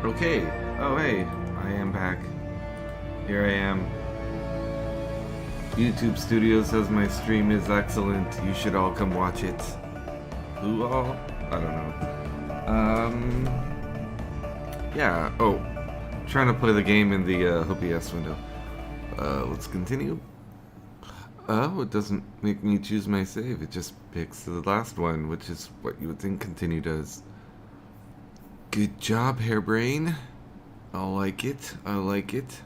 Okay. Oh, hey. I am back. Here I am. YouTube Studio says my stream is excellent. You should all come watch it. Who all? I don't know. Yeah. Oh. Trying to play the game in the OBS window. Let's continue. Oh, it doesn't make me choose my save. It just picks the last one, which is what you would think continue does. Good job, Hairbrain. I like it. I like it.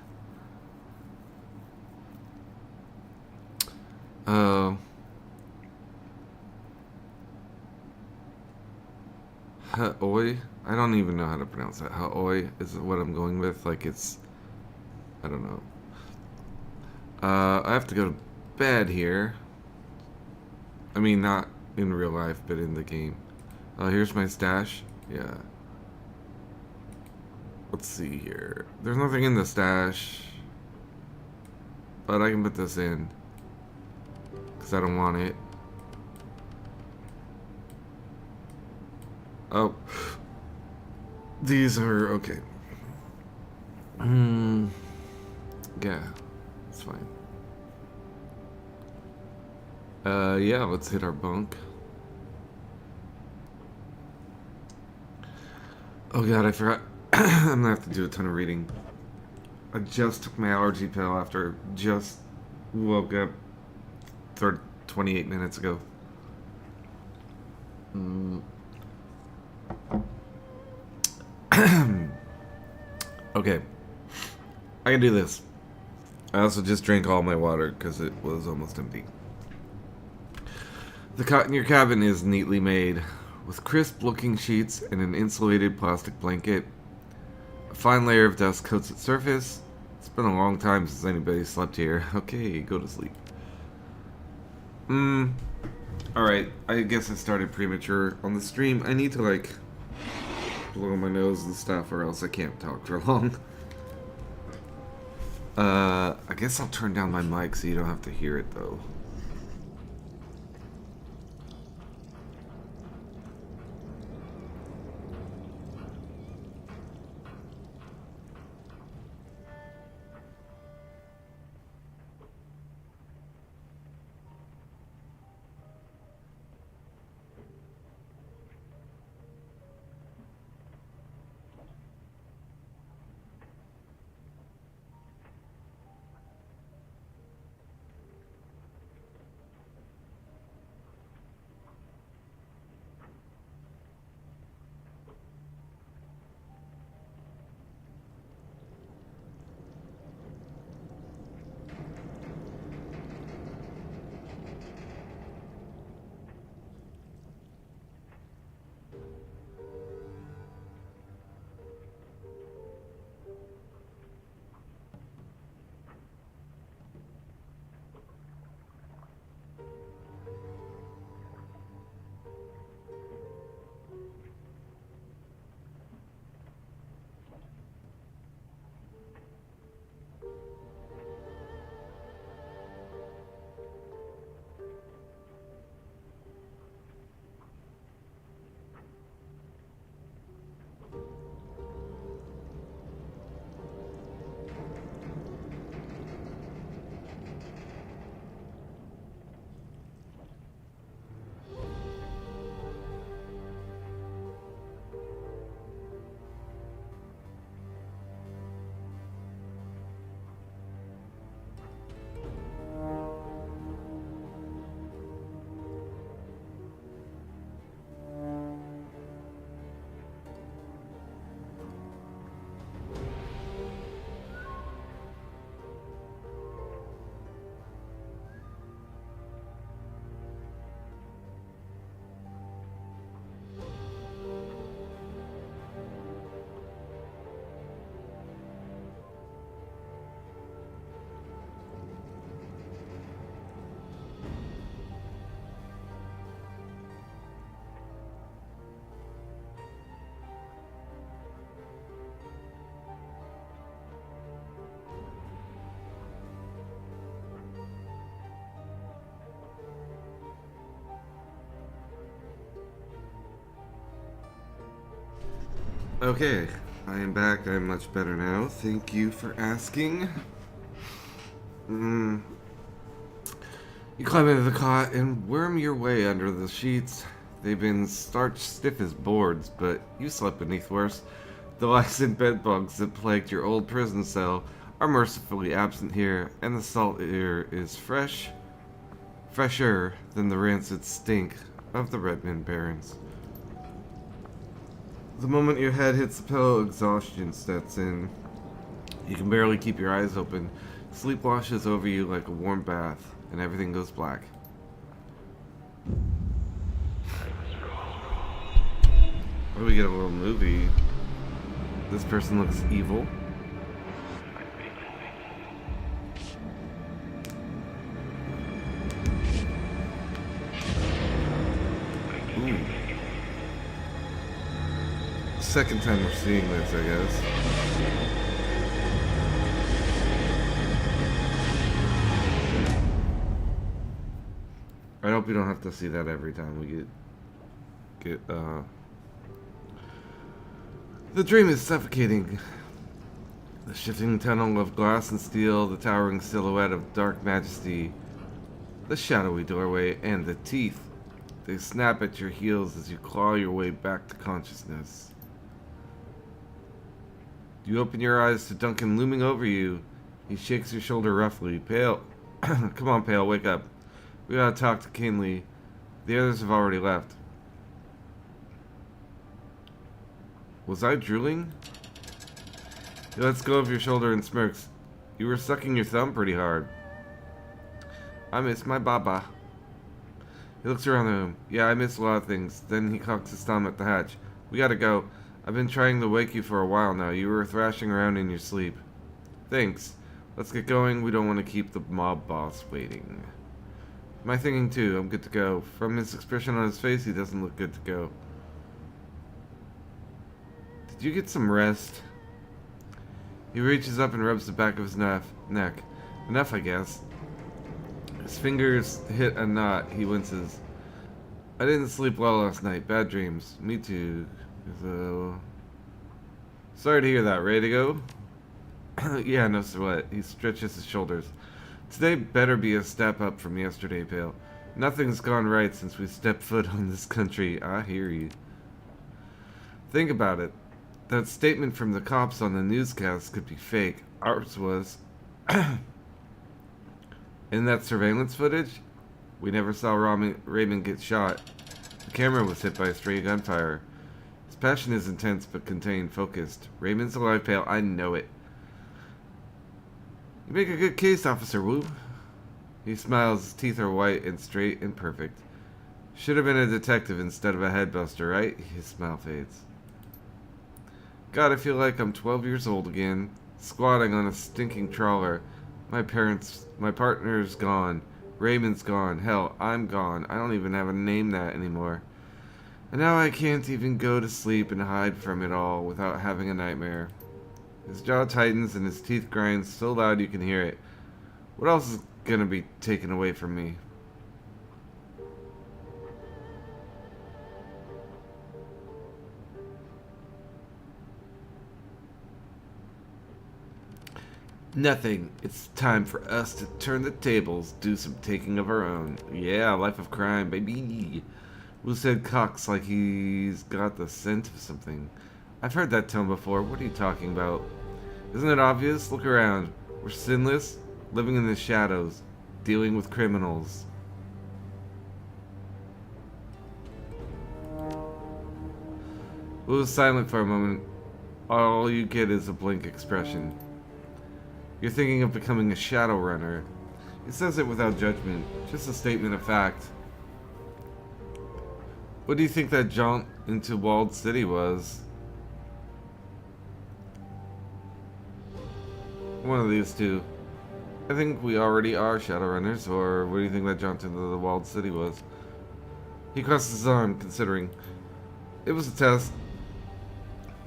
Haoi? I don't even know how to pronounce that. Haoi is what I'm going with. Like it's... I don't know. I have to go to bed here. I mean, not in real life, but in the game. Oh, here's my stash. Yeah. Let's see here. There's nothing in the stash. But I can put this in. Because I don't want it. Oh. These are okay. Yeah. It's fine. Yeah, let's hit our bunk. Oh god, I forgot. I'm gonna have to do a ton of reading. I just took my allergy pill after just woke up 28 minutes ago. Okay. I can do this. I also just drank all my water because it was almost empty. The cot in your cabin is neatly made, with crisp-looking sheets and an insulated plastic blanket. A fine layer of dust coats its surface. It's been a long time since anybody slept here. Okay, go to sleep. Alright, I guess I started premature on the stream. I need to, like, blow my nose and stuff, or else I can't talk for long. I guess I'll turn down my mic so you don't have to hear it, though. Okay, I am back. I am much better now. Thank you for asking. You climb into the cot and worm your way under the sheets. They've been starched stiff as boards, but you slept beneath worse. The lice and bed bugs that plagued your old prison cell are mercifully absent here, and the salt air is fresher than the rancid stink of the Redmond Barrens. The moment your head hits the pillow, exhaustion sets in. You can barely keep your eyes open. Sleep washes over you like a warm bath, and everything goes black. Oh, we get a little movie. This person looks evil. Ooh. Second time we're seeing this, I guess. I hope we don't have to see that every time we get The dream is suffocating. The shifting tunnel of glass and steel, the towering silhouette of dark majesty, the shadowy doorway, and the teeth. They snap at your heels as you claw your way back to consciousness. You open your eyes to Duncan looming over you. He shakes your shoulder roughly. Pale, come on, Pale, wake up. We gotta talk to Kinley. The others have already left. Was I drooling? He lets go of your shoulder and smirks. You were sucking your thumb pretty hard. I miss my baba. He looks around the room. Yeah, I miss a lot of things. Then he cocks his thumb at the hatch. We gotta go. I've been trying to wake you for a while now. You were thrashing around in your sleep. Thanks. Let's get going. We don't want to keep the mob boss waiting. My thinking too. I'm good to go. From his expression on his face, he doesn't look good to go. Did you get some rest? He reaches up and rubs the back of his neck. Enough, I guess. His fingers hit a knot. He winces. I didn't sleep well last night. Bad dreams. Me too. So... Sorry to hear that. Ready to go? Yeah, no sweat. He stretches his shoulders. Today better be a step up from yesterday, Pale. Nothing's gone right since we stepped foot on this country. I hear you. Think about it. That statement from the cops on the newscast could be fake. Ours was. In that surveillance footage, we never saw Raymond get shot. The camera was hit by a stray gunfire. His passion is intense but contained, focused. Raymond's alive, Pale. I know it. You make a good case, Officer Wu. He smiles. His teeth are white and straight and perfect. Should have been a detective instead of a headbuster, right? His smile fades. God, I feel like I'm 12 years old again, squatting on a stinking trawler. My partner's gone. Raymond's gone. Hell, I'm gone. I don't even have a name that anymore. And now I can't even go to sleep and hide from it all without having a nightmare. His jaw tightens and his teeth grind so loud you can hear it. What else is gonna be taken away from me? Nothing. It's time for us to turn the tables, do some taking of our own. Yeah, life of crime, baby. Wu said cocks like he's got the scent of something. I've heard that tone before. What are you talking about? Isn't it obvious? Look around. We're sinless, living in the shadows, dealing with criminals. Wu was silent for a moment. All you get is a blank expression. You're thinking of becoming a Shadowrunner. He says it without judgment, just a statement of fact. What do you think that jaunt into Walled City was? One of these two. I think we already are Shadowrunners, or what do you think that jaunt into the Walled City was? He crosses his arm, considering. It was a test.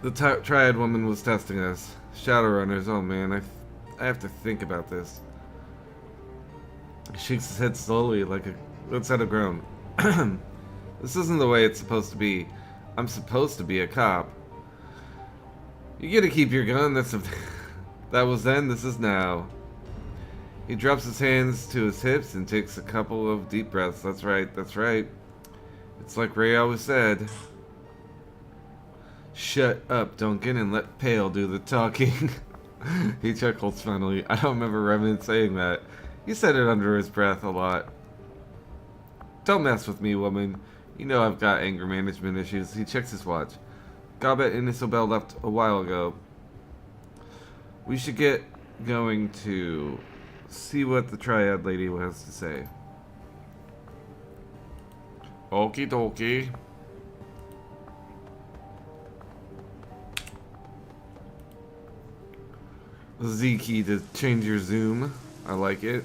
The Triad woman was testing us. Shadowrunners, oh man, I have to think about this. He shakes his head slowly, like a... Let's let it groan. This isn't the way it's supposed to be. I'm supposed to be a cop. You get to keep your gun. That was then, this is now. He drops his hands to his hips and takes a couple of deep breaths. That's right, that's right. It's like Ray always said. Shut up, Duncan, and let Pale do the talking. He chuckles finally. I don't remember Remnant saying that. He said it under his breath a lot. Don't mess with me, woman. You know I've got anger management issues. He checks his watch. Gobbet and Isobel left a while ago. We should get going to see what the Triad lady has to say. Okie dokie. Z key to change your zoom. I like it.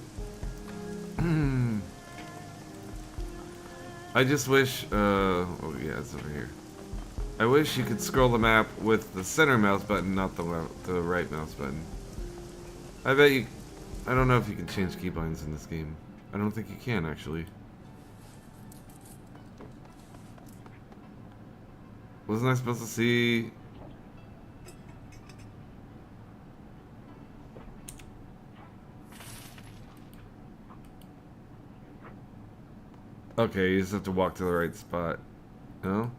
I just wish, oh yeah, it's over here. I wish you could scroll the map with the center mouse button, not the right mouse button. I bet you, I don't know if you can change keybinds in this game. I don't think you can, actually. Wasn't I supposed to see? Okay, you just have to walk to the right spot. No?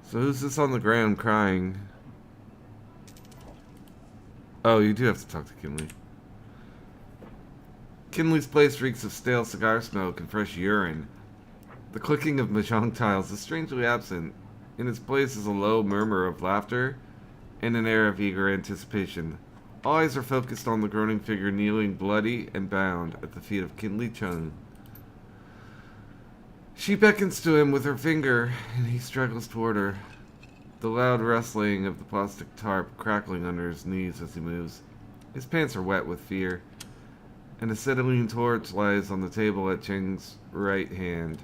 So who's this on the ground crying? Oh, you do have to talk to Kinley. Kinley's place reeks of stale cigar smoke and fresh urine. The clicking of mahjong tiles is strangely absent. In its place is a low murmur of laughter and an air of eager anticipation. All eyes are focused on the groaning figure kneeling bloody and bound at the feet of Kinley Chung. She beckons to him with her finger, and he struggles toward her. The loud rustling of the plastic tarp crackling under his knees as he moves. His pants are wet with fear, and a acetylene torch lies on the table at Cheng's right hand.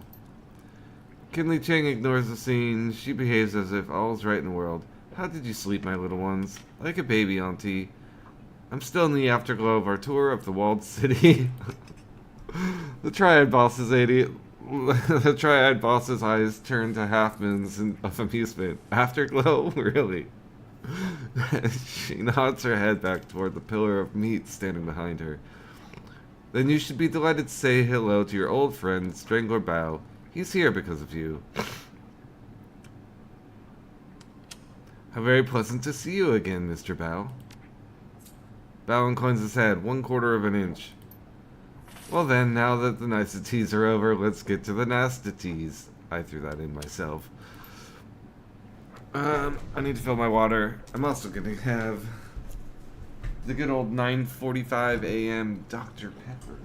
Kinley Cheng ignores the scene. She behaves as if all's right in the world. How did you sleep, my little ones? Like a baby, Auntie. I'm still in the afterglow of our tour of the walled city. The Triad boss's The Triad boss's eyes turn to half moons of amusement. Afterglow? Really? She nods her head back toward the pillar of meat standing behind her. Then you should be delighted to say hello to your old friend, Strangler Bao. He's here because of you. How very pleasant to see you again, Mr. Bao. Bao inclines his head 1/4 of an inch. Well then, now that the niceties are over, let's get to the nastities. I threw that in myself. I need to fill my water. I'm also going to have the good old 9:45 a.m. Dr. Pepper.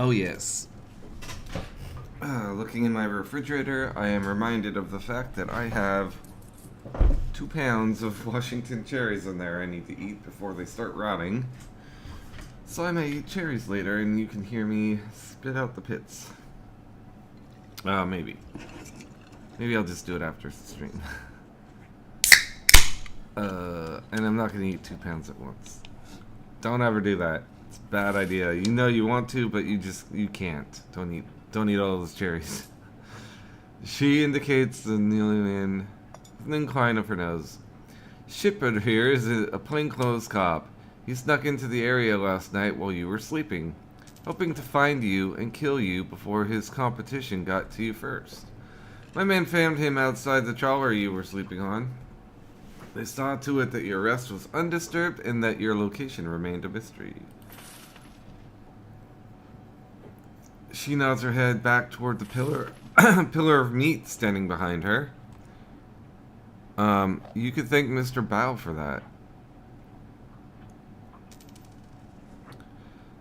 Oh yes. Looking in my refrigerator, I am reminded of the fact that I have 2 pounds of Washington cherries in there I need to eat before they start rotting. So I may eat cherries later and you can hear me spit out the pits. Maybe. Maybe I'll just do it after the stream. And I'm not gonna eat 2 pounds at once. Don't ever do that. It's a bad idea. You know you want to, but you can't. Don't eat all those cherries. She indicates the kneeling man with an incline of her nose. Shipper here is a plainclothes cop. He snuck into the area last night while you were sleeping, hoping to find you and kill you before his competition got to you first. My man found him outside the trawler you were sleeping on. They saw to it that your arrest was undisturbed and that your location remained a mystery. She nods her head back toward the pillar of meat standing behind her. You could thank Mr. Bao for that.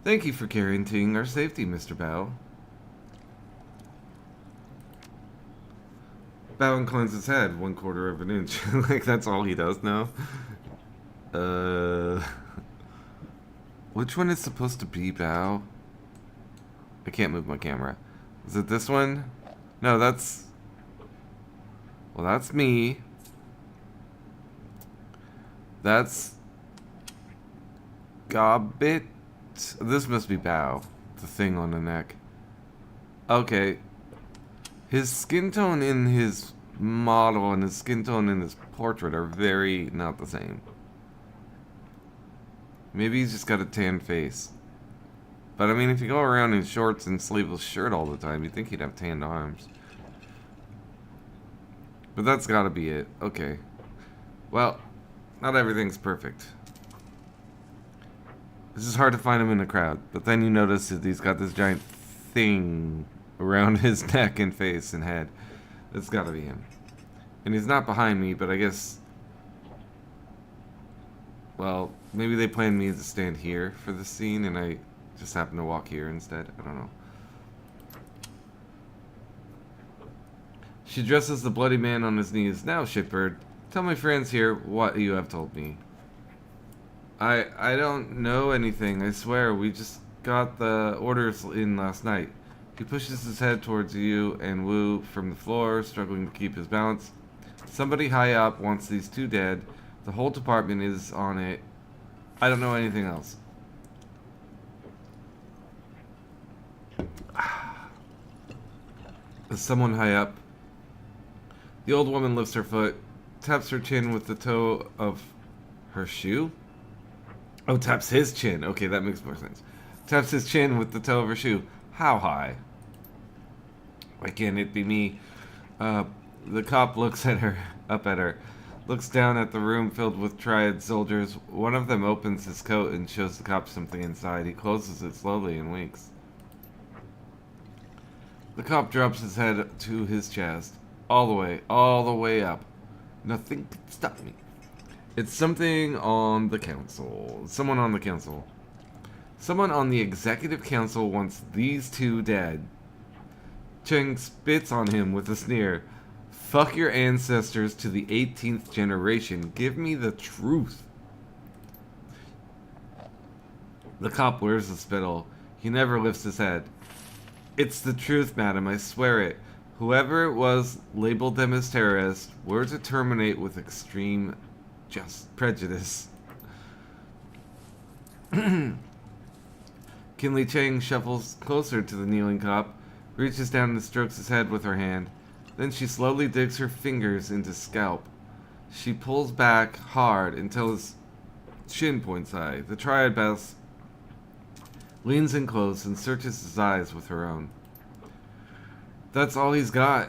Thank you for guaranteeing our safety, Mr. Bao. Bao inclines his head 1/4 of an inch. Like, that's all he does now. Which one is supposed to be Bao? I can't move my camera. Is it this one? No, that's... Well, that's me. That's... Gobbit? This must be Bao. The thing on the neck. Okay. His skin tone in his model and his skin tone in his portrait are very not the same. Maybe he's just got a tan face. But I mean, if you go around in shorts and sleeveless shirt all the time, you'd think he'd have tanned arms. But that's gotta be it. Okay. Well, not everything's perfect. This is hard to find him in a crowd, but then you notice that he's got this giant thing around his neck and face and head. That's gotta be him. And he's not behind me, but I guess... Well, maybe they planned me to stand here for the scene, and I just happened to walk here instead. I don't know. She addresses the bloody man on his knees. Now, Shitbird, tell my friends here what you have told me. I don't know anything, I swear. We just got the orders in last night. He pushes his head towards you and Wu from the floor, struggling to keep his balance. Somebody high up wants these two dead. The whole department is on it. I don't know anything else. Is someone high up? The old woman lifts her foot, taps her chin with the toe of her shoe. Oh, taps his chin. Okay, that makes more sense. Taps his chin with the toe of her shoe. How high? Why can't it be me? The cop looks at her, up at her, looks down at the room filled with triad soldiers. One of them opens his coat and shows the cop something inside. He closes it slowly and winks. The cop drops his head to his chest. All the way up. Nothing can stop me. It's something on the council. Someone on the council. Someone on the executive council wants these two dead. Cheng spits on him with a sneer. Fuck your ancestors to the 18th generation. Give me the truth. The cop wears the spittle. He never lifts his head. It's the truth, madam, I swear it. Whoever it was labeled them as terrorists. Were to terminate with extreme just prejudice. Kinley Chang shuffles closer to the kneeling cop, reaches down and strokes his head with her hand. Then she slowly digs her fingers into his scalp. She pulls back hard until his chin points high. The triad boss leans in close and searches his eyes with her own. That's all he's got.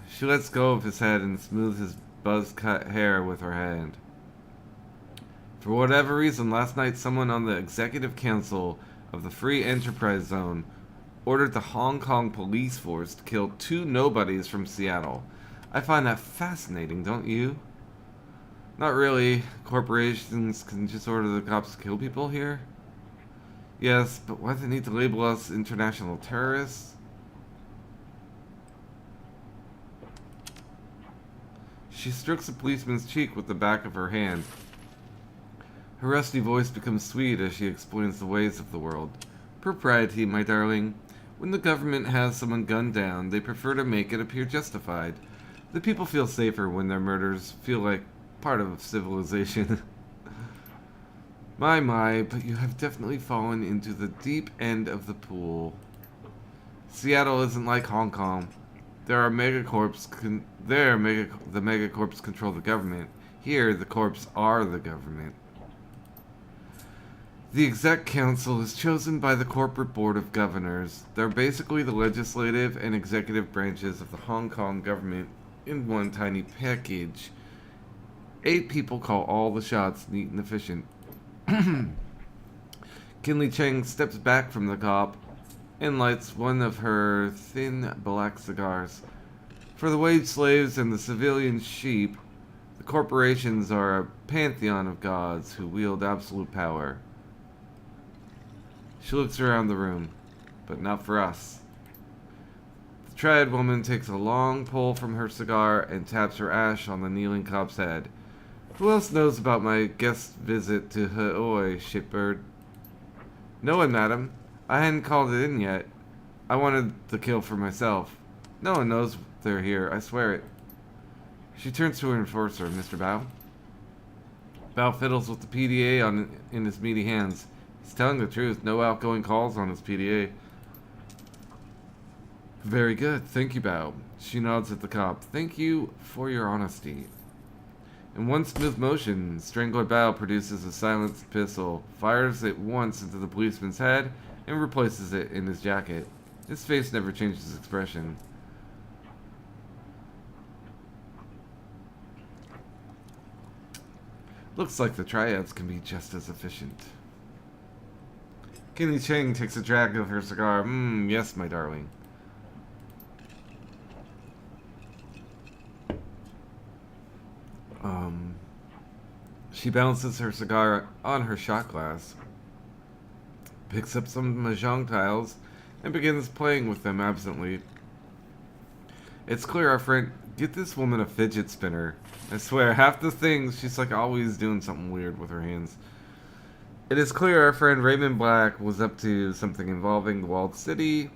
She lets go of his head and smooths his buzz-cut hair with her hand. For whatever reason, last night someone on the executive council of the Free Enterprise Zone ordered the Hong Kong police force to kill two nobodies from Seattle. I find that fascinating, don't you? Not really. Corporations can just order the cops to kill people here? Yes, but why do they need to label us international terrorists? She strokes a policeman's cheek with the back of her hand. Her rusty voice becomes sweet as she explains the ways of the world. Propriety, my darling. When the government has someone gunned down, they prefer to make it appear justified. The people feel safer when their murders feel like part of civilization. My, but you have definitely fallen into the deep end of the pool. Seattle isn't like Hong Kong. The megacorps control the government. Here, the corps are the government. The exec council is chosen by the corporate board of governors. They're basically the legislative and executive branches of the Hong Kong government in one tiny package. 8 people call all the shots neat and efficient. Kinley Cheng steps back from the cop and lights one of her thin black cigars. For the wage slaves and the civilian sheep, the corporations are a pantheon of gods who wield absolute power. She looks around the room, but not for us. The triad woman takes a long pull from her cigar and taps her ash on the kneeling cop's head. Who else knows about my guest visit to Haoi, shipbird? No one, madam. I hadn't called it in yet. I wanted the kill for myself. No one knows they're here, I swear it. She turns to her enforcer, Mr. Bao. Bao fiddles with the PDA in his meaty hands. He's telling the truth. No outgoing calls on his PDA. Very good. Thank you, Bao. She nods at the cop. Thank you for your honesty. In one smooth motion, Strangler Bao produces a silenced pistol, fires it once into the policeman's head, and replaces it in his jacket. His face never changes expression. Looks like the triads can be just as efficient. Kenny Cheng takes a drag of her cigar. Yes, my darling. She balances her cigar on her shot glass, picks up some mahjong tiles, and begins playing with them absently. It's clear our friend... Get this woman a fidget spinner. I swear, half the things, she's like always doing something weird with her hands. It is clear our friend Raymond Black was up to something involving the walled city.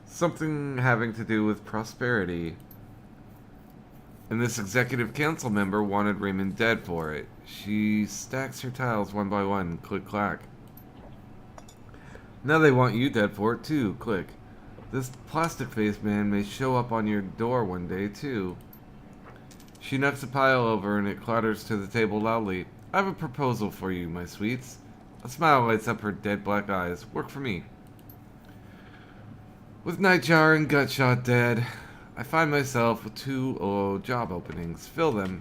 Something having to do with prosperity. And this executive council member wanted Raymond dead for it. She stacks her tiles one by one. Click, clack. Now they want you dead for it too. Click. This plastic-faced man may show up on your door one day too. She knocks a pile over and it clatters to the table loudly. I have a proposal for you, my sweets. A smile lights up her dead black eyes. Work for me. With Nightjar and Gutshot dead, I find myself with 2 job openings. Fill them.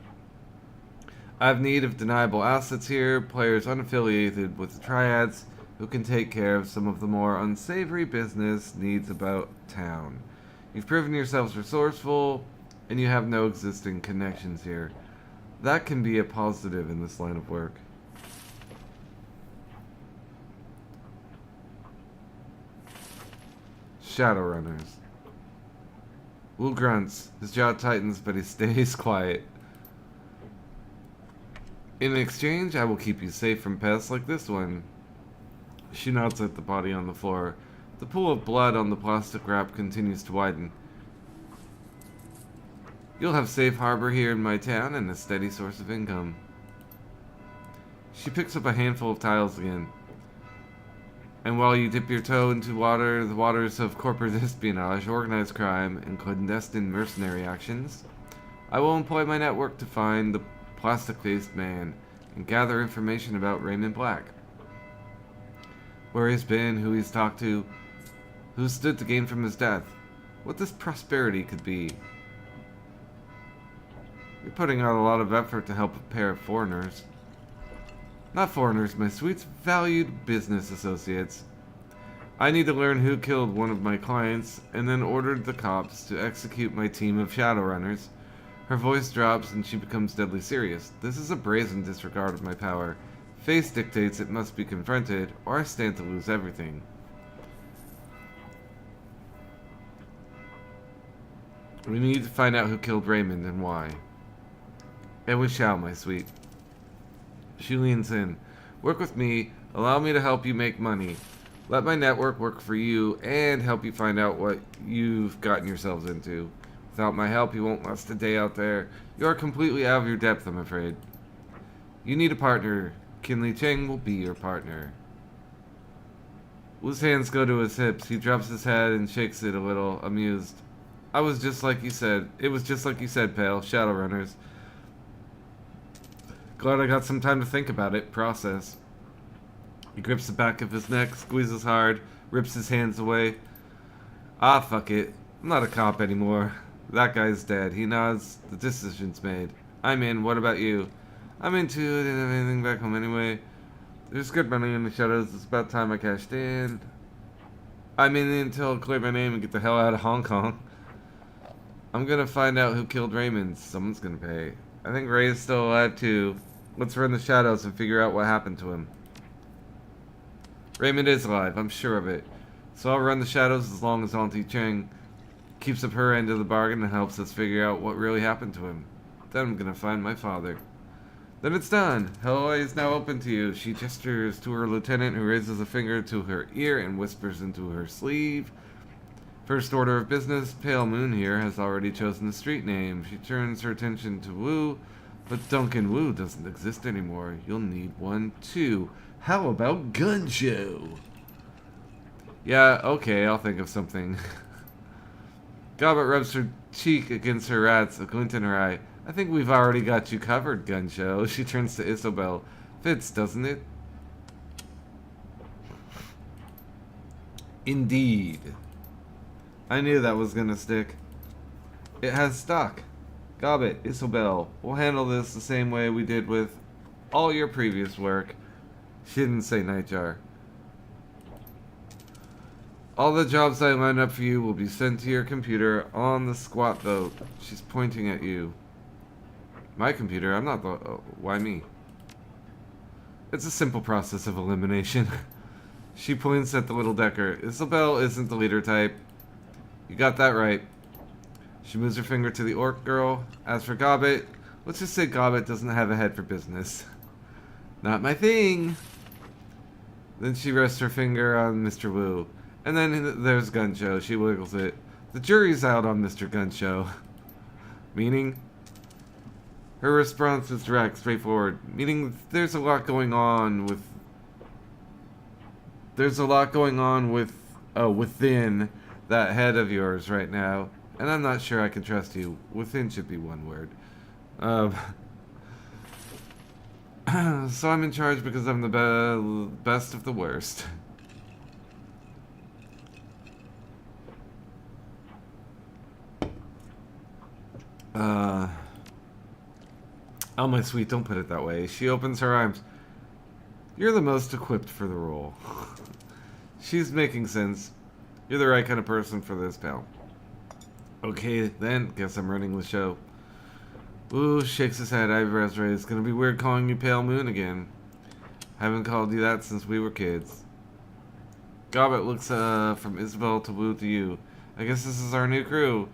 I have need of deniable assets here, players unaffiliated with the triads who can take care of some of the more unsavory business needs about town. You've proven yourselves resourceful, and you have no existing connections here. That can be a positive in this line of work. Shadowrunners. Will grunts. His jaw tightens, but he stays quiet. In exchange, I will keep you safe from pests like this one. She nods at the body on the floor. The pool of blood on the plastic wrap continues to widen. You'll have safe harbor here in my town and a steady source of income. She picks up a handful of tiles again. And while you dip your toe into water, the waters of corporate espionage, organized crime, and clandestine mercenary actions, I will employ my network to find the plastic-faced man and gather information about Raymond Black. Where he's been, who he's talked to, who stood to gain from his death, what this prosperity could be. You're putting out a lot of effort to help a pair of foreigners. Not foreigners, my sweets, valued business associates. I need to learn who killed one of my clients, and then ordered the cops to execute my team of Shadowrunners. Her voice drops and she becomes deadly serious. This is a brazen disregard of my power. Face dictates it must be confronted, or I stand to lose everything. We need to find out who killed Raymond and why. And we shall, my sweet. She leans in. Work with me. Allow me to help you make money. Let my network work for you and help you find out what you've gotten yourselves into. Without my help, you won't last a day out there. You are completely out of your depth, I'm afraid. You need a partner. Kinley Cheng will be your partner. Wu's hands go to his hips. He drops his head and shakes it a little, amused. I was just like you said. It was just like you said, pal. Shadowrunners. Glad I got some time to think about it, process. He grips the back of his neck, squeezes hard, rips his hands away. Ah, fuck it. I'm not a cop anymore. That guy's dead. He nods. The decision's made. I'm in. What about you? I'm into it. Didn't have anything back home anyway. There's good money in the shadows. It's about time I cashed in. I'm in until I clear my name and get the hell out of Hong Kong. I'm gonna find out who killed Raymond. Someone's gonna pay. I think Ray is still alive too. Let's run the shadows and figure out what happened to him. Raymond is alive, I'm sure of it. So I'll run the shadows as long as Auntie Cheng keeps up her end of the bargain and helps us figure out what really happened to him. Then I'm gonna find my father. Then it's done. Hellway is now open to you. She gestures to her lieutenant, who raises a finger to her ear and whispers into her sleeve. First order of business, Pale Moon here has already chosen the street name. She turns her attention to Wu, but Duncan Wu doesn't exist anymore. You'll need one too. How about Gun Show? Yeah, okay, I'll think of something. Gobbet rubs her cheek against her rats, a glint in her eye. I think we've already got you covered, Gun Show. She turns to Isobel. Fits, doesn't it? Indeed. I knew that was gonna stick. It has stuck. Gobbet, Isobel, we'll handle this the same way we did with all your previous work. She didn't say Nightjar. All the jobs I lined up for you will be sent to your computer on the squat boat. She's pointing at you. My computer? I'm not the... why me? It's a simple process of elimination. She points at the little decker. Isobel isn't the leader type. You got that right. She moves her finger to the orc girl. As for Gobbet, let's just say Gobbet doesn't have a head for business. Not my thing. Then she rests her finger on Mr. Wu. And then there's Gunshow. She wiggles it. The jury's out on Mr. Gunshow. Meaning? Her response is direct, straightforward. Meaning there's a lot going on with... There's a lot going on with... within that head of yours right now. And I'm not sure I can trust you. Within should be one word. So I'm in charge because I'm the best of the worst. Oh my sweet, don't put it that way. She opens her arms. You're the most equipped for the role. She's making sense. You're the right kind of person for this, pal. Okay, then. Guess I'm running the show. Ooh, shakes his head, eyebrows raised. It's gonna be weird calling you Pale Moon again. Haven't called you that since we were kids. Gobbet looks from Isabel to Wu to you. I guess this is our new crew.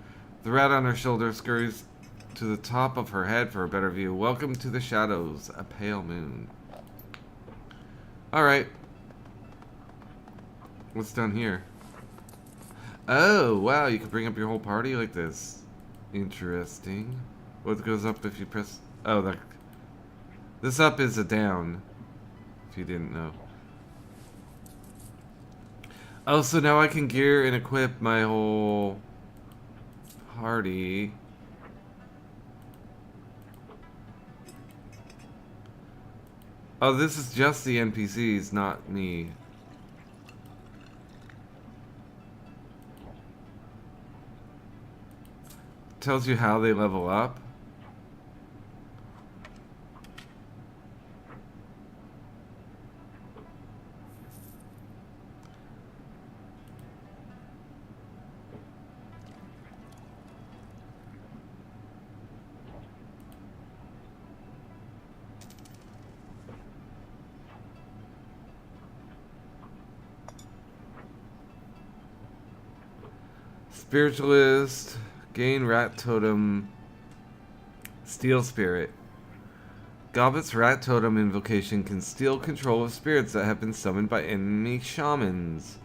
The rat on her shoulder scurries to the top of her head for a better view. Welcome to the shadows, a pale moon. Alright. What's down here? Oh, wow, you can bring up your whole party like this. Interesting. What goes up if you press... Oh, that... This up is a down. If you didn't know. Oh, so now I can gear and equip my whole... party. Oh, this is just the NPCs, not me. Tells you how they level up. Spiritualist, gain rat totem, steel spirit. Gobbet's rat totem invocation can steal control of spirits that have been summoned by enemy shamans.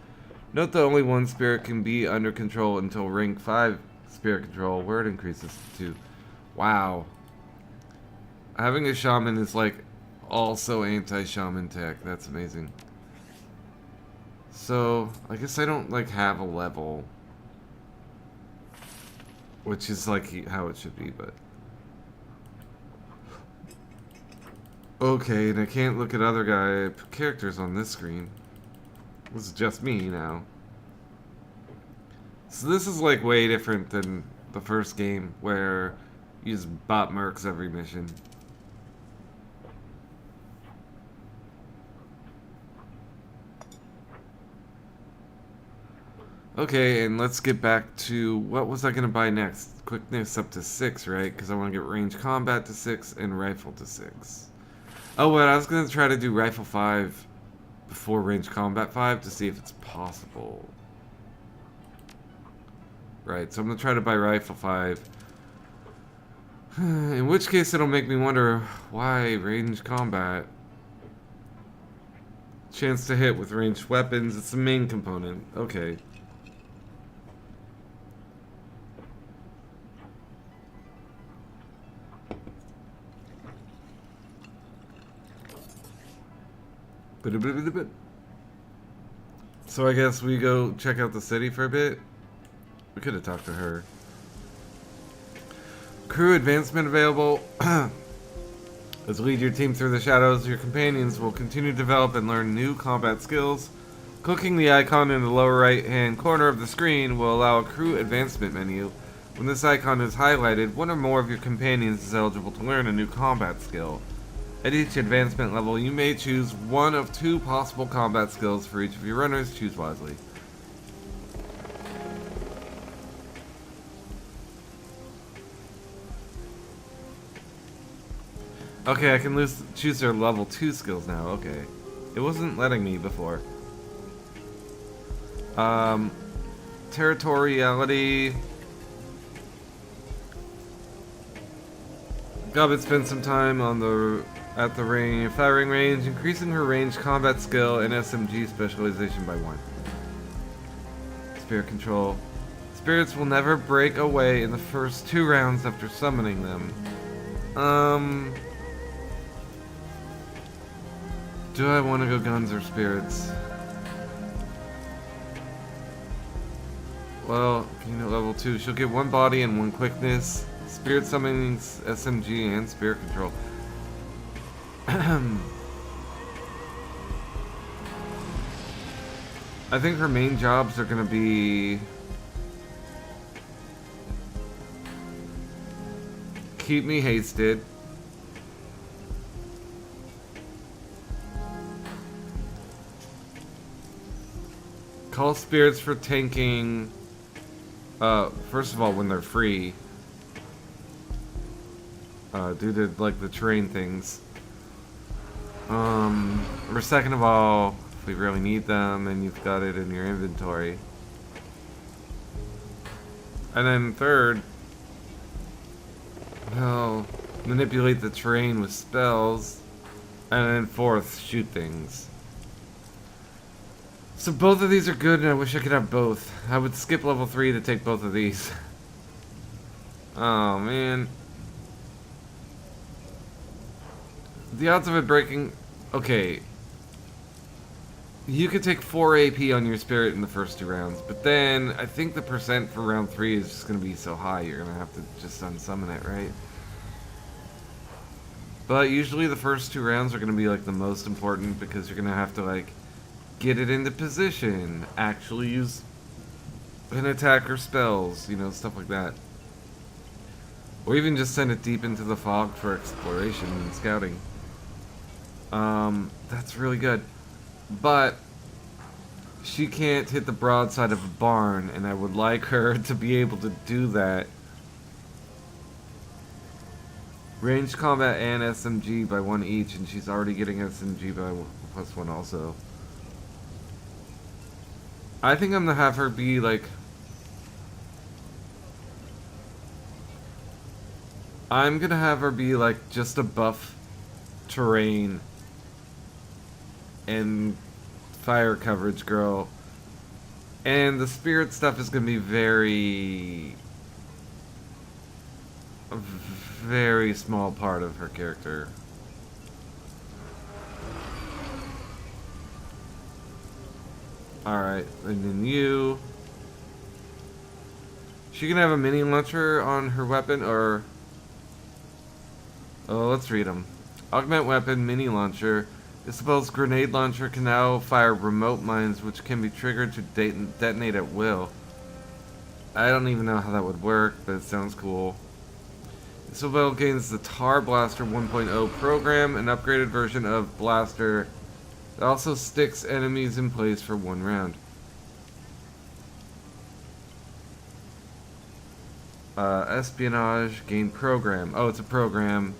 Note that only one spirit can be under control until rank 5 spirit control, where it increases to 2. Wow. Having a shaman is like also anti-shaman tech. That's amazing. So, I guess I don't like have a level. Which is like how it should be, but... Okay, and I can't look at other guy characters on this screen. This is just me now. So this is like way different than the first game, where Use bot mercs every mission. Okay, and let's get back to what was I gonna buy next? Quickness up to 6, right? Because I want to get range combat to 6 and rifle to 6. Oh, well, I was gonna try to do rifle 5 before range combat 5 to see if it's possible. Right, so I'm gonna try to buy rifle 5. In which case it'll make me wonder why range combat. Chance to hit with ranged weapons, it's the main component. Okay. So I guess we go check out the city for a bit. We could have talked to her. Crew advancement available. As you lead your team through the shadows, your companions will continue to develop and learn new combat skills. Clicking the icon in the lower right hand corner of the screen will allow a crew advancement menu. When this icon is highlighted, one or more of your companions is eligible to learn a new combat skill. At each advancement level, you may choose one of 2 possible combat skills for each of your runners. Choose wisely. Okay, I can choose their level 2 skills now. Okay. It wasn't letting me before. Territoriality. Gobbet spent some time at the firing range, increasing her range combat skill and SMG specialization by 1. Spirit control. Spirits will never break away in the first 2 rounds after summoning them. Do I want to go guns or spirits? Well, level 2. She'll get 1 body and 1 quickness. Spirit summoning, SMG, and spirit control. I think her main jobs are going to be keep me hasted. Call spirits for tanking. First of all, when they're free. Due to like the terrain things. Or second of all, if we really need them and you've got it in your inventory. And then third, well, manipulate the terrain with spells. And then fourth, shoot things. So both of these are good and I wish I could have both. I would skip level 3 to take both of these. Oh man. The odds of it breaking... Okay. You could take 4 AP on your spirit in the first 2 rounds, but then I think the percent for round 3 is just going to be so high you're going to have to just unsummon it, right? But usually the first 2 rounds are going to be like the most important because you're going to have to like get it into position, actually use an attack or spells, you know, stuff like that. Or even just send it deep into the fog for exploration and scouting. That's really good. But she can't hit the broadside of a barn, and I would like her to be able to do that. Ranged combat and SMG by 1 each, and she's already getting SMG by +1 also. I think I'm gonna have her be like... I'm gonna have her be like just a buff terrain and fire coverage girl. And the spirit stuff is gonna be very... a very small part of her character. Alright, and then you... She can have a mini launcher on her weapon, or... Oh, let's read them. Augment weapon, mini launcher. Isabel's grenade launcher can now fire remote mines, which can be triggered to detonate at will. I don't even know how that would work, but it sounds cool. This level gains the Tar Blaster 1.0 program, an upgraded version of Blaster that also sticks enemies in place for 1 round. Espionage, gain program. Oh, it's a program.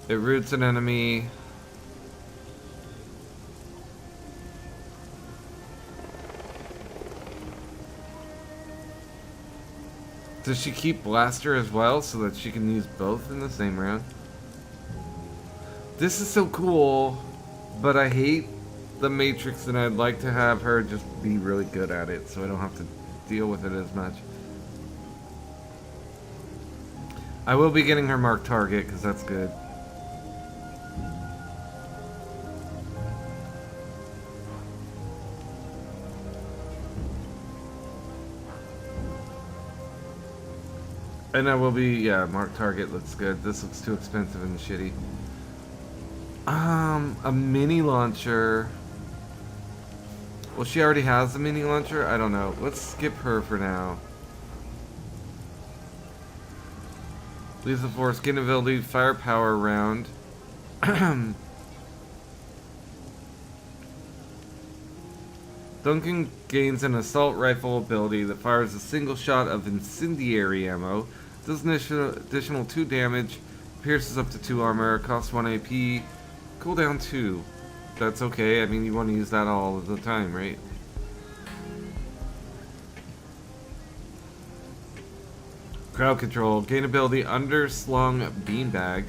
It roots an enemy. Does she keep Blaster as well so that she can use both in the same round? This is so cool, but I hate the Matrix and I'd like to have her just be really good at it so I don't have to deal with it as much. I will be getting her marked target because that's good. And I will be, yeah, marked target looks good. This looks too expensive and shitty. A mini launcher. Well, she already has a mini launcher? I don't know. Let's skip her for now. Lethal Force, gain ability, firepower round. Duncan gains an assault rifle ability that fires a single shot of incendiary ammo. Does an additional 2 damage. Pierces up to 2 armor. Costs 1 AP. Cooldown 2. That's okay. I mean, you want to use that all of the time, right? Crowd control. Gain ability underslung beanbag.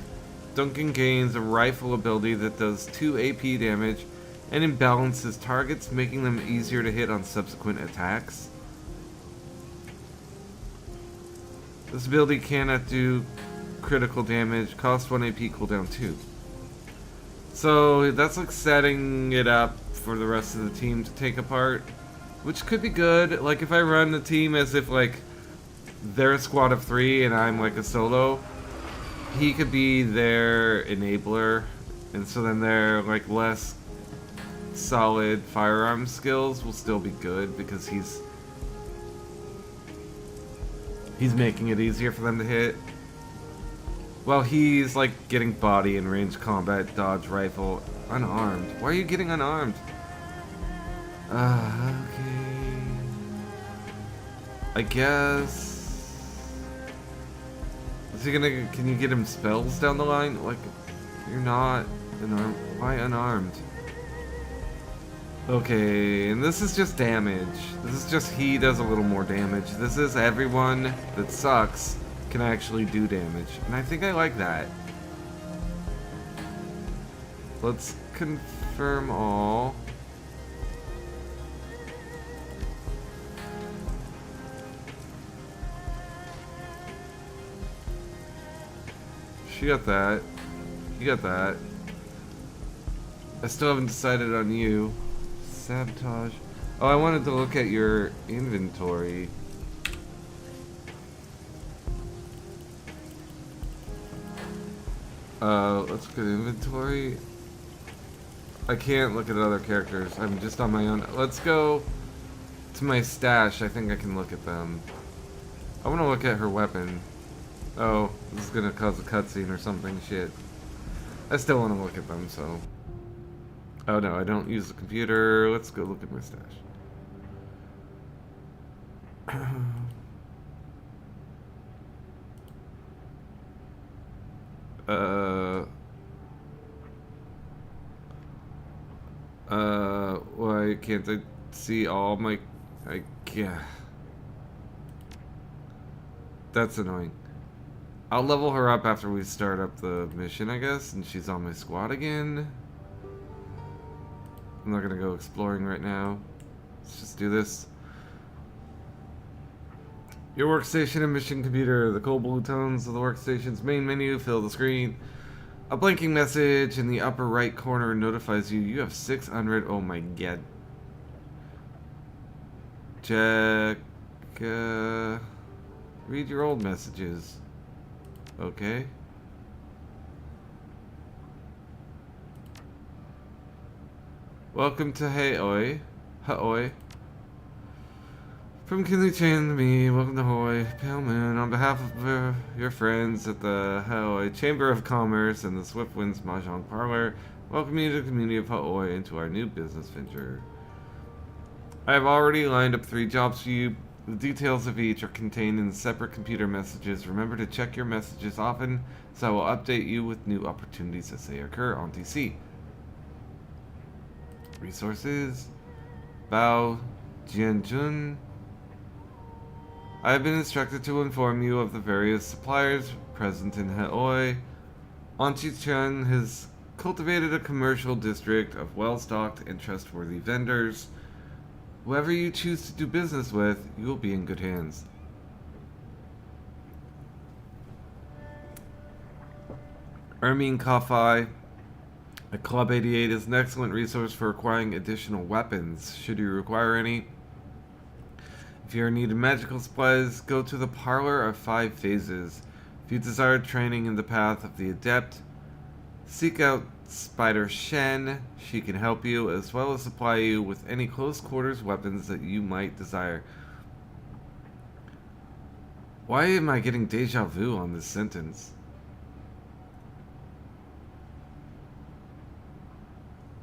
Duncan gains a rifle ability that does 2 AP damage and imbalances targets, making them easier to hit on subsequent attacks. This ability cannot do critical damage. Cost 1 AP, cooldown 2. So that's like setting it up for the rest of the team to take apart, which could be good. Like if I run the team as if like they're a squad of 3 and I'm like a solo, he could be their enabler, and so then their like less solid firearm skills will still be good because he's making it easier for them to hit. Well, he's like getting body and range combat, dodge rifle, unarmed. Why are you getting unarmed? Okay. I guess. Is he gonna? Can you get him spells down the line? Like, you're not unarmed. Why unarmed? Okay, and this is just damage. This is just he does a little more damage. This is everyone that sucks can actually do damage. And I think I like that. Let's confirm all. She got that. You got that. I still haven't decided on you. Sabotage. Oh, I wanted to look at your inventory. Let's look at inventory. I can't look at other characters. I'm just on my own. Let's go to my stash. I think I can look at them. I want to look at her weapon. Oh, this is gonna cause a cutscene or something. Shit. I still want to look at them, so. Oh no, I don't use the computer. Let's go look at my stash. Why can't I see all my... yeah. That's annoying. I'll level her up after we start up the mission, I guess, and she's on my squad again. I'm not gonna go exploring right now. Let's just do this. Your workstation and mission computer. The cold blue tones of the workstation's main menu fill the screen. A blinking message in the upper right corner notifies you you have 6 unread. Oh my god. Check. Read your old messages. Okay. Welcome to Haoi. Haoi. From Kinley Chan to me, welcome to Hawaii, Pale Moon. On behalf of your friends at the Hawaii Chamber of Commerce and the Swift Winds Mahjong Parlor, welcome you to the community of Hawaii and to our new business venture. I have already lined up 3 jobs for you. The details of each are contained in separate computer messages. Remember to check your messages often, so I will update you with new opportunities as they occur on TC. Resources. Bao Jianjun. I have been instructed to inform you of the various suppliers present in Haoi. Anchi-chan has cultivated a commercial district of well-stocked and trustworthy vendors. Whoever you choose to do business with, you will be in good hands. Ermine Kafai at Club 88 is an excellent resource for acquiring additional weapons, should you require any. If you are in need of magical supplies, go to the Parlor of 5 Phases. If you desire training in the path of the Adept, seek out Spider Shen. She can help you, as well as supply you with any close quarters weapons that you might desire. Why am I getting deja vu on this sentence?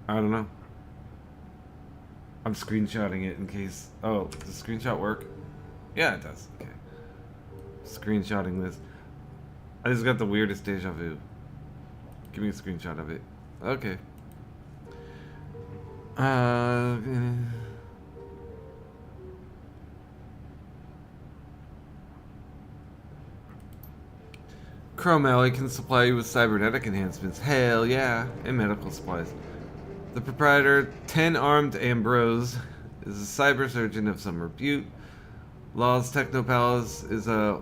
I don't know. I'm screenshotting it in case... Oh, does the screenshot work? Yeah, it does. Okay. Screenshotting this. I just got the weirdest deja vu. Give me a screenshot of it. Okay. Chrome Alley can supply you with cybernetic enhancements. Hell yeah. And medical supplies. The proprietor, 10-Armed Ambrose, is a cyber surgeon of some repute. Law's Technopalace is a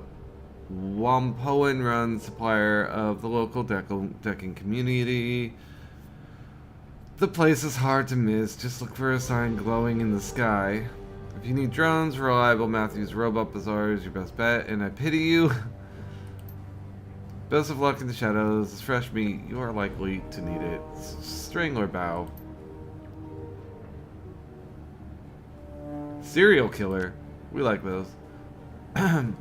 Wampoan-run supplier of the local decking community. The place is hard to miss. Just look for a sign glowing in the sky. If you need drones, reliable Matthews Robot Bazaar is your best bet, and I pity you. Best of luck in the shadows. As fresh meat, you are likely to need it. Strangler bow. Serial killer. We like those. I've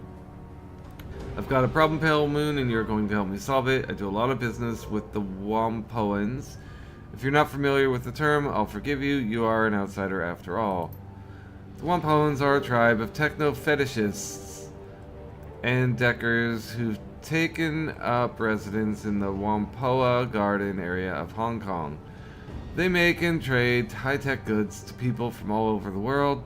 got a problem, Pale Moon, and you're going to help me solve it. I do a lot of business with the Wampoans. If you're not familiar with the term, I'll forgive you. You are an outsider after all. The Wampoans are a tribe of techno-fetishists and deckers who've taken up residence in the Whampoa Garden area of Hong Kong. They make and trade high-tech goods to people from all over the world.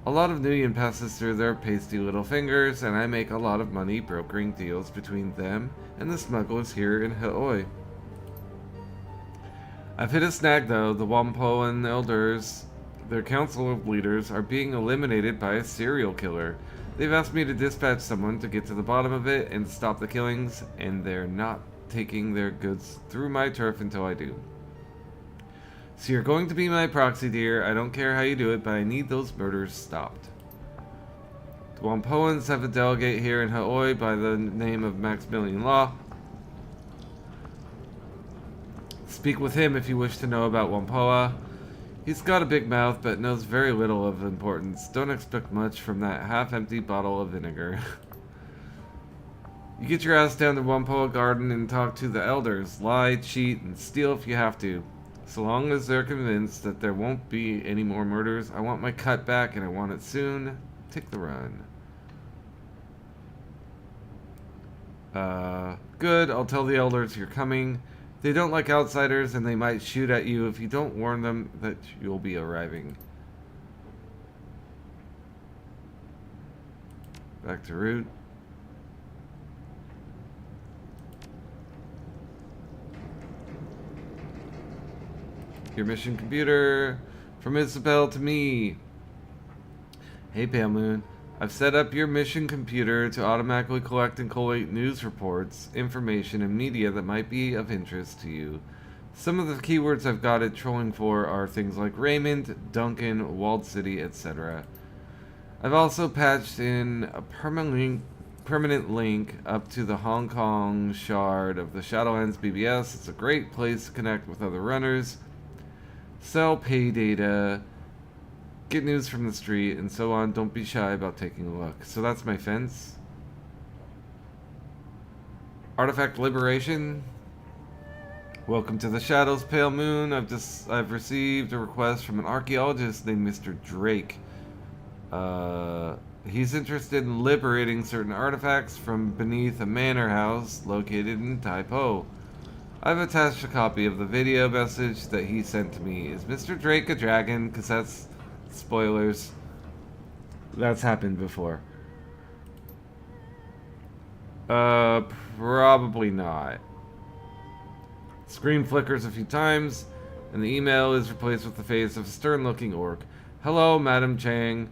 A lot of Nuyen passes through their pasty little fingers, and I make a lot of money brokering deals between them and the smugglers here in Haoi. I've hit a snag though. The Wampoan elders, their council of leaders, are being eliminated by a serial killer. They've asked me to dispatch someone to get to the bottom of it and stop the killings, and they're not taking their goods through my turf until I do. So you're going to be my proxy, dear. I don't care how you do it, but I need those murders stopped. The Wampoans have a delegate here in Haoi by the name of Maximilian Law. Speak with him if you wish to know about Whampoa. He's got a big mouth, but knows very little of importance. Don't expect much from that half-empty bottle of vinegar. You get your ass down to Whampoa Garden and talk to the elders. Lie, cheat, and steal if you have to. So long as they're convinced that there won't be any more murders, I want my cut back and I want it soon. Take the run. Good. I'll tell the elders you're coming. They don't like outsiders, and they might shoot at you if you don't warn them that you'll be arriving. Back to route. Your mission computer. From Isabel to me. Hey, Pale Moon. I've set up your mission computer to automatically collect and collate news reports, information, and media that might be of interest to you. Some of the keywords I've got it trolling for are things like Raymond, Duncan, Walled City, etc. I've also patched in a permanent link up to the Hong Kong shard of the Shadowrun's BBS. It's a great place to connect with other runners, sell pay data, get news from the street, and so on. Don't be shy about taking a look. So that's my fence. Artifact liberation. Welcome to the Shadows, Pale Moon. I've received a request from an archaeologist named Mr. Drake. He's interested in liberating certain artifacts from beneath a manor house located in Taipo. I've attached a copy of the video message that he sent to me. Is Mr. Drake a dragon? Because that's... spoilers. That's happened before. Probably not. Screen flickers a few times, and the email is replaced with the face of a stern-looking orc. Hello, Madam Chang.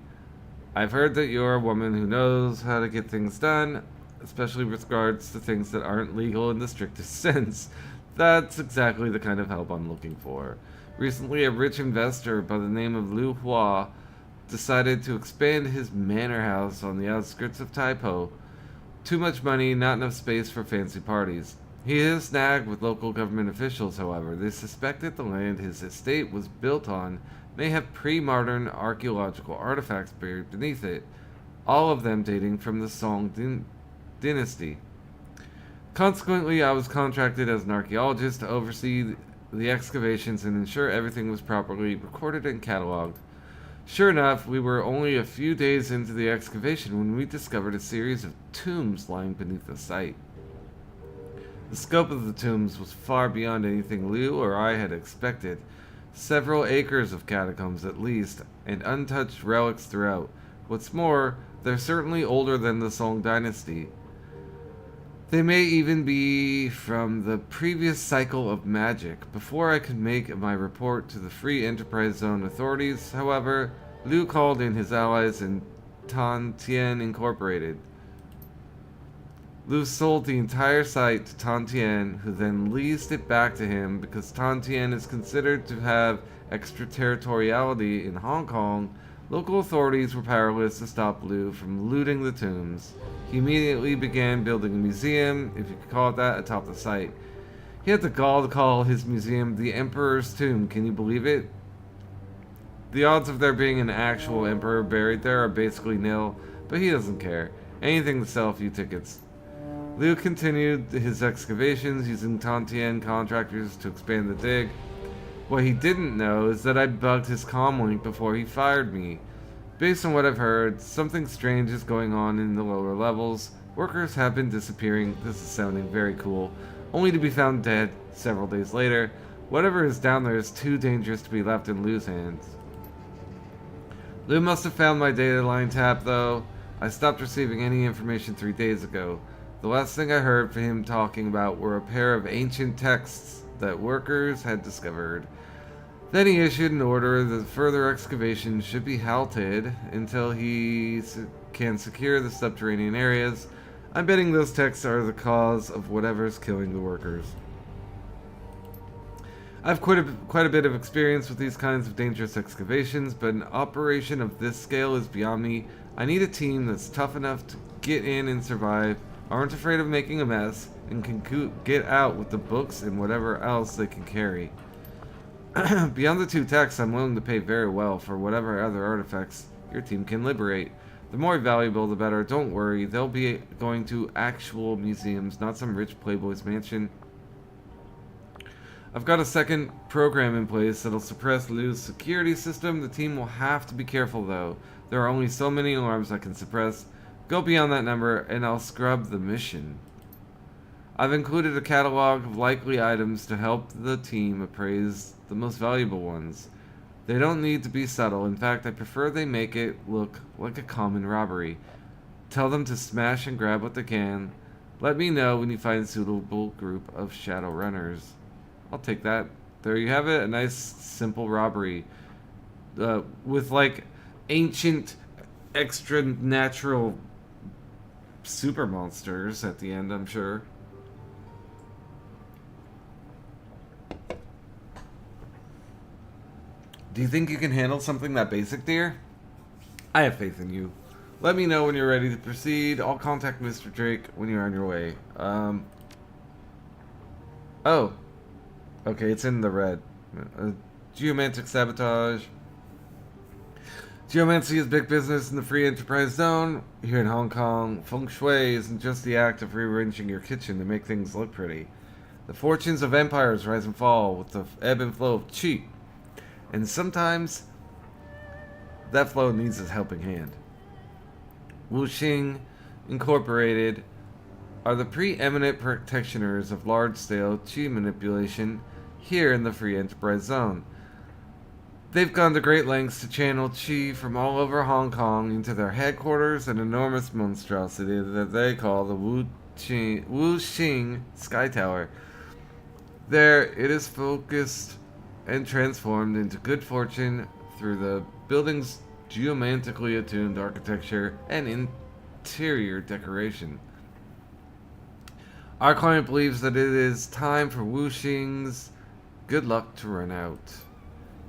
I've heard that you're a woman who knows how to get things done, especially with regards to things that aren't legal in the strictest sense. That's exactly the kind of help I'm looking for. Recently, a rich investor by the name of Liu Hua decided to expand his manor house on the outskirts of Taipo. Too much money, not enough space for fancy parties. He is snagged with local government officials, however. They suspect that the land his estate was built on may have pre-modern archaeological artifacts buried beneath it, all of them dating from the Song dynasty. Consequently, I was contracted as an archaeologist to oversee the excavations and ensure everything was properly recorded and cataloged. Sure enough, we were only a few days into the excavation when we discovered a series of tombs lying beneath the site. The scope of the tombs was far beyond anything Liu or I had expected. Several acres of catacombs at least, and untouched relics throughout. What's more, they're certainly older than the Song dynasty. They may even be from the previous cycle of magic. Before I could make my report to the Free Enterprise Zone authorities, however, Liu called in his allies in Tan Tien Incorporated. Liu sold the entire site to Tan Tien, who then leased it back to him because Tan Tien is considered to have extraterritoriality in Hong Kong. Local authorities were powerless to stop Liu from looting the tombs. He immediately began building a museum, if you could call it that, atop the site. He had the gall to call his museum the Emperor's Tomb. Can you believe it? The odds of there being an actual emperor buried there are basically nil, but he doesn't care. Anything to sell a few tickets. Liu continued his excavations using Tan Tien contractors to expand the dig. What he didn't know is that I bugged his comm link before he fired me. Based on what I've heard, something strange is going on in the lower levels. Workers have been disappearing, this is sounding very cool, only to be found dead several days later. Whatever is down there is too dangerous to be left in Liu's hands. Liu must have found my data line tap though. I stopped receiving any information 3 days ago. The last thing I heard from him talking about were a pair of ancient texts that workers had discovered. Then he issued an order that further excavation should be halted until he can secure the subterranean areas. I'm betting those texts are the cause of whatever's killing the workers. I've quite a bit of experience with these kinds of dangerous excavations, but an operation of this scale is beyond me. I need a team that's tough enough to get in and survive, aren't afraid of making a mess, and can get out with the books and whatever else they can carry. Beyond the 2 texts, I'm willing to pay very well for whatever other artifacts your team can liberate. The more valuable, the better. Don't worry, they'll be going to actual museums, not some rich playboy's mansion. I've got a second program in place that'll suppress Liu's security system. The team will have to be careful, though. There are only so many alarms I can suppress. Go beyond that number, and I'll scrub the mission. I've included a catalog of likely items to help the team appraise the most valuable ones. They don't need to be subtle. In fact, I prefer they make it look like a common robbery. Tell them to smash and grab what they can. Let me know when you find a suitable group of Shadowrunners. I'll take that. There you have it. A nice, simple robbery. With, like, ancient, extra natural super monsters at the end, I'm sure. Do you think you can handle something that basic, dear? I have faith in you. Let me know when you're ready to proceed. I'll contact Mr. Drake when you're on your way. Oh. Okay, it's in the red. Geomantic sabotage. Geomancy is big business in the free enterprise zone. Here in Hong Kong, feng shui isn't just the act of rearranging your kitchen to make things look pretty. The fortunes of empires rise and fall with the ebb and flow of qi. And sometimes, that flow needs a helping hand. Wuxing Incorporated are the preeminent practitioners of large-scale qi manipulation here in the free enterprise zone. They've gone to great lengths to channel qi from all over Hong Kong into their headquarters, an enormous monstrosity that they call the Wuxing Sky Tower. There, it is focused and transformed into good fortune through the building's geomantically attuned architecture and interior decoration. Our client believes that it is time for Wuxing's good luck to run out.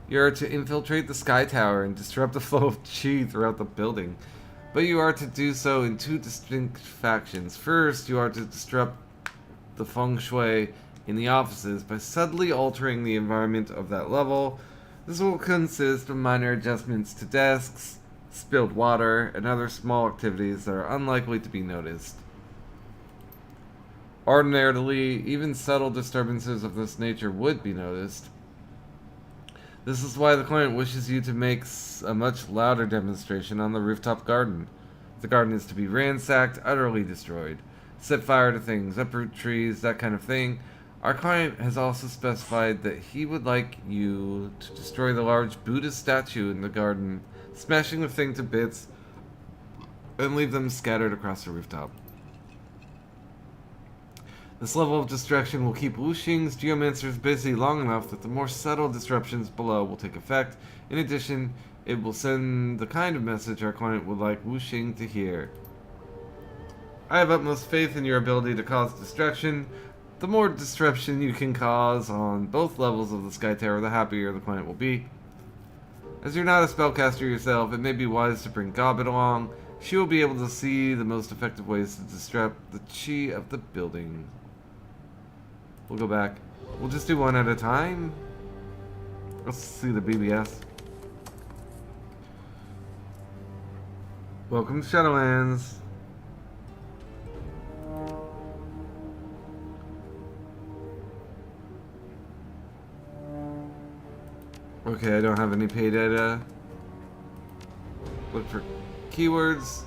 You are to infiltrate the Sky Tower and disrupt the flow of qi throughout the building. But you are to do so in two distinct factions. First, you are to disrupt the feng shui in the offices by subtly altering the environment of that level. This will consist of minor adjustments to desks, spilled water, and other small activities that are unlikely to be noticed. Ordinarily, even subtle disturbances of this nature would be noticed. This is why the client wishes you to make a much louder demonstration on the rooftop garden. The garden is to be ransacked, utterly destroyed. Set fire to things, uproot trees, that kind of thing. Our client has also specified that he would like you to destroy the large Buddhist statue in the garden, smashing the thing to bits, and leave them scattered across the rooftop. This level of destruction will keep Wuxing's geomancers busy long enough that the more subtle disruptions below will take effect. In addition, it will send the kind of message our client would like Wuxing to hear. I have utmost faith in your ability to cause destruction. The more disruption you can cause on both levels of the Sky Tower, the happier the client will be. As you're not a spellcaster yourself, it may be wise to bring Gobbet along. She will be able to see the most effective ways to disrupt the qi of the building. We'll go back. We'll just do one at a time. Let's see the BBS. Welcome to Shadowlands. Okay, I don't have any pay data. Look for keywords.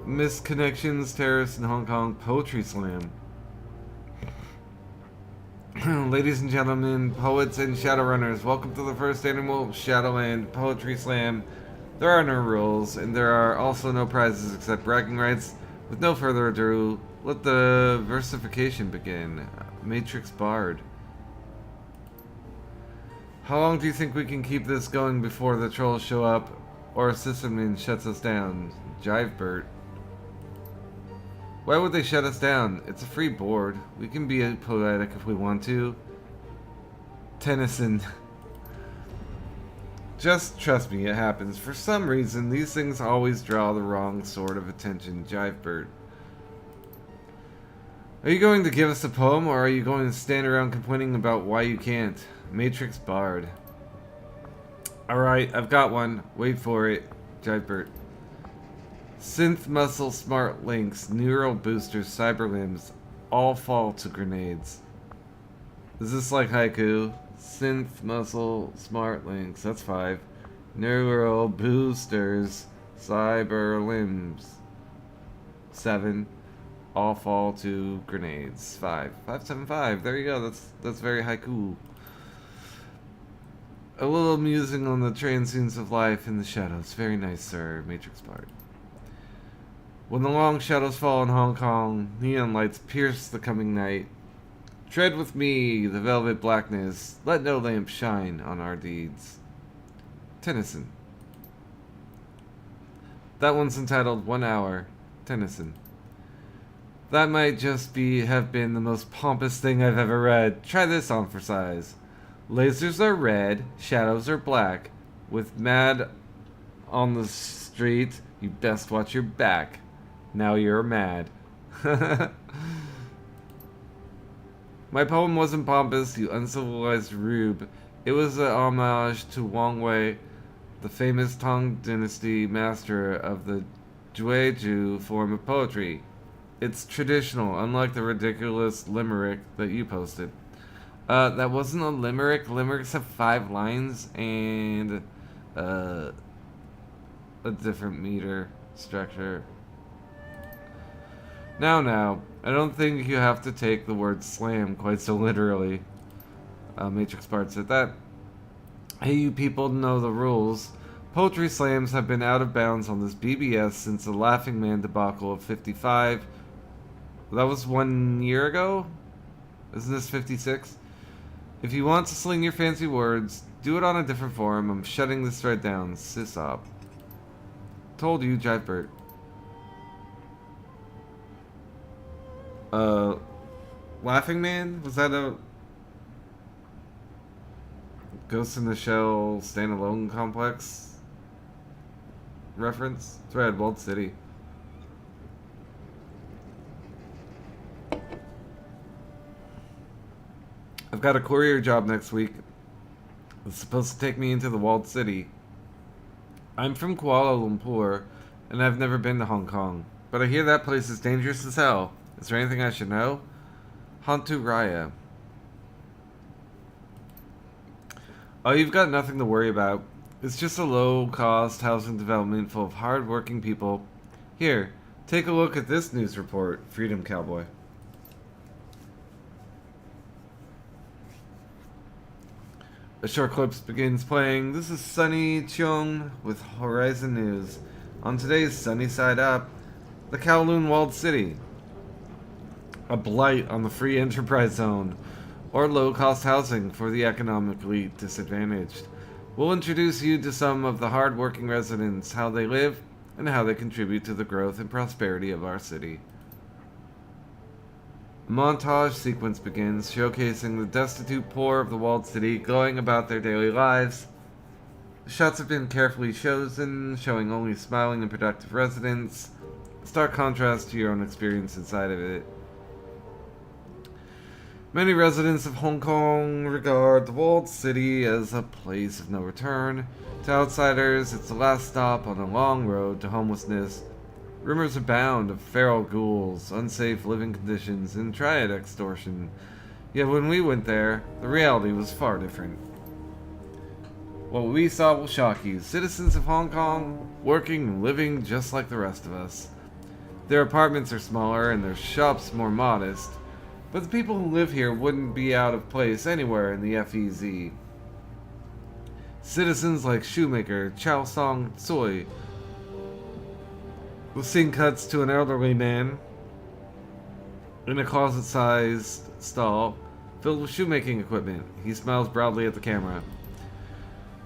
Missed connections, terrorists in Hong Kong, poetry slam. Ladies and gentlemen, poets and shadowrunners, welcome to the first annual Shadowland Poetry Slam. There are no rules, and there are also no prizes except bragging rights. With no further ado, let the versification begin. Matrix Bard. How long do you think we can keep this going before the trolls show up, or a sysadmin shuts us down? Jivebert. Why would they shut us down? It's a free board. We can be poetic if we want to. Tennyson. Just trust me, it happens. For some reason, these things always draw the wrong sort of attention. Jivebert. Are you going to give us a poem, or are you going to stand around complaining about why you can't? Matrix Bard. Alright, I've got one. Wait for it. Jivebert. Synth muscle smart links, neural boosters, cyber limbs, all fall to grenades. Is this like haiku? Synth muscle smart links, that's 5. Neural boosters, cyber limbs, 7. All fall to grenades, 5. 575, there you go, that's very haiku. A little musing on the transience of life in the shadows. Very nice, sir. Matrix Bard. When the long shadows fall in Hong Kong, neon lights pierce the coming night. Tread with me, the velvet blackness. Let no lamp shine on our deeds. Tennyson. That one's entitled 1 Hour. Tennyson. That might just have been the most pompous thing I've ever read. Try this on for size. Lasers are red, shadows are black. With mad on the street, you best watch your back. Now you're mad. My poem wasn't pompous, you uncivilized rube. It was an homage to Wang Wei. the famous Tang Dynasty master of the Jueju form of poetry. It's traditional, unlike the ridiculous limerick that you posted. That wasn't a limerick. Limericks have 5 lines and uh, a different meter structure. Now, I don't think you have to take the word slam quite so literally. Matrix Bart said that. Hey, you people know the rules. Poetry slams have been out of bounds on this BBS since the Laughing Man debacle of 55. That was 1 year ago? Isn't this 56? If you want to sling your fancy words, do it on a different forum. I'm shutting this thread down. Sysop. Told you, Jivebert. Laughing Man? Was that a Ghost in the Shell standalone complex reference? Thread, Walled City. I've got a courier job next week. It's supposed to take me into the Walled City. I'm from Kuala Lumpur, and I've never been to Hong Kong. But I hear that place is dangerous as hell. Is there anything I should know? Hantu Raya. Oh, you've got nothing to worry about. It's just a low-cost housing development full of hard-working people. Here, take a look at this news report, Freedom Cowboy. A short clip begins playing. This is Sunny Cheong with Horizon News. On today's Sunny Side Up, the Kowloon Walled City. A blight on the free enterprise zone, or low-cost housing for the economically disadvantaged. We'll introduce you to some of the hard-working residents, how they live, and how they contribute to the growth and prosperity of our city. A montage sequence begins, showcasing the destitute poor of the walled city going about their daily lives. The shots have been carefully chosen, showing only smiling and productive residents. Stark contrast to your own experience inside of it. Many residents of Hong Kong regard the walled city as a place of no return. To outsiders, it's the last stop on a long road to homelessness. Rumors abound of feral ghouls, unsafe living conditions, and triad extortion. Yet when we went there, the reality was far different. What we saw will shock you. Citizens of Hong Kong, working and living just like the rest of us. Their apartments are smaller and their shops more modest. But the people who live here wouldn't be out of place anywhere in the FEZ. Citizens like Shoemaker, Chow Song Tsui. The scene cuts to an elderly man in a closet-sized stall filled with shoemaking equipment. He smiles proudly at the camera.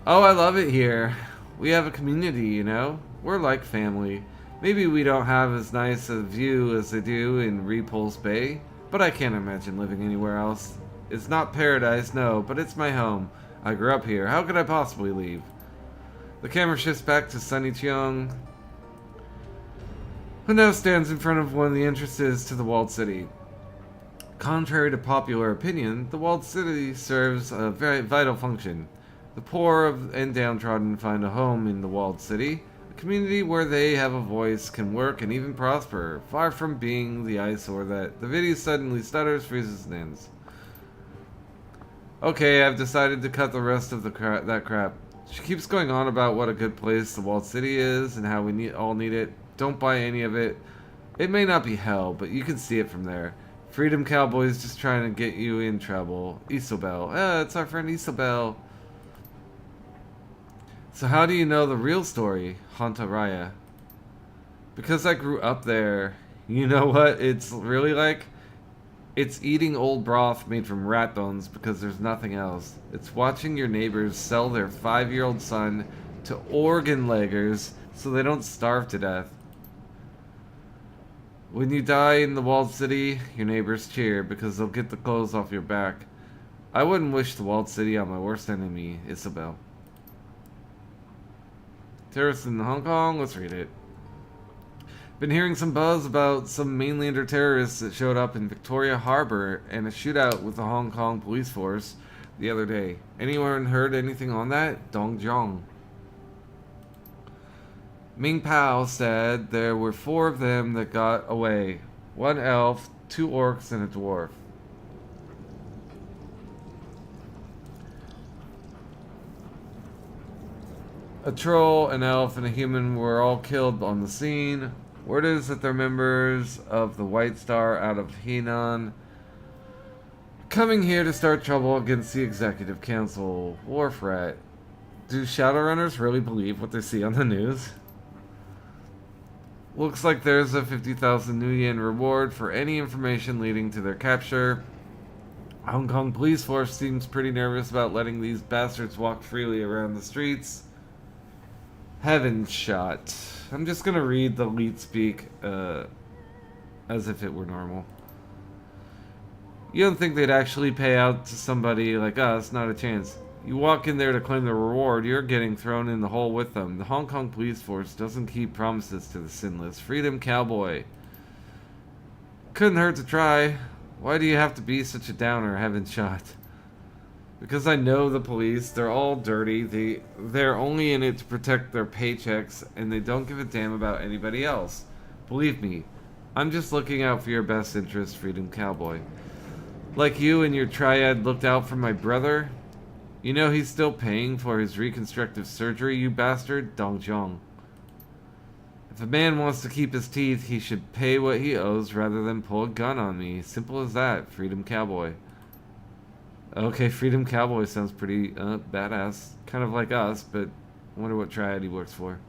Oh, I love it here. We have a community, you know? We're like family. Maybe we don't have as nice a view as they do in Repulse Bay, but I can't imagine living anywhere else. It's not paradise, no, but it's my home. I grew up here. How could I possibly leave? The camera shifts back to Sunny Cheong, who now stands in front of one of the entrances to the walled city. Contrary to popular opinion, the walled city serves a very vital function. The poor and downtrodden find a home in the walled city, a community where they have a voice, can work, and even prosper, far from being the eyesore that the video suddenly stutters, freezes, and ends. Okay, I've decided to cut the rest of that crap. She keeps going on about what a good place the walled city is and how we all need it. Don't buy any of it. It may not be hell, but you can see it from there. Freedom Cowboy's just trying to get you in trouble. Isobel. It's our friend Isobel. So how do you know the real story, Hanta Raya? Because I grew up there. You know what it's really like? It's eating old broth made from rat bones because there's nothing else. It's watching your neighbors sell their 5-year-old son to organ leggers so they don't starve to death. When you die in the walled city, your neighbors cheer because they'll get the clothes off your back. I wouldn't wish the walled city on my worst enemy, Isabel. Terrorists in Hong Kong? Let's read it. Been hearing some buzz about some mainlander terrorists that showed up in Victoria Harbor and a shootout with the Hong Kong police force the other day. Anyone heard anything on that? Dong Jiang. Ming Pao said there were 4 of them that got away. 1 elf, 2 orcs, and a dwarf. A troll, an elf, and a human were all killed on the scene. Word is that they're members of the White Star out of Henan, coming here to start trouble against the Executive Council. War threat. Do Shadowrunners really believe what they see on the news? Looks like there's a 50,000 New Yen reward for any information leading to their capture. Hong Kong police force seems pretty nervous about letting these bastards walk freely around the streets. Heaven shot. I'm just gonna read the lead speak as if it were normal. You don't think they'd actually pay out to somebody like us? Not a chance. You walk in there to claim the reward, you're getting thrown in the hole with them. The Hong Kong police force doesn't keep promises to the sinless. Freedom cowboy. Couldn't hurt to try. Why do you have to be such a downer, heaven shot? Because I know the police, they're all dirty, they're only in it to protect their paychecks, and they don't give a damn about anybody else. Believe me, I'm just looking out for your best interest, Freedom Cowboy. Like you and your triad looked out for my brother. You know he's still paying for his reconstructive surgery, you bastard, Dong Zhong. If a man wants to keep his teeth, he should pay what he owes rather than pull a gun on me. Simple as that, Freedom Cowboy. Okay, Freedom Cowboy sounds pretty badass. Kind of like us, but I wonder what triad he works for.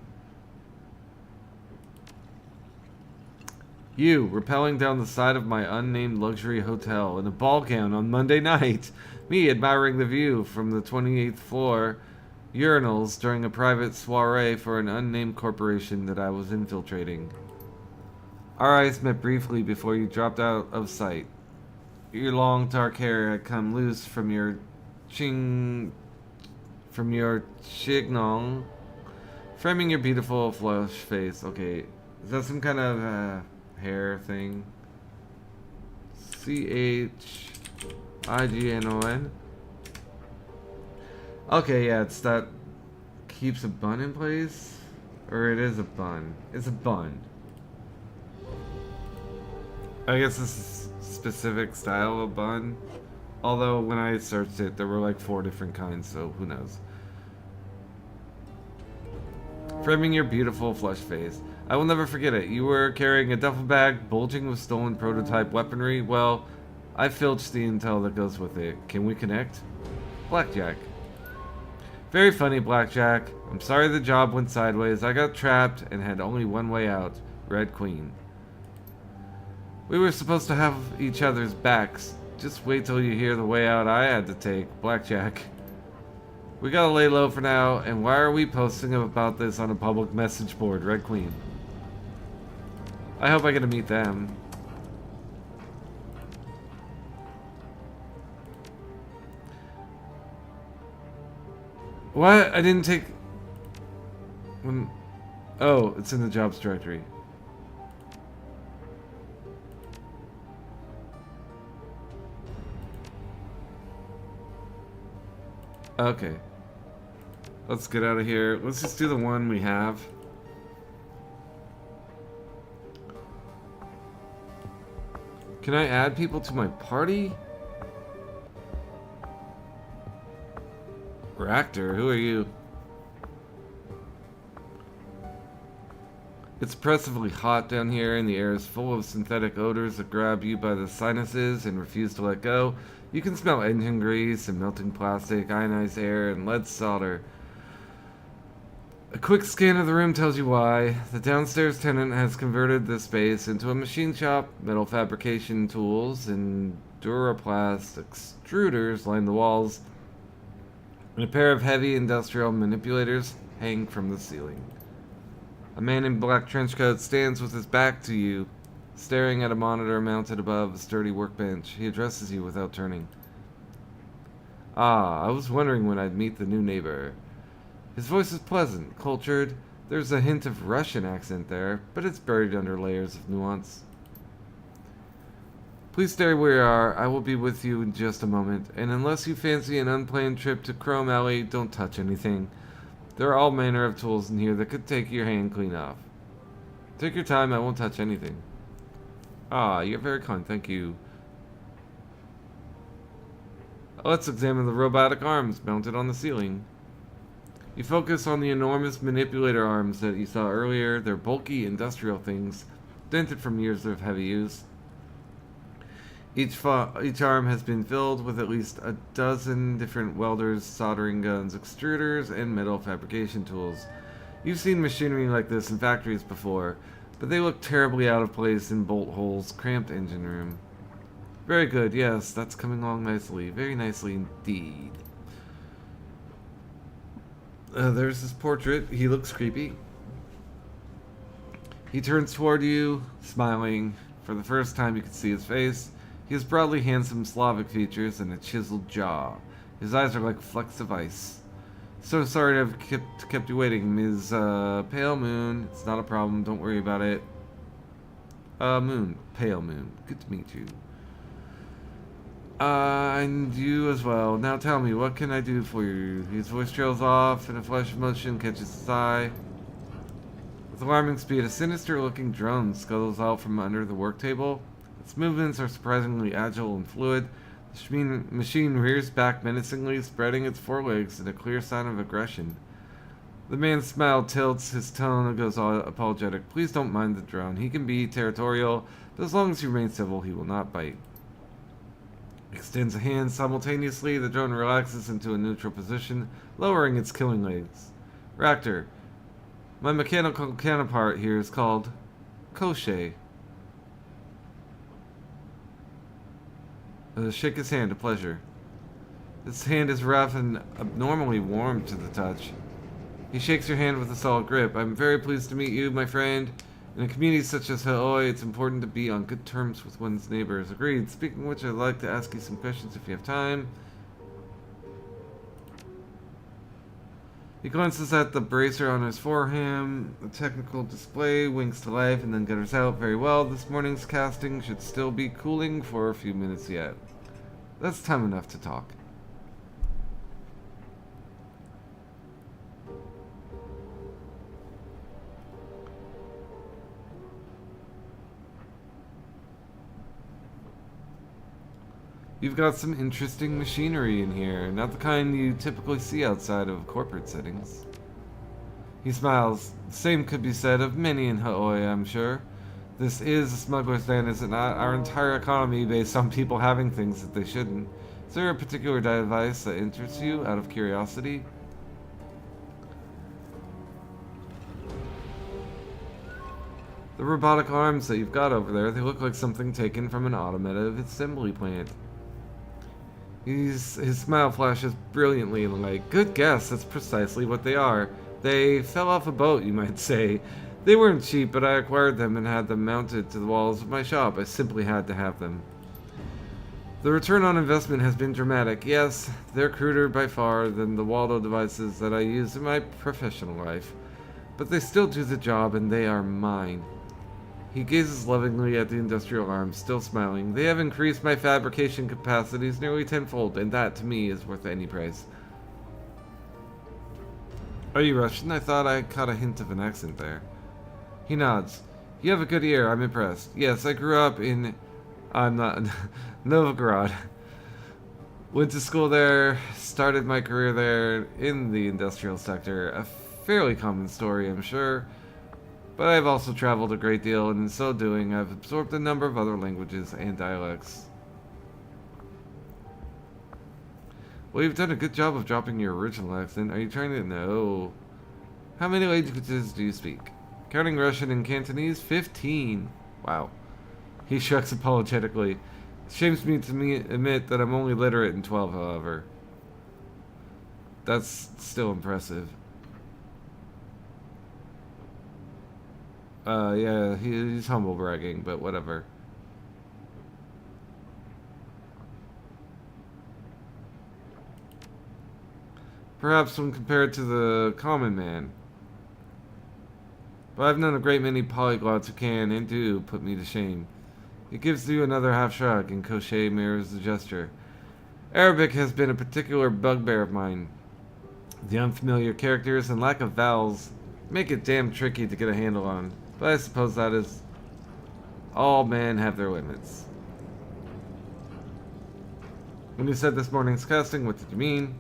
You, rappelling down the side of my unnamed luxury hotel in a ball gown on Monday night. Me, admiring the view from the 28th floor urinals during a private soiree for an unnamed corporation that I was infiltrating. Our eyes met briefly before you dropped out of sight. Your long dark hair had come loose from your chignon, framing your beautiful flush face. Okay, is that some kind of hair thing? Chignon. Okay, yeah, it's that keeps a bun in place, or it is a bun. It's a bun. I guess this is specific style of bun, although when I searched it there were like 4 different kinds, so who knows. Framing your beautiful flush face. I will never forget it. You were carrying a duffel bag bulging with stolen prototype weaponry. Well, I filched the intel that goes with it. Can we connect? Blackjack. Very funny, Blackjack. I'm sorry the job went sideways. I got trapped and had only one way out. Red Queen. We were supposed to have each other's backs. Just wait till you hear the way out I had to take. Blackjack. We gotta lay low for now, and why are we posting about this on a public message board? Red Queen. I hope I get to meet them. What? I didn't take... Oh, it's in the jobs directory. Okay. Let's get out of here. Let's just do the one we have. Can I add people to my party? Reactor, who are you? It's oppressively hot down here, and the air is full of synthetic odors that grab you by the sinuses and refuse to let go. You can smell engine grease and melting plastic, ionized air, and lead solder. A quick scan of the room tells you why. The downstairs tenant has converted this space into a machine shop. Metal fabrication tools and Duraplast extruders line the walls, and a pair of heavy industrial manipulators hang from the ceiling. A man in black trench coat stands with his back to you, staring at a monitor mounted above a sturdy workbench. He addresses you without turning. Ah, I was wondering when I'd meet the new neighbor. His voice is pleasant, cultured. There's a hint of Russian accent there, but it's buried under layers of nuance. Please stay where you are. I will be with you in just a moment, and unless you fancy an unplanned trip to Chrome Alley, don't touch anything. There are all manner of tools in here that could take your hand clean off. Take your time, I won't touch anything. Ah, you're very kind, thank you. Let's examine the robotic arms mounted on the ceiling. You focus on the enormous manipulator arms that you saw earlier. They're bulky industrial things, dented from years of heavy use. Each arm has been filled with at least a dozen different welders, soldering guns, extruders, and metal fabrication tools. You've seen machinery like this in factories before, but they look terribly out of place in bolt holes, cramped engine room. Very good, yes, that's coming along nicely. Very nicely indeed. There's his portrait. He looks creepy. He turns toward you, smiling. For the first time you can see his face. He has broadly handsome Slavic features and a chiseled jaw. His eyes are like flecks of ice. So sorry to have kept you waiting, Ms. Pale Moon. It's not a problem, don't worry about it. Moon. Pale Moon. Good to meet you. And you as well. Now tell me, what can I do for you? His voice trails off, and a flash of motion catches his eye. With alarming speed, a sinister-looking drone scuttles out from under the work table. Its movements are surprisingly agile and fluid. The machine rears back menacingly, spreading its forelegs in a clear sign of aggression. The man's smile tilts, his tone goes apologetic. Please don't mind the drone. He can be territorial, but as long as you remain civil, he will not bite. Extends a hand simultaneously. The drone relaxes into a neutral position, lowering its killing legs. Raptor, my mechanical counterpart here is called Koshe. Shake his hand, a pleasure. His hand is rough and abnormally warm to the touch. He shakes your hand with a solid grip. I'm very pleased to meet you, my friend. In a community such as Haoi, it's important to be on good terms with one's neighbors. Agreed. Speaking of which, I'd like to ask you some questions if you have time. He glances at the bracer on his forearm. The technical display winks to life and then gutters out. Very well. This morning's casting should still be cooling for a few minutes yet. That's time enough to talk. You've got some interesting machinery in here, not the kind you typically see outside of corporate settings. He smiles. The same could be said of many in Haoi, I'm sure. This is a smuggler's den, is it not? Our entire economy based on people having things that they shouldn't. Is there a particular device that interests you, out of curiosity? The robotic arms that you've got over there, they look like something taken from an automotive assembly plant. His smile flashes brilliantly in the light. Good guess, that's precisely what they are. They fell off a boat, you might say. They weren't cheap, but I acquired them and had them mounted to the walls of my shop. I simply had to have them. The return on investment has been dramatic. Yes, they're cruder by far than the Waldo devices that I use in my professional life. But they still do the job, and they are mine. He gazes lovingly at the industrial arms, still smiling. They have increased my fabrication capacities nearly tenfold, and that, to me, is worth any price. Are you Russian? I thought I caught a hint of an accent there. He nods. You have a good ear, I'm impressed. Yes, I grew up in... I'm not... Novgorod. Went to school there, started my career there in the industrial sector. A fairly common story, I'm sure. But I've also traveled a great deal, and in so doing, I've absorbed a number of other languages and dialects. Well, you've done a good job of dropping your original accent. Are you trying to know? How many languages do you speak? Counting Russian and Cantonese? 15. Wow. He shrugs apologetically. It shames me to admit that I'm only literate in 12, however. That's still impressive. Yeah, he's humble bragging, but whatever. Perhaps when compared to the common man. But I've known a great many polyglots who can and do put me to shame. He gives you another half shrug, and Koshe mirrors the gesture. Arabic has been a particular bugbear of mine. The unfamiliar characters and lack of vowels make it damn tricky to get a handle on, but I suppose that is all men have their limits. When you said this morning's casting, what did you mean?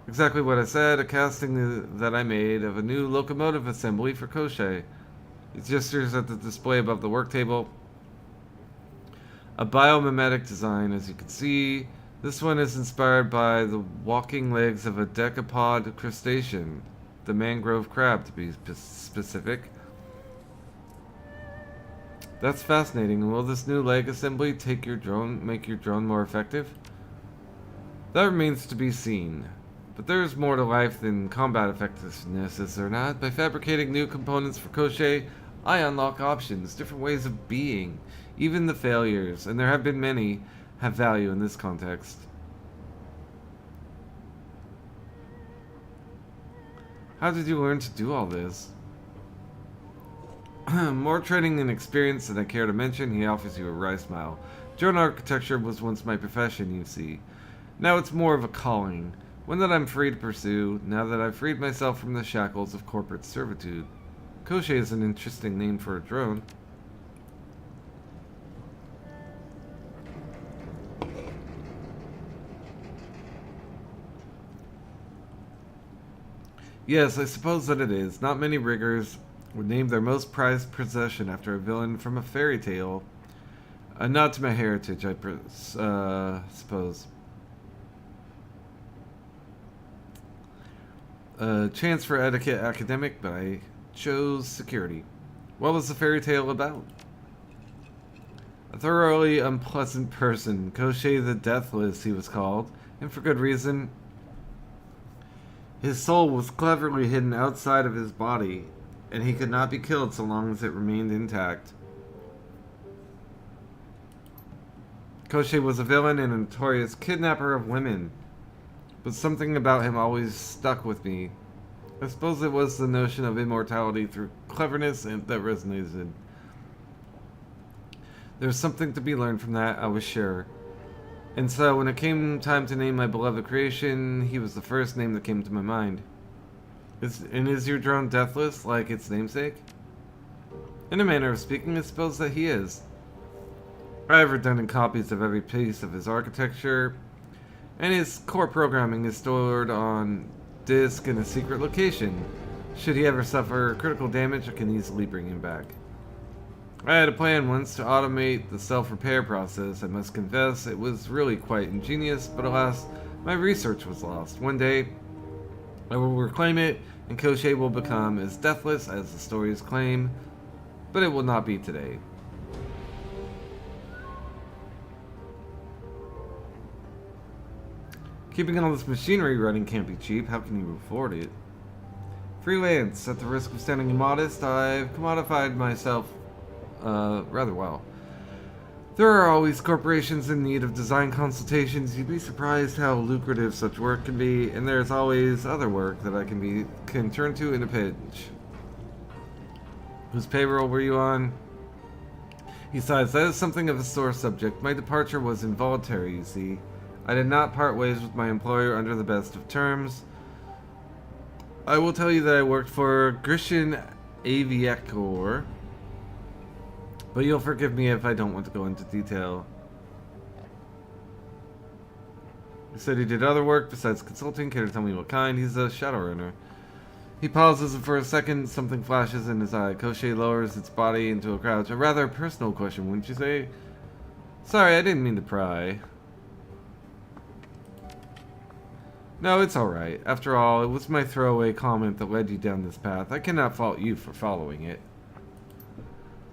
Exactly what I said, a casting that I made of a new locomotive assembly for Koshei. He gestures at the display above the work table. A biomimetic design, as you can see. This one is inspired by the walking legs of a decapod crustacean, the mangrove crab to be specific. That's fascinating. Will this new leg assembly make your drone more effective? That remains to be seen. But there's more to life than combat effectiveness, is there not? By fabricating new components for Koshei, I unlock options, different ways of being. Even the failures, and there have been many, have value in this context. How did you learn to do all this? More training and experience than I care to mention. He offers you a wry smile. Drone architecture was once my profession, you see. Now it's more of a calling. One that I'm free to pursue, now that I've freed myself from the shackles of corporate servitude. Koshei is an interesting name for a drone. Yes, I suppose that it is. Not many riggers would name their most prized possession after a villain from a fairy tale. A nod to my heritage, I suppose. A chance for etiquette academic, but I chose security. What was the fairy tale about? A thoroughly unpleasant person, Koshei the Deathless, he was called, and for good reason. His soul was cleverly hidden outside of his body, and he could not be killed so long as it remained intact. Koshei was a villain and a notorious kidnapper of women, but something about him always stuck with me. I suppose it was the notion of immortality through cleverness that resonated. There was something to be learned from that, I was sure. And so, when it came time to name my beloved creation, he was the first name that came to my mind. Is your drone deathless, like its namesake? In a manner of speaking, I suppose that he is. I have redundant copies of every piece of his architecture, and his core programming is stored on disk in a secret location. Should he ever suffer critical damage, I can easily bring him back. I had a plan once to automate the self-repair process. I must confess, it was really quite ingenious, but alas, my research was lost. One day, I will reclaim it, and Koshei will become as deathless as the stories claim, but it will not be today. Keeping all this machinery running can't be cheap. How can you afford it? Freelance. At the risk of sounding immodest, I've commodified myself rather well. There are always corporations in need of design consultations. You'd be surprised how lucrative such work can be, and there's always other work that I can turn to in a pinch. Whose payroll were you on? Besides, that is something of a sore subject. My departure was involuntary, you see. I did not part ways with my employer under the best of terms. I will tell you that I worked for Grecian Aviacor, but you'll forgive me if I don't want to go into detail. He said he did other work besides consulting. Care to tell me what kind? He's a Shadowrunner. He pauses and for a second. Something flashes in his eye. Koshei lowers its body into a crouch. A rather personal question, wouldn't you say? Sorry, I didn't mean to pry. No, it's alright. After all, it was my throwaway comment that led you down this path. I cannot fault you for following it.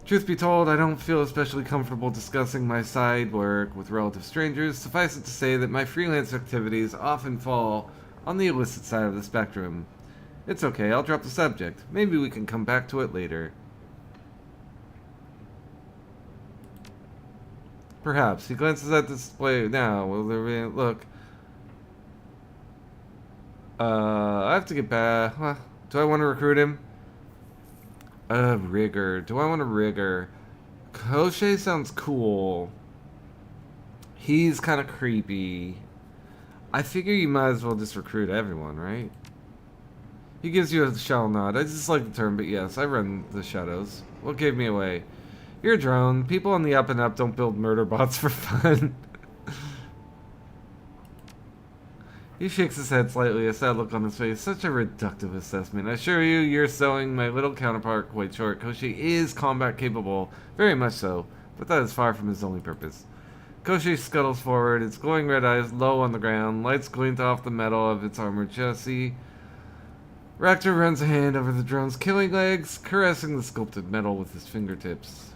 Truth be told, I don't feel especially comfortable discussing my side work with relative strangers. Suffice it to say that my freelance activities often fall on the illicit side of the spectrum. It's okay, I'll drop the subject. Maybe we can come back to it later. Perhaps. He glances at the display now. Will there be... Look. I have to get back. Do I want to recruit him? Rigger. Do I want a rigger? Koshei sounds cool. He's kind of creepy. I figure you might as well just recruit everyone, right? He gives you a shell nod. I just like the term, but yes, I run the shadows. What gave me away? You're a drone. People on the up and up don't build murder bots for fun. He shakes his head slightly, a sad look on his face. Such a reductive assessment. I assure you, you're selling my little counterpart quite short. Koshi is combat capable, very much so, but that is far from his only purpose. Koshi scuttles forward, its glowing red eyes low on the ground, lights glint off the metal of its armored chassis. Raptor runs a hand over the drone's killing legs, caressing the sculpted metal with his fingertips.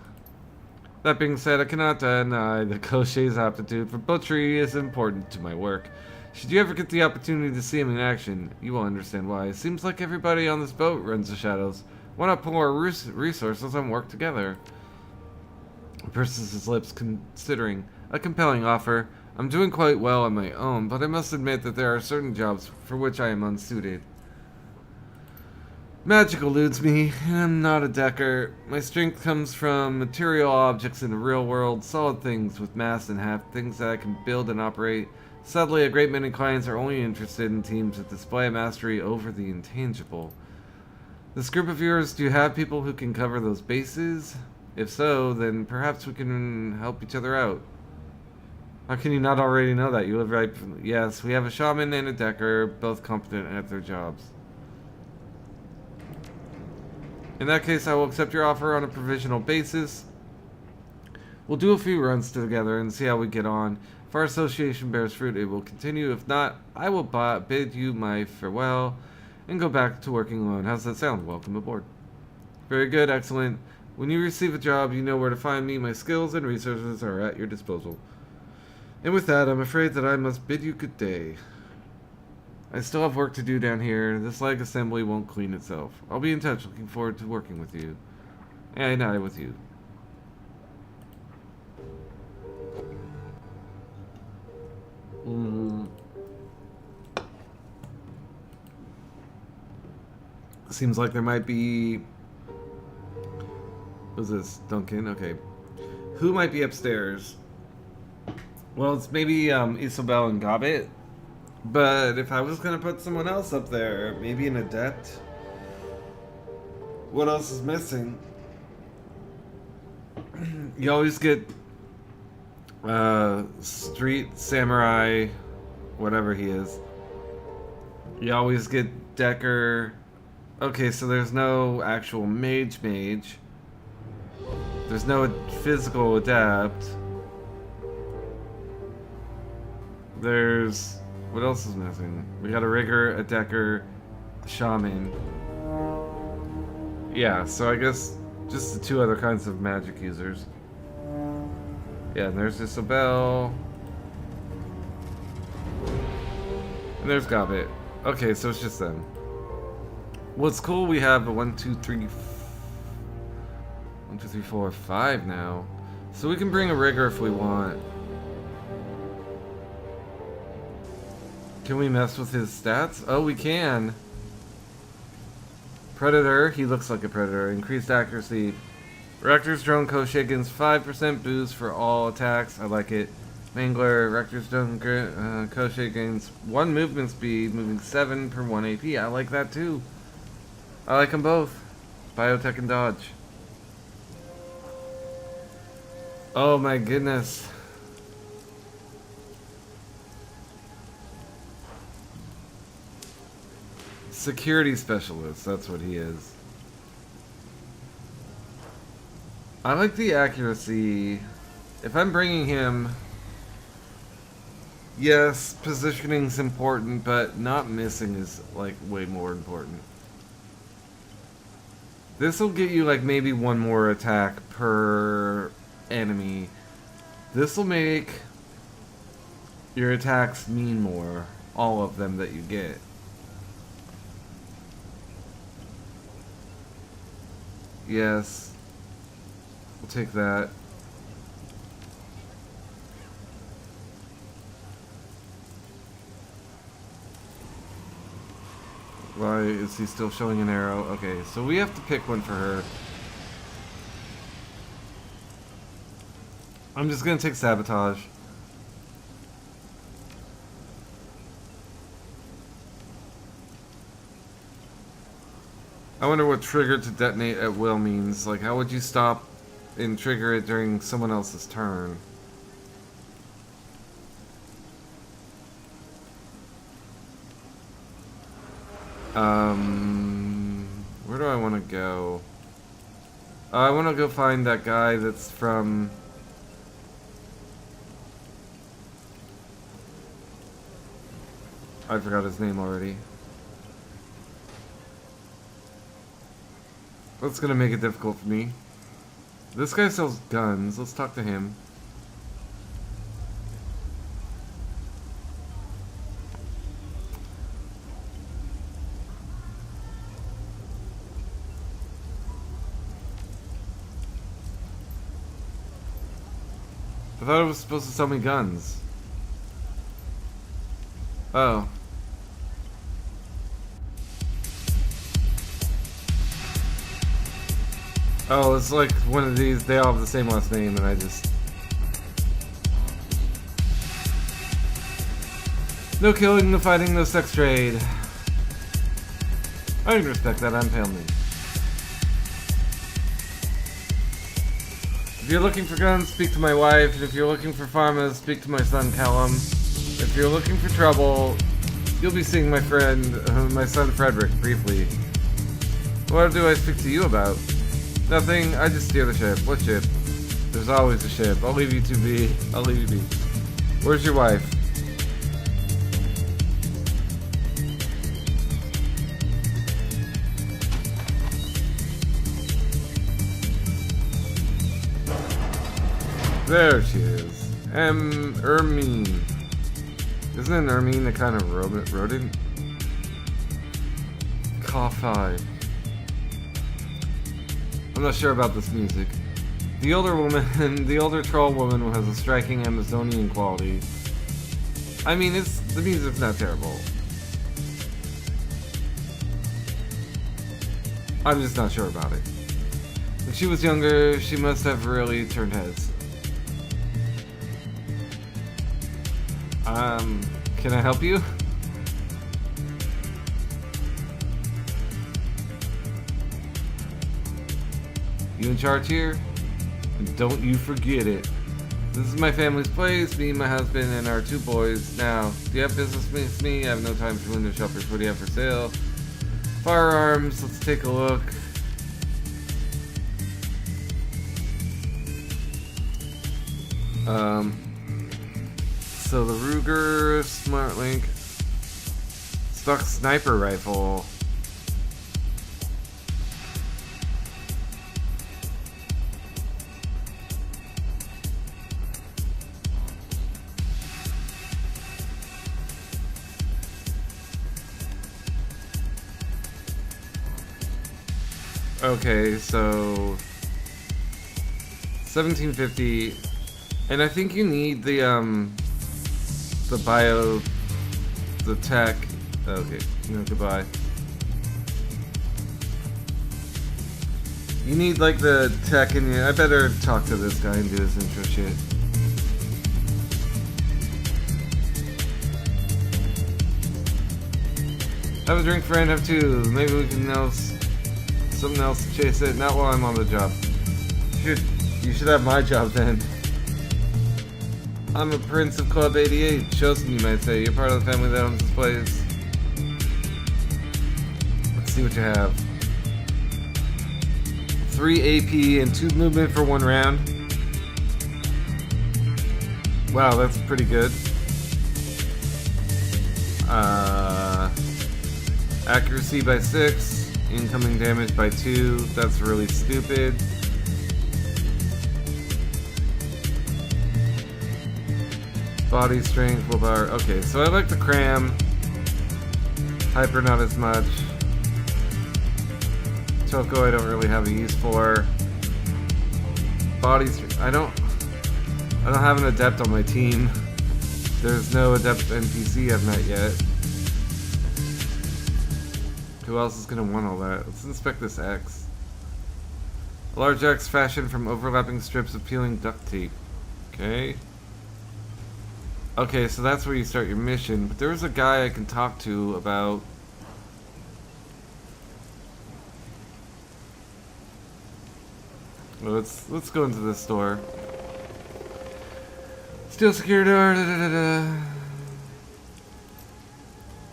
That being said, I cannot deny that Koshi's aptitude for butchery is important to my work. Should you ever get the opportunity to see him in action, you will understand why. It seems like everybody on this boat runs the shadows. Why not pull our resources and work together? He purses his lips, considering a compelling offer. I'm doing quite well on my own, but I must admit that there are certain jobs for which I am unsuited. Magic eludes me, and I'm not a decker. My strength comes from material objects in the real world, solid things with mass and heft, things that I can build and operate. Sadly, a great many clients are only interested in teams that display mastery over the intangible. This group of yours, do you have people who can cover those bases? If so, then perhaps we can help each other out. How can you not already know that? You live right... Yes, we have a shaman and a decker, both competent at their jobs. In that case, I will accept your offer on a provisional basis. We'll do a few runs together and see how we get on. If our association bears fruit, it will continue. If not, I will bid you my farewell and go back to working alone. How's that sound? Welcome aboard. Very good, excellent. When you receive a job, you know where to find me. My skills and resources are at your disposal. And with that, I'm afraid that I must bid you good day. I still have work to do down here. This leg assembly won't clean itself. I'll be in touch. Looking forward to working with you. And I with you. Seems like there might be... Who's this? Duncan? Okay. Who might be upstairs? Well, it's maybe Isabel and Gobbet. But if I was going to put someone else up there, maybe an adept. What else is missing? You always get street samurai, whatever he is. You always get Decker. Okay, so there's no actual mage. There's no physical adept. There's... What else is missing? We got a rigger, a decker, a shaman. Yeah, so I guess just the two other kinds of magic users. Yeah, and there's Isabel. And there's Gobbet. Okay, so it's just them. What's cool, we have a 1, 2, 3, 4, 5 now. So we can bring a rigger if we want. Can we mess with his stats? Oh, we can. Predator. He looks like a predator. Increased accuracy. Rector's drone Koshi gains 5% boost for all attacks. I like it. Mangler. Rector's drone Koshi gains 1 movement speed, moving 7 per 1 AP. I like that too. I like them both. Biotech and dodge. Oh my goodness. Security specialist, that's what he is. I like the accuracy. If I'm bringing him... Yes, positioning's important, but not missing is, like, way more important. This will get you, like, maybe 1 more attack per enemy. This will make your attacks mean more. All of them that you get. Yes. We'll take that. Why is he still showing an arrow? Okay, so we have to pick one for her. I'm just gonna take sabotage. I wonder what trigger to detonate at will means. Like, how would you stop and trigger it during someone else's turn? Where do I want to go? I want to go find that guy that's from... I forgot his name already. That's gonna make it difficult for me. This guy sells guns. Let's talk to him. I thought it was supposed to sell me guns. Oh. Oh, it's like one of these, they all have the same last name, and I just... No killing, no fighting, no sex trade. I can respect that, I'm pale me. If you're looking for guns, speak to my wife, and if you're looking for pharma, speak to my son Callum. If you're looking for trouble, you'll be seeing my friend, my son Frederick, briefly. What do I speak to you about? Nothing, I just steer the ship. What ship? There's always a ship. I'll leave you to be. I'll leave you be. Where's your wife? There she is. Ermine. Isn't an ermine a kind of rodent? Cough-eye. I'm not sure about this music. The older woman, the older troll woman has a striking Amazonian quality. I mean, the music's not terrible. I'm just not sure about it. When she was younger, she must have really turned heads. Can I help you? You in charge here? And don't you forget it. This is my family's place, me, my husband, and our 2 boys. Now, do you have business with me? I have no time for window shoppers. What do you have for sale? Firearms, let's take a look. So the Ruger, SmartLink, stock sniper rifle. Okay, so 1750, and I think you need the tech. Okay, no, goodbye. You need like the tech, and I better talk to this guy and do his intro shit. Have a drink, friend. Have 2. Maybe we can know something else to chase it. Not while I'm on the job. You should have my job then. I'm a prince of Club 88. Chosen, you might say. You're part of the family that owns this place. Let's see what you have. 3 AP and 2 movement for 1 round. Wow, that's pretty good. Accuracy by 6. Incoming damage by 2. That's really stupid. Body strength, willpower. Okay, so I like the cram. Hyper, not as much. Choco, I don't really have a use for. Body strength. I don't have an adept on my team. There's no adept NPC I've met yet. Who else is gonna want all that? Let's inspect this X. A large X fashioned from overlapping strips of peeling duct tape. Okay. Okay, so that's where you start your mission. But there's a guy I can talk to about Let's go into this store. Steel secure door.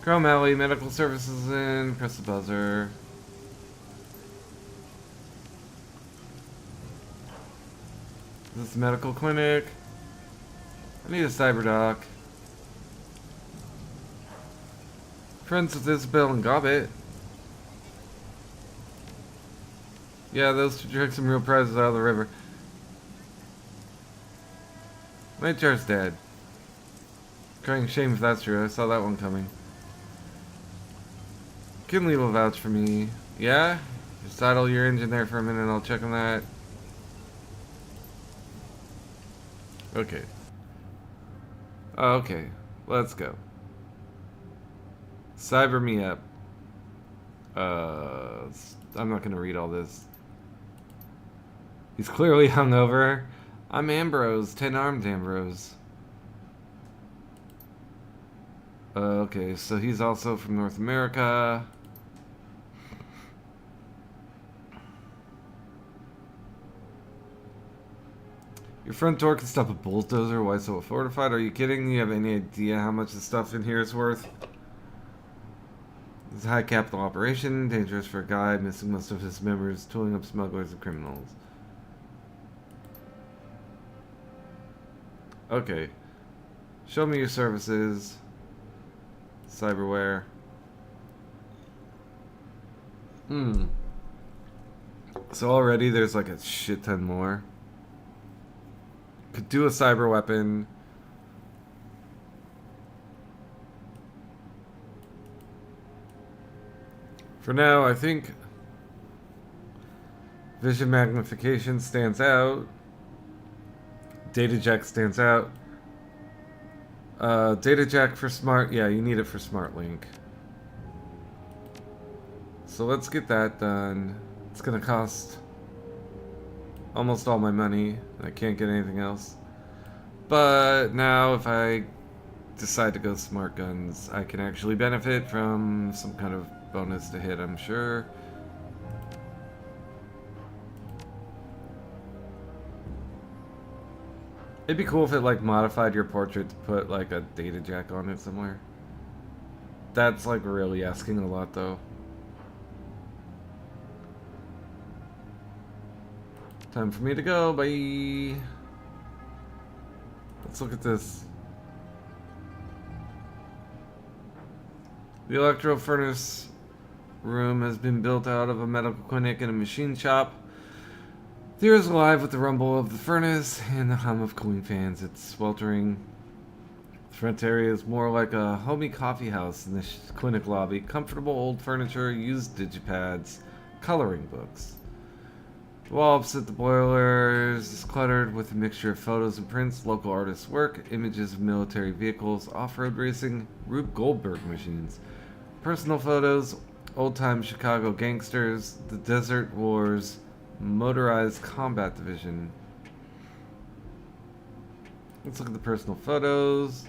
Chrome Alley, medical services in. Press the buzzer. This is medical clinic. I need a cyber doc. Friends with Isabel and Gobbet. Yeah, those two drank some real prizes out of the river. Nightjar's dead. Crying shame if that's true. I saw that one coming. Kinley will vouch for me. Yeah? Just idle your engine there for a minute and I'll check on that. Okay. Okay. Let's go. Cyber me up. I'm not gonna read all this. He's clearly hungover. I'm Ambrose, 10-armed Ambrose. Okay, so he's also from North America. Your front door can stop a bulldozer. Why so fortified? Are you kidding? You have any idea how much the stuff in here is worth? This is a high capital operation. Dangerous for a guy. Missing most of his members. Tooling up smugglers and criminals. Okay. Show me your services. Cyberware. So already there's like a shit ton more. Could do a cyber weapon. For now, I think vision magnification stands out. Data jack stands out. Data jack for smart. Yeah, you need it for smart link. So let's get that done. It's gonna cost almost all my money. I can't get anything else. But now if I decide to go smart guns, I can actually benefit from some kind of bonus to hit, I'm sure. It'd be cool if it like modified your portrait to put like a data jack on it somewhere. That's like really asking a lot though. Time for me to go, bye. Let's look at this. The electro furnace room has been built out of a medical clinic and a machine shop. The air is alive with the rumble of the furnace and the hum of cooling fans. It's sweltering. The front area is more like a homey coffee house in the clinic lobby. Comfortable old furniture, used digipads, coloring books. The wall opposite the boilers is cluttered with a mixture of photos and prints, local artists' work, images of military vehicles, off-road racing, Rube Goldberg machines, personal photos, old-time Chicago gangsters, the Desert Wars, Motorized Combat Division. Let's look at the personal photos.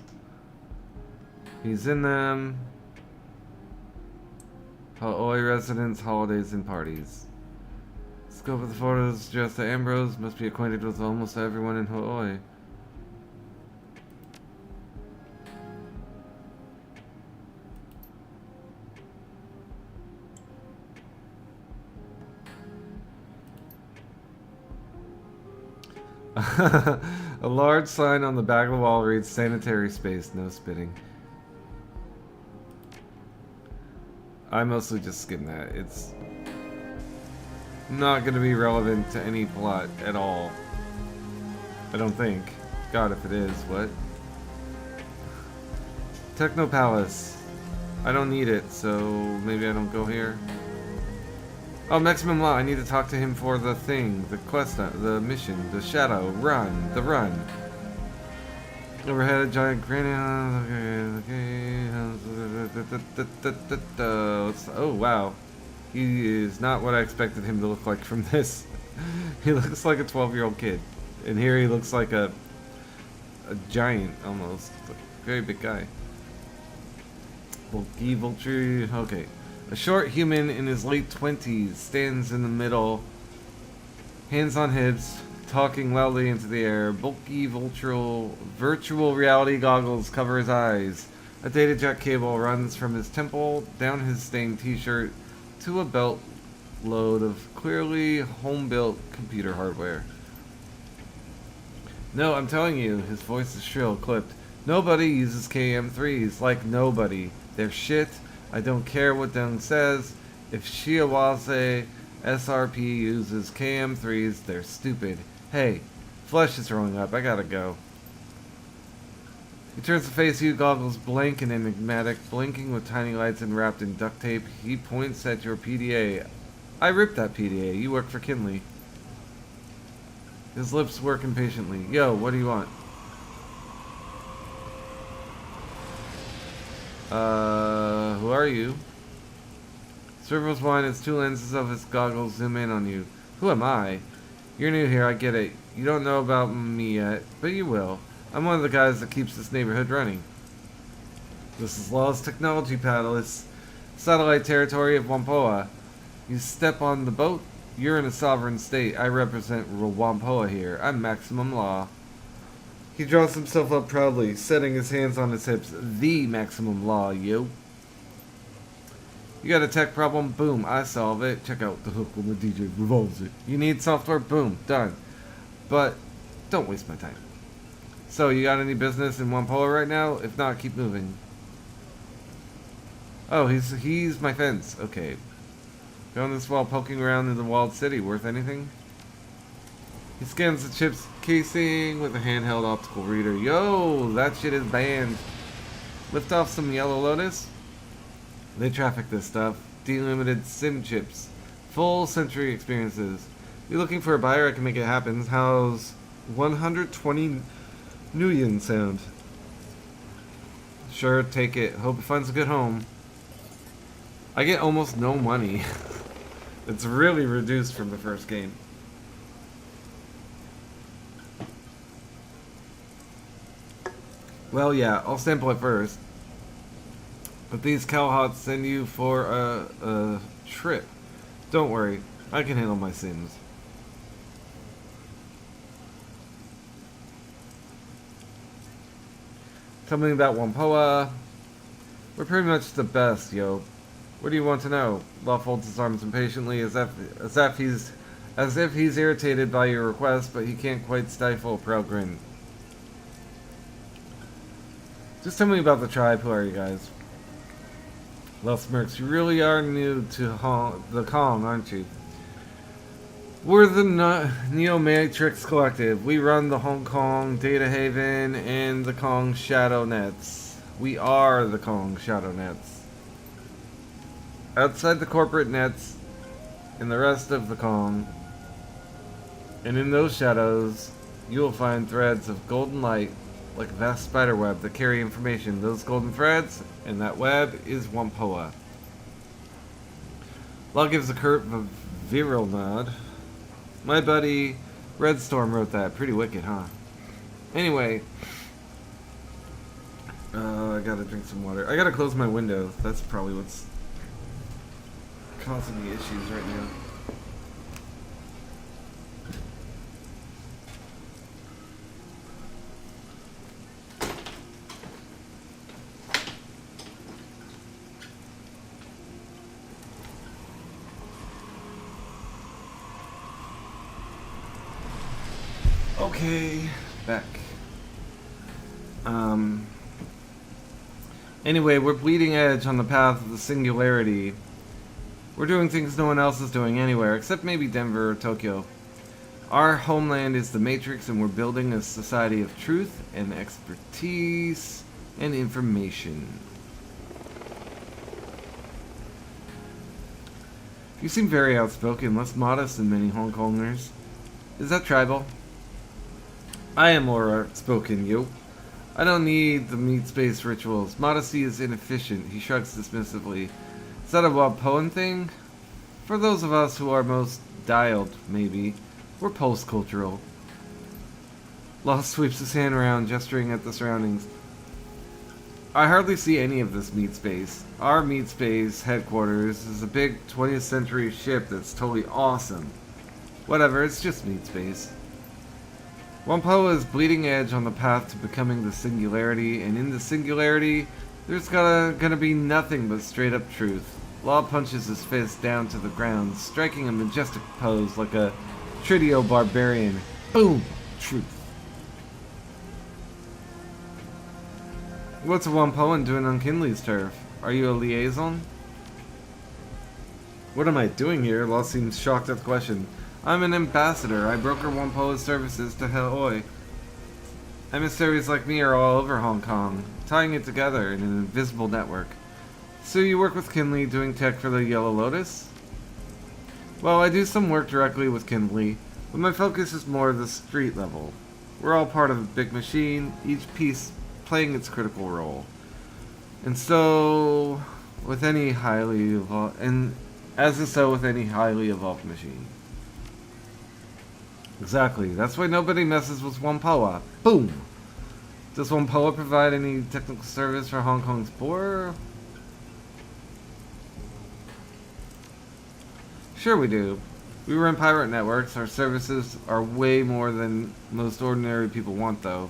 He's in them. Hawaii residents, holidays, and parties. Scope of the photos suggests that Ambrose must be acquainted with almost everyone in Hawaii. A large sign on the back of the wall reads sanitary space, no spitting. I mostly just skimmed that. It's not going to be relevant to any plot at all. I don't think. God, if it is, what? Techno Palace. I don't need it, so maybe I don't go here. Oh, Maximum Law. I need to talk to him for the thing, the quest, the mission, the Shadowrun, the run. Overhead, a giant granite. Oh, wow. He is not what I expected him to look like from this. He looks like a 12-year-old kid. And here he looks like a giant, almost. Very big guy. Bulky vulture. Okay. A short human in his late 20s stands in the middle Hands on hips, talking loudly into the air. Bulky virtual reality goggles cover his eyes. A data jack cable runs from his temple down his stained t-shirt to a belt load of clearly home-built computer hardware. No, I'm telling you, his voice is shrill, clipped. Nobody uses KM3s, like nobody. They're shit. I don't care what Deng says. If Shiawase SRP uses KM3s, they're stupid. Hey, flesh is rolling up. I gotta go. He turns to face you, goggles blank and enigmatic, blinking with tiny lights and wrapped in duct tape. He points at your PDA. I ripped that PDA. You work for Kinley. His lips work impatiently. Yo, what do you want? Who are you? Servos wine as two lenses of his goggles zoom in on you. Who am I? You're new here, I get it. You don't know about me yet, but you will. I'm one of the guys that keeps this neighborhood running. This is Law's Technology Palace, satellite territory of Wampoa. You step on the boat, you're in a sovereign state. I represent Wampoa here. I'm Maximum Law. He draws himself up proudly, setting his hands on his hips. The Maximum Law, yo. You got a tech problem? Boom, I solve it. Check out the hook when the DJ revolves it. You need software? Boom, done. But don't waste my time. So, you got any business in Wampoa right now? If not, keep moving. Oh, he's my fence. Okay. Going this while poking around in the walled city. Worth anything? He scans the chip's casing with a handheld optical reader. Yo, that shit is banned. Lift off some Yellow Lotus. They traffic this stuff. Delimited SIM chips. Full century experiences. You looking for a buyer? I can make it happen. How's 120 Nuyen sound? Sure, take it. Hope it finds a good home. I get almost no money. It's really reduced from the first game. Well, yeah, I'll sample it first. But these cowhots send you for a trip. Don't worry, I can handle my sins. Tell me about Wampoa. We're pretty much the best, yo. What do you want to know? Law folds his arms impatiently, as if he's irritated by your request, but he can't quite stifle a proud grin. Just tell me about the tribe. Who are you guys? Law smirks. You really are new to the Kong, aren't you? We're the Neo Matrix Collective. We run the Hong Kong Data Haven and the Kong Shadow Nets. We are the Kong Shadow Nets. Outside the corporate nets and the rest of the Kong, and in those shadows, you will find threads of golden light like a vast spider web that carry information. Those golden threads and that web is Wampoa. Law gives a curt virile nod. My buddy Red Storm wrote that. Pretty wicked, huh? Anyway, I gotta drink some water. I gotta close my window. That's probably what's causing me issues right now. Okay, back. Anyway, we're bleeding edge on the path of the singularity. We're doing things no one else is doing anywhere, except maybe Denver or Tokyo. Our homeland is the Matrix, and we're building a society of truth and expertise and information. You seem very outspoken, less modest than many Hong Kongers. Is that tribal? I am more outspoken, yo. I don't need the meat space rituals. Modesty is inefficient, he shrugs dismissively. Is that a Wampoan thing? For those of us who are most dialed, maybe. We're post-cultural. Law sweeps his hand around, gesturing at the surroundings. I hardly see any of this meat space. Our meat space headquarters is a big 20th century ship that's totally awesome. Whatever, it's just meat space. Wampoa is bleeding edge on the path to becoming the Singularity, and in the Singularity, there's gonna be nothing but straight up truth. Law punches his fist down to the ground, striking a majestic pose like a Tridio barbarian. Boom! Truth. What's a Wampoan doing on Kinley's turf? Are you a liaison? What am I doing here? Law seems shocked at the question. I'm an ambassador. I broker Wampoa's services to Haoi. Emissaries like me are all over Hong Kong, tying it together in an invisible network. So you work with Kinley doing tech for the Yellow Lotus? Well, I do some work directly with Kinley, but my focus is more the street level. We're all part of a big machine, each piece playing its critical role. And so, with any highly evolved, and as is so with any highly evolved machine. Exactly. That's why nobody messes with Wampoa. Boom! Does Wampoa provide any technical service for Hong Kong's poor? Sure we do. We run pirate networks. Our services are way more than most ordinary people want, though.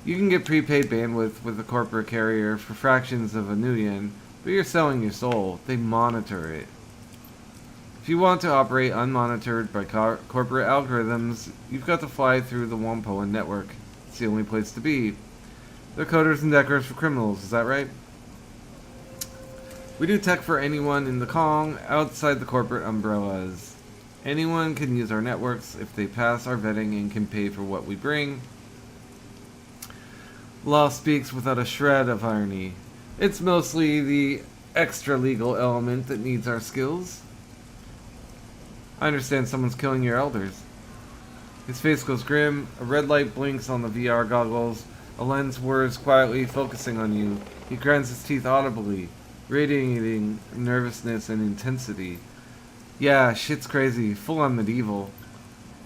You can get prepaid bandwidth with a corporate carrier for fractions of a nuyen, but you're selling your soul. They monitor it. If you want to operate unmonitored by corporate algorithms, you've got to fly through the Wampoa network. It's the only place to be. They're coders and deckers for criminals, is that right? We do tech for anyone in the Kong outside the corporate umbrellas. Anyone can use our networks if they pass our vetting and can pay for what we bring. Law speaks without a shred of irony. It's mostly the extra legal element that needs our skills. I understand someone's killing your elders. His face goes grim, a red light blinks on the VR goggles, a lens whirs quietly focusing on you. He grinds his teeth audibly, radiating nervousness and intensity. Yeah, shit's crazy, full on medieval.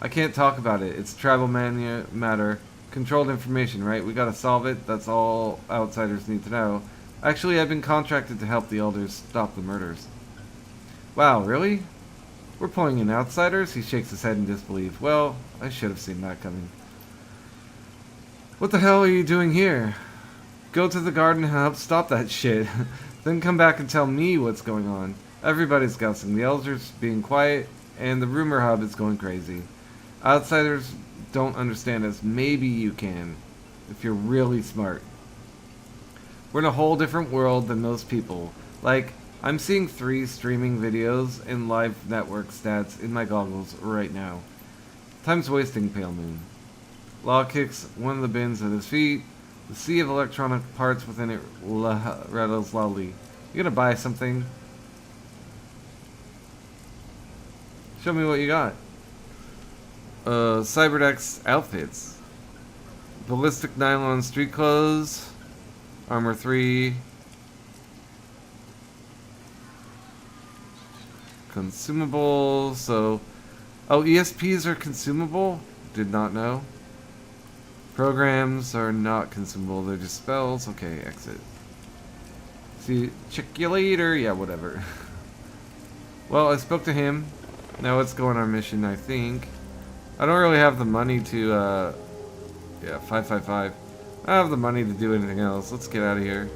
I can't talk about it, it's tribal matter. Controlled information, right? We gotta solve it, that's all outsiders need to know. Actually, I've been contracted to help the elders stop the murders. Wow, really? We're pulling in outsiders? He shakes his head in disbelief. Well, I should have seen that coming. What the hell are you doing here? Go to the garden and help stop that shit. Then come back and tell me what's going on. Everybody's guessing. The elders being quiet, and the rumor hub is going crazy. Outsiders don't understand us. Maybe you can, if you're really smart. We're in a whole different world than most people. Like, I'm seeing 3 streaming videos and live network stats in my goggles right now. Time's wasting, Pale Moon. Law kicks one of the bins at his feet. The sea of electronic parts within it rattles loudly. You gonna buy something? Show me what you got. Cyberdex outfits. Ballistic nylon street clothes. Armor 3. Consumable, so... Oh, ESPs are consumable? Did not know. Programs are not consumable, they're just spells. Okay, exit. See, check you later. Yeah, whatever. Well, I spoke to him. Now let's go on our mission, I think. I don't really have the money to, yeah, 555. I don't have the money to do anything else. Let's get out of here.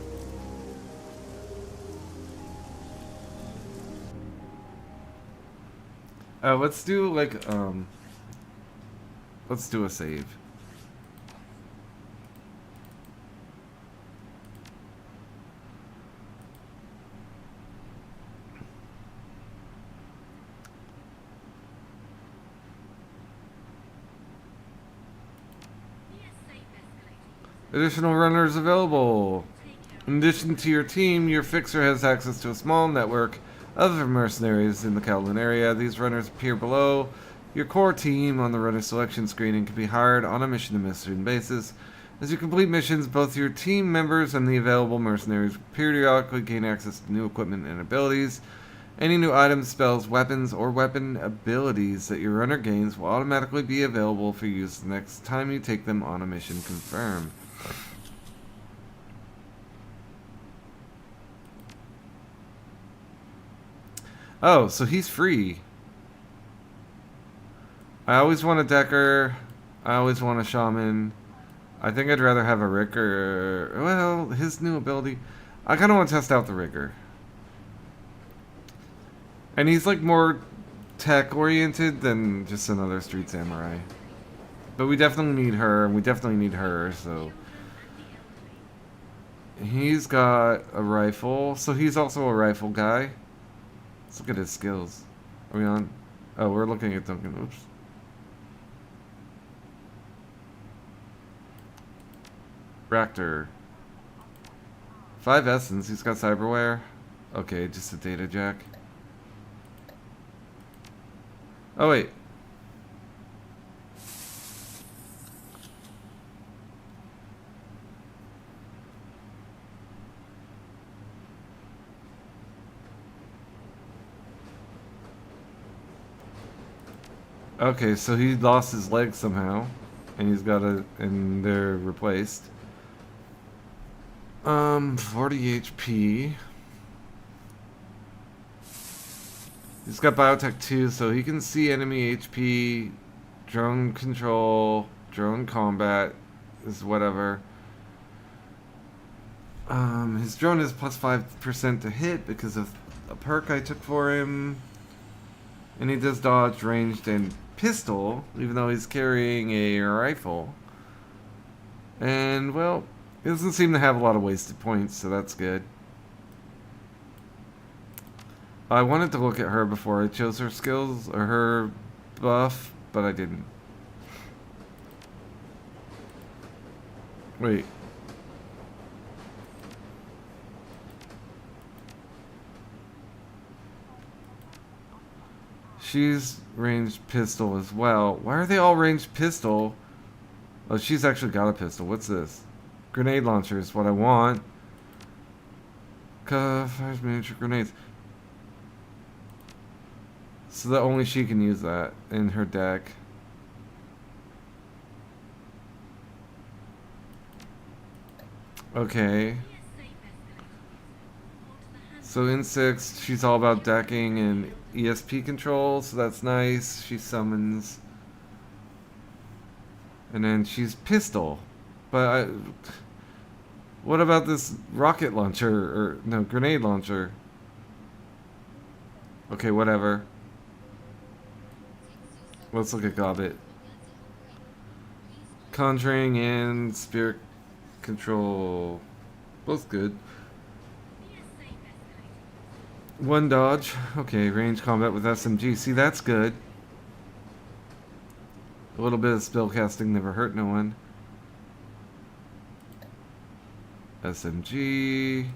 Let's do like let's do a save. Additional runners available. In addition to your team, your fixer has access to a small network of other mercenaries in the Kowloon area. These runners appear below your core team on the runner selection screen and can be hired on a mission-to-mission basis. As you complete missions, both your team members and the available mercenaries periodically gain access to new equipment and abilities. Any new items, spells, weapons, or weapon abilities that your runner gains will automatically be available for use the next time you take them on a mission. Confirm. Oh, so he's free. I always want a Decker. I always want a Shaman. I think I'd rather have a Ricker. Well, his new ability. I kind of want to test out the Ricker. And he's like more tech oriented than just another street samurai. But we definitely need her, and we definitely need her, so. He's got a rifle, so he's also a rifle guy. Let's look at his skills. Are we on? Oh, we're looking at Duncan. Oops. Raptor. 5 essence. He's got cyberware. Okay, just a data jack. Oh, wait. Okay, so he lost his leg somehow, and and they're replaced. 40 HP. He's got biotech too, so he can see enemy HP, drone control, drone combat, is whatever. His drone is plus 5% to hit because of a perk I took for him. And he does dodge, ranged, and pistol, even though he's carrying a rifle. And, well, he doesn't seem to have a lot of wasted points, so that's good. I wanted to look at her before I chose her skills, or her buff, but I didn't. Wait. She's ranged pistol as well. Why are they all ranged pistol? Oh, she's actually got a pistol. What's this? Grenade launcher is what I want. Fires miniature grenades. So that only she can use that in her deck. Okay. So in 6, she's all about decking and ESP control, so that's nice. She summons. And then she's pistol. But what about this rocket launcher, or no, grenade launcher? Okay, whatever. Let's look at Gobbet. Conjuring and Spirit Control. Both good. 1 dodge. Okay, range combat with SMG. See, that's good. A little bit of spell casting never hurt no one. SMG.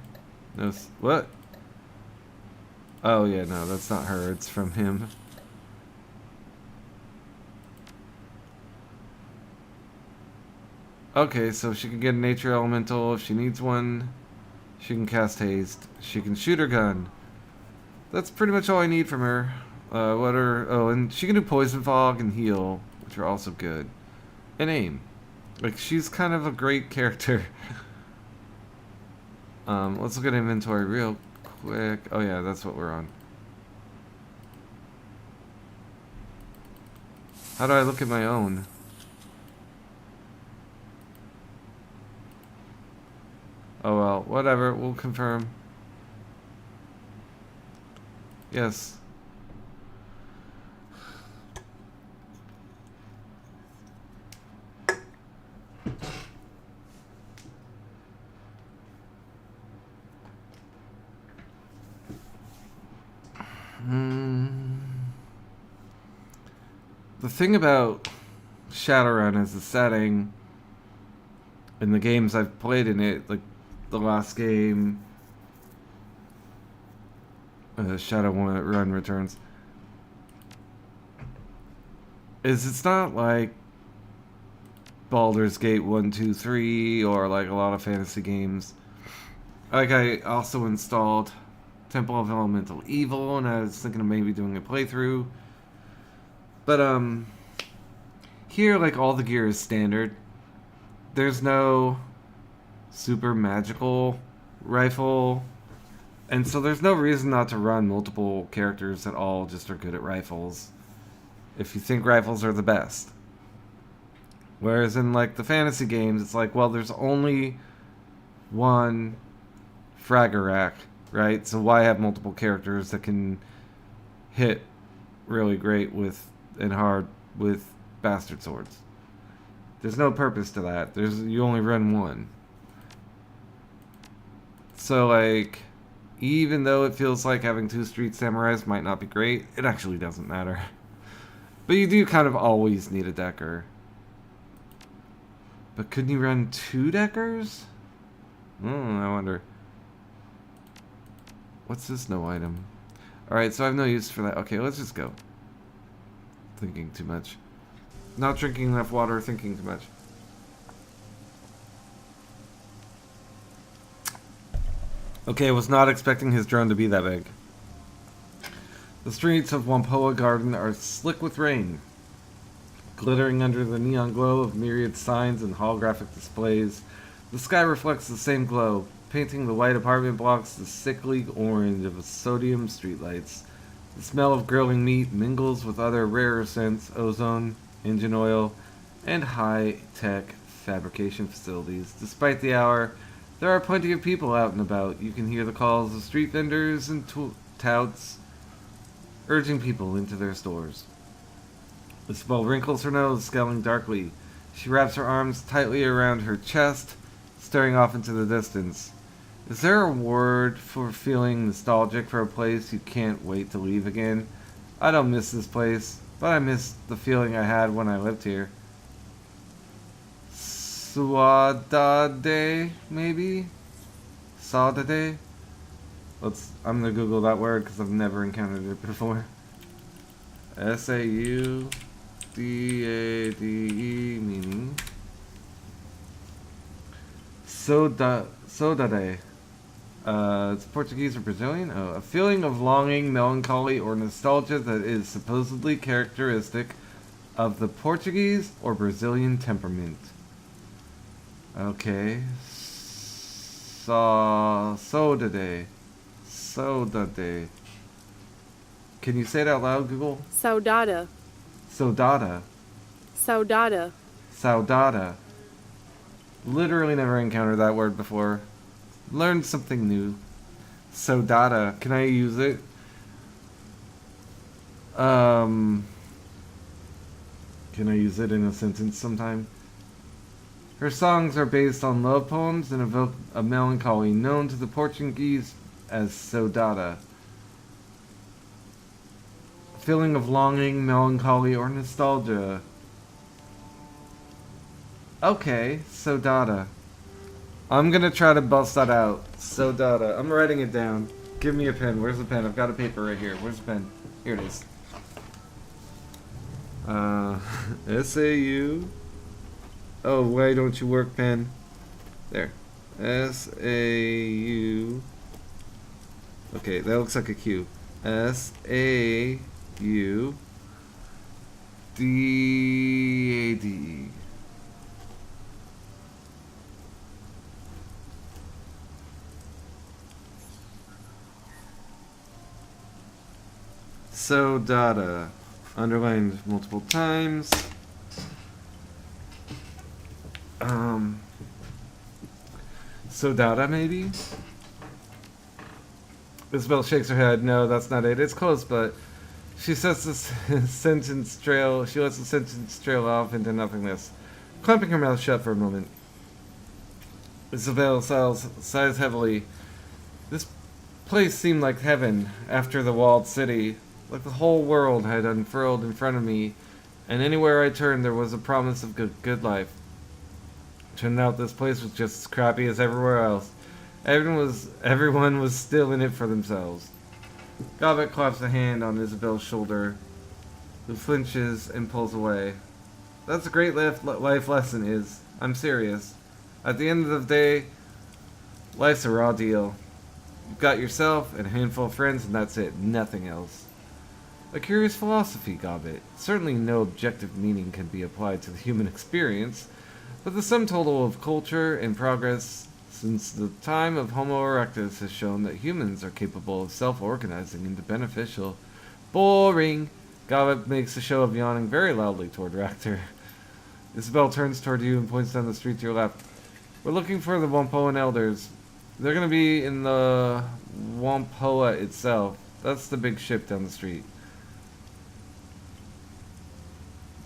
No. What? Oh, yeah, no, that's not her. It's from him. Okay, so she can get a nature elemental if she needs one. She can cast haste. She can shoot her gun. That's pretty much all I need from her. And she can do poison fog and heal, which are also good. And aim. Like, she's kind of a great character. Let's look at inventory real quick. Oh yeah, that's what we're on. How do I look at my own? Oh well, whatever, we'll confirm. Yes. The thing about Shadowrun is the setting and the games I've played in it, like the last game, Shadowrun Returns, is it's not like Baldur's Gate 1, 2, 3, or like a lot of fantasy games. Like, I also installed Temple of Elemental Evil, and I was thinking of maybe doing a playthrough. But, here, like, all the gear is standard. There's no super magical rifle, and so there's no reason not to run multiple characters that all just are good at rifles. if you think rifles are the best. Whereas in like the fantasy games, it's like, well, there's only one fragger rack, right? So why have multiple characters that can hit really great with and hard with bastard swords? There's no purpose to that. You only run one. So like, even though it feels like having 2 street samurais might not be great, it actually doesn't matter. But you do kind of always need a decker. But couldn't you run 2 deckers? I wonder. What's this no item? Alright, so I have no use for that. Okay, let's just go. Thinking too much. Not drinking enough water, thinking too much. Okay, I was not expecting his drone to be that big. The streets of Wampoa Garden are slick with rain. Glittering under the neon glow of myriad signs and holographic displays, the sky reflects the same glow, painting the white apartment blocks the sickly orange of sodium streetlights. The smell of grilling meat mingles with other rarer scents, ozone, engine oil, and high-tech fabrication facilities. Despite the hour, there are plenty of people out and about. You can hear the calls of street vendors and touts urging people into their stores. Isabel wrinkles her nose, scowling darkly. She wraps her arms tightly around her chest, staring off into the distance. Is there a word for feeling nostalgic for a place you can't wait to leave again? I don't miss this place, but I miss the feeling I had when I lived here. Saudade, maybe? Saudade? I'm gonna Google that word because I've never encountered it before. Saudade, meaning saudade. It's Portuguese or Brazilian? Oh, a feeling of longing, melancholy, or nostalgia that is supposedly characteristic of the Portuguese or Brazilian temperament. Okay. Saudade. Saudade. Can you say it out loud, Google? Saudada. Saudada. Saudada. Saudada. Literally never encountered that word before. Learned something new. Saudada. Can I use it? Can I use it in a sentence sometime? Her songs are based on love poems and evoke a melancholy known to the Portuguese as saudade. A feeling of longing, melancholy, or nostalgia. Okay, saudade. I'm gonna try to bust that out. Saudade. I'm writing it down. Give me a pen. Where's the pen? I've got a paper right here. Where's the pen? Here it is. S-A-U. Oh, why don't you work, pen? There. S-A-U. Okay, that looks like a Q. S-A-U. D-A-D. Saudade. Underlined multiple times. Saudade, maybe? Isabel shakes her head. No, that's not it. It's close, but she lets the sentence trail off into nothingness, clamping her mouth shut for a moment. Isabel sighs heavily. This place seemed like heaven after the walled city, like the whole world had unfurled in front of me, and anywhere I turned there was a promise of good life. Turned out this place was just as crappy as everywhere else. Everyone was still in it for themselves. Gobbet claps a hand on Isabel's shoulder, who flinches and pulls away. That's a great life lesson, Is. I'm serious. At the end of the day, life's a raw deal. You've got yourself and a handful of friends, and that's it. Nothing else. A curious philosophy, Gobbet. Certainly no objective meaning can be applied to the human experience, but the sum total of culture and progress since the time of Homo erectus has shown that humans are capable of self-organizing into beneficial... Boring! Gallup makes a show of yawning very loudly toward Ractor. Isabel turns toward you and points down the street to your left. We're looking for the Wampoan elders. They're gonna be in the Wampoa itself. That's the big ship down the street.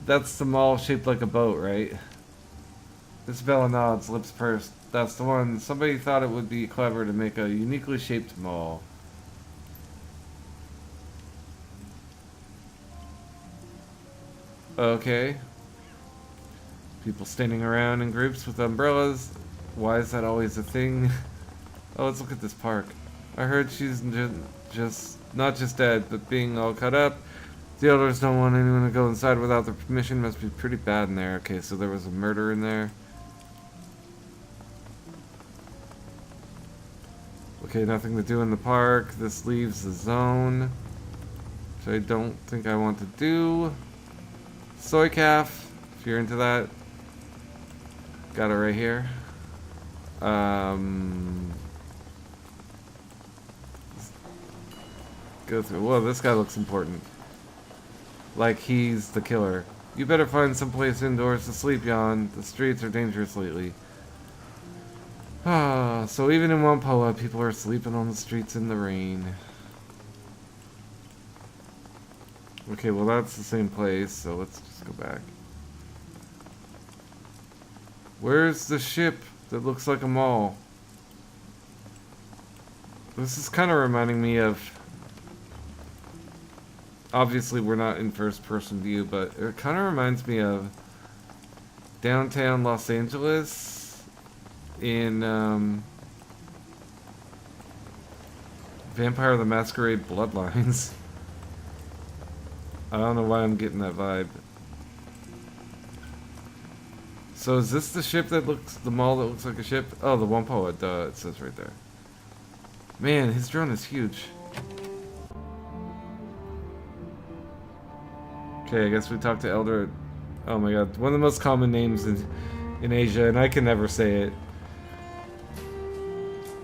That's the mall shaped like a boat, right? Isabella nods, lips pursed. That's the one. Somebody thought it would be clever to make a uniquely shaped mall. Okay. People standing around in groups with umbrellas. Why is that always a thing? Oh, let's look at this park. I heard she's just not just dead, but being all cut up. The elders don't want anyone to go inside without their permission. Must be pretty bad in there. Okay, so there was a murder in there. Okay, nothing to do in the park. This leaves the zone, which I don't think I want to do. Soy calf, if you're into that. Got it right here. Go through. Whoa, this guy looks important. Like he's the killer. You better find someplace indoors to sleep, Jan. The streets are dangerous lately. Ah, so even in Wampoa, people are sleeping on the streets in the rain. Okay, well that's the same place, so let's just go back. Where's the ship that looks like a mall? This is kind of reminding me of... Obviously we're not in first person view, but it kind of reminds me of downtown Los Angeles in Vampire the Masquerade Bloodlines. I don't know why I'm getting that vibe. So is this the ship that looks, the mall that looks like a ship? Oh, the Wampoa, duh, it says right there. Man, his drone is huge. Okay, I guess we talked to Elder. Oh my god, one of the most common names in Asia, and I can never say it.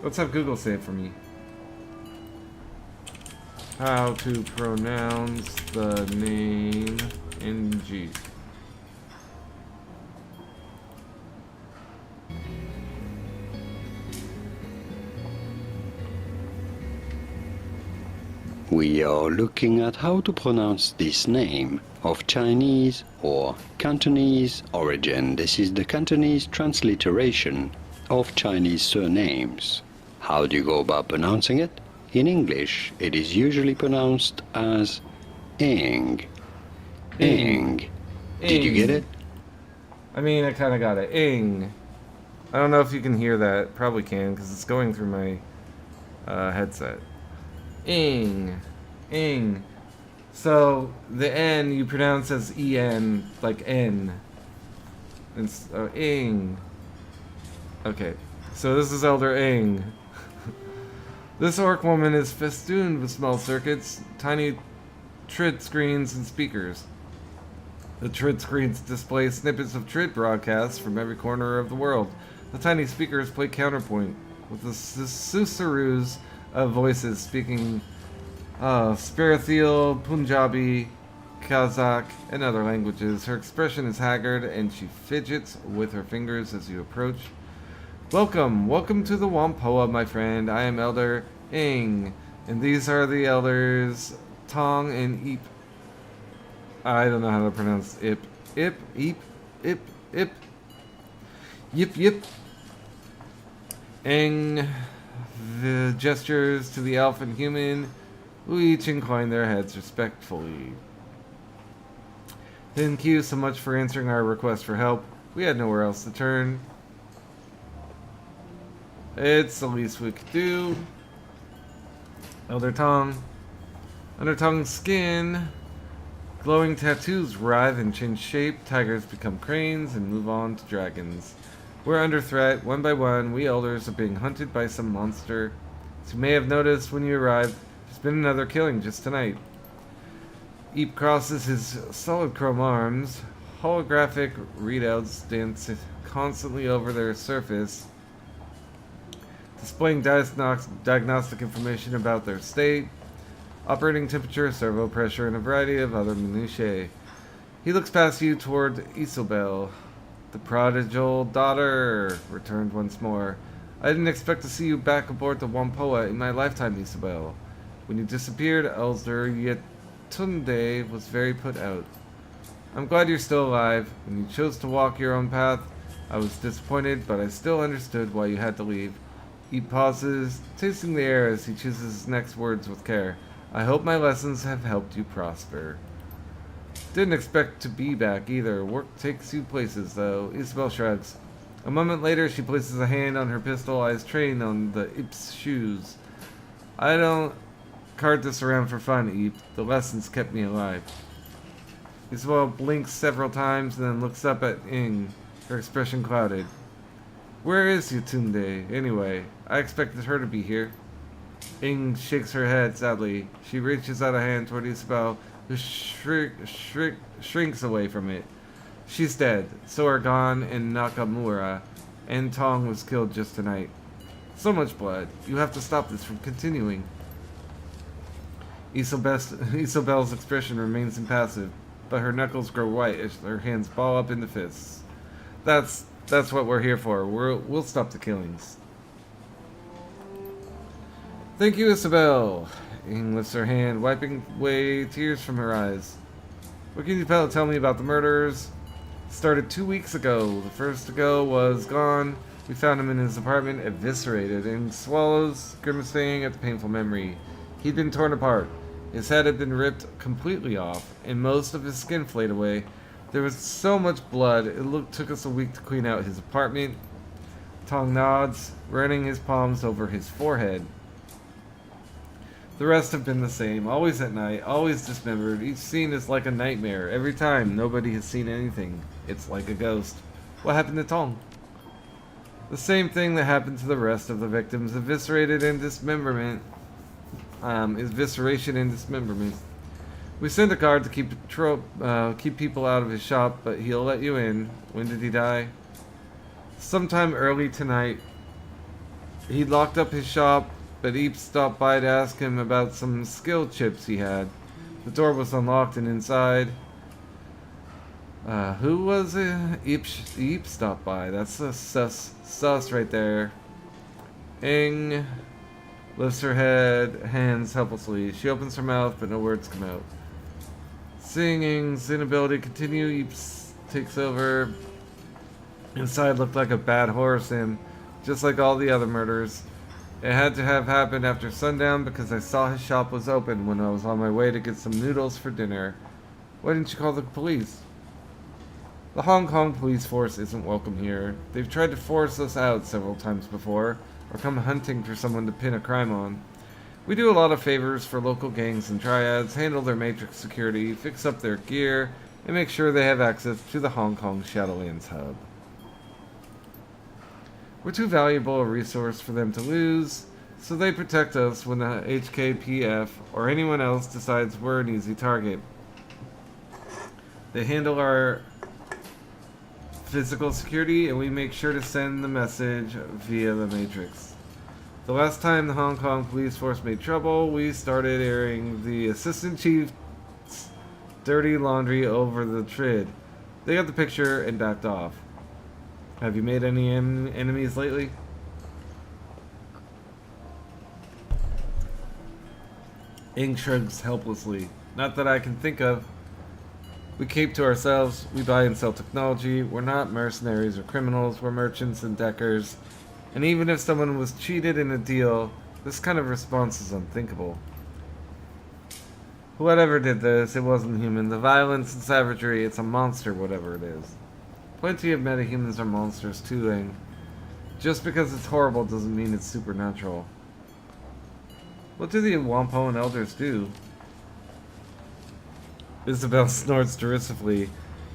Let's have Google say it for me. How to pronounce the name NG. We are looking at how to pronounce this name of Chinese or Cantonese origin. This is the Cantonese transliteration of Chinese surnames. How do you go about pronouncing it? In English, it is usually pronounced as Ing. Ing. Did you get it? I mean, I kind of got it. Ing. I don't know if you can hear that. Probably can, because it's going through my headset. Ing. Ing. So, the N you pronounce as E-N, like N. It's Ing. Okay. So this is Elder Ing. This orc woman is festooned with small circuits, tiny TRID screens, and speakers. The TRID screens display snippets of TRID broadcasts from every corner of the world. The tiny speakers play counterpoint with the susurrus of voices speaking Sparathiel, Punjabi, Kazakh, and other languages. Her expression is haggard, and she fidgets with her fingers as you approach. Welcome to the Wampoa, my friend. I am Elder Ing, and these are the elders Tong and Eep. I don't know how to pronounce Ip. Ip, Eep, Ip, Ip. Yip, yip. Ing, the gestures to the elf and human, who each incline their heads respectfully. Thank you so much for answering our request for help. We had nowhere else to turn. It's the least we could do. Elder Tong. Under Tong's skin, glowing tattoos writhe and change shape. Tigers become cranes and move on to dragons. We're under threat. One by one, we elders are being hunted by some monster. As you may have noticed when you arrived, there's been another killing just tonight. Eep crosses his solid chrome arms. Holographic readouts dance constantly over their surface, displaying diagnostic information about their state. operating temperature, servo pressure, and a variety of other minutiae. He looks past you toward Isobel. The prodigal daughter returned once more. I didn't expect to see you back aboard the Wampoa in my lifetime, Isobel. When you disappeared, Elder Yetunde was very put out. I'm glad you're still alive. When you chose to walk your own path, I was disappointed, but I still understood why you had to leave. He pauses, tasting the air as he chooses his next words with care. I hope my lessons have helped you prosper. Didn't expect to be back either. Work takes you places, though. Isabel shrugs. A moment later, she places a hand on her pistol, eyes trained on the Eep's shoes. I don't cart this around for fun, Eep. The lessons kept me alive. Isabel blinks several times and then looks up at Ing, her expression clouded. Where is Yetunde, anyway? I expected her to be here. Ing shakes her head sadly. She reaches out a hand toward Isabel, who shrinks away from it. She's dead. So are Gon and Nakamura, and Tong was killed just tonight. So much blood. You have to stop this from continuing. Isobel's expression remains impassive, but her knuckles grow white as her hands ball up into fists. That's what we're here for. We'll stop the killings. Thank you, Isabel. Ing lifts her hand, wiping away tears from her eyes. What can you tell me about the murders? Started 2 weeks ago. The first to go was Gone. We found him in his apartment, eviscerated, and swallows, grimacing at the painful memory. He'd been torn apart. His head had been ripped completely off, and most of his skin flayed away. There was so much blood, it took us a week to clean out his apartment. Tong nods, running his palms over his forehead. The rest have been the same, always at night, always dismembered. Each scene is like a nightmare. Every time, nobody has seen anything. It's like a ghost. What happened to Tong? The same thing that happened to the rest of the victims, evisceration and dismemberment. We sent a guard to keep people out of his shop, but he'll let you in. When did he die? Sometime early tonight. He locked up his shop, but Eep stopped by to ask him about some skill chips he had. The door was unlocked and inside... who was it? Eep stopped by. That's a sus right there. Ing lifts her hands helplessly. She opens her mouth, but no words come out. Seeing Ing's inability to continue, Eep takes over. Inside looked like a bad horror sim, just like all the other murders. It had to have happened after sundown because I saw his shop was open when I was on my way to get some noodles for dinner. Why didn't you call the police? The Hong Kong police force isn't welcome here. They've tried to force us out several times before, or come hunting for someone to pin a crime on. We do a lot of favors for local gangs and triads, handle their matrix security, fix up their gear, and make sure they have access to the Hong Kong Shadowlands hub. We're too valuable a resource for them to lose, so they protect us when the HKPF or anyone else decides we're an easy target. They handle our physical security, and we make sure to send the message via the Matrix. The last time the Hong Kong police force made trouble, we started airing the assistant chief's dirty laundry over the TRID. They got the picture and backed off. Have you made any enemies lately? Ing shrugs helplessly. Not that I can think of. We keep to ourselves. We buy and sell technology. We're not mercenaries or criminals. We're merchants and deckers. And even if someone was cheated in a deal, this kind of response is unthinkable. Whoever did this, it wasn't human. The violence and savagery, it's a monster, whatever it is. Plenty of metahumans are monsters too, Ing. Just because it's horrible doesn't mean it's supernatural. What do the Wampo and Elders do? Isabel snorts derisively.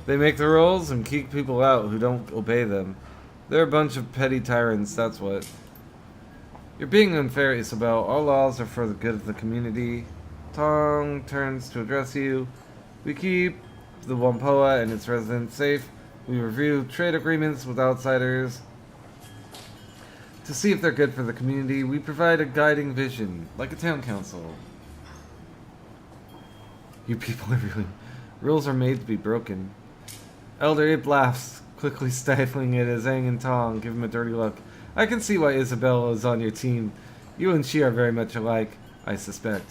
They make the rules and kick people out who don't obey them. They're a bunch of petty tyrants, that's what. You're being unfair, Isabel. Our laws are for the good of the community. Tong turns to address you. We keep the Wampoa and its residents safe. We review trade agreements with outsiders to see if they're good for the community. We provide a guiding vision, like a town council. You people are really... Rules are made to be broken. Elder Abe laughs, quickly stifling it as Aang and Tong give him a dirty look. I can see why Isabella is on your team. You and she are very much alike, I suspect.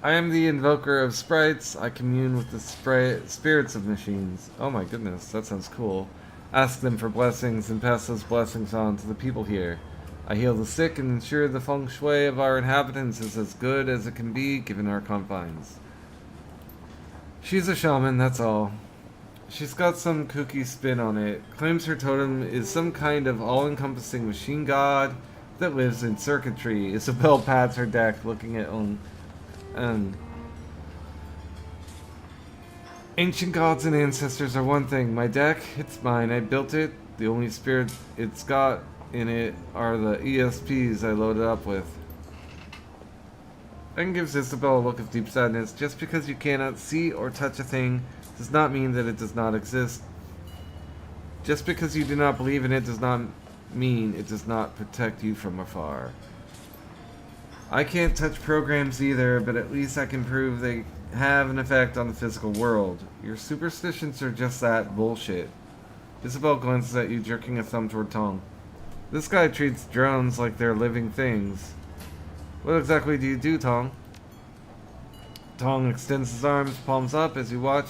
I am the invoker of sprites. I commune with the spirits of machines. Oh my goodness, that sounds cool. Ask them for blessings and pass those blessings on to the people here. I heal the sick and ensure the feng shui of our inhabitants is as good as it can be given our confines. She's a shaman, that's all. She's got some kooky spin on it. Claims her totem is some kind of all-encompassing machine god that lives in circuitry. Isabel pats her deck, looking at Ancient gods and ancestors are one thing. My deck, it's mine. I built it. The only spirit it's got in it are the ESPs I loaded up with. Aang gives Isabel a look of deep sadness. Just because you cannot see or touch a thing does not mean that it does not exist. Just because you do not believe in it does not mean it does not protect you from afar. I can't touch programs either, but at least I can prove they have an effect on the physical world. Your superstitions are just that bullshit. Isabel glances at you, jerking a thumb toward Tong. This guy treats drones like they're living things. What exactly do you do, Tong? Tong extends his arms, palms up, as you watch.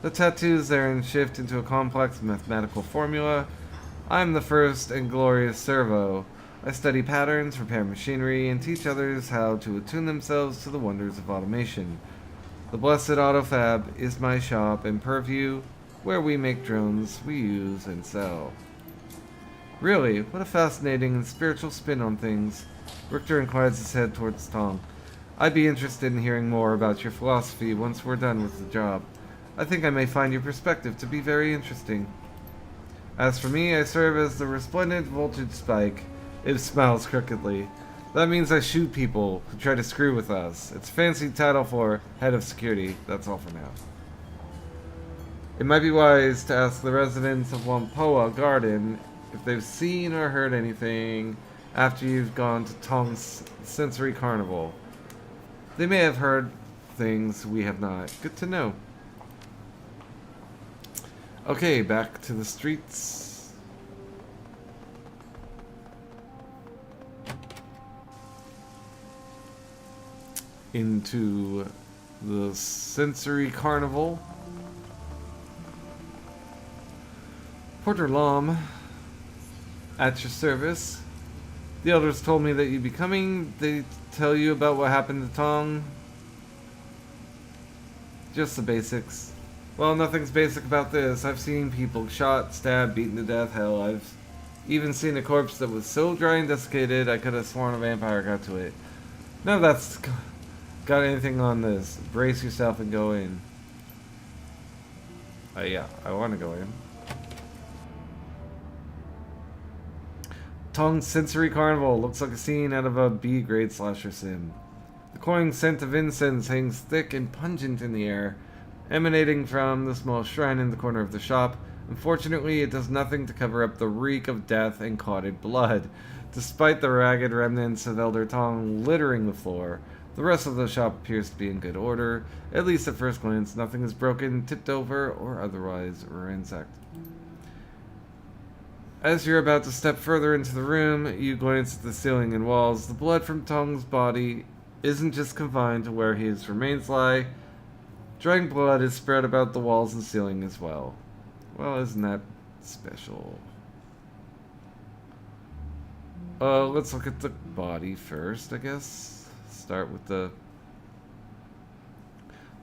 The tattoos therein shift into a complex mathematical formula. I am the first and glorious servo. I study patterns, repair machinery, and teach others how to attune themselves to the wonders of automation. The blessed Autofab is my shop and purview, where we make drones we use and sell. Really, what a fascinating and spiritual spin on things. Richter inclines his head towards Tong. I'd be interested in hearing more about your philosophy once we're done with the job. I think I may find your perspective to be very interesting. As for me, I serve as the resplendent voltage spike. It smiles crookedly. That means I shoot people who try to screw with us. It's a fancy title for head of security. That's all for now. It might be wise to ask the residents of Whampoa Garden if they've seen or heard anything after you've gone to Tong's Sensory Carnival. They may have heard things we have not. Good to know. Okay, back to the streets. Into the Sensory Carnival. Porter Lom, at your service. The elders told me that you'd be coming. They tell you about what happened to Tong. Just the basics. Well, nothing's basic about this. I've seen people shot, stabbed, beaten to death. Hell, I've even seen a corpse that was so dry and desiccated I could have sworn a vampire got to it. None of that's got anything on this. Brace yourself and go in. Yeah, I want to go in. Tong's Sensory Carnival looks like a scene out of a B-grade slasher sim. The cloying scent of incense hangs thick and pungent in the air, emanating from the small shrine in the corner of the shop. Unfortunately, it does nothing to cover up the reek of death and clotted blood. Despite the ragged remnants of Elder Tong littering the floor, the rest of the shop appears to be in good order. At least at first glance, nothing is broken, tipped over, or otherwise ransacked. As you're about to step further into the room, you glance at the ceiling and walls. The blood from Tong's body isn't just confined to where his remains lie. Drying blood is spread about the walls and ceiling as well. Well, isn't that special? Let's look at the body first, I guess. Start with the...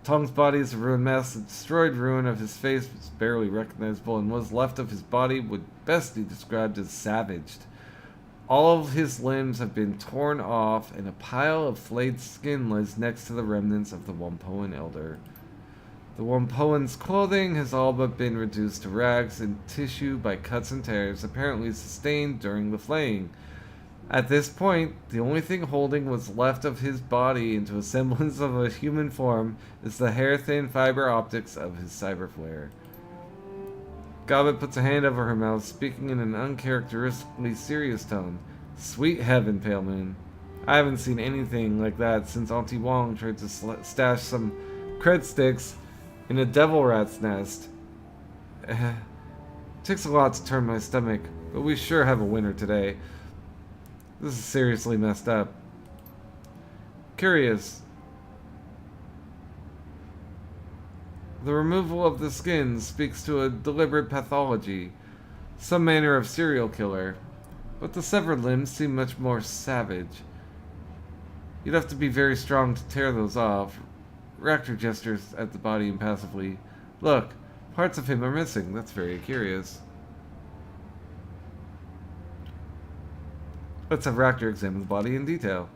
Tong's body is a ruined mess. The destroyed ruin of his face was barely recognizable, and what was left of his body would best be described as savaged. All of his limbs have been torn off, and a pile of flayed skin lies next to the remnants of the Whampoan elder. The Whampoan's clothing has all but been reduced to rags and tissue by cuts and tears, apparently sustained during the flaying. At this point, the only thing holding what's left of his body into a semblance of a human form is the hair-thin fiber optics of his cyber flare. Gobbet puts a hand over her mouth, speaking in an uncharacteristically serious tone. Sweet heaven, Pale Moon. I haven't seen anything like that since Auntie Wong tried to stash some cred sticks in a devil rat's nest. Takes a lot to turn my stomach, but we sure have a winner today. This is seriously messed up. Curious. The removal of the skin speaks to a deliberate pathology, some manner of serial killer, but the severed limbs seem much more savage. You'd have to be very strong to tear those off. Rector gestures at the body impassively. Look, parts of him are missing. That's very curious. Let's have Rector examine the body in detail.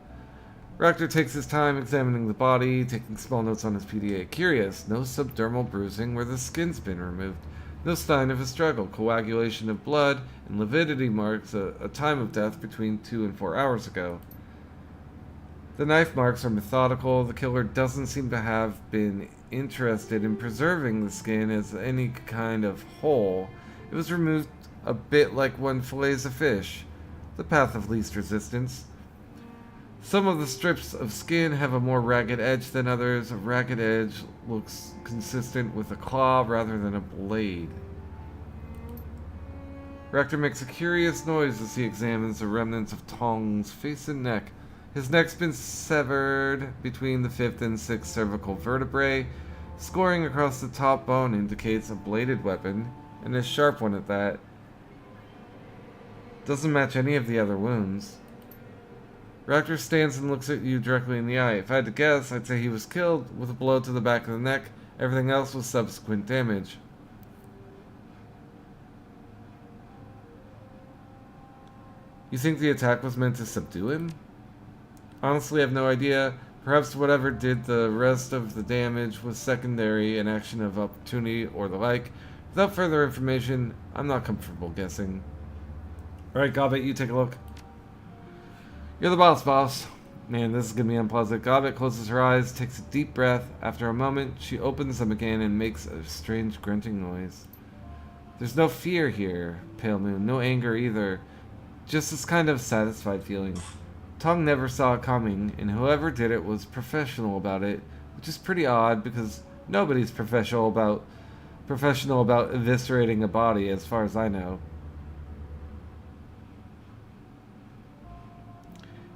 Rector takes his time examining the body, taking small notes on his PDA. Curious, no subdermal bruising where the skin's been removed. No sign of a struggle, coagulation of blood, and lividity marks a time of death between 2 and 4 hours ago. The knife marks are methodical. The killer doesn't seem to have been interested in preserving the skin as any kind of whole. It was removed a bit like one fillets a fish, the path of least resistance. Some of the strips of skin have a more ragged edge than others. A ragged edge looks consistent with a claw rather than a blade. Rector makes a curious noise as he examines the remnants of Tong's face and neck. His neck's been severed between the 5th and 6th cervical vertebrae. Scoring across the top bone indicates a bladed weapon, and a sharp one at that. Doesn't match any of the other wounds. Rector stands and looks at you directly in the eye. If I had to guess, I'd say he was killed with a blow to the back of the neck. Everything else was subsequent damage. You think the attack was meant to subdue him? Honestly, I have no idea. Perhaps whatever did the rest of the damage was secondary, an action of opportunity or the like. Without further information, I'm not comfortable guessing. Alright, Gobbet, you take a look. You're the boss. Man, this is gonna be unpleasant. Gobbet closes her eyes, takes a deep breath. After a moment, she opens them again and makes a strange grunting noise. There's no fear here, Pale Moon. No anger either. Just this kind of satisfied feeling. Tong never saw it coming, and whoever did it was professional about it, which is pretty odd because nobody's professional about eviscerating a body, as far as I know.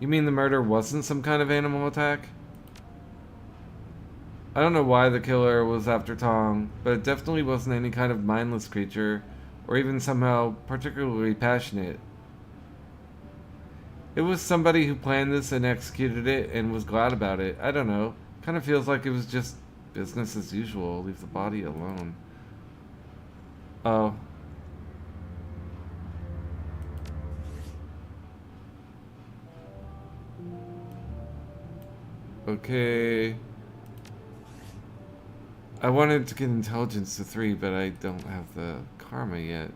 You mean the murder wasn't some kind of animal attack? I don't know why the killer was after Tong, but it definitely wasn't any kind of mindless creature, or even somehow particularly passionate. It was somebody who planned this and executed it and was glad about it. I don't know. Kind of feels like it was just business as usual. Leave the body alone. Oh. Okay. I wanted to get intelligence to 3, but I don't have the karma yet.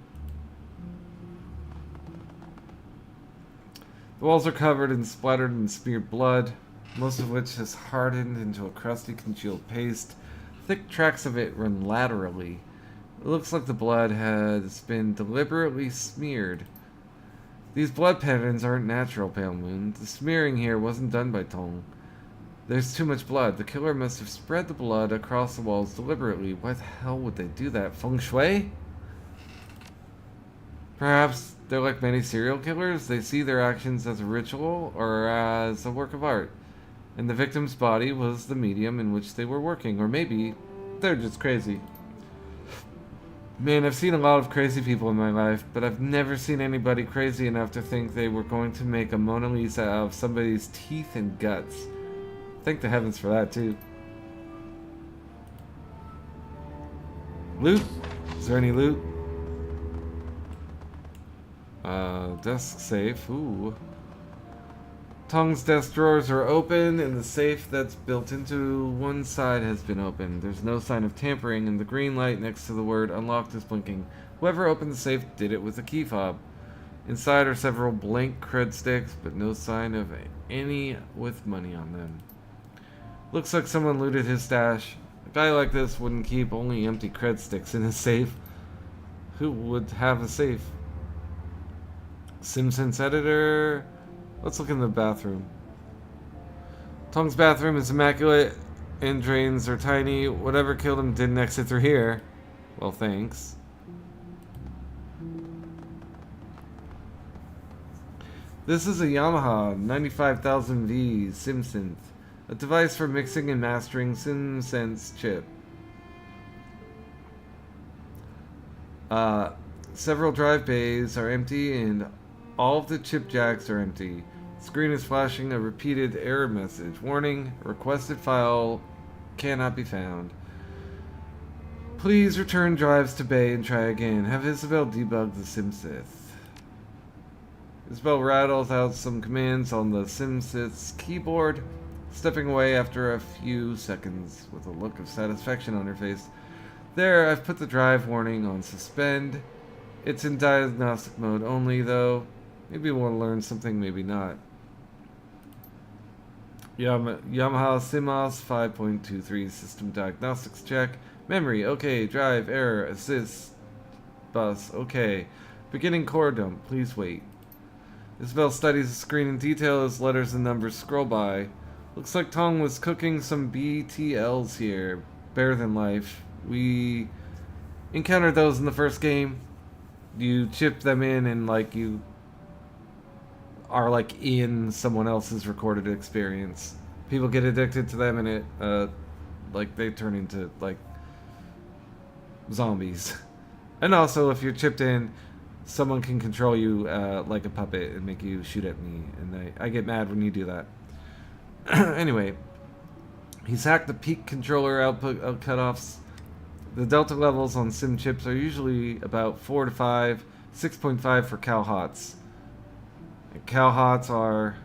The walls are covered in splattered and smeared blood, most of which has hardened into a crusty congealed paste. Thick tracks of it run laterally. It looks like the blood has been deliberately smeared. These blood patterns aren't natural, Pale Moon. The smearing here wasn't done by Tong. There's too much blood. The killer must have spread the blood across the walls deliberately. Why the hell would they do that? Feng Shui? Perhaps they're like many serial killers. They see their actions as a ritual or as a work of art. And the victim's body was the medium in which they were working. Or maybe they're just crazy. Man, I've seen a lot of crazy people in my life, but I've never seen anybody crazy enough to think they were going to make a Mona Lisa out of somebody's teeth and guts. Thank the heavens for that, too. Loot? Is there any loot? Desk safe. Ooh. Tong's desk drawers are open, and the safe that's built into one side has been opened. There's no sign of tampering, and the green light next to the word unlocked is blinking. Whoever opened the safe did it with a key fob. Inside are several blank cred sticks, but no sign of any with money on them. Looks like someone looted his stash. A guy like this wouldn't keep only empty cred sticks in his safe. Who would have a safe? Simpsons editor. Let's look in the bathroom. Tong's bathroom is immaculate and drains are tiny. Whatever killed him didn't exit through here. Well, thanks. This is a Yamaha 95,000V SimSynth, a device for mixing and mastering SimSense chip. Several drive bays are empty and all of the chip jacks are empty. The screen is flashing a repeated error message. Warning, requested file cannot be found. Please return drives to bay and try again. Have Isabel debug the SimSynth. Isabel rattles out some commands on the SimSynth's keyboard, stepping away after a few seconds with a look of satisfaction on her face. There, I've put the drive warning on suspend. It's in diagnostic mode only, though. Maybe we'll learn something, maybe not. Yamaha SIMOS 5.23 system diagnostics check. Memory, okay. Drive, error, assist. Bus, okay. Beginning core dump, please wait. Isabel studies the screen in detail as letters and numbers scroll by. Looks like Tong was cooking some BTLs here. Better than life. We encountered those in the first game. You chip them in and like you are like in someone else's recorded experience. People get addicted to them and it like they turn into like zombies. And also if you're chipped in, someone can control you like a puppet and make you shoot at me, and I get mad when you do that. Anyway, he's hacked the peak controller output cutoffs. The delta levels on sim chips are usually about 4 to 5, 6.5 for Cal Hots. And Cal Hots are...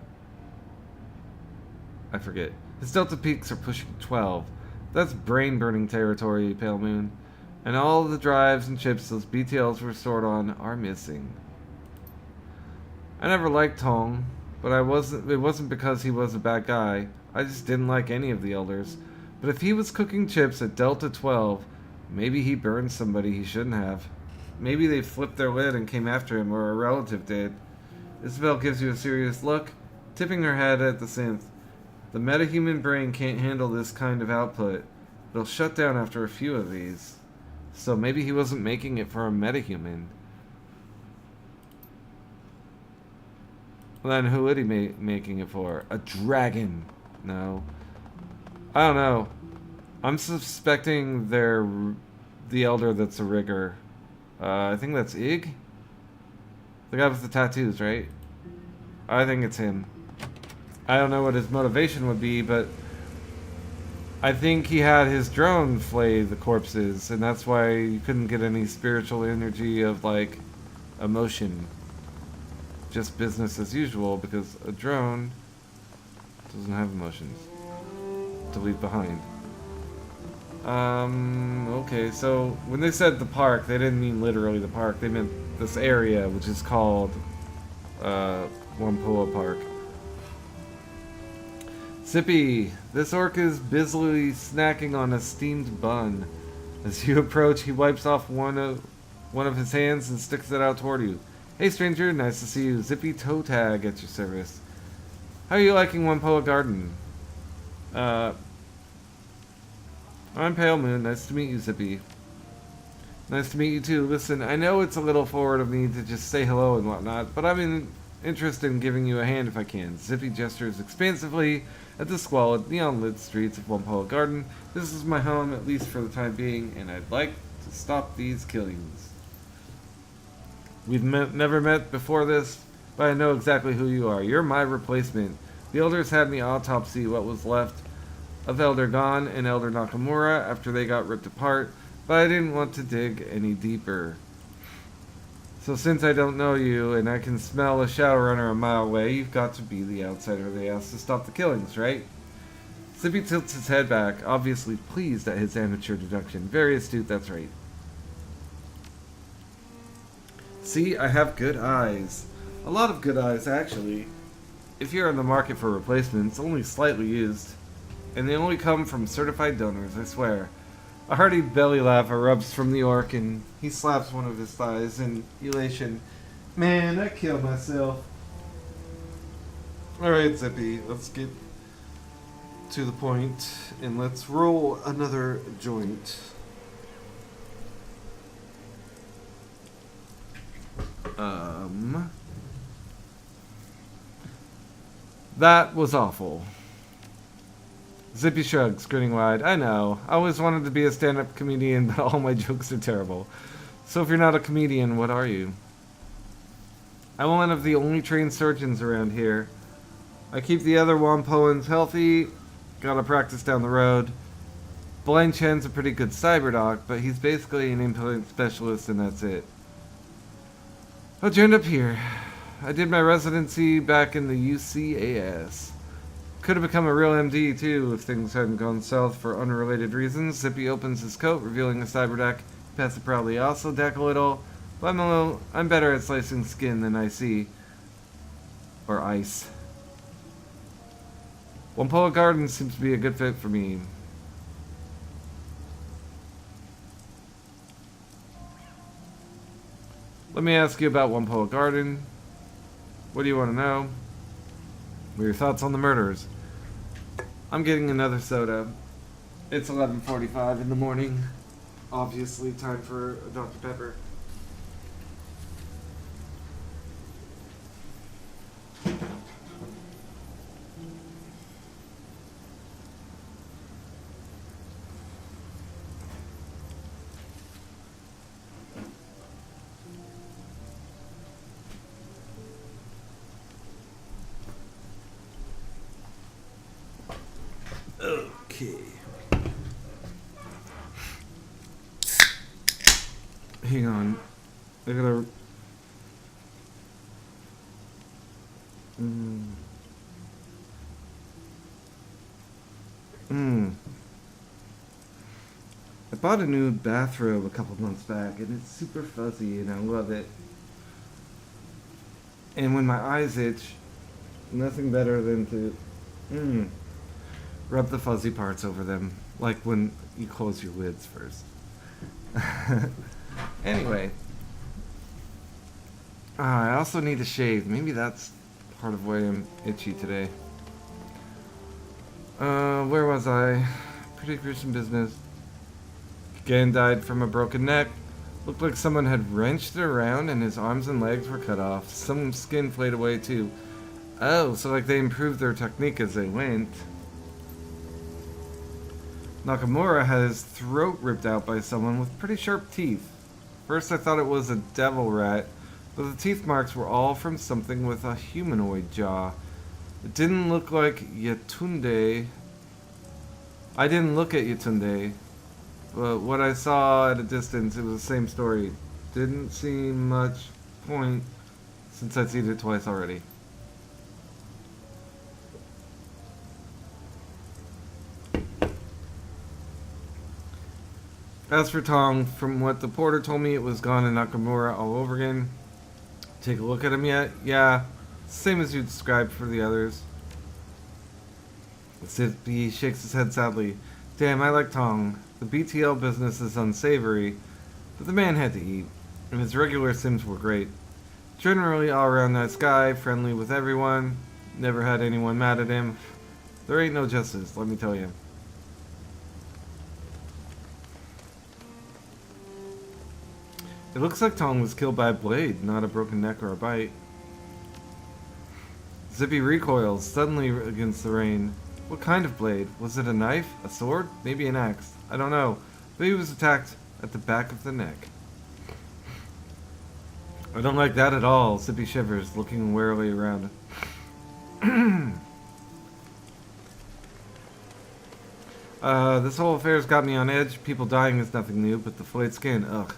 I forget. His delta peaks are pushing 12. That's brain-burning territory, Pale Moon. And all the drives and chips those BTLs were stored on are missing. I never liked Tong, but it wasn't because he was a bad guy. I just didn't like any of the elders. But if he was cooking chips at Delta 12, maybe he burned somebody he shouldn't have. Maybe they flipped their lid and came after him, or a relative did. Isabel gives you a serious look, tipping her head at the synth. The metahuman brain can't handle this kind of output. It'll shut down after a few of these. So maybe he wasn't making it for a metahuman. Well, then who would he making it for? A dragon? No. I don't know. I'm suspecting they're the elder that's a rigger. I think that's Ig? The guy with the tattoos, right? I think it's him. I don't know what his motivation would be, but I think he had his drone flay the corpses, and that's why you couldn't get any spiritual energy of, like, emotion. Just business as usual, because a drone doesn't have emotions to leave behind. Okay, so when they said the park, they didn't mean literally the park. They meant this area, which is called Wampoa Park. Zippy, this orc is busily snacking on a steamed bun. As you approach, he wipes off one of his hands and sticks it out toward you. Hey stranger, nice to see you. Zippy Toe Tag at your service. How are you liking Wampoa Garden? I'm Pale Moon. Nice to meet you, Zippy. Nice to meet you too. Listen, I know it's a little forward of me to just say hello and whatnot, but I'm interested in giving you a hand if I can. Zippy gestures expansively at the squalid, neon-lit streets of Wampoa Garden. This is my home, at least for the time being, and I'd like to stop these killings. We've never met before this, but I know exactly who you are. You're my replacement. The elders had me autopsy what was left of Elder Gon and Elder Nakamura after they got ripped apart, but I didn't want to dig any deeper. So since I don't know you and I can smell a Shadowrunner a mile away, you've got to be the outsider they asked to stop the killings, right? Zippy tilts his head back, obviously pleased at his amateur deduction. Very astute, that's right. See, I have good eyes. A lot of good eyes, actually. If you're on the market for replacements, only slightly used. And they only come from certified donors, I swear. A hearty belly laugh erupts from the orc, and he slaps one of his thighs in elation. Man, I killed myself. Alright, Zippy, let's get to the point and let's roll another joint. That was awful. Zippy shrugs, grinning wide. I know. I always wanted to be a stand-up comedian, but all my jokes are terrible. So if you're not a comedian, what are you? I'm one of the only trained surgeons around here. I keep the other Wampoans healthy. Gotta practice down the road. Blind Chen's a pretty good cyber doc, but he's basically an implant specialist and that's it. How'd you end up here? I did my residency back in the UCAS. Could have become a real MD too if things hadn't gone south for unrelated reasons. Zippy opens his coat, revealing a cyber deck. Pats it proudly. Also deck a little, but I'm better at slicing skin than I see. Or ice. Wampoa Gardens seems to be a good fit for me. Let me ask you about Wampoa Garden. What do you want to know? What are your thoughts on the murders? I'm getting another soda. It's 11:45 in the morning. Obviously, time for a Dr. Pepper. Okay. Hang on. I gotta... I bought a new bathrobe a couple months back, and it's super fuzzy, and I love it. And when my eyes itch, nothing better than to rub the fuzzy parts over them, like when you close your lids first. Anyway, I also need to shave. Maybe that's part of why I'm itchy today. Where was I? Pretty gruesome business. Gan died from a broken neck. Looked like someone had wrenched it around and his arms and legs were cut off. Some skin flayed away too. Oh, so like they improved their technique as they went. Nakamura had his throat ripped out by someone with pretty sharp teeth. First I thought it was a devil rat, but the teeth marks were all from something with a humanoid jaw. It didn't look like Yetunde. I didn't look at Yetunde, but what I saw at a distance, it was the same story. Didn't seem much point since I'd seen it twice already. As for Tong, from what the porter told me, it was gone in Nakamura all over again. Take a look at him yet? Yeah, same as you described for the others. He shakes his head sadly. Damn, I like Tong. The BTL business is unsavory, but the man had to eat, and his regular sims were great. Generally all around nice guy, friendly with everyone, never had anyone mad at him. There ain't no justice, let me tell you. It looks like Tong was killed by a blade, not a broken neck or a bite. Zippy recoils suddenly against the rain. What kind of blade? Was it a knife? A sword? Maybe an axe? I don't know. But he was attacked at the back of the neck. I don't like that at all. Zippy shivers, looking warily around. This whole affair's got me on edge. People dying is nothing new, but the flayed skin, ugh.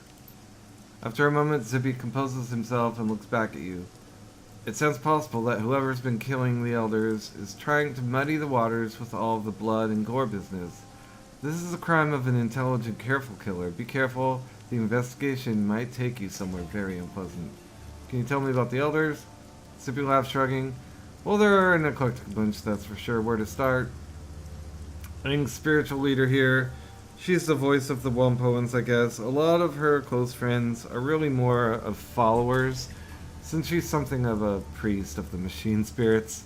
After a moment, Zippy composes himself and looks back at you. It sounds possible that whoever's been killing the elders is trying to muddy the waters with all of the blood and gore business. This is a crime of an intelligent, careful killer. Be careful, the investigation might take you somewhere very unpleasant. Can you tell me about the elders? Zippy laughs, shrugging. Well, they're an eclectic bunch, that's for sure. Where to start? Aang's spiritual leader here. She's the voice of the Wampoans, I guess. A lot of her close friends are really more of followers, since she's something of a priest of the machine spirits.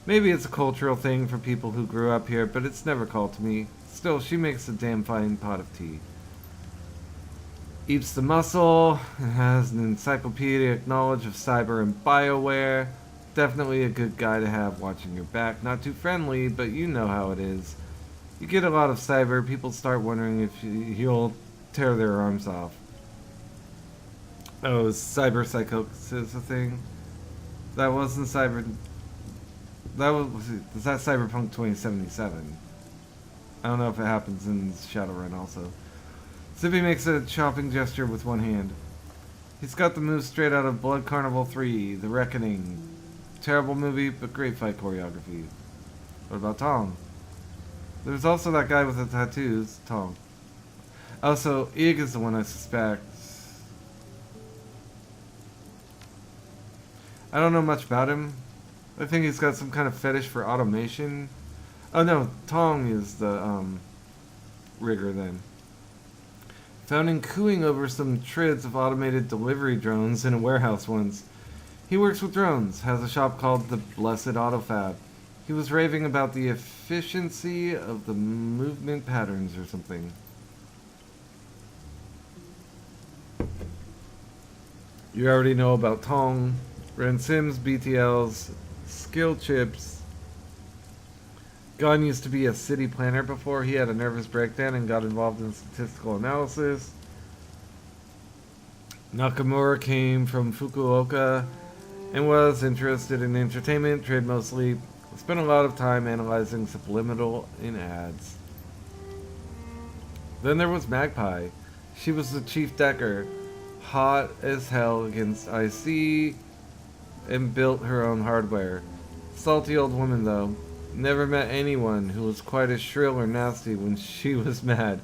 Maybe it's a cultural thing for people who grew up here, but it's never called to me. Still, she makes a damn fine pot of tea. Eats the muscle, and has an encyclopedic knowledge of cyber and bioware. Definitely a good guy to have watching your back. Not too friendly, but you know how it is. You get a lot of cyber, people start wondering if you'll tear their arms off. Oh, is cyber psychosis a thing? That wasn't cyber... That was that Cyberpunk 2077? I don't know if it happens in Shadowrun also. Zippy makes a chopping gesture with one hand. He's got the move straight out of Blood Carnival 3, The Reckoning. Terrible movie, but great fight choreography. What about Tong? There's also that guy with the tattoos, Tong. Also, Ig is the one I suspect. I don't know much about him. I think he's got some kind of fetish for automation. Oh no, Tong is the rigger then. Found him cooing over some trids of automated delivery drones in a warehouse once. He works with drones, has a shop called the Blessed Autofab. He was raving about the efficiency of the movement patterns or something. You already know about Tong, Ren Sims, BTLs, skill chips. Gon used to be a city planner before he had a nervous breakdown and got involved in statistical analysis. Nakamura came from Fukuoka and was interested in entertainment, trade mostly. Spent a lot of time analyzing subliminal in ads. Then there was Magpie. She was the chief decker, hot as hell against IC, and built her own hardware. Salty old woman though. Never met anyone who was quite as shrill or nasty when she was mad.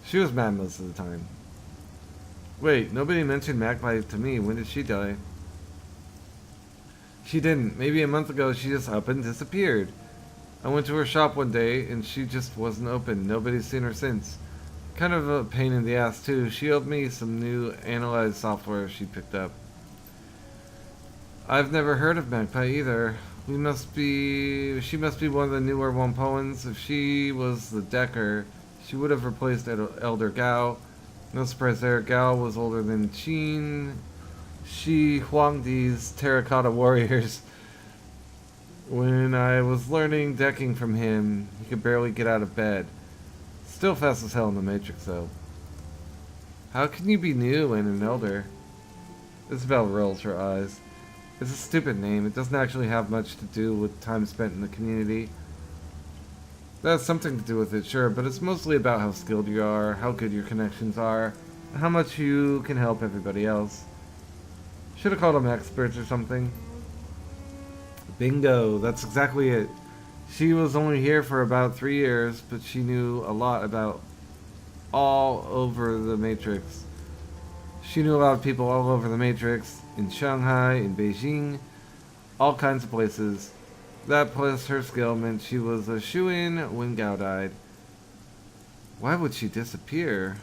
She was mad most of the time. Wait, nobody mentioned Magpie to me. When did she die? She didn't. Maybe a month ago she just up and disappeared. I went to her shop one day and she just wasn't open. Nobody's seen her since. Kind of a pain in the ass too. She owed me some new analyze software she picked up. I've never heard of Magpie either. She must be one of the newer Wampoans. If she was the Decker, she would have replaced Elder Gao. No surprise there. Gao was older than Qin, Shi, Huangdi's terracotta warriors. When I was learning decking from him, he could barely get out of bed. Still fast as hell in the Matrix though. How can you be new and an elder? Isabel rolls her eyes. It's a stupid name. It doesn't actually have much to do with time spent in the community. That has something to do with it, sure, but it's mostly about how skilled you are, how good your connections are, and how much you can help everybody else. Should have called them experts or something. Bingo, that's exactly it. She was only here for about 3 years, but she knew a lot about all over the Matrix. She knew a lot of people all over the Matrix, in Shanghai, in Beijing, all kinds of places. That plus her skill meant she was a shoo-in when Gao died. Why would she disappear?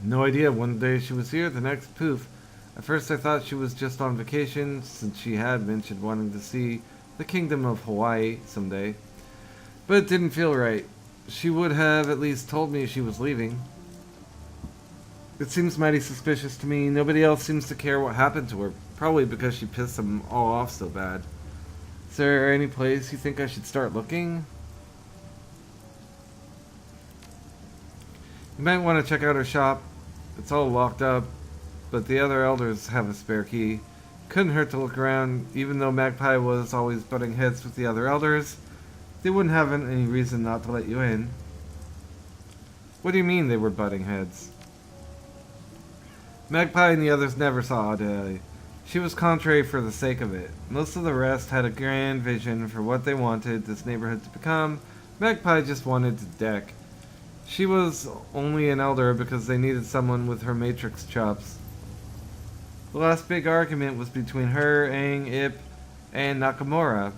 No idea. One day she was here, the next poof. At first I thought she was just on vacation, since she had mentioned wanting to see the Kingdom of Hawaii someday. But it didn't feel right. She would have at least told me she was leaving. It seems mighty suspicious to me. Nobody else seems to care what happened to her. Probably because she pissed them all off so bad. Is there any place you think I should start looking? You might want to check out her shop. It's all locked up, but the other elders have a spare key. Couldn't hurt to look around. Even though Magpie was always butting heads with the other elders, they wouldn't have any reason not to let you in. What do you mean they were butting heads? Magpie and the others never saw eye. She was contrary for the sake of it. Most of the rest had a grand vision for what they wanted this neighborhood to become. Magpie just wanted to deck. She was only an elder because they needed someone with her Matrix chops. The last big argument was between her, Aang, Ip, and Nakamura.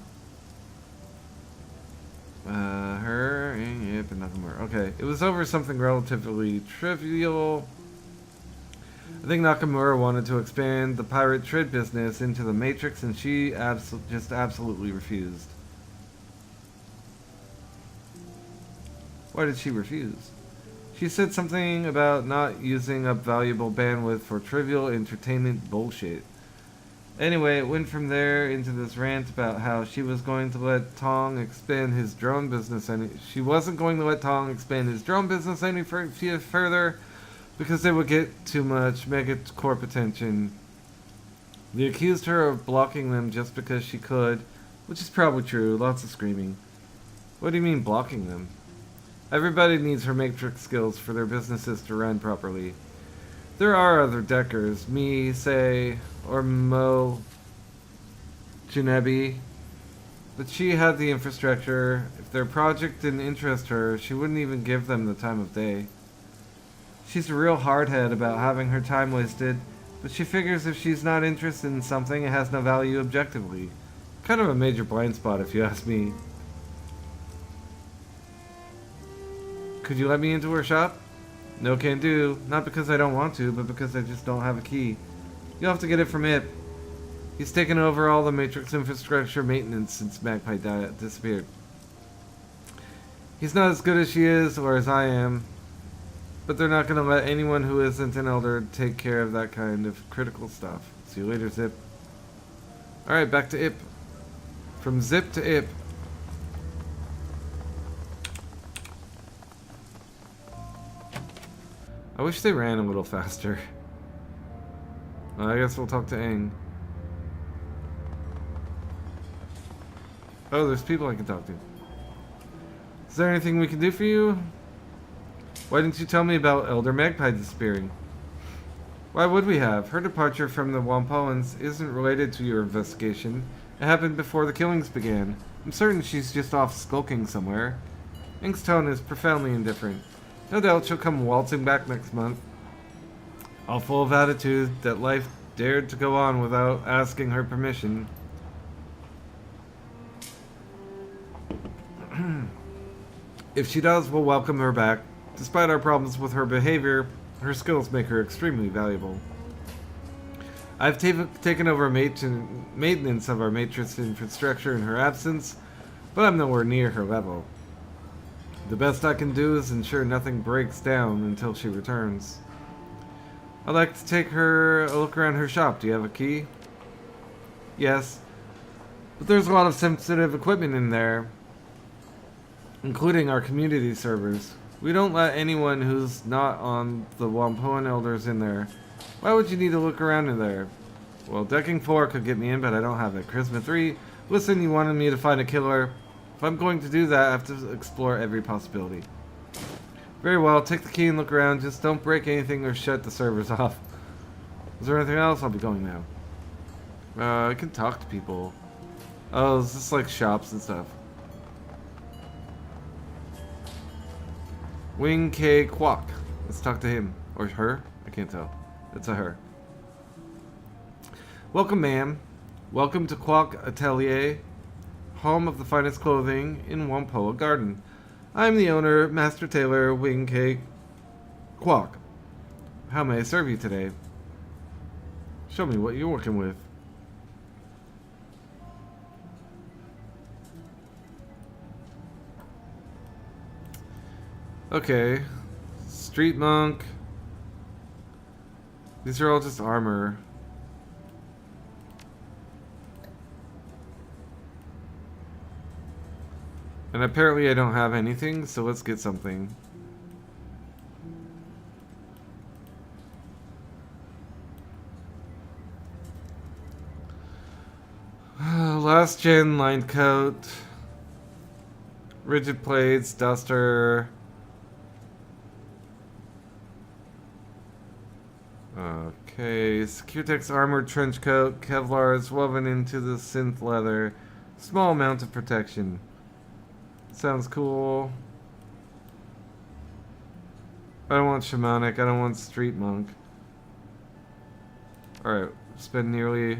Her, Aang, Ip, and Nakamura. Okay, it was over something relatively trivial. I think Nakamura wanted to expand the pirate trade business into the Matrix, and she just absolutely refused. Why did she refuse? She said something about not using up valuable bandwidth for trivial entertainment bullshit. Anyway, it went from there into this rant about how she was going to let Tong expand his drone business she wasn't going to let Tong expand his drone business any further because they would get too much megacorp attention. They accused her of blocking them just because she could, which is probably true, lots of screaming. What do you mean blocking them? Everybody needs her matrix skills for their businesses to run properly. There are other deckers, me, say, or Mo Janebi, but she had the infrastructure. If their project didn't interest her, she wouldn't even give them the time of day. She's a real hardhead about having her time wasted, but she figures if she's not interested in something, it has no value objectively. Kind of a major blind spot, if you ask me. Could you let me into her shop? No can do. Not because I don't want to, but because I just don't have a key. You'll have to get it from Ip. He's taken over all the Matrix infrastructure maintenance since Magpie disappeared. He's not as good as she is, or as I am, but they're not going to let anyone who isn't an elder take care of that kind of critical stuff. See you later, Zip. Alright, back to Ip. From Zip to Ip. I wish they ran a little faster. Well, I guess we'll talk to Aang. Oh, there's people I can talk to. Is there anything we can do for you? Why didn't you tell me about Elder Magpie disappearing? Why would we have? Her departure from the Wampolans isn't related to your investigation. It happened before the killings began. I'm certain she's just off skulking somewhere. Aang's tone is profoundly indifferent. No doubt she'll come waltzing back next month. All full of attitude that life dared to go on without asking her permission. If she does, we'll welcome her back. Despite our problems with her behavior, her skills make her extremely valuable. I've taken over maintenance of our Matrix infrastructure in her absence, but I'm nowhere near her level. The best I can do is ensure nothing breaks down until she returns. I'd like to take her a look around her shop. Do you have a key? Yes. But there's a lot of sensitive equipment in there, including our community servers. We don't let anyone who's not on the Wampoan Elders in there. Why would you need to look around in there? Well, decking 4 could get me in, but I don't have it. Charisma 3, listen, you wanted me to find a killer. If I'm going to do that, I have to explore every possibility. Very well, take the key and look around. Just don't break anything or shut the servers off. Is there anything else? I'll be going now. I can talk to people. Oh, is this like shops and stuff? Wing K Kwok. Let's talk to him. Or her? I can't tell. It's a her. Welcome, ma'am. Welcome to Kwok Atelier, home of the finest clothing in Wampoa Garden. I'm the owner, Master Tailor, Wing K Kwok. How may I serve you today? Show me what you're working with. Okay. Street Monk. These are all just armor. And apparently I don't have anything, so let's get something. Last gen lined coat. Rigid plates, duster. Okay, Securetex armored trench coat. Kevlar is woven into the synth leather. Small amount of protection. Sounds cool. I don't want shamanic. I don't want street monk. Alright, spend nearly...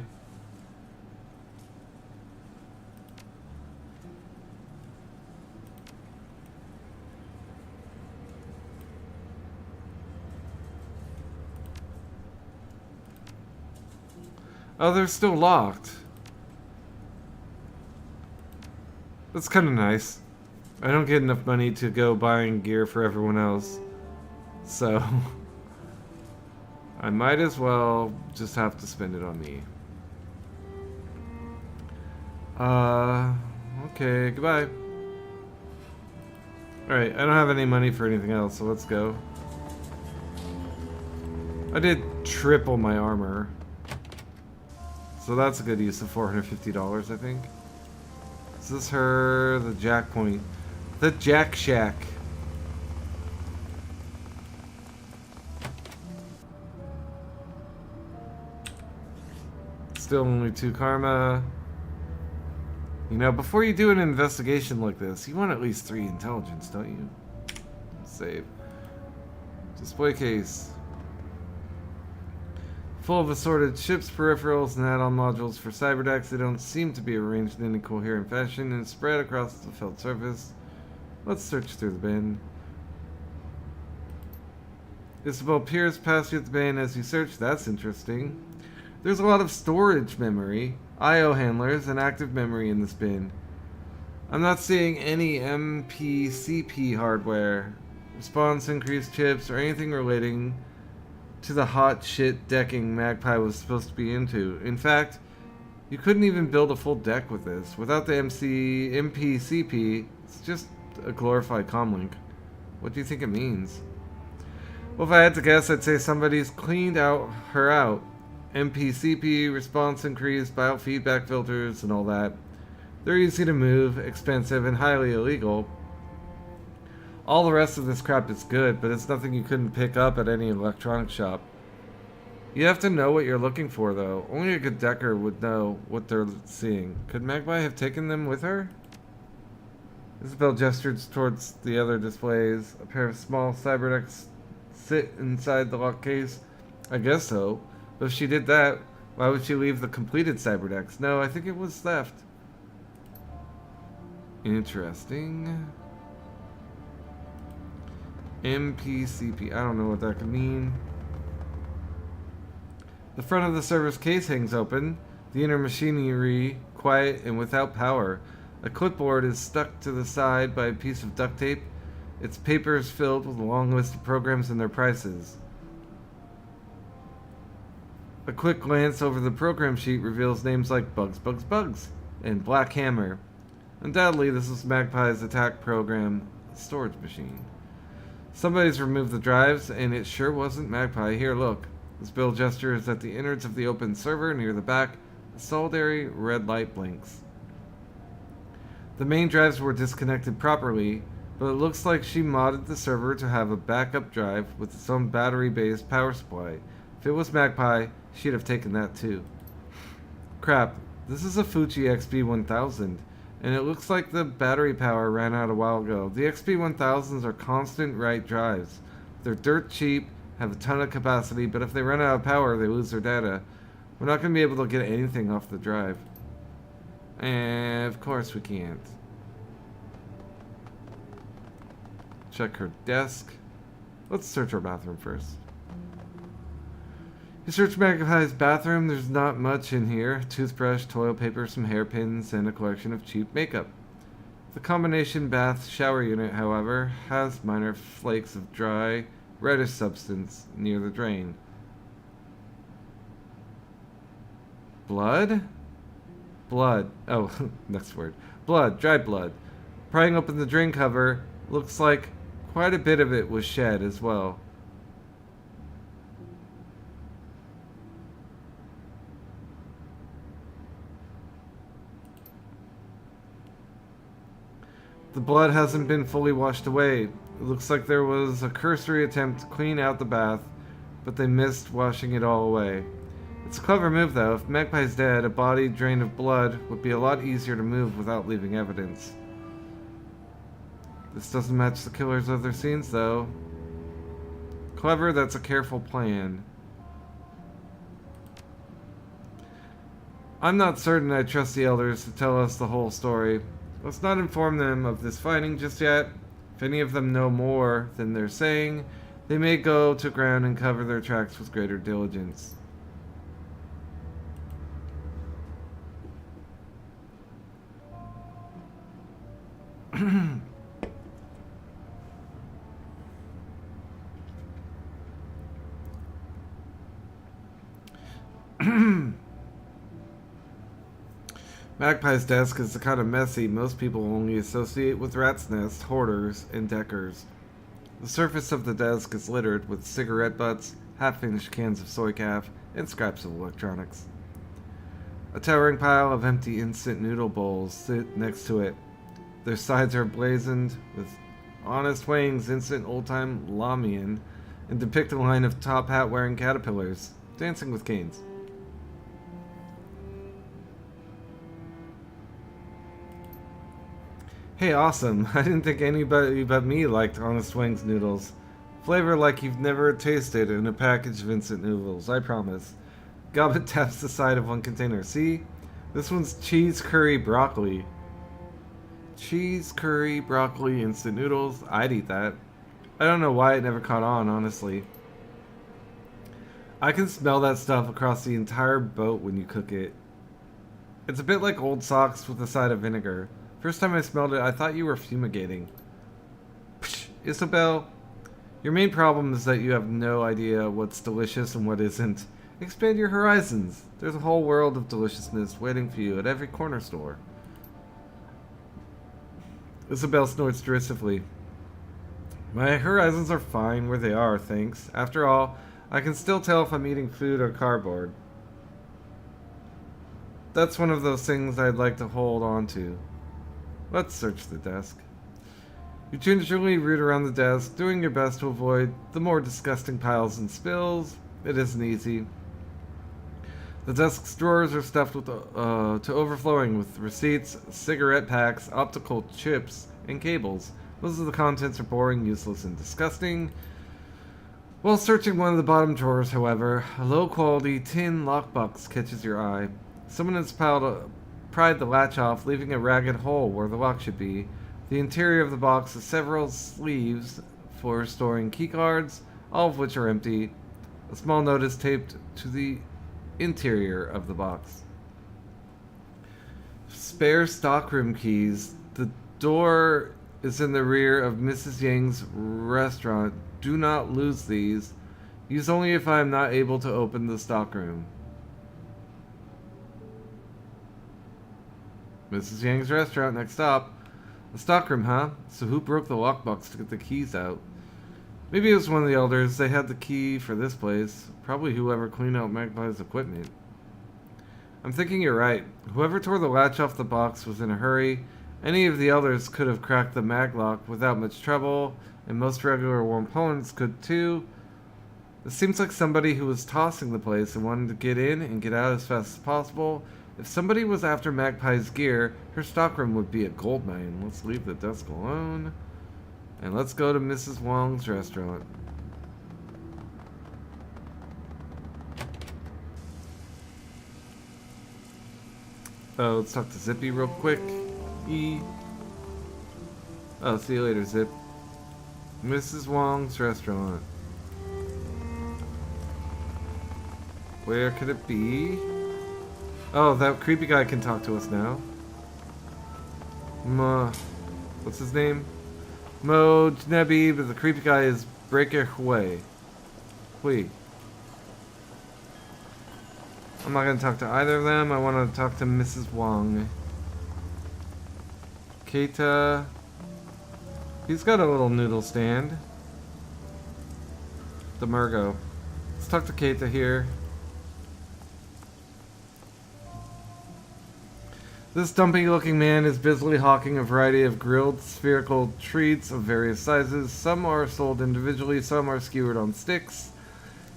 Oh, they're still locked. That's kind of nice. I don't get enough money to go buying gear for everyone else. So, I might as well just have to spend it on me. Okay, goodbye. Alright, I don't have any money for anything else, so let's go. I did triple my armor. So that's a good use of $450, I think. Is this her? The Jack Point. The Jack Shack. Still only 2 karma. You know, before you do an investigation like this, you want at least 3 intelligence, don't you? Save. Display case. Full of assorted chips, peripherals, and add-on modules for cyberdecks. They don't seem to be arranged in any coherent fashion and spread across the felt surface. Let's search through the bin. Isabel Pierce passed you at the bin as you search. That's interesting. There's a lot of storage memory, I/O handlers, and active memory in this bin. I'm not seeing any MPCP hardware, response increased chips, or anything relating to the hot shit decking Magpie was supposed to be into. In fact, you couldn't even build a full deck with this. Without the MPCP, it's just a glorified comlink. What do you think it means? Well, if I had to guess, I'd say somebody's cleaned her out. MPCP, response increased, biofeedback filters, and all that. They're easy to move, expensive, and highly illegal. All the rest of this crap is good, but it's nothing you couldn't pick up at any electronics shop. You have to know what you're looking for, though. Only a good decker would know what they're seeing. Could Magpie have taken them with her? Isabel gestured towards the other displays. A pair of small cyberdecks sit inside the lock case. I guess so. But if she did that, why would she leave the completed cyberdecks? No, I think it was theft. Interesting. MPCP. I don't know what that could mean. The front of the server's case hangs open. The inner machinery quiet and without power. A clipboard is stuck to the side by a piece of duct tape. Its paper is filled with a long list of programs and their prices. A quick glance over the program sheet reveals names like Bugs, Bugs, Bugs and Black Hammer. Undoubtedly, this is Magpie's attack program storage machine. Somebody's removed the drives, and it sure wasn't Magpie. Here, look. This Bill gestures at the innards of the open server near the back. A solitary red light blinks. The main drives were disconnected properly, but it looks like she modded the server to have a backup drive with its own battery-based power supply. If it was Magpie, she'd have taken that too. Crap, this is a Fuji XP1000. And it looks like the battery power ran out a while ago. The XP1000s are constant write drives. They're dirt cheap, have a ton of capacity, but if they run out of power, they lose their data. We're not going to be able to get anything off the drive. And of course we can't. Check her desk. Let's search her bathroom first. You search Magpie's bathroom, there's not much in here. Toothbrush, toilet paper, some hairpins, and a collection of cheap makeup. The combination bath shower unit, however, has minor flakes of dry, reddish substance near the drain. Blood? Blood. Oh, next word. Blood, dried blood. Prying open the drain cover, looks like quite a bit of it was shed as well. The blood hasn't been fully washed away. It looks like there was a cursory attempt to clean out the bath, but they missed washing it all away. It's a clever move, though. If Magpie's dead, a body drained of blood would be a lot easier to move without leaving evidence. This doesn't match the killer's other scenes, though. Clever, that's a careful plan. I'm not certain I trust the elders to tell us the whole story. Let's not inform them of this finding just yet. If any of them know more than they're saying, they may go to ground and cover their tracks with greater diligence. Magpie's desk is the kind of messy most people only associate with rat's nests, hoarders, and deckers. The surface of the desk is littered with cigarette butts, half-finished cans of soy calf, and scraps of electronics. A towering pile of empty instant noodle bowls sit next to it. Their sides are blazoned with Honest Wang's instant old-time Lamian and depict a line of top hat-wearing caterpillars dancing with canes. Hey, awesome. I didn't think anybody but me liked Honest Wang's noodles. Flavor like you've never tasted in a package of instant noodles, I promise. Gobbet taps the side of one container. See? This one's cheese curry broccoli. Cheese curry broccoli instant noodles. I'd eat that. I don't know why it never caught on, honestly. I can smell that stuff across the entire boat when you cook it. It's a bit like old socks with a side of vinegar. First time I smelled it, I thought you were fumigating. Psh, Isabel, your main problem is that you have no idea what's delicious and what isn't. Expand your horizons. There's a whole world of deliciousness waiting for you at every corner store. Isabel snorts derisively. My horizons are fine where they are, thanks. After all, I can still tell if I'm eating food or cardboard. That's one of those things I'd like to hold on to. Let's search the desk. You gingerly root around the desk, doing your best to avoid the more disgusting piles and spills. It isn't easy. The desk's drawers are stuffed with to overflowing with receipts, cigarette packs, optical chips, and cables. Most of the contents are boring, useless, and disgusting. While searching one of the bottom drawers, however, a low-quality tin lockbox catches your eye. Someone has pried the latch off, leaving a ragged hole where the lock should be. The interior of the box has several sleeves for storing keycards, all of which are empty. A small note is taped to the interior of the box. Spare stockroom keys. The door is in the rear of Mrs. Yang's restaurant. Do not lose these. Use only if I am not able to open the stockroom. Mrs. Yang's restaurant, next stop. The stockroom, huh? So who broke the lockbox to get the keys out? Maybe it was one of the elders. They had the key for this place. Probably whoever cleaned out Magpie's equipment. I'm thinking you're right. Whoever tore the latch off the box was in a hurry. Any of the elders could have cracked the maglock without much trouble, and most regular warm opponents could too. It seems like somebody who was tossing the place and wanted to get in and get out as fast as possible. If somebody was after Magpie's gear, her stockroom would be a goldmine. Let's leave the desk alone. And let's go to Mrs. Wong's restaurant. Oh, let's talk to Zippy real quick. Oh, see you later, Zip. Mrs. Wong's restaurant. Where could it be? Oh, that creepy guy can talk to us now. What's his name? Mo Jnebi, but the creepy guy is Breaker Hui. I'm not gonna talk to either of them. I want to talk to Mrs. Wong. Keita. He's got a little noodle stand. The Murgo. Let's talk to Keita here. This dumpy-looking man is busily hawking a variety of grilled spherical treats of various sizes. Some are sold individually, some are skewered on sticks,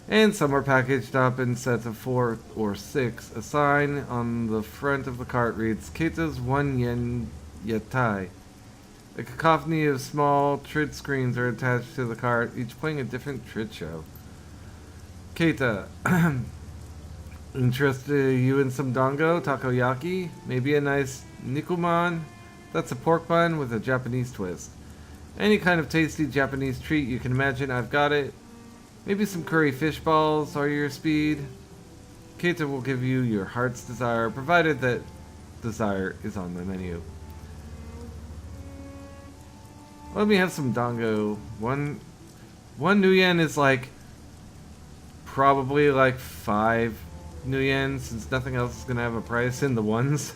and some are packaged up in sets of 4 or 6. A sign on the front of the cart reads, Keita's 1 yen yatai. A cacophony of small trid screens are attached to the cart, each playing a different trid show. Keita. Interested you in some dango, takoyaki, maybe a nice nikuman? That's a pork bun with a Japanese twist. Any kind of tasty Japanese treat you can imagine, I've got it. Maybe some curry fish balls are your speed. Keita will give you your heart's desire, provided that desire is on the menu. Let me have some dango. One new yen is like probably like 5 new yen, since nothing else is gonna have a price in the ones.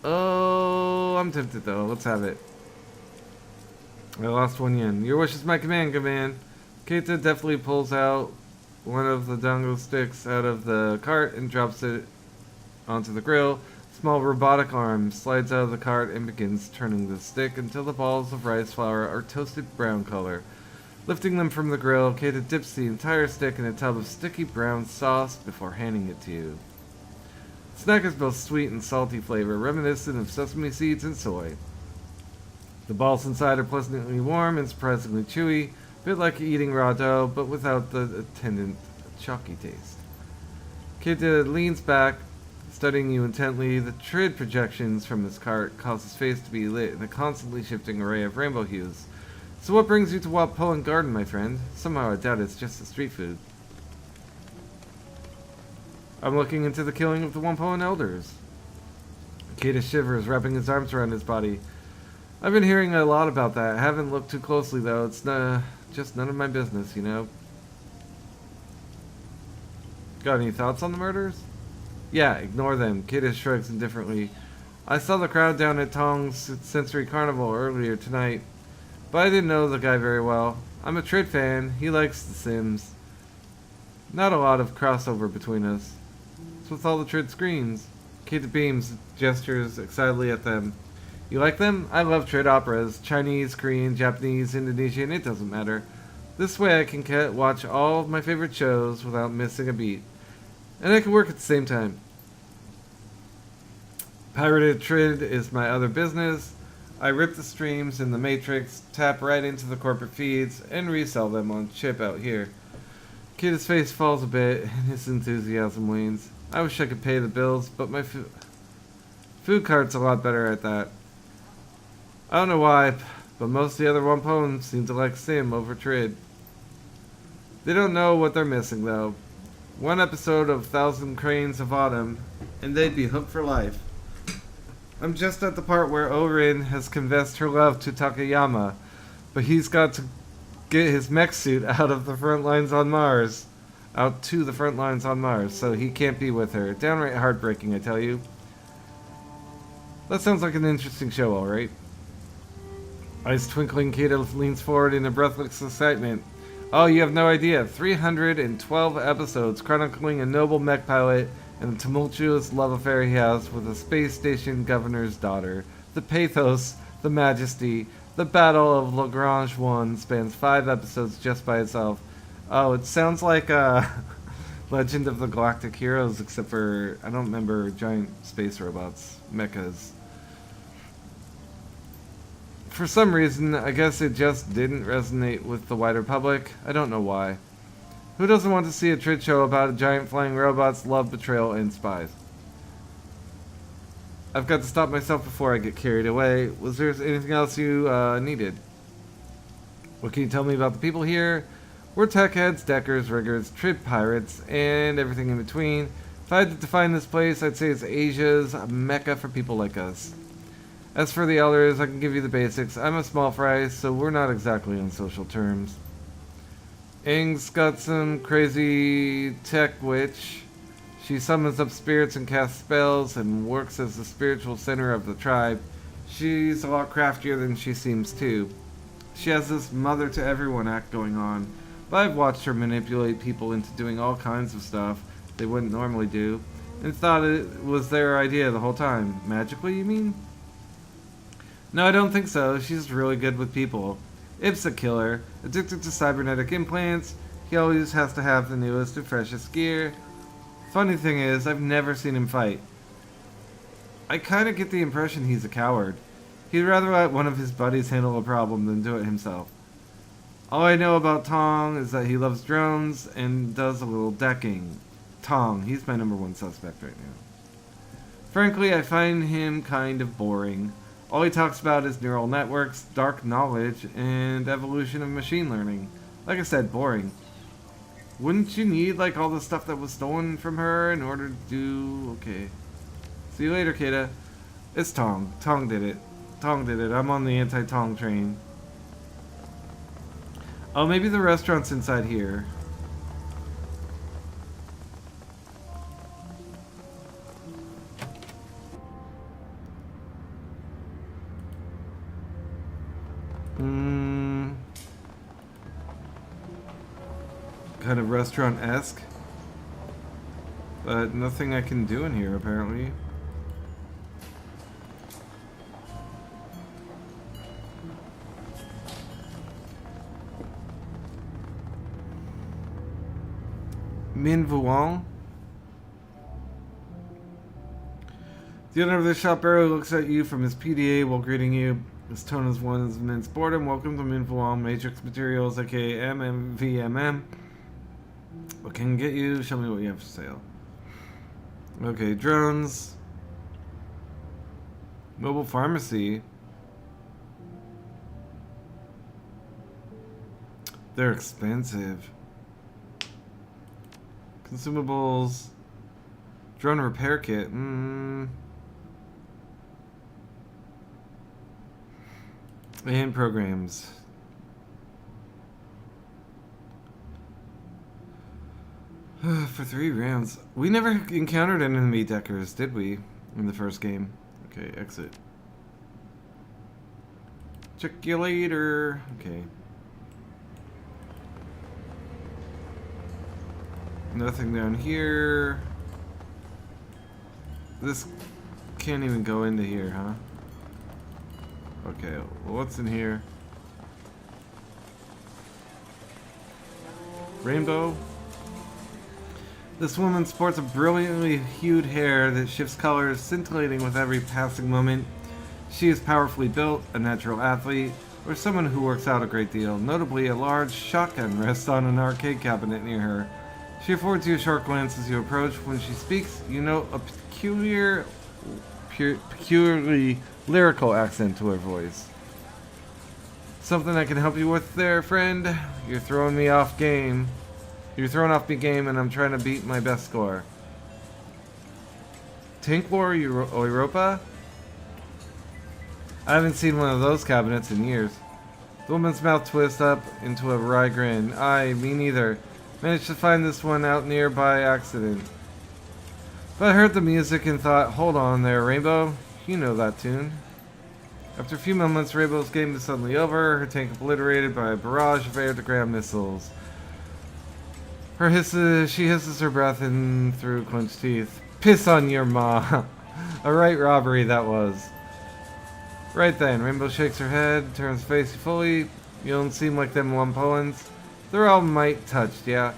Oh, I'm tempted though. Let's have it. I lost 1 yen. Your wish is my command, good man. Keita definitely pulls out one of the dango sticks out of the cart and drops it onto the grill. Small robotic arm slides out of the cart and begins turning the stick until the balls of rice flour are toasted brown color. Lifting them from the grill, Keita dips the entire stick in a tub of sticky brown sauce before handing it to you. The snack is both sweet and salty flavor, reminiscent of sesame seeds and soy. The balls inside are pleasantly warm and surprisingly chewy, a bit like eating raw dough, but without the attendant chalky taste. Keita leans back, studying you intently. The trid projections from his cart cause his face to be lit in a constantly shifting array of rainbow hues. So what brings you to Wapoan Garden, my friend? Somehow I doubt it's just the street food. I'm looking into the killing of the Wapoan elders. Keita shivers, wrapping his arms around his body. I've been hearing a lot about that. I haven't looked too closely, though. It's just none of my business, you know? Got any thoughts on the murders? Yeah, ignore them. Keita shrugs indifferently. I saw the crowd down at Tong's Sensory Carnival earlier tonight, but I didn't know the guy very well. I'm a Trid fan. He likes The Sims. Not a lot of crossover between us. It's with all the Trid screens. Keita beams, gestures excitedly at them. You like them? I love Trid operas. Chinese, Korean, Japanese, Indonesian, it doesn't matter. This way I can watch all of my favorite shows without missing a beat. And I can work at the same time. Pirated Trid is my other business. I rip the streams in the Matrix, tap right into the corporate feeds, and resell them on chip out here. Keita's face falls a bit, and his enthusiasm wanes. I wish I could pay the bills, but my food cart's a lot better at that. I don't know why, but most of the other Wampons seem to like Sim over Trid. They don't know what they're missing, though. One episode of Thousand Cranes of Autumn, and they'd be hooked for life. I'm just at the part where Orin has confessed her love to Takayama, but he's got to get his mech suit out of the front lines on Mars. Out to the front lines on Mars, so he can't be with her. Downright heartbreaking, I tell you. That sounds like an interesting show, alright. Eyes twinkling, Keita leans forward in a breathless excitement. Oh, you have no idea. 312 episodes chronicling a noble mech pilot and the tumultuous love affair he has with a space station governor's daughter. The pathos, the majesty, the Battle of Lagrange 1 spans 5 episodes just by itself. Oh, it sounds like Legend of the Galactic Heroes, except for I don't remember giant space robots, mechas. For some reason, I guess it just didn't resonate with the wider public. I don't know why. Who doesn't want to see a Trid show about giant flying robots, love, betrayal, and spies? I've got to stop myself before I get carried away. Was there anything else you needed? What can you tell me about the people here? We're tech heads, deckers, riggers, Trid pirates, and everything in between. If I had to define this place, I'd say it's Asia's mecca for people like us. As for the elders, I can give you the basics. I'm a small fry, so we're not exactly on social terms. Aang's got some crazy tech witch. She summons up spirits and casts spells and works as the spiritual center of the tribe. She's a lot craftier than she seems too. She has this mother to everyone act going on, but I've watched her manipulate people into doing all kinds of stuff they wouldn't normally do, and thought it was their idea the whole time. Magically, you mean? No, I don't think so. She's really good with people. Ip's a killer, addicted to cybernetic implants. He always has to have the newest and freshest gear. Funny thing is, I've never seen him fight. I kinda get the impression he's a coward. He'd rather let one of his buddies handle a problem than do it himself. All I know about Tong is that he loves drones and does a little decking. Tong, he's my #1 suspect right now. Frankly, I find him kind of boring. All he talks about is neural networks, dark knowledge, and evolution of machine learning. Like I said, boring. Wouldn't you need, like, all the stuff that was stolen from her in order to do... Okay. See you later, Keita. It's Tong. Tong did it. Tong did it. I'm on the anti-Tong train. Oh, maybe the restaurant's inside here. Kind of restaurant-esque. But nothing I can do in here, apparently. Min Vuong. The owner of the shop barely looks at you from his PDA while greeting you. His tone is one of immense boredom. Welcome to Min Vuong Matrix Materials, aka MMVMM. What can I get you? Show me what you have for sale. Okay, drones. Mobile pharmacy. They're expensive. Consumables. Drone repair kit. And programs. For 3 rounds. We never encountered enemy deckers, did we? In the first game. Okay, exit. Check you later. Okay. Nothing down here. This can't even go into here, huh? Okay, well, what's in here? Rainbow? This woman sports a brilliantly hued hair that shifts colors, scintillating with every passing moment. She is powerfully built, a natural athlete, or someone who works out a great deal. Notably, a large shotgun rests on an arcade cabinet near her. She affords you a short glance as you approach. When she speaks, you note a peculiarly lyrical accent to her voice. Something I can help you with there, friend? You're throwing me off game. You're throwing off my game, and I'm trying to beat my best score. Tinklor Europa? I haven't seen one of those cabinets in years. The woman's mouth twists up into a wry grin. Aye, me neither. Managed to find this one out near by accident. But I heard the music and thought, hold on there, Rainbow. You know that tune. After a few moments, Rainbow's game is suddenly over, her tank obliterated by a barrage of air-to-ground missiles. She hisses her breath in through clenched teeth. Piss on your ma. A right robbery that was. Right then, Rainbow shakes her head, turns face fully. You don't seem like them Wampoans. They're all might touched, yeah.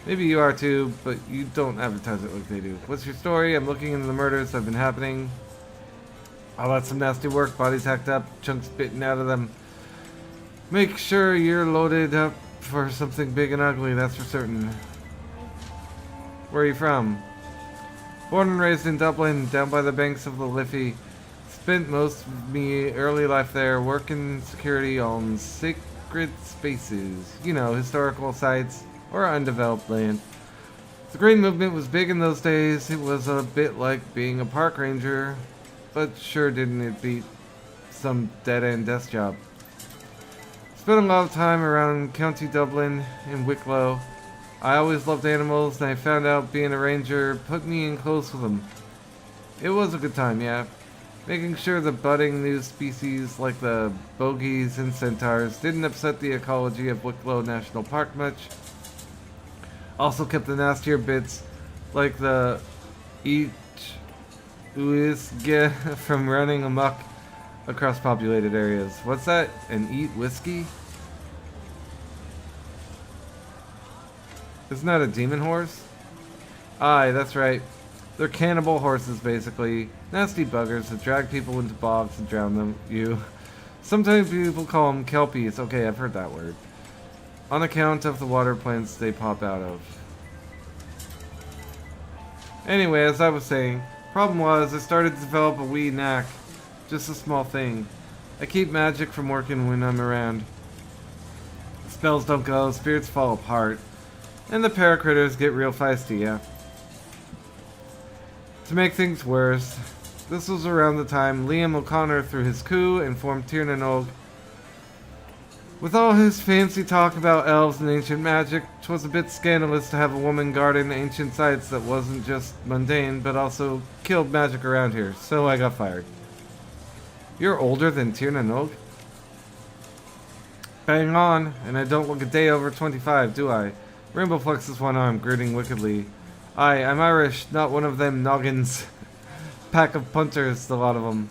Maybe you are too, but you don't advertise it like they do. What's your story? I'm looking into the murders that have been happening. Oh, that's some nasty work. Bodies hacked up, chunks bitten out of them. Make sure you're loaded up for something big and ugly, that's for certain. Where are you from? Born and raised in Dublin, down by the banks of the Liffey. Spent most of me early life there, working security on sacred spaces. You know, historical sites or undeveloped land. The green movement was big in those days. It was a bit like being a park ranger, but sure didn't it beat some dead-end desk job. Spent a lot of time around County Dublin in Wicklow. I always loved animals, and I found out being a ranger put me in close with them. It was a good time, yeah. Making sure the budding new species like the bogies and centaurs didn't upset the ecology of Wicklow National Park much. Also kept the nastier bits like the Uisge from running amok across populated areas. What's that? An eat whiskey? Isn't that a demon horse? Aye, that's right. They're cannibal horses, basically. Nasty buggers that drag people into bogs and drown them. Sometimes people call them kelpies. Okay, I've heard that word. On account of the water plants they pop out of. Anyway, as I was saying, problem was I started to develop a wee knack. Just a small thing. I keep magic from working when I'm around. Spells don't go, spirits fall apart. And the paracritters get real feisty, yeah. To make things worse, This was around the time Liam O'Connor threw his coup and formed Tir na Nog. With all his fancy talk about elves and ancient magic, 'twas a bit scandalous to have a woman guarding ancient sites that wasn't just mundane, but also killed magic around here, so I got fired. You're older than Tir na Nog? Bang on, and I don't look a day over 25, do I? Rainbow flexes one arm, grinning wickedly. Aye, I'm Irish, not one of them noggins. Pack of punters, the lot of them.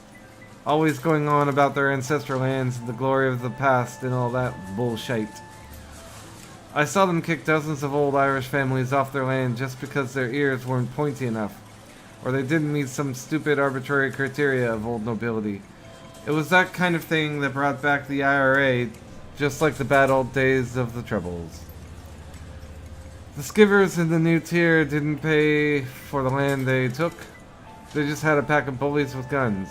Always going on about their ancestral lands and the glory of the past and all that bullshit. I saw them kick dozens of old Irish families off their land just because their ears weren't pointy enough, or they didn't meet some stupid arbitrary criteria of old nobility. It was that kind of thing that brought back the IRA, just like the bad old days of the Troubles. The skivers in the new tier didn't pay for the land they took. They just had a pack of bullies with guns.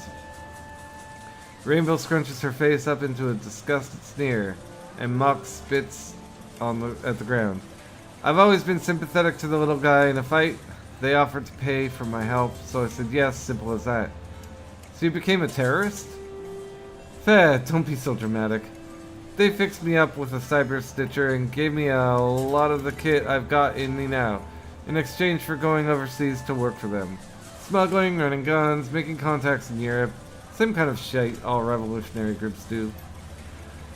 Rainbow scrunches her face up into a disgusted sneer, and Mock spits at the ground. I've always been sympathetic to the little guy in a fight. They offered to pay for my help, so I said yes, simple as that. So you became a terrorist? Fair, don't be so dramatic. They fixed me up with a cyber stitcher and gave me a lot of the kit I've got in me now, in exchange for going overseas to work for them. Smuggling, running guns, making contacts in Europe. Same kind of shite all revolutionary groups do.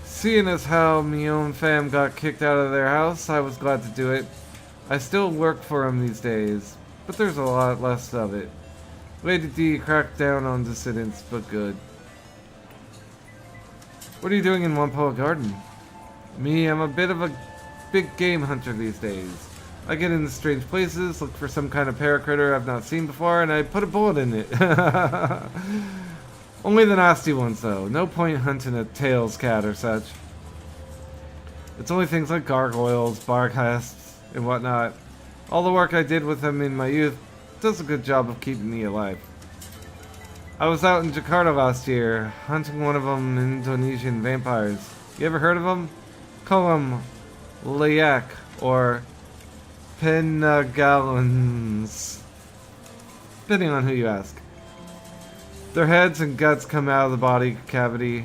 Seeing as how me own fam got kicked out of their house, I was glad to do it. I still work for 'em these days, but there's a lot less of it. Lady D cracked down on dissidents, but good. What are you doing in Wampoa Garden? Me, I'm a bit of a big game hunter these days. I get into strange places, look for some kind of paracritter I've not seen before, and I put a bullet in it. Only the nasty ones, though. No point hunting a tails cat or such. It's only things like gargoyles, barghasps, and whatnot. All the work I did with them in my youth does a good job of keeping me alive. I was out in Jakarta last year, hunting one of them Indonesian vampires. You ever heard of them? Call them Layak, or Penagallans, depending on who you ask. Their heads and guts come out of the body cavity.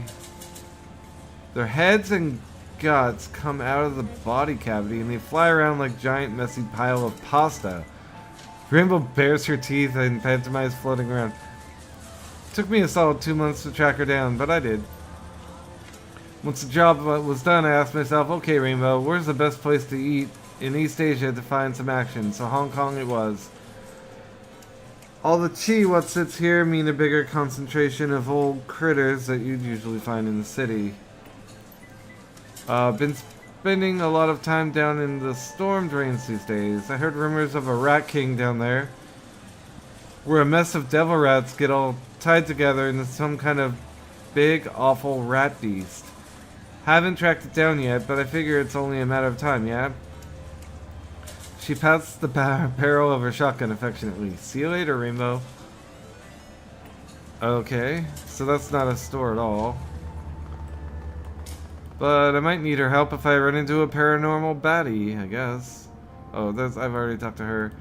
Their heads and guts come out of the body cavity and they fly around like giant messy pile of pasta. Rainbow bares her teeth and pantomimes floating around. Took me a solid 2 months to track her down, but I did. Once the job was done, I asked myself, okay Rainbow, where's the best place to eat in East Asia to find some action? So Hong Kong it was. All the chi what sits here mean a bigger concentration of old critters that you'd usually find in the city. Been spending a lot of time down in the storm drains these days. I heard rumors of a rat king down there, where a mess of devil rats get all tied together into some kind of big, awful rat beast. Haven't tracked it down yet, but I figure it's only a matter of time, yeah? She pats the barrel of her shotgun affectionately. See you later, Rainbow. Okay, so that's not a store at all. But I might need her help if I run into a paranormal baddie, I guess. Oh, I've already talked to her.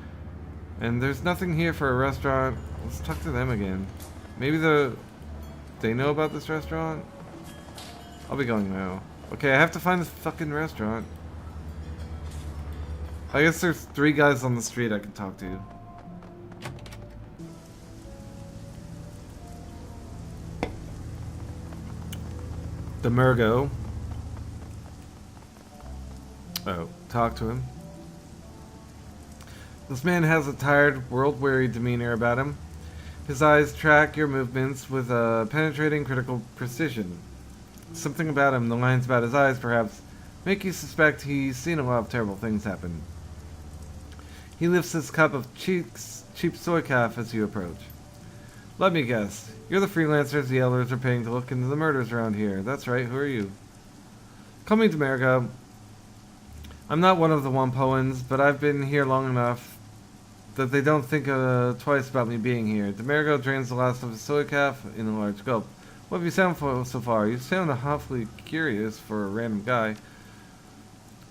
And there's nothing here for a restaurant. Let's talk to them again. Maybe they know about this restaurant? I'll be going now. Okay, I have to find this fucking restaurant. I guess there's 3 guys on the street I can talk to. Demergo. Oh, talk to him. This man has a tired, world-weary demeanor about him. His eyes track your movements with a penetrating, critical precision. Something about him, the lines about his eyes perhaps, make you suspect he's seen a lot of terrible things happen. He lifts his cup of cheap soy calf as you approach. Let me guess. You're the freelancers the elders are paying to look into the murders around here. That's right, who are you? Call me Demergo. I'm not one of the Wampoans, but I've been here long enough that they don't think twice about me being here. Demergo drains the last of his soy calf in a large gulp. What have you sound for so far? You sound awfully curious for a random guy.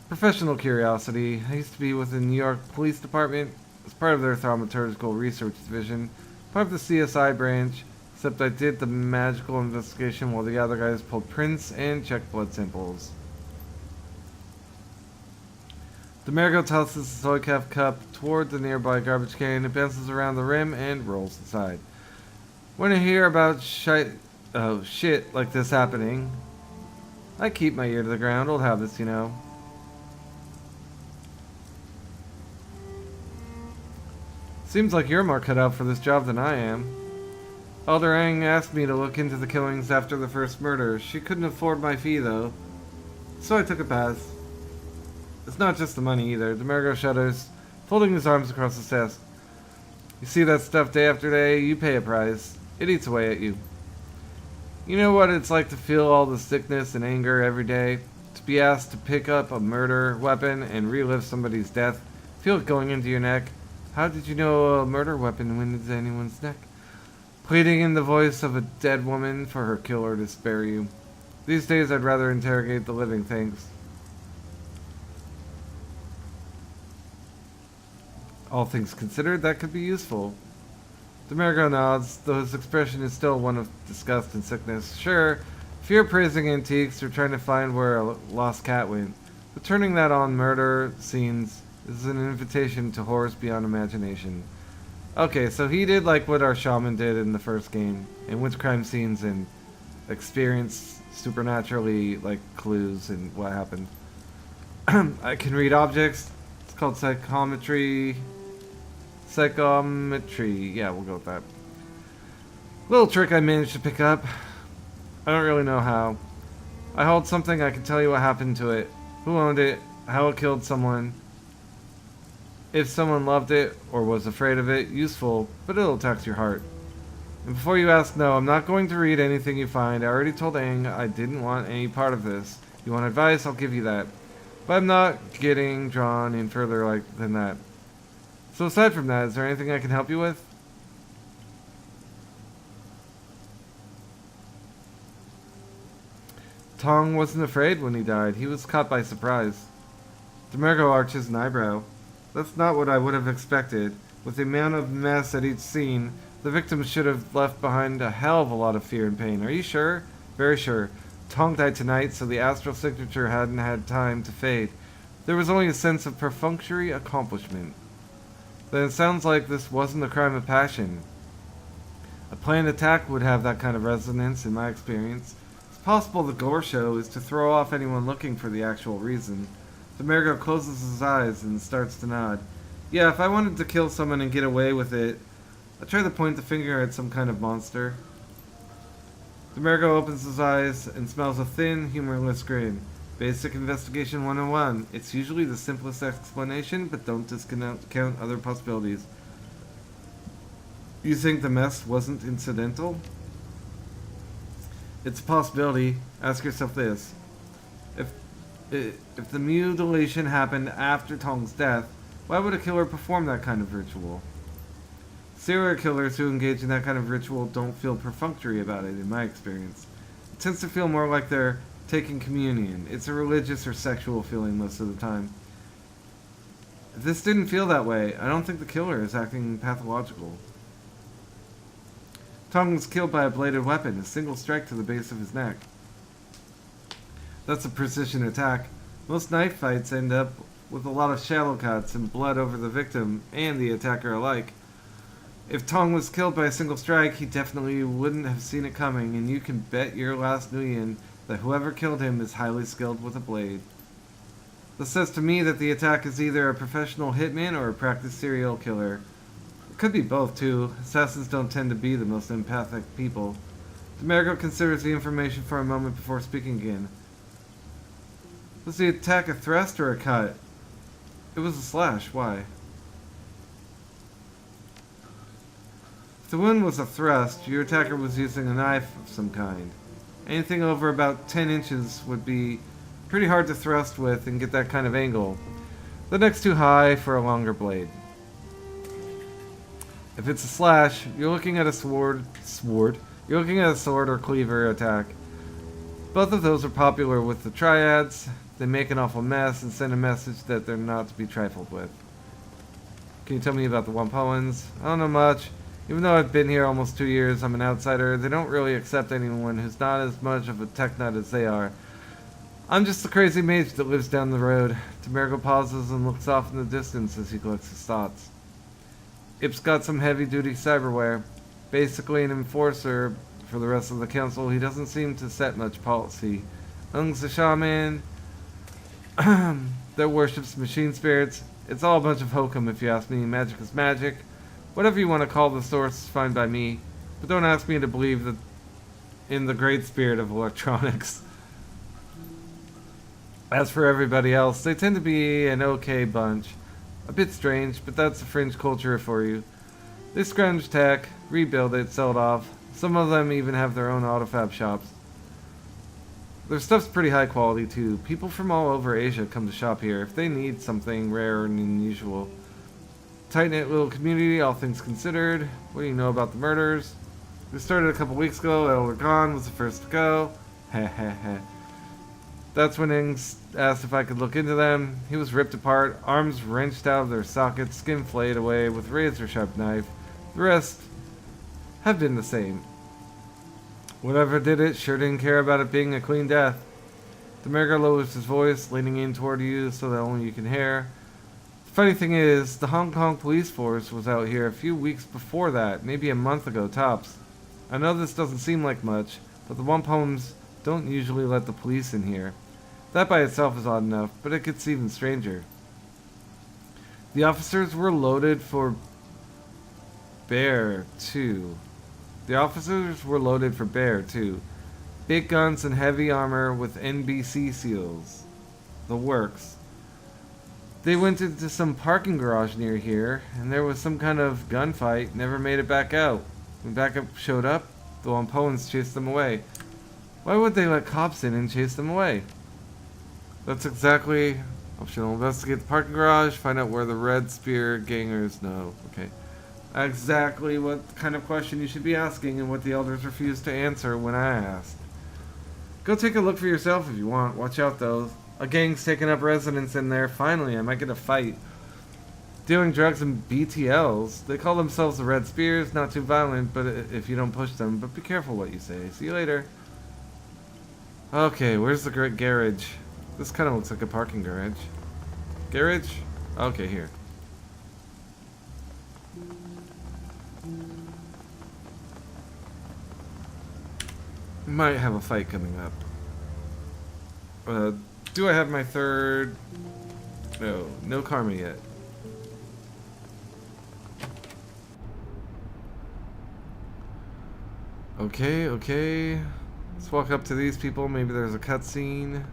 Professional curiosity. I used to be with the New York Police Department as part of their thaumaturgical research division. Part of the CSI branch, except I did the magical investigation while the other guys pulled prints and checked blood samples. Demergo tosses the soy calf cup toward the nearby garbage can. It bounces around the rim and rolls aside. When I hear about shit like this happening, I keep my ear to the ground. Old habits, you know. Seems like you're more cut out for this job than I am. Elder Aang asked me to look into the killings after the first murder. She couldn't afford my fee, though, so I took a pass. It's not just the money, either. Demergo shudders, folding his arms across his chest. You see that stuff day after day, you pay a price. It eats away at you. You know what it's like to feel all the sickness and anger every day? To be asked to pick up a murder weapon and relive somebody's death? Feel it going into your neck? How did you know a murder weapon went into anyone's neck? Pleading in the voice of a dead woman for her killer to spare you. These days I'd rather interrogate the living things. All things considered, that could be useful. Demergo nods, though his expression is still one of disgust and sickness. Sure, if you're praising antiques or trying to find where a lost cat went, but turning that on murder scenes is an invitation to horrors beyond imagination. Okay, so he did like what our shaman did in the first game, and went to crime scenes and experienced supernaturally like clues and what happened. I can read objects. It's called psychometry. Psychometry. Yeah, we'll go with that. Little trick I managed to pick up. I don't really know how. I hold something, I can tell you what happened to it. Who owned it, how it killed someone. If someone loved it, or was afraid of it, useful, but it'll tax your heart. And before you ask, no, I'm not going to read anything you find. I already told Aang I didn't want any part of this. You want advice, I'll give you that. But I'm not getting drawn in further than that. So aside from that, is there anything I can help you with? Tong wasn't afraid when he died. He was caught by surprise. Demergo arches an eyebrow. That's not what I would have expected. With the amount of mess at each scene, the victims should have left behind a hell of a lot of fear and pain. Are you sure? Very sure. Tong died tonight, so the astral signature hadn't had time to fade. There was only a sense of perfunctory accomplishment. Then it sounds like this wasn't a crime of passion. A planned attack would have that kind of resonance, in my experience. It's possible the gore show is to throw off anyone looking for the actual reason. Demergo closes his eyes and starts to nod. Yeah, if I wanted to kill someone and get away with it, I'd try to point the finger at some kind of monster. Demergo opens his eyes and smells a thin, humorless grin. Basic Investigation 101. It's usually the simplest explanation, but don't discount other possibilities. You think the mess wasn't incidental? It's a possibility. Ask yourself this. If the mutilation happened after Tong's death, why would a killer perform that kind of ritual? Serial killers who engage in that kind of ritual don't feel perfunctory about it, in my experience. It tends to feel more like they're taking communion. It's a religious or sexual feeling most of the time. If this didn't feel that way, I don't think the killer is acting pathological. Tong was killed by a bladed weapon, a single strike to the base of his neck. That's a precision attack. Most knife fights end up with a lot of shallow cuts and blood over the victim and the attacker alike. If Tong was killed by a single strike, he definitely wouldn't have seen it coming, and you can bet your last nuyen that whoever killed him is highly skilled with a blade. This says to me that the attack is either a professional hitman or a practiced serial killer. It could be both, too. Assassins don't tend to be the most empathic people. Demergo considers the information for a moment before speaking again. Was the attack a thrust or a cut? It was a slash. Why? If the wound was a thrust, your attacker was using a knife of some kind. Anything over about 10 inches would be pretty hard to thrust with and get that kind of angle. The neck's too high for a longer blade. If it's a slash, you're looking at a sword. You're looking at a sword or cleaver attack. Both of those are popular with the triads. They make an awful mess and send a message that they're not to be trifled with. Can you tell me about the Wampowans? I don't know much. Even though I've been here almost 2 years, I'm an outsider. They don't really accept anyone who's not as much of a tech nut as they are. I'm just the crazy mage that lives down the road. Demergo pauses and looks off in the distance as he collects his thoughts. Ip's got some heavy-duty cyberware. Basically an enforcer for the rest of the council. He doesn't seem to set much policy. Ung's a shaman that worships machine spirits. It's all a bunch of hokum if you ask me. Magic is magic. Whatever you want to call the source is fine by me. But don't ask me to believe that in the great spirit of electronics. As for everybody else, they tend to be an okay bunch. A bit strange, but that's a fringe culture for you. They scrounge tech, rebuild it, sell it off. Some of them even have their own autofab shops. Their stuff's pretty high quality too. People from all over Asia come to shop here if they need something rare and unusual. Tight-knit little community, all things considered. What do you know about the murders? They started a couple weeks ago. Elder Gone was the first to go. Heh heh heh. That's when Ings asked if I could look into them. He was ripped apart, arms wrenched out of their sockets, skin flayed away with a razor-sharp knife. The rest have been the same. Whatever did it sure didn't care about it being a clean death. Demergo lowers his voice, leaning in toward you so that only you can hear. The funny thing is, the Hong Kong police force was out here a few weeks before that, maybe a month ago tops. I know this doesn't seem like much, but the Wampums don't usually let the police in here. That by itself is odd enough, but it gets even stranger. The officers were loaded for bear, too. The officers were loaded for bear, too. Big guns and heavy armor with NBC seals. The works. They went into some parking garage near here, and there was some kind of gunfight, never made it back out. When backup showed up, the Wampoans chased them away. Why would they let cops in and chase them away? That's exactly... Optional. Investigate the parking garage, find out where the Red Spear gangers know. Okay. Exactly what kind of question you should be asking and what the elders refused to answer when I asked. Go take a look for yourself if you want. Watch out though. A gang's taking up residence in there. Finally, I might get a fight. Dealing drugs and BTLs. They call themselves the Red Spears. Not too violent, but if you don't push them. But be careful what you say. See you later. Okay, where's the garage? This kind of looks like a parking garage. Garage? Okay, here. Might have a fight coming up. Do I have my third? No, no karma yet. Okay, okay. Let's walk up to these people. Maybe there's a cutscene.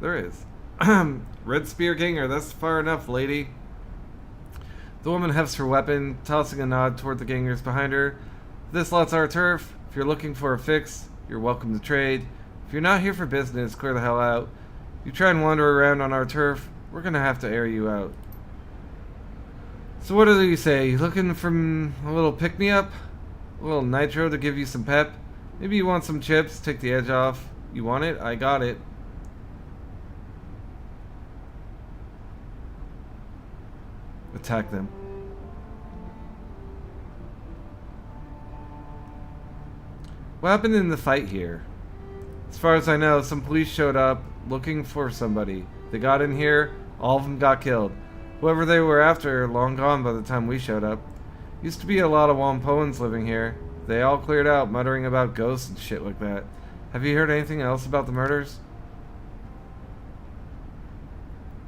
There is. Red Spear Ganger, that's far enough, lady. The woman hefts her weapon, tossing a nod toward the gangers behind her. This lot's our turf. If you're looking for a fix, you're welcome to trade. If you're not here for business, clear the hell out. If you try and wander around on our turf, we're gonna have to air you out. So what do you say? You looking for a little pick-me-up? A little nitro to give you some pep? Maybe you want some chips, take the edge off. You want it? I got it. Attack them. What happened in the fight here? As far as I know, some police showed up looking for somebody. They got in here, all of them got killed. Whoever they were after, long gone by the time we showed up. Used to be a lot of Wampoans living here. They all cleared out, muttering about ghosts and shit like that. Have you heard anything else about the murders?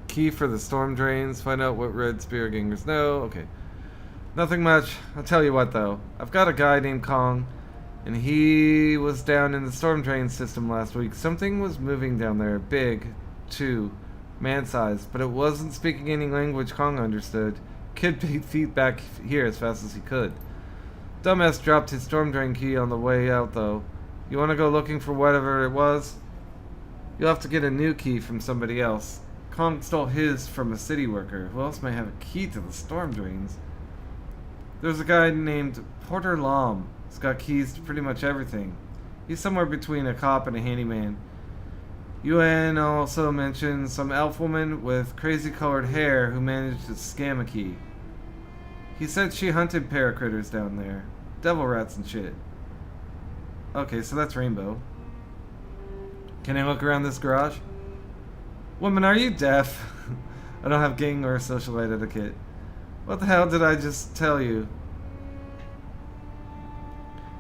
Key for the storm drains. Find out what Red Spear gangers know. Okay. Nothing much. I'll tell you what, though. I've got a guy named Kong, and he was down in the storm drain system last week. Something was moving down there. Big, too. Man-sized. But it wasn't speaking any language Kong understood. Kid beat feet back here as fast as he could. Dumbass dropped his storm drain key on the way out, though. You want to go looking for whatever it was? You'll have to get a new key from somebody else. Kong stole his from a city worker. Who else might have a key to the storm drains? There's a guy named Porter Lom. He's got keys to pretty much everything. He's somewhere between a cop and a handyman. UN also mentions some elf woman with crazy colored hair who managed to scam a key. He said she hunted paracritters down there. Devil rats and shit. Okay, so that's Rainbow. Can I look around this garage? Woman, are you deaf? I don't have gang or socialite etiquette. What the hell did I just tell you?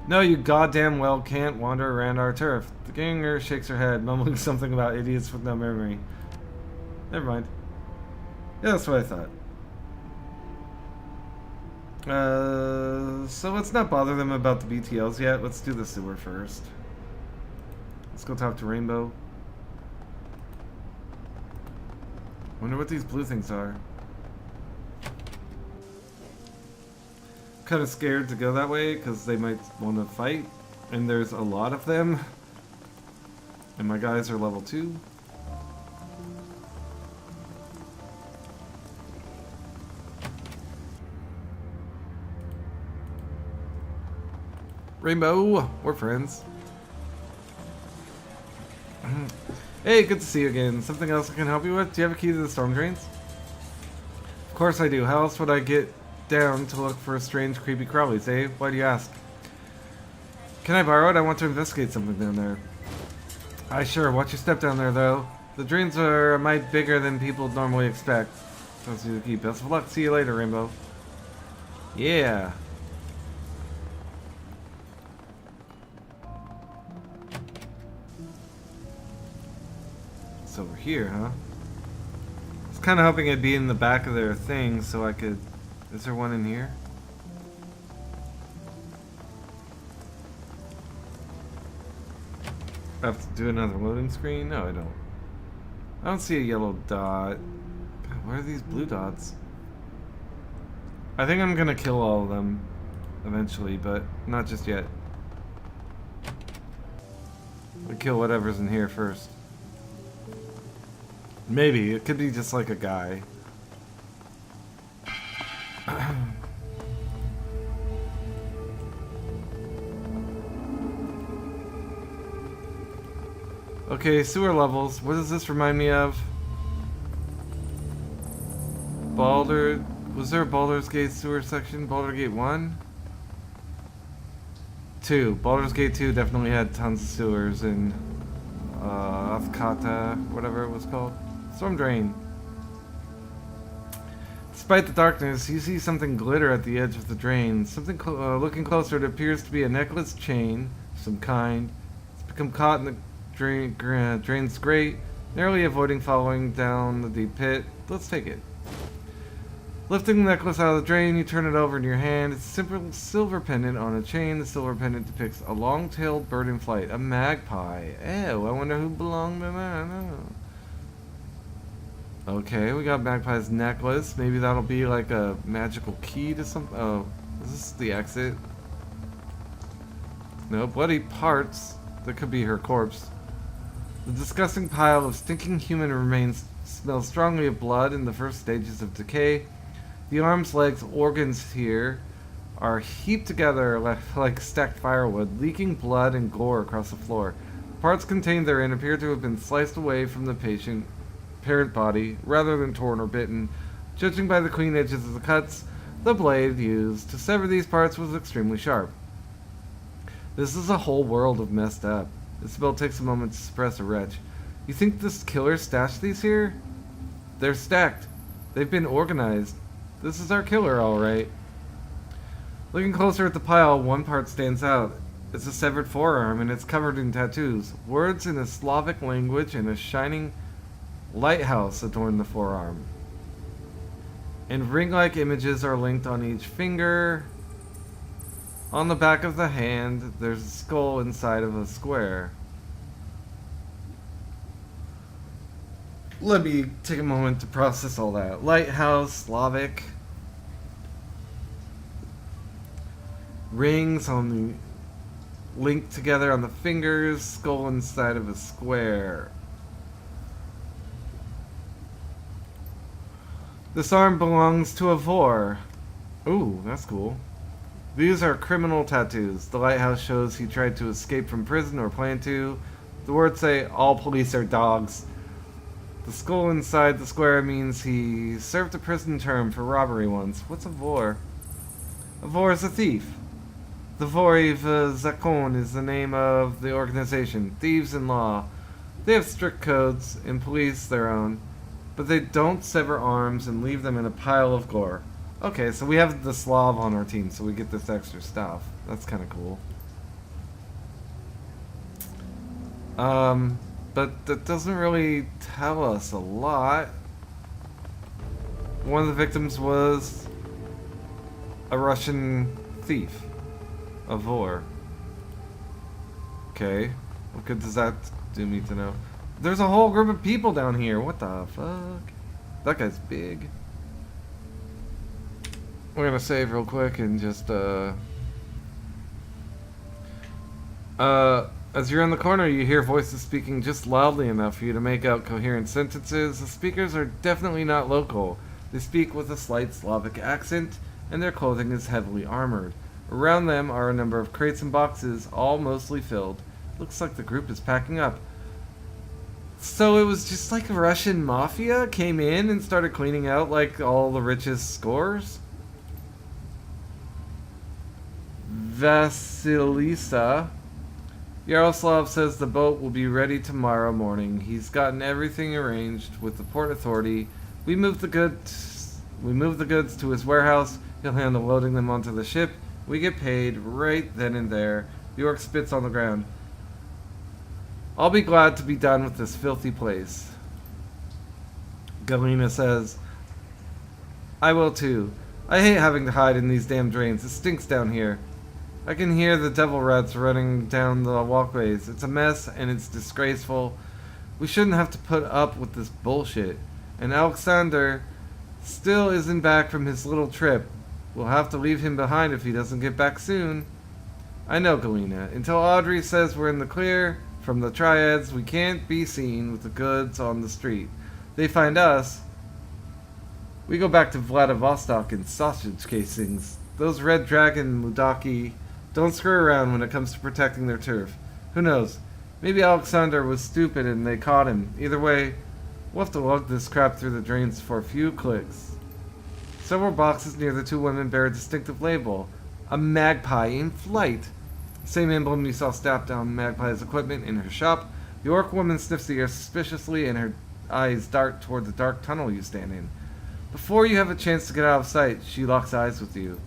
No, you goddamn well can't wander around our turf. The ganger shakes her head, mumbling something about idiots with no memory. Never mind. Yeah, that's what I thought. So let's not bother them about the BTLs yet. Let's do the sewer first. Let's go talk to Rainbow. Wonder what these blue things are. Kind of scared to go that way because they might want to fight, and there's a lot of them. And my guys are level 2. Rainbow, we're friends. Hey, good to see you again. Something else I can help you with? Do you have a key to the storm drains? Of course I do. How else would I get down to look for strange, creepy crawlies, eh? Why do you ask? Can I borrow it? I want to investigate something down there. Aye, sure. Watch your step down there, though. The drains are a mite bigger than people normally expect. Let's do the key. Best of luck. See you later, Rainbow. Yeah. It's over here, huh? I was kind of hoping it'd be in the back of their thing so I could... Is there one in here? I have to do another loading screen? No, I don't. I don't see a yellow dot. God, where are these blue dots? I think I'm gonna kill all of them eventually, but not just yet. I'll kill whatever's in here first. Maybe. It could be just like a guy. Okay, sewer levels. What does this remind me of? Baldur... Was there a Baldur's Gate sewer section? Baldur's Gate 1? 2. Baldur's Gate 2 definitely had tons of sewers in... Afkata, whatever it was called. Storm Drain. Despite the darkness, you see something glitter at the edge of the drain. Something looking closer, it appears to be a necklace chain of some kind. It's become caught in the drain's grate, narrowly avoiding falling down the deep pit. Let's take it. Lifting the necklace out of the drain, you turn it over in your hand. It's a simple silver pendant on a chain. The silver pendant depicts a long-tailed bird in flight, a magpie. Ew, I wonder who belonged to that. Okay, we got Magpie's necklace. Maybe that'll be like a magical key to something. Oh, is this the exit? No, bloody parts. That could be her corpse. The disgusting pile of stinking human remains smells strongly of blood in the first stages of decay. The arms, legs, organs here are heaped together like stacked firewood, leaking blood and gore across the floor. The parts contained therein appear to have been sliced away from the parent body, rather than torn or bitten. Judging by the clean edges of the cuts, the blade used to sever these parts was extremely sharp. This is a whole world of messed up. Isabel takes a moment to suppress a retch. You think this killer stashed these here? They're stacked. They've been organized. This is our killer, alright. Looking closer at the pile, one part stands out. It's a severed forearm, and it's covered in tattoos. Words in a Slavic language and a shining lighthouse adorn the forearm. And ring-like images are linked on each finger. On the back of the hand, there's a skull inside of a square. Let me take a moment to process all that. Lighthouse, Slavic. Rings on the... linked together on the fingers. Skull inside of a square. This arm belongs to a vor. Ooh, that's cool. These are criminal tattoos. The lighthouse shows he tried to escape from prison or planned to. The words say, all police are dogs. The skull inside the square means he served a prison term for robbery once. What's a vor? A vor is a thief. The Voriv Zakon is the name of the organization. Thieves in law. They have strict codes and police their own, but they don't sever arms and leave them in a pile of gore. Okay, so we have the Slav on our team, so we get this extra stuff. That's kind of cool. But that doesn't really tell us a lot. One of the victims was a Russian thief. A vor. Okay. What good does that do me to know? There's a whole group of people down here. What the fuck? That guy's big. We're gonna save real quick and just, as you're in the corner, you hear voices speaking just loudly enough for you to make out coherent sentences. The speakers are definitely not local. They speak with a slight Slavic accent, and their clothing is heavily armored. Around them are a number of crates and boxes, all mostly filled. Looks like the group is packing up. So it was just like a Russian mafia came in and started cleaning out like all the richest scores? Vasilisa. Yaroslav says the boat will be ready tomorrow morning. He's gotten everything arranged with the port authority. We move the goods to his warehouse. He'll handle loading them onto the ship. We get paid right then and there. York spits on the ground. I'll be glad to be done with this filthy place. Galena says, I will too. I hate having to hide in these damn drains. It stinks down here. I can hear the devil rats running down the walkways. It's a mess and it's disgraceful. We shouldn't have to put up with this bullshit. And Alexander still isn't back from his little trip. We'll have to leave him behind if he doesn't get back soon. I know, Galena. Until Audrey says we're in the clear from the triads, we can't be seen with the goods on the street. They find us. We go back to Vladivostok in sausage casings. Those Red Dragon Mudaki don't screw around when it comes to protecting their turf. Who knows? Maybe Alexander was stupid and they caught him. Either way, we'll have to lug this crap through the drains for a few clicks. Several boxes near the two women bear a distinctive label. A magpie in flight. Same emblem you saw stamped on Magpie's equipment in her shop. The orc woman sniffs the air suspiciously and her eyes dart toward the dark tunnel you stand in. Before you have a chance to get out of sight, she locks eyes with you.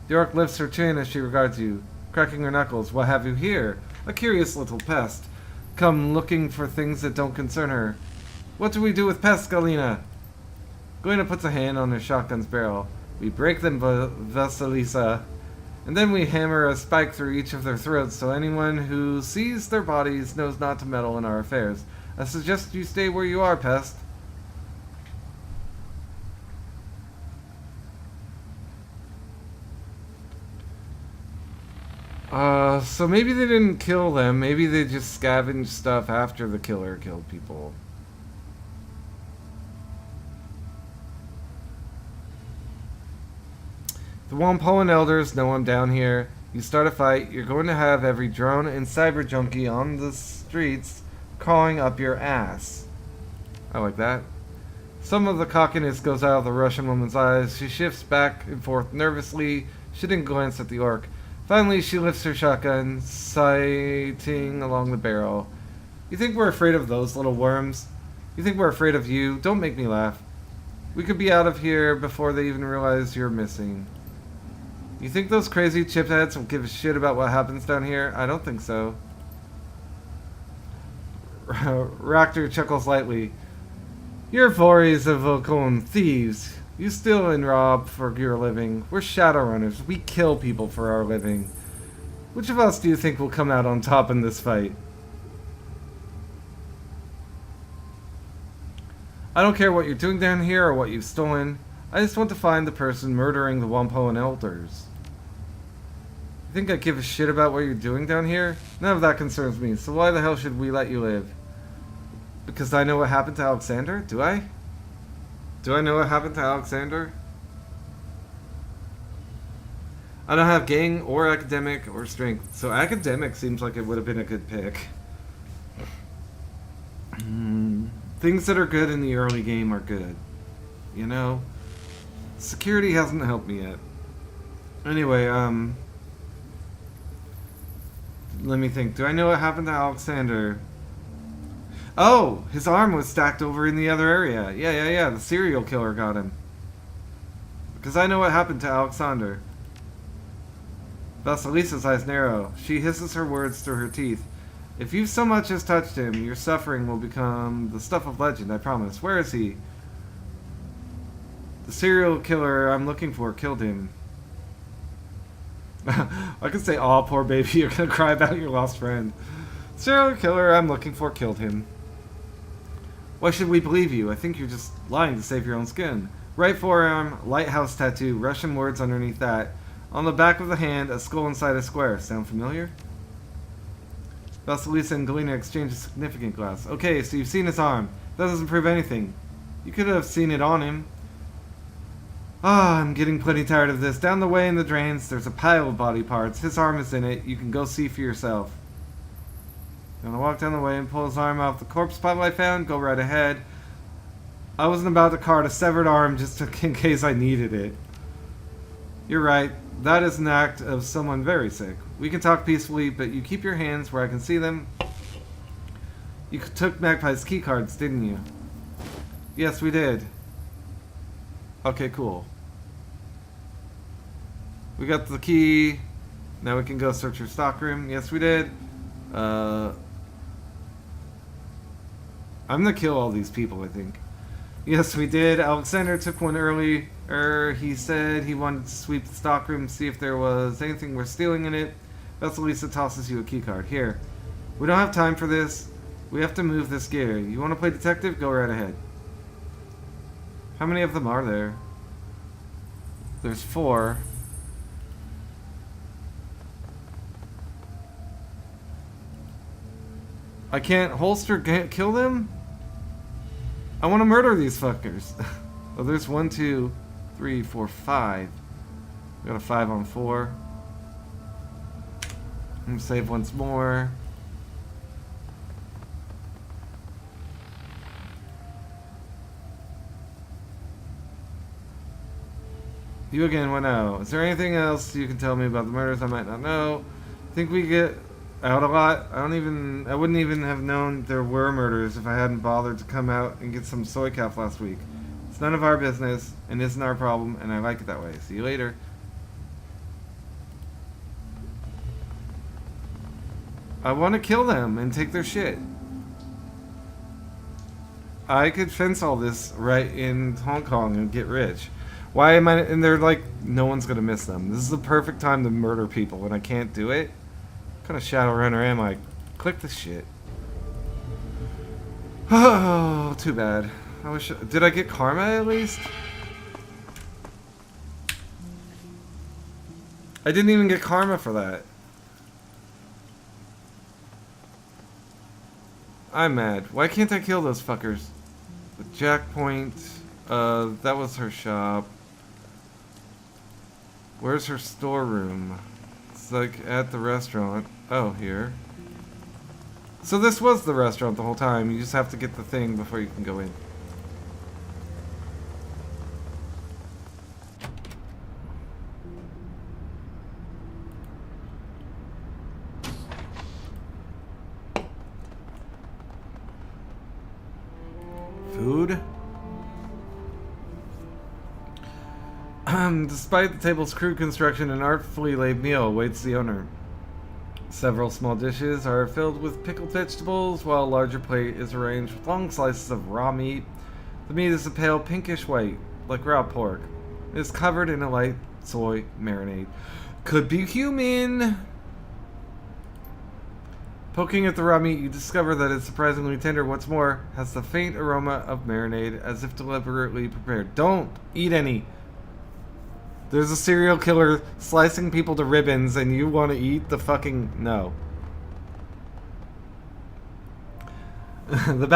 The orc lifts her chin as she regards you, cracking her knuckles. What have you here? A curious little pest. Come looking for things that don't concern her. What do we do with pests, Galena? Galena puts a hand on her shotgun's barrel. We break them, Vasilisa, and then we hammer a spike through each of their throats so anyone who sees their bodies knows not to meddle in our affairs. I suggest you stay where you are, pest. So maybe they didn't kill them. Maybe they just scavenged stuff after the killer killed people. The Wampoan elders know I'm down here. You start a fight, you're going to have every drone and cyber junkie on the streets crawling up your ass. I like that. Some of the cockiness goes out of the Russian woman's eyes. She shifts back and forth nervously. She didn't glance at the orc. Finally, she lifts her shotgun, sighting along the barrel. You think we're afraid of those little worms? You think we're afraid of you? Don't make me laugh. We could be out of here before they even realize you're missing. You think those crazy chipheads will give a shit about what happens down here? I don't think so. Ractor chuckles lightly. You're Vories of Volcon, thieves. You steal and rob for your living. We're Shadowrunners. We kill people for our living. Which of us do you think will come out on top in this fight? I don't care what you're doing down here or what you've stolen. I just want to find the person murdering the Wampoan elders. You think I give a shit about what you're doing down here? None of that concerns me, so why the hell should we let you live? Because I know what happened to Alexander? Do I? Do I know what happened to Alexander? I don't have gang or academic or strength, so academic seems like it would have been a good pick. Things that are good in the early game are good. You know? Security hasn't helped me yet. Anyway, let me think. Do I know what happened to Alexander? Oh, his arm was stacked over in the other area. Yeah. The serial killer got him. Because I know what happened to Alexander. Vasilisa's eyes narrow. She hisses her words through her teeth. If you've so much as touched him, your suffering will become the stuff of legend, I promise. Where is he? The serial killer I'm looking for killed him. I could say, "Aw, poor baby, you're gonna cry about your lost friend." Serial killer I'm looking for killed him. Why should we believe you? I think you're just lying to save your own skin. Right forearm, lighthouse tattoo, Russian words underneath that. On the back of the hand, a skull inside a square. Sound familiar? Vasilisa and Galena exchange a significant glance. Okay, so you've seen his arm. That doesn't prove anything. You could have seen it on him. I'm getting plenty tired of this. Down the way in the drains, there's a pile of body parts. His arm is in it. You can go see for yourself. You want to walk down the way and pull his arm off the corpse pile I found? Go right ahead. I wasn't about to cart a severed arm just in case I needed it. You're right. That is an act of someone very sick. We can talk peacefully, but you keep your hands where I can see them. You took Magpie's key cards, didn't you? Yes, we did. Okay, cool. We got the key. Now we can go search your stockroom. Yes, we did. I'm gonna kill all these people, I think. Yes, we did. Alexander took one early. He said he wanted to sweep the stockroom, see if there was anything worth stealing in it. Vasilisa tosses you a keycard. Here. We don't have time for this. We have to move this gear. You want to play detective? Go right ahead. How many of them are there? There's 4. I can't holster kill them? I want to murder these fuckers. Oh, there's 1, 2, 3, 4, 5. We got a 5 on 4. I'm gonna save once more. You again, what now? Is there anything else you can tell me about the murders I might not know? Think we get out a lot? I wouldn't even have known there were murders if I hadn't bothered to come out and get some soy calf last week. It's none of our business and isn't our problem, and I like it that way. See you later. I want to kill them and take their shit. I could fence all this right in Hong Kong and get rich. Why am I... And they're like, no one's going to miss them. This is the perfect time to murder people and I can't do it? What kind of Shadowrunner am I? Click this shit. Oh, too bad. I wish... Did I get karma at least? I didn't even get karma for that. I'm mad. Why can't I kill those fuckers? The Jack Point. That was her shop. Where's her storeroom? It's like at the restaurant. Oh, here. So this was the restaurant the whole time. You just have to get the thing before you can go in. Food? Despite the table's crude construction, an artfully laid meal awaits the owner. Several small dishes are filled with pickled vegetables, while a larger plate is arranged with long slices of raw meat. The meat is a pale pinkish white, like raw pork. It is covered in a light soy marinade. Could be human! Poking at the raw meat, you discover that it's surprisingly tender. What's more, has the faint aroma of marinade, as if deliberately prepared. Don't eat any! There's a serial killer slicing people to ribbons and you want to eat the fucking... No. The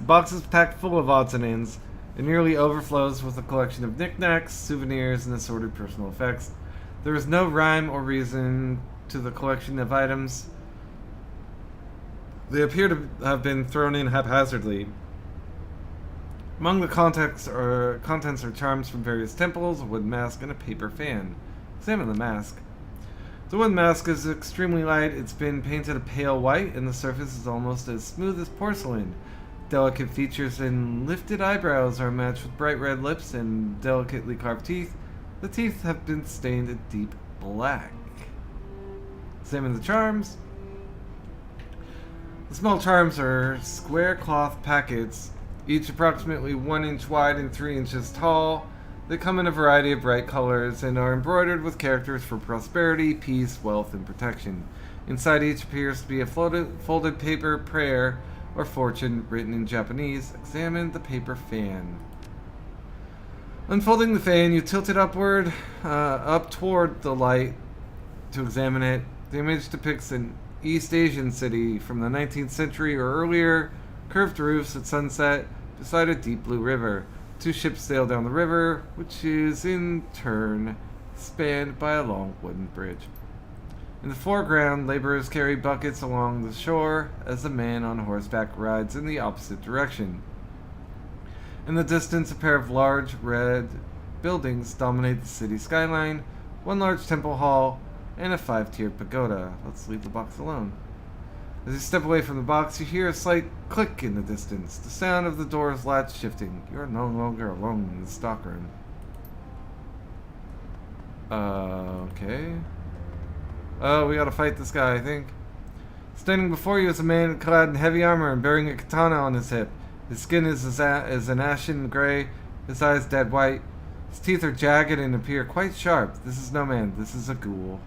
box is packed full of odds and ends. It nearly overflows with a collection of knickknacks, souvenirs, and assorted personal effects. There is no rhyme or reason to the collection of items. They appear to have been thrown in haphazardly. Among the contents are charms from various temples, a wooden mask, and a paper fan. Examine the mask. The wooden mask is extremely light. It's been painted a pale white, and the surface is almost as smooth as porcelain. Delicate features and lifted eyebrows are matched with bright red lips and delicately carved teeth. The teeth have been stained a deep black. Examine the charms. The small charms are square cloth packets, each approximately 1 inch wide and 3 inches tall. They come in a variety of bright colors and are embroidered with characters for prosperity, peace, wealth, and protection. Inside each appears to be a folded paper prayer or fortune written in Japanese. Examine the paper fan. Unfolding the fan, you tilt it upward, up toward the light to examine it. The image depicts an East Asian city from the 19th century or earlier, curved roofs at sunset beside a deep blue river. 2 ships sail down the river, which is in turn spanned by a long wooden bridge. In the foreground, laborers carry buckets along the shore as a man on horseback rides in the opposite direction. In the distance, a pair of large red buildings dominate the city skyline, 1 large temple hall, and a 5-tiered pagoda. Let's leave the box alone. As you step away from the box, you hear a slight click in the distance, the sound of the door's latch shifting. You are no longer alone in the stockroom. Okay. Oh, we gotta fight this guy, I think. Standing before you is a man clad in heavy armor and bearing a katana on his hip. His skin is an ashen gray, his eyes dead white. His teeth are jagged and appear quite sharp. This is no man, this is a ghoul.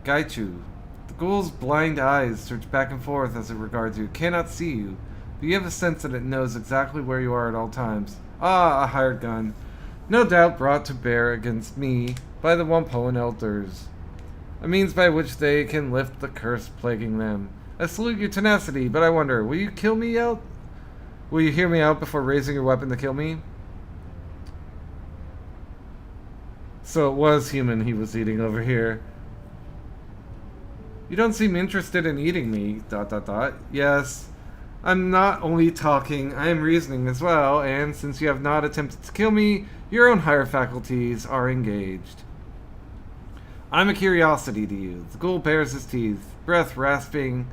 Gaichu. The ghoul's blind eyes search back and forth as it regards you. It cannot see you, but you have a sense that it knows exactly where you are at all times. Ah, a hired gun. No doubt brought to bear against me by the Wampoan elders. A means by which they can lift the curse plaguing them. I salute your tenacity, but I wonder, will you kill me out? Will you hear me out before raising your weapon to kill me? So it was human he was eating over here. You don't seem interested in eating me, ... Yes, I'm not only talking, I am reasoning as well, and since you have not attempted to kill me, your own higher faculties are engaged. I'm a curiosity to you. The ghoul bares his teeth, breath rasping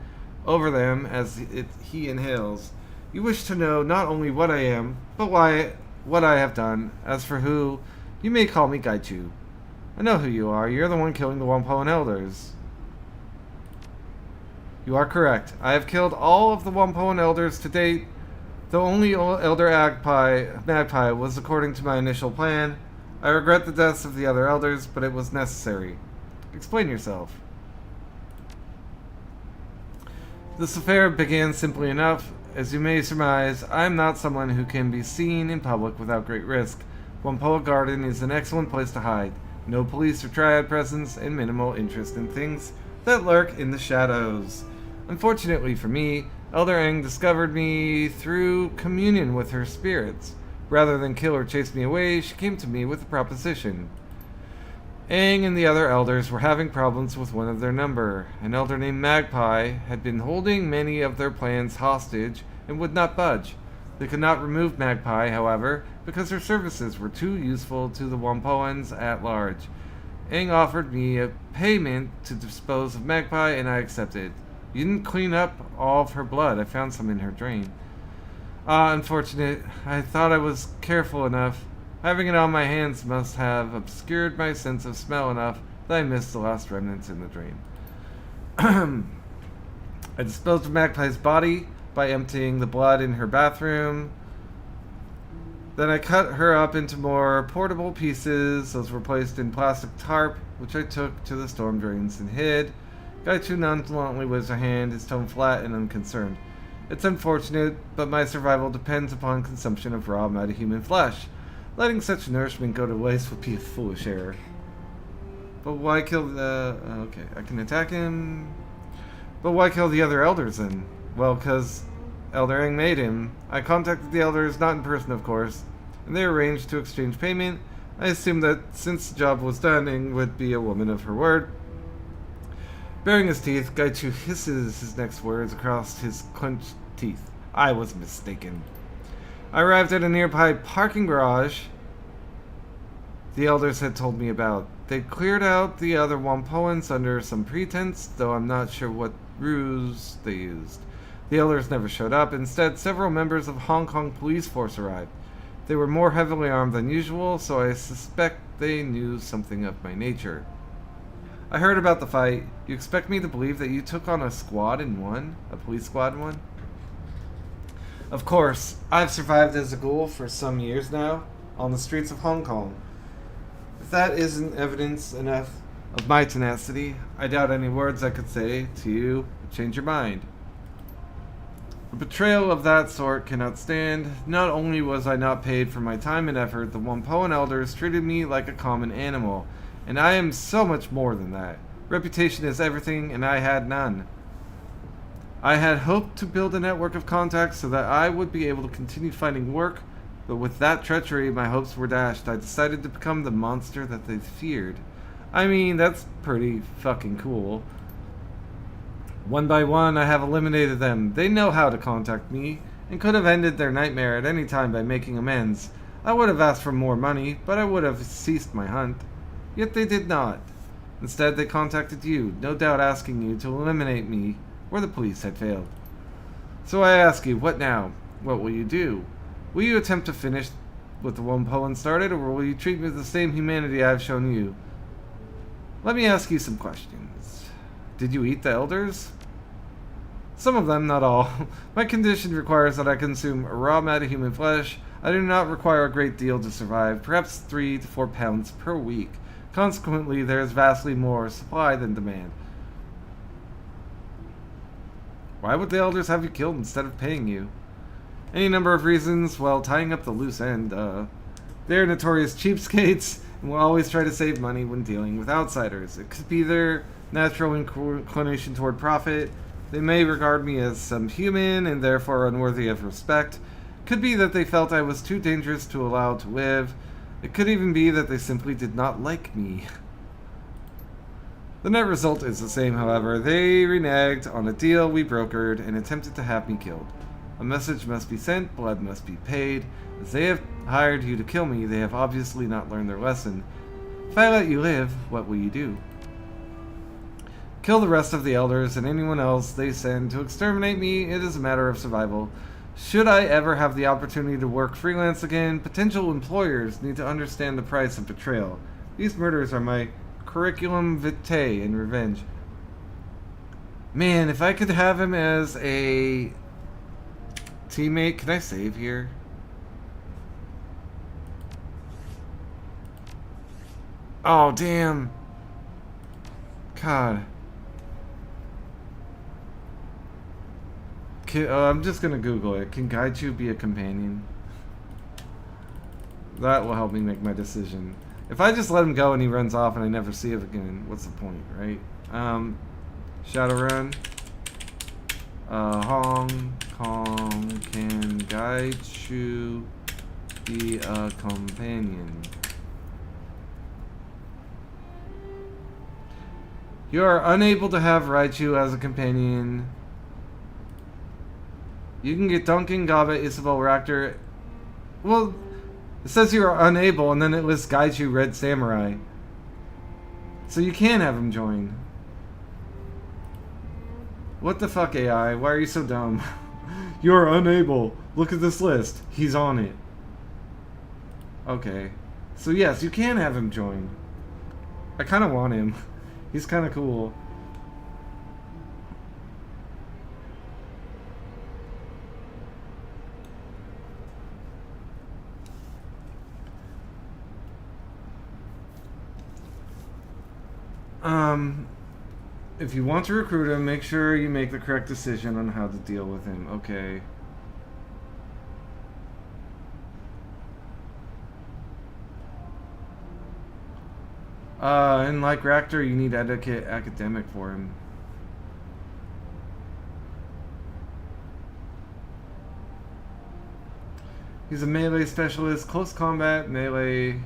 over them as he inhales. You wish to know not only what I am, but what I have done. As for who, you may call me Gaichu. I know who you are. You're the one killing the Wampoan elders. You are correct. I have killed all of the Wampoan elders to date. The only elder magpie was according to my initial plan. I regret the deaths of the other elders, but it was necessary. Explain yourself. This affair began simply enough. As you may surmise, I am not someone who can be seen in public without great risk. Wampoa Garden is an excellent place to hide. No police or triad presence, and minimal interest in things that lurk in the shadows. Unfortunately for me, Elder Aang discovered me through communion with her spirits. Rather than kill or chase me away, she came to me with a proposition. Aang and the other elders were having problems with one of their number. An elder named Magpie had been holding many of their plans hostage and would not budge. They could not remove Magpie, however, because her services were too useful to the Wampoans at large. Aang offered me a payment to dispose of Magpie, and I accepted. You didn't clean up all of her blood. I found some in her drain. Ah, unfortunate. I thought I was careful enough. Having it on my hands must have obscured my sense of smell enough that I missed the last remnants in the drain. I disposed of Magpie's body by emptying the blood in her bathroom. Then I cut her up into more portable pieces. Those were placed in plastic tarp, which I took to the storm drains and hid. Gaichu nonchalantly waves her hand, his tone flat and unconcerned. It's unfortunate, but my survival depends upon consumption of raw metahuman flesh. Letting such nourishment go to waste would be a foolish error. But why kill the... okay, I can attack him. But why kill the other elders then? Well, because Elder Aang made him. I contacted the elders, not in person of course, and they arranged to exchange payment. I assumed that since the job was done, Aang would be a woman of her word. Baring his teeth, Gaichu hisses his next words across his clenched teeth. I was mistaken. I arrived at a nearby parking garage the elders had told me about. They cleared out the other Wampoans under some pretense, though I'm not sure what ruse they used. The elders never showed up. Instead, several members of Hong Kong police force arrived. They were more heavily armed than usual, so I suspect they knew something of my nature. I heard about the fight. You expect me to believe that you took on a squad and won? A police squad and won? Of course, I've survived as a ghoul for some years now, on the streets of Hong Kong. If that isn't evidence enough of my tenacity, I doubt any words I could say to you would change your mind. A betrayal of that sort cannot stand. Not only was I not paid for my time and effort, the Wampoan elders treated me like a common animal, and I am so much more than that. Reputation is everything, and I had none. I had hoped to build a network of contacts so that I would be able to continue finding work, but with that treachery, my hopes were dashed. I decided to become the monster that they feared. I mean, that's pretty fucking cool. One by one, I have eliminated them. They know how to contact me, and could have ended their nightmare at any time by making amends. I would have asked for more money, but I would have ceased my hunt. Yet they did not. Instead, they contacted you, no doubt asking you to eliminate me where the police had failed. So I ask you, what now? What will you do? Will you attempt to finish what the Wampoan started, or will you treat me with the same humanity I have shown you? Let me ask you some questions. Did you eat the elders? Some of them, not all. My condition requires that I consume raw metahuman flesh. I do not require a great deal to survive, perhaps 3 to 4 pounds per week. Consequently, there is vastly more supply than demand. Why would the elders have you killed instead of paying you? Any number of reasons. Well, tying up the loose end. They're notorious cheapskates and will always try to save money when dealing with outsiders. It could be their natural inclination toward profit. They may regard me as some human and therefore unworthy of respect. Could be that they felt I was too dangerous to allow to live. It could even be that they simply did not like me. The net result is the same, however. They reneged on a deal we brokered and attempted to have me killed. A message must be sent, blood must be paid. As they have hired you to kill me, they have obviously not learned their lesson. If I let you live, what will you do? Kill the rest of the elders and anyone else they send to exterminate me. It is a matter of survival. Should I ever have the opportunity to work freelance again, potential employers need to understand the price of betrayal. These murders are my curriculum vitae in revenge. Man, if I could have him as a teammate, can I save here? Oh, damn. God. I'm just gonna Google it. Can Gaiju be a companion? That will help me make my decision. If I just let him go and he runs off and I never see him again, what's the point, right? Shadowrun. Hong Kong. Can Gaiju be a companion? You are unable to have Raichu as a companion. You can get Duncan, Gaba, Isabel, Raptor. Well, it says you are unable, and then it lists Gaiju Red Samurai. So you can have him join. What the fuck, AI? Why are you so dumb? You are unable. Look at this list. He's on it. Okay. So yes, you can have him join. I kind of want him. He's kind of cool. If you want to recruit him, make sure you make the correct decision on how to deal with him. Okay. And like Raptor, you need academic for him. He's a melee specialist, close combat, melee.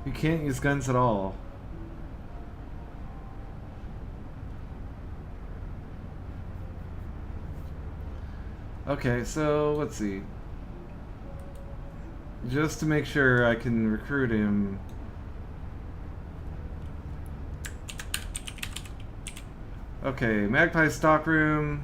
You can't use guns at all. Okay, so let's see. Just to make sure I can recruit him. Okay, Magpie stockroom.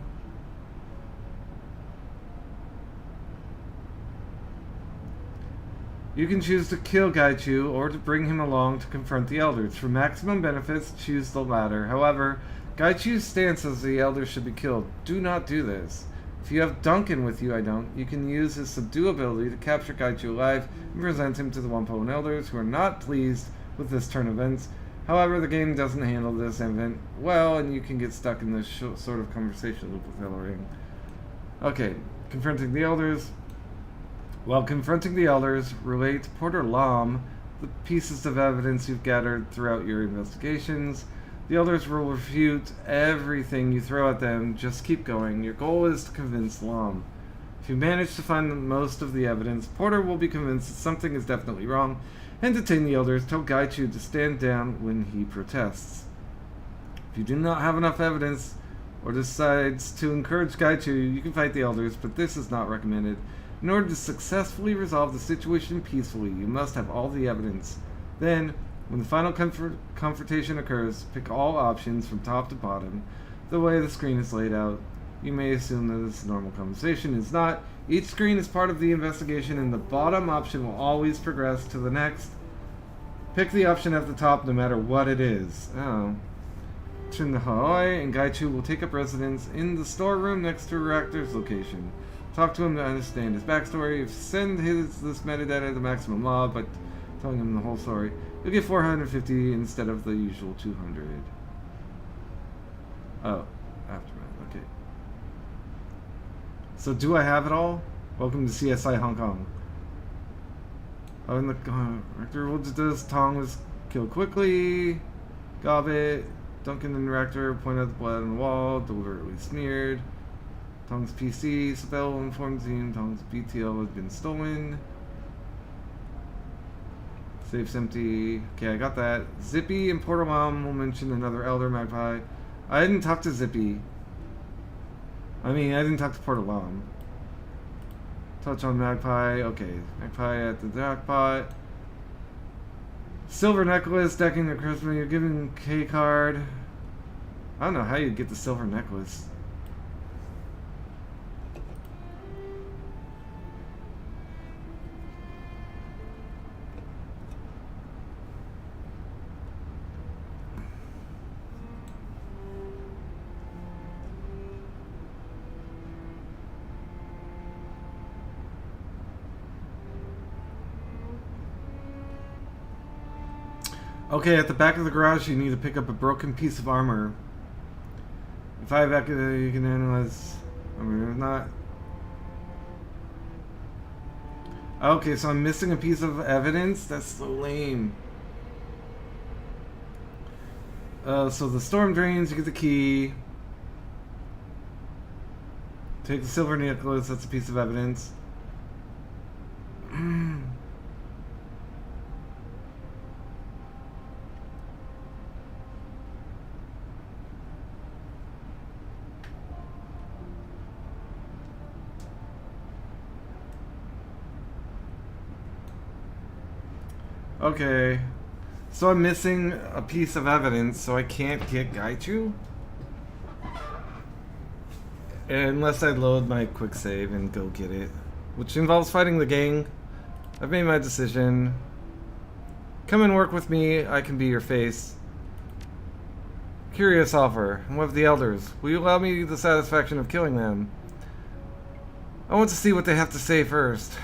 You can choose to kill Gaichu or to bring him along to confront the elders. For maximum benefits, choose the latter. However, Gaichu's stance is the elders should be killed. Do not do this. If you have Duncan with you, you can use his subdue ability to capture Gaichu alive and present him to the Wampoan elders who are not pleased with this turn of events. However, the game doesn't handle this event well, and you can get stuck in this sort of conversation loop with Eldering. Okay, confronting the elders. While confronting the elders, relate to Porter Lam the pieces of evidence you've gathered throughout your investigations. The elders will refute everything you throw at them. Just keep going. Your goal is to convince Lam. If you manage to find most of the evidence, Porter will be convinced that something is definitely wrong and detain the elders. Tell Gaichu to stand down when he protests. If you do not have enough evidence or decides to encourage Gaichu, you can fight the elders, but this is not recommended. In order to successfully resolve the situation peacefully, you must have all the evidence. Then, when the final confrontation occurs, pick all options from top to bottom. The way the screen is laid out, you may assume that this is a normal conversation. It's not. Each screen is part of the investigation, and the bottom option will always progress to the next. Pick the option at the top no matter what it is. Oh. Turn the Hawaii, and Gaichu will take up residence in the storeroom next to Reactor's location. Talk to him to understand his backstory. Send this metadata to maximum law, but telling him the whole story. You'll get 450 instead of the usual 200. Oh, aftermath. Okay. So do I have it all? Welcome to CSI Hong Kong. Oh, and the Rector will do this. Tong was killed quickly. Gobbit. Duncan and Rector point out the blood on the wall, deliberately smeared. Tong's PC, Spell will inform the team Tong's BTL has been stolen. Safe's empty. Okay, I got that. Zippy and Porter Mom will mention another Elder Magpie. I didn't talk to Zippy. I didn't talk to Porter Mom. Touch on Magpie. Okay, Magpie at the jackpot. Silver necklace, decking the Christmas. You're giving K card. I don't know how you get the silver necklace. Okay, at the back of the garage, you need to pick up a broken piece of armor. If I have you can analyze. If not. Okay, so I'm missing a piece of evidence? That's so lame. So the storm drains, you get the key. Take the silver necklace, that's a piece of evidence. Okay, so I'm missing a piece of evidence, so I can't get Gaichu? Unless I load my quick save and go get it, which involves fighting the gang. I've made my decision. Come and work with me, I can be your face. Curious offer. I'm with the elders. Will you allow me the satisfaction of killing them? I want to see what they have to say first.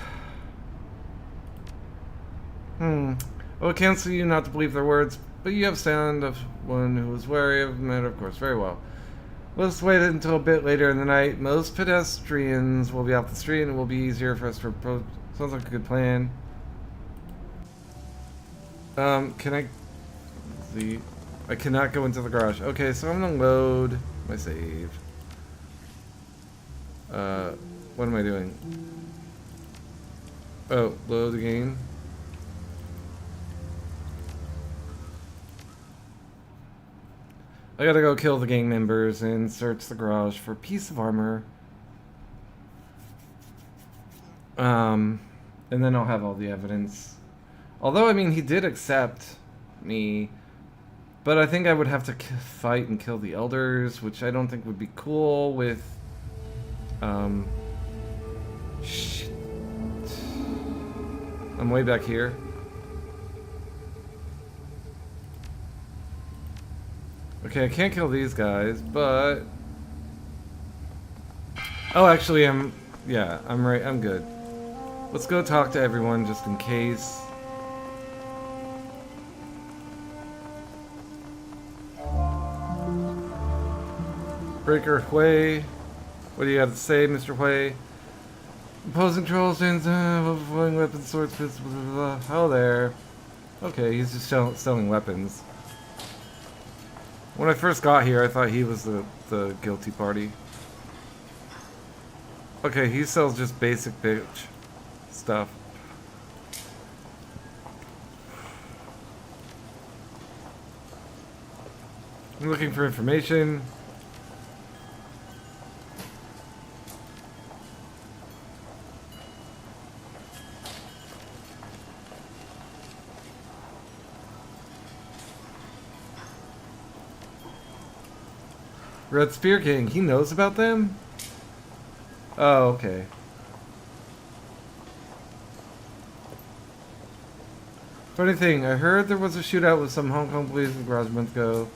I will counsel you not to believe their words, but you have sound of one who is wary of the matter, of course. Very well. Let's wait until a bit later in the night. Most pedestrians will be off the street and it will be easier for us to approach. Sounds like a good plan. Can I... see? I cannot go into the garage. Okay, so I'm gonna load my save. What am I doing? Oh, load the game. I gotta go kill the gang members and search the garage for a piece of armor. And then I'll have all the evidence. Although, I mean, he did accept me, but I think I would have to fight and kill the elders, which I don't think would be cool with, shit. I'm way back here. Okay, I can't kill these guys, but... Oh, actually, yeah, I'm right, I'm good. Let's go talk to everyone just in case. Breaker Hui. What do you have to say, Mr. Hui? Opposing trolls, overflowing weapons, swords, fists, blah, blah, blah. Oh, there. Okay, he's just selling weapons. When I first got here, I thought he was the guilty party. Okay, he sells just basic bitch stuff. I'm looking for information. Red Spear King, he knows about them? Oh, okay. Funny thing, I heard there was a shootout with some Hong Kong police a garage a month ago.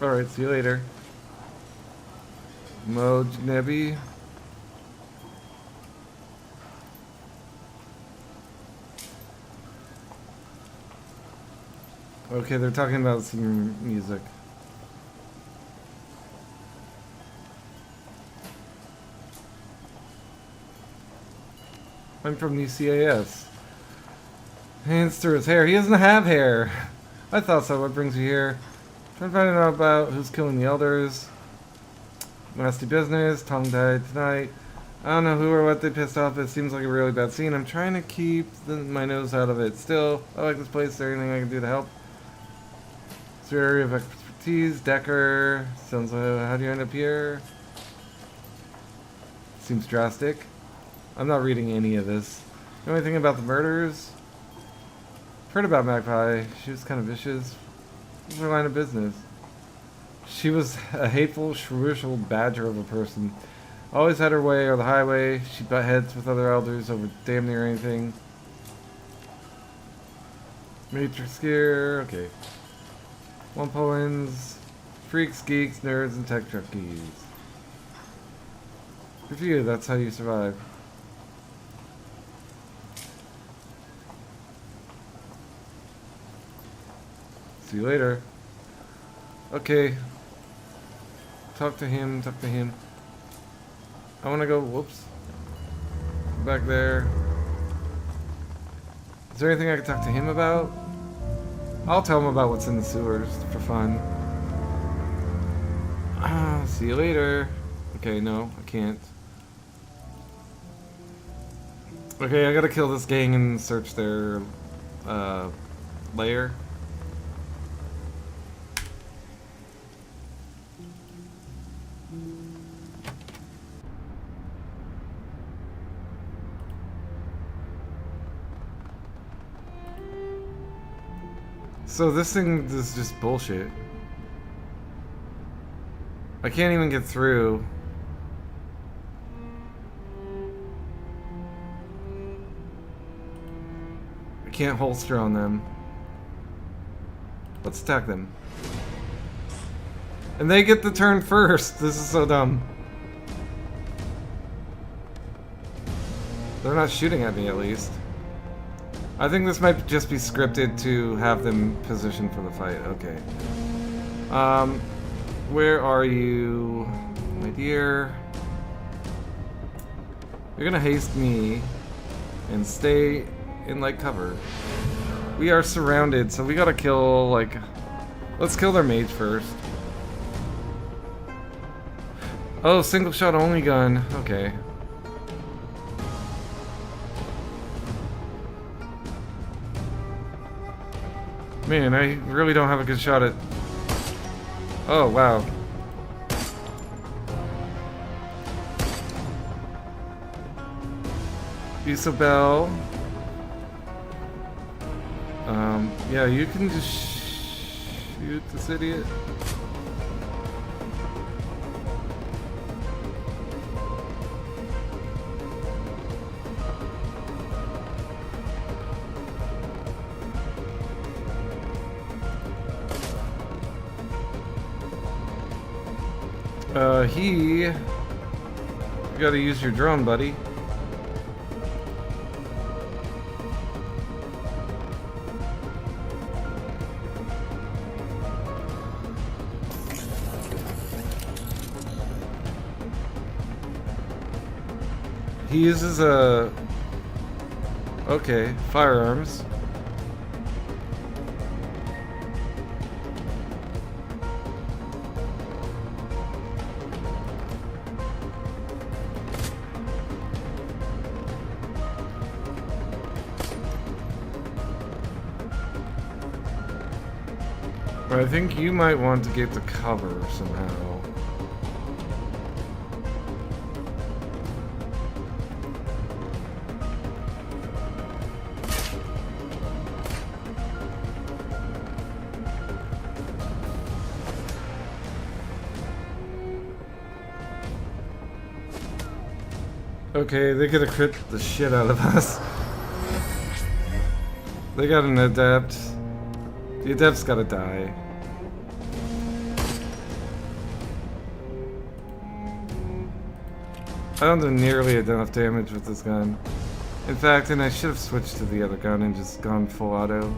Alright, see you later. Mojnebi. Okay, they're talking about some music. I'm from the CAS. Hands through his hair. He doesn't have hair. I thought so. What brings you here? Trying to find out about who's killing the elders. Nasty business. Tongue tied tonight. I don't know who or what they pissed off. It seems like a really bad scene. I'm trying to keep my nose out of it. Still, I like this place. Is there anything I can do to help? It's your area of expertise. Decker. Sounds like, how do you end up here? Seems drastic. I'm not reading any of this. Know anything about the murders? Heard about Magpie. She was kind of vicious. What was her line of business? She was a hateful, shrewish badger of a person. Always had her way or the highway. She'd butt heads with other elders over damn near anything. Matrix gear. Okay. Wumpoins. Freaks, geeks, nerds, and tech junkies. Good for you. That's how you survive. See you later. Okay. Talk to him, talk to him. I wanna go, whoops. Back there. Is there anything I can talk to him about? I'll tell him about what's in the sewers for fun. See you later. Okay, no, I can't. Okay, I gotta kill this gang and search their, lair. So this thing is just bullshit. I can't even get through. I can't holster on them. Let's attack them. And they get the turn first. This is so dumb. They're not shooting at me, at least. I think this might just be scripted to have them positioned for the fight. Okay. Where are you, my dear? You're gonna haste me and stay in like cover. We are surrounded, so we gotta kill like. Let's kill their mage first. Oh, single shot only gun. Okay. Man, I really don't have a good shot at... Oh, wow. Isabel. Yeah, you can just shoot this idiot. You gotta use your drone, buddy. He uses a... Okay, firearms. I think you might want to get to cover somehow. Okay, they could have crit the shit out of us. They got an adept. The adept's gotta die. I don't do nearly enough damage with this gun. In fact, and I should have switched to the other gun and just gone full auto.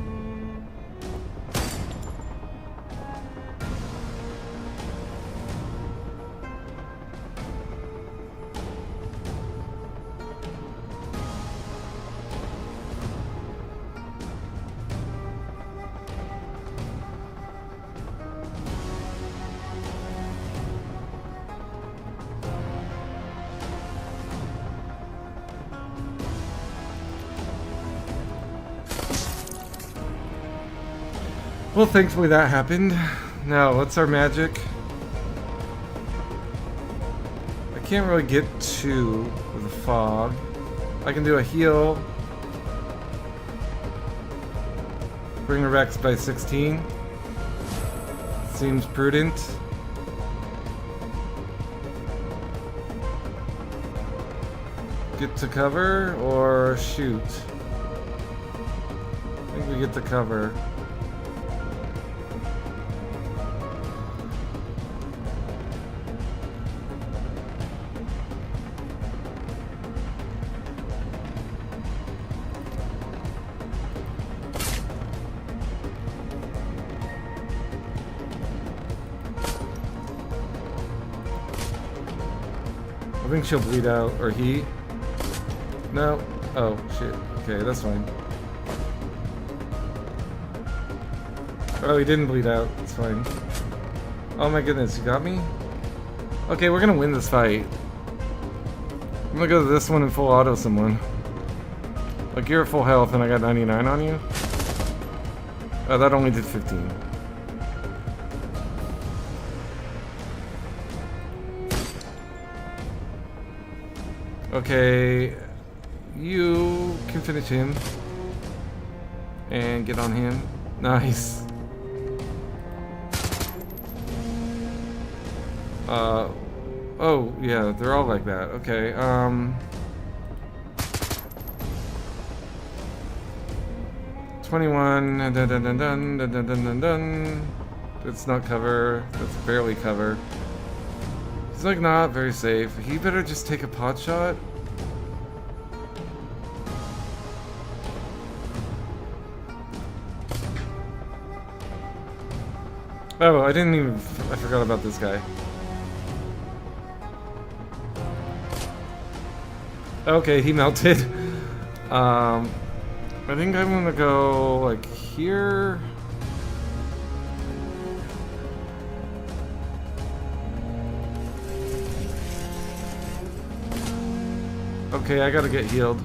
Well, thankfully that happened. Now, what's our magic? I can't really get to with a fog. I can do a heal. Bring her back by 16. Seems prudent. Get to cover or shoot? I think we get to cover. I think she'll bleed out, or he. No. Oh, shit. Okay, that's fine. Oh, he didn't bleed out. It's fine. Oh my goodness, you got me? Okay, we're gonna win this fight. I'm gonna go to this one and full auto someone. Like, you're at full health and I got 99 on you? Oh, that only did 15. Okay, you can finish him and get on him. Nice. Oh yeah, they're all like that. Okay. 21. Dun, dun, dun, dun, dun, dun, dun, dun, dun. It's not cover. That's barely cover. He's like not very safe. He better just take a pot shot. Oh, I didn't even... I forgot about this guy. Okay, he melted. I think I'm gonna go, like, here. Okay, I gotta get healed.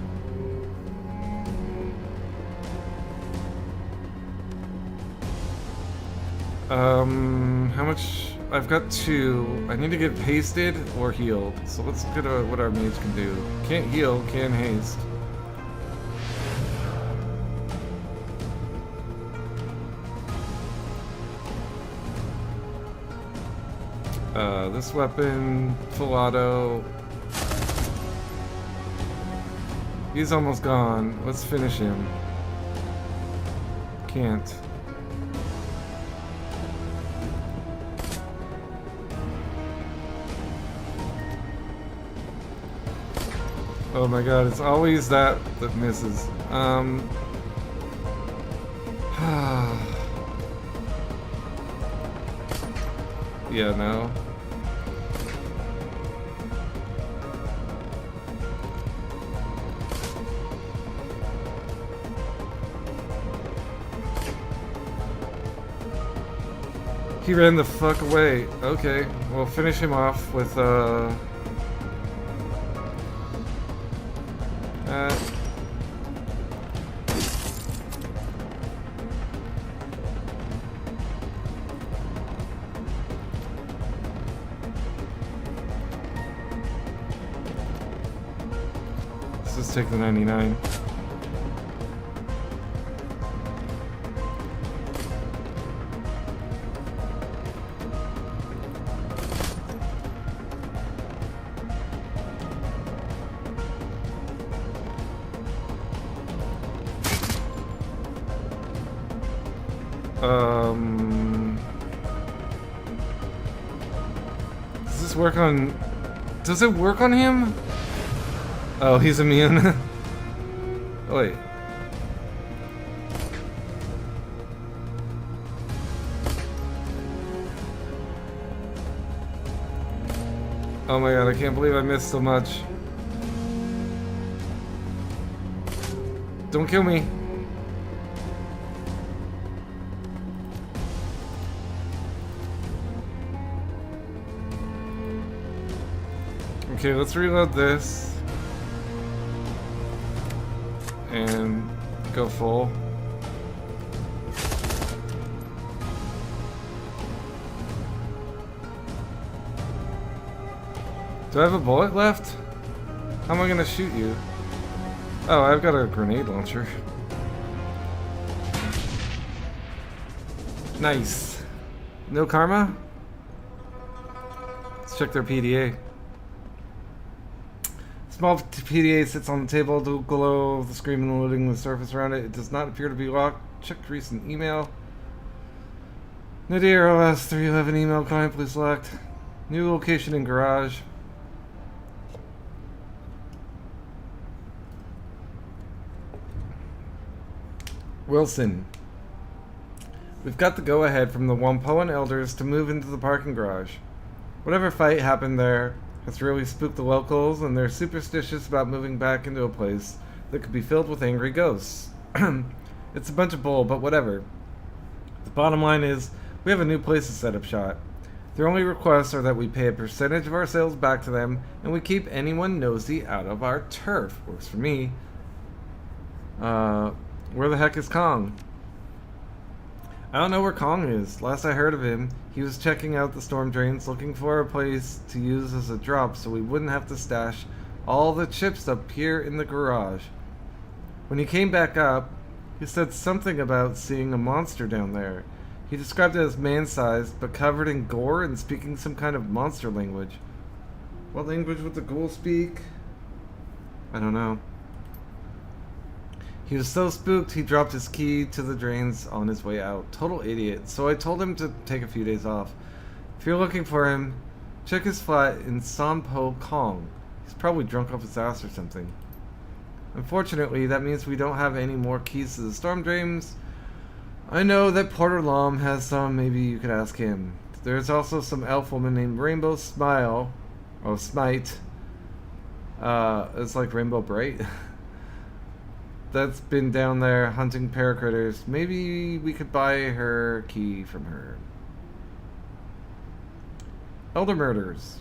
How much? I've got 2. I need to get hasted or healed. So let's look at what our mage can do. Can't heal, can haste. This weapon, full auto. He's almost gone. Let's finish him. Can't. Oh my god, it's always that misses. Yeah, no. He ran the fuck away. Okay, we'll finish him off with, let's just take the 99. Does this work on... Does it work on him? Oh, he's immune. Oh, wait. Oh my god, I can't believe I missed so much. Don't kill me. Okay, let's reload this. And go full. Do I have a bullet left? How am I gonna shoot you? Oh, I've got a grenade launcher. Nice. No karma? Let's check their PDA. Small PDA sits on the table, the glow of the screen illuminating the surface around it. It does not appear to be locked. Check recent email. Nadir OS 311 email client, please select. New location in garage. Wilson. We've got the go-ahead from the Wampoan elders to move into the parking garage. Whatever fight happened there has really spooked the locals, and they're superstitious about moving back into a place that could be filled with angry ghosts. It's a bunch of bull, but whatever. The bottom line is, we have a new place to set up shop. Their only requests are that we pay a percentage of our sales back to them, and we keep anyone nosy out of our turf. Works for me. Where the heck is Kong? I don't know where Kong is. Last I heard of him, he was checking out the storm drains, looking for a place to use as a drop so we wouldn't have to stash all the chips up here in the garage. When he came back up, he said something about seeing a monster down there. He described it as man-sized, but covered in gore and speaking some kind of monster language. What language would the ghoul speak? I don't know. He was so spooked he dropped his key to the drains on his way out. Total idiot. So I told him to take a few days off. If you're looking for him, check his flat in Sampo Kong. He's probably drunk off his ass or something. Unfortunately, that means we don't have any more keys to the storm drains. I know that Porter Lom has some. Maybe you could ask him. There's also some elf woman named Rainbow Smile. Oh, Smite. It's like Rainbow Bright. That's been down there hunting paracritters. Maybe we could buy her key from her. Elder Murders.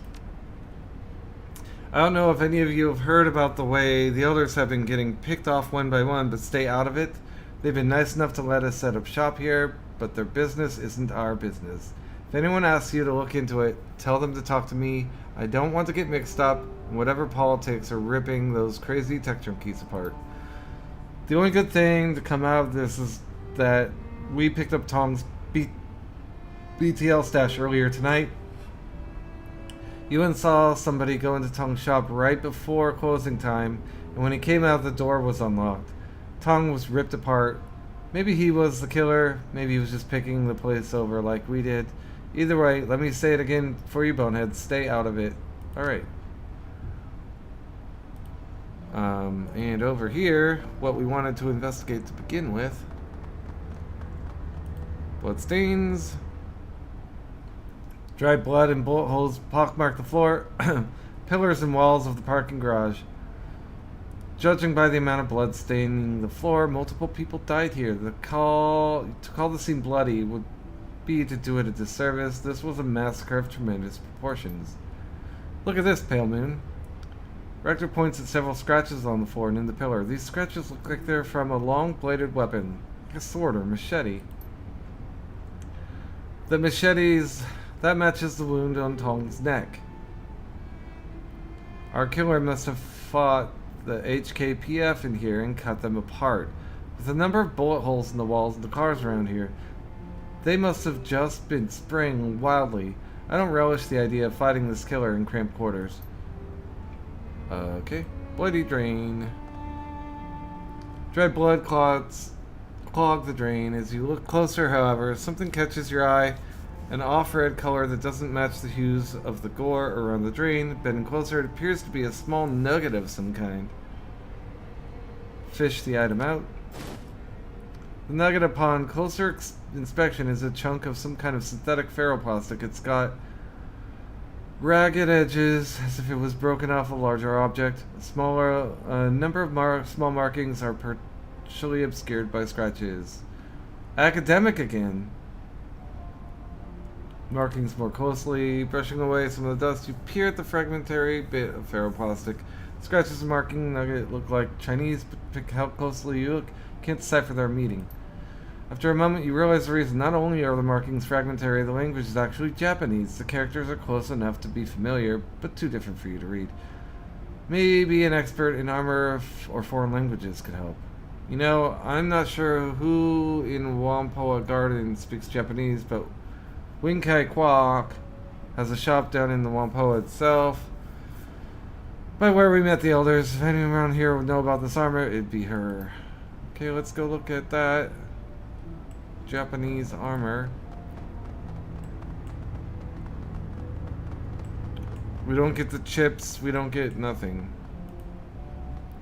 I don't know if any of you have heard about the way the elders have been getting picked off one by one, but stay out of it. They've been nice enough to let us set up shop here, but their business isn't our business. If anyone asks you to look into it, tell them to talk to me. I don't want to get mixed up in whatever politics are ripping those crazy tech junkies apart. The only good thing to come out of this is that we picked up Tom's BTL stash earlier tonight. Ewan saw somebody go into Tong's shop right before closing time, and when he came out, the door was unlocked. Tong was ripped apart. Maybe he was the killer, maybe he was just picking the place over like we did. Either way, let me say it again for you boneheads, stay out of it. Alright. And over here, what we wanted to investigate to begin with. Bloodstains. Dried blood and bullet holes pockmark the floor, pillars and walls of the parking garage. Judging by the amount of blood staining the floor, multiple people died here. To call the scene bloody would be to do it a disservice. This was a massacre of tremendous proportions. Look at this, Pale Moon. Rector points at several scratches on the floor and in the pillar. These scratches look like they're from a long-bladed weapon, like a sword or machete. The that matches the wound on Tong's neck. Our killer must have fought the HKPF in here and cut them apart. With a number of bullet holes in the walls and the cars around here, they must have just been spraying wildly. I don't relish the idea of fighting this killer in cramped quarters. Okay. Bloody drain. Dried blood clots clog the drain. As you look closer, however, something catches your eye. An off-red color that doesn't match the hues of the gore around the drain. Bending closer, it appears to be a small nugget of some kind. Fish the item out. The nugget, upon closer inspection, is a chunk of some kind of synthetic ferroplastic. It's got ragged edges, as if it was broken off a larger object. A number of small markings are partially obscured by scratches. Academic again. Markings more closely, brushing away some of the dust. You peer at the fragmentary bit of ferroplastic. Scratches and marking nugget look like Chinese, but pick how closely you look, can't decipher their meaning. After a moment, you realize the reason. Not only are the markings fragmentary, the language is actually Japanese. The characters are close enough to be familiar, but too different for you to read. Maybe an expert in armor or foreign languages could help. You know, I'm not sure who in Whampoa Garden speaks Japanese, but Wing Kai Kwok has a shop down in the Whampoa itself. By where we met the elders, if anyone around here would know about this armor, it'd be her. Okay, let's go look at that. Japanese armor. We don't get the chips, we don't get nothing.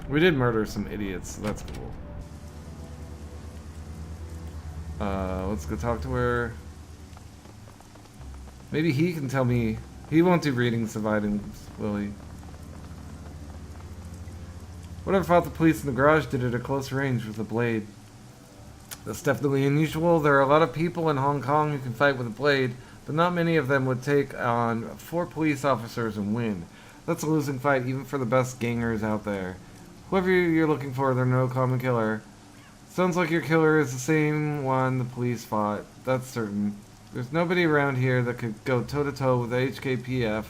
We did murder some idiots, so that's cool. Let's go talk to her. Maybe he can tell me. He won't do readings of items, will he? Whatever thought the police in the garage did it at close range with a blade. That's definitely unusual. There are a lot of people in Hong Kong who can fight with a blade, but not many of them would take on 4 police officers and win. That's a losing fight even for the best gangers out there. Whoever you're looking for, they're no common killer. Sounds like your killer is the same one the police fought. That's certain. There's nobody around here that could go toe-to-toe with HKPF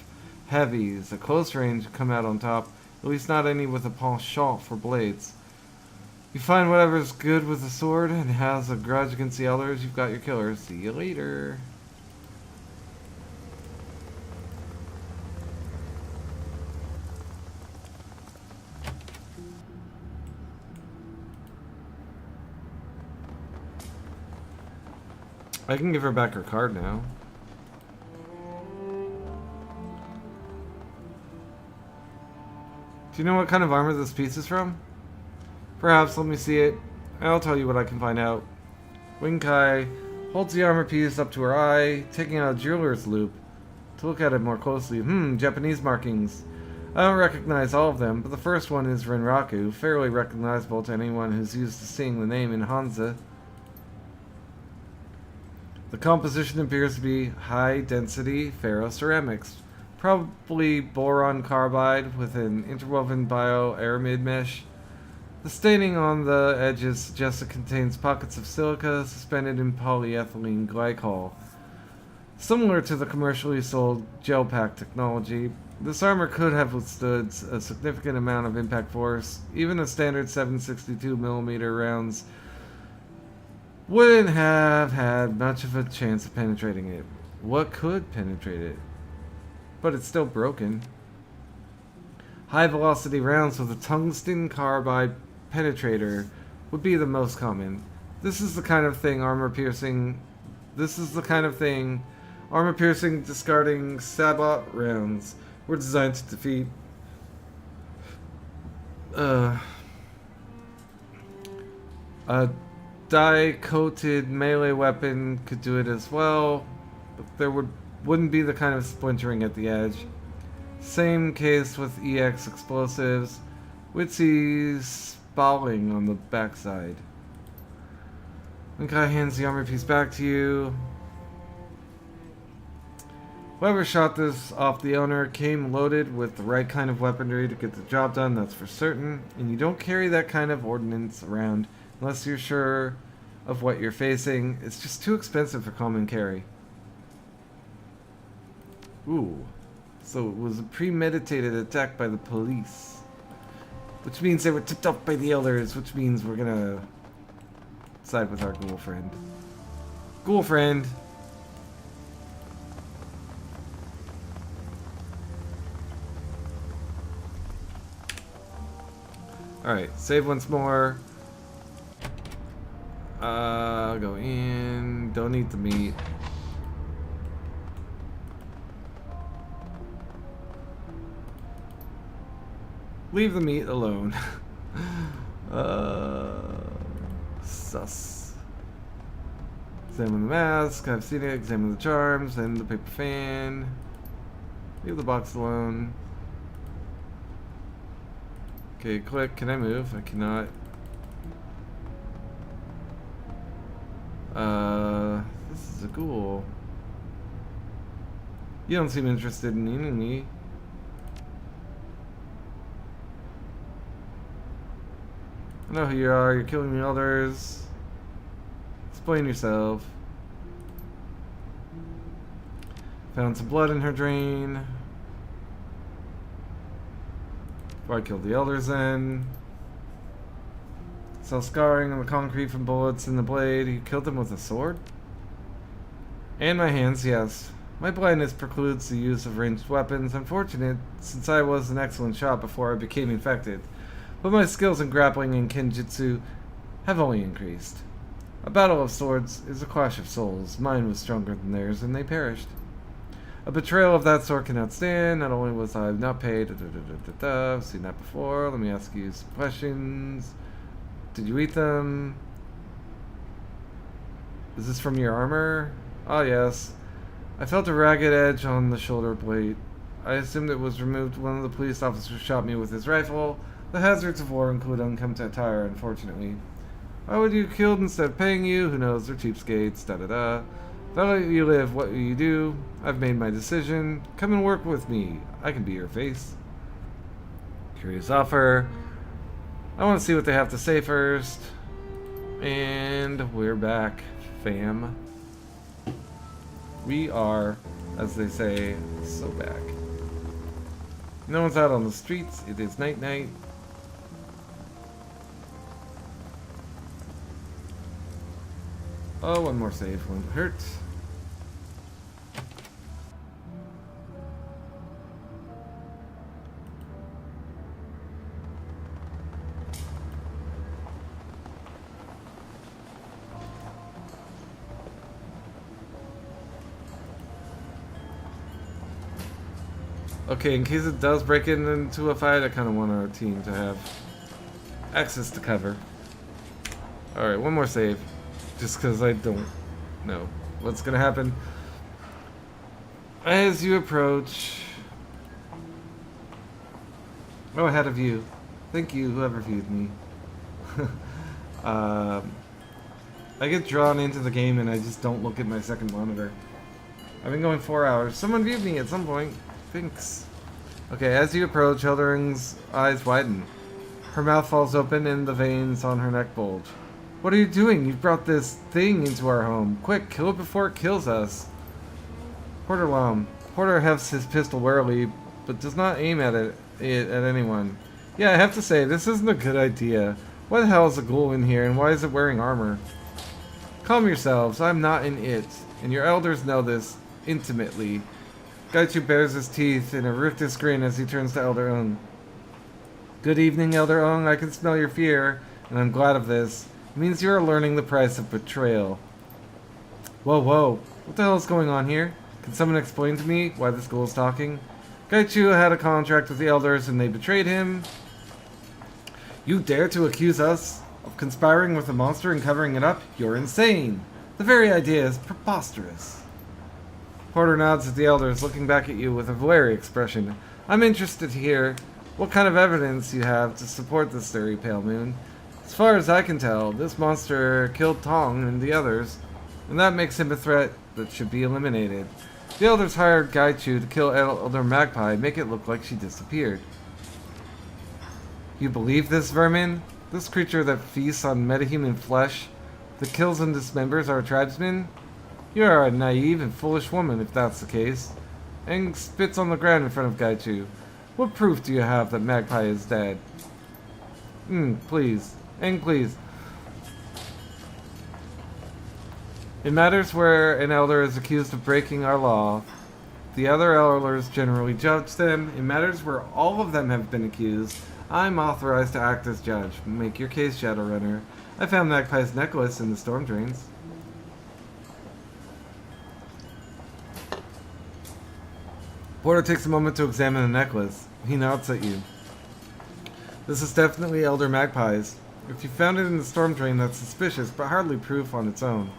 heavies at close range and come out on top. At least not any with a penchant for blades. You find whatever's good with a sword and has a grudge against the elders, you've got your killer. See you later. I can give her back her card now. Do you know what kind of armor this piece is from? Perhaps, let me see it. I'll tell you what I can find out. Wing Kai holds the armor piece up to her eye, taking out a jeweler's loop to look at it more closely. Japanese markings. I don't recognize all of them, but the first one is Renraku, fairly recognizable to anyone who's used to seeing the name in Hansa. The composition appears to be high-density ferroceramics, probably boron carbide with an interwoven bioaramid mesh. The staining on the edges suggests it contains pockets of silica suspended in polyethylene glycol. Similar to the commercially sold gel pack technology, this armor could have withstood a significant amount of impact force. Even a standard 7.62mm rounds wouldn't have had much of a chance of penetrating it. What could penetrate it? but it's still broken. High velocity rounds with a tungsten carbide penetrator would be the most common. This is the kind of thing armor piercing discarding sabot rounds were designed to defeat. A dye-coated melee weapon could do it as well, but there wouldn't be the kind of splintering at the edge. Same case with EX explosives. We'd see spalling on the backside. The guy hands the armor piece back to you. Whoever shot this off the owner came loaded with the right kind of weaponry to get the job done, that's for certain. And you don't carry that kind of ordnance around unless you're sure of what you're facing. It's just too expensive for common carry. Ooh. So it was a premeditated attack by the police. Which means they were tipped off by the elders, which means we're gonna side with our ghoul friend. Ghoul friend! Alright, save once more. Go in. Don't eat the meat. Leave the meat alone. Sus. Examine the mask. I've seen it. Examine the charms and the paper fan. Leave the box alone. Okay, click. Can I move? I cannot. This is a ghoul. You don't seem interested in eating me. I know who you are. You're killing the elders. Explain yourself. Found some blood in her drain. Before I killed the elders then. Saw scarring on the concrete from bullets in the blade. You killed them with a sword? And my hands, yes. My blindness precludes the use of ranged weapons. Unfortunate, since I was an excellent shot before I became infected. But my skills in grappling and kenjutsu have only increased. A battle of swords is a clash of souls. Mine was stronger than theirs, and they perished. A betrayal of that sort cannot stand. Not only was I not paid, I've seen that before. Let me ask you some questions. Did you eat them? Is this from your armor? Ah, yes. I felt a ragged edge on the shoulder blade. I assumed it was removed. One of the police officers shot me with his rifle. The hazards of war include unkempt attire, unfortunately. Why would you killed instead of paying you? Who knows? They're cheapskates. Da-da-da. If I let you live, what will you do? I've made my decision. Come and work with me. I can be your face. Curious offer. I want to see what they have to say first. And we're back, fam. We are, as they say, so back. No one's out on the streets. It is night-night. Oh, one more save won't hurt. Okay, in case it does break into a fight, I kind of want our team to have access to cover. Alright, one more save. Just because I don't know what's going to happen. As you approach... Oh, I had a view. Thank you, whoever viewed me. I get drawn into the game and I just don't look at my second monitor. I've been going 4 hours. Someone viewed me at some point. Thanks. Okay, as you approach, Hildering's eyes widen. Her mouth falls open and the veins on her neck bulge. What are you doing? You've brought this thing into our home. Quick, kill it before it kills us. Porter Lom. Porter hefts his pistol warily, but does not aim at it at anyone. Yeah, I have to say, this isn't a good idea. What the hell is a ghoul in here, and why is it wearing armor? Calm yourselves, I'm not in it, and your elders know this intimately. Gaichu bares his teeth in a rictus grin as he turns to Elder Ung. Good evening, Elder Ung. I can smell your fear, and I'm glad of this. It means you are learning the price of betrayal. Whoa, whoa. What the hell is going on here? Can someone explain to me why this ghoul is talking? Gaichu had a contract with the elders and they betrayed him. You dare to accuse us of conspiring with a monster and covering it up? You're insane. The very idea is preposterous. Porter nods at the elders, looking back at you with a wary expression. I'm interested to hear what kind of evidence you have to support this theory, Pale Moon. As far as I can tell, this monster killed Tong and the others, and that makes him a threat that should be eliminated. The elders hired Gaichu to kill Elder Magpie, make it look like she disappeared. You believe this, vermin? This creature that feasts on metahuman flesh, that kills and dismembers our tribesmen? You are a naive and foolish woman, if that's the case. Aang spits on the ground in front of Gaichu. What proof do you have that Magpie is dead? Please. Aang, please. In matters where an elder is accused of breaking our law, the other elders generally judge them. In matters where all of them have been accused, I'm authorized to act as judge. Make your case, Shadowrunner. I found Magpie's necklace in the storm drains. Porter takes a moment to examine the necklace. He nods at you. This is definitely Elder Magpie's. If you found it in the storm drain, that's suspicious, but hardly proof on its own.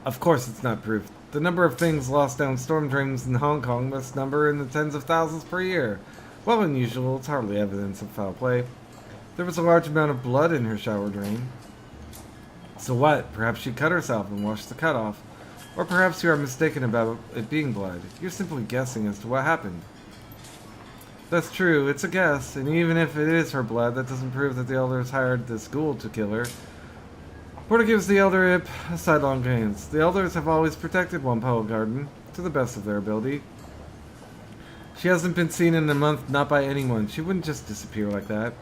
Of course it's not proof. The number of things lost down storm drains in Hong Kong must number in the tens of thousands per year. Well, unusual, it's hardly evidence of foul play. There was a large amount of blood in her shower drain. So what? Perhaps she cut herself and washed the cut off. Or perhaps you are mistaken about it being blood. You're simply guessing as to what happened. That's true, it's a guess, and even if it is her blood, that doesn't prove that the elders hired this ghoul to kill her. Porter gives the elder Ip a sidelong glance. The elders have always protected Wampoa Garden, to the best of their ability. She hasn't been seen in a month, not by anyone. She wouldn't just disappear like that.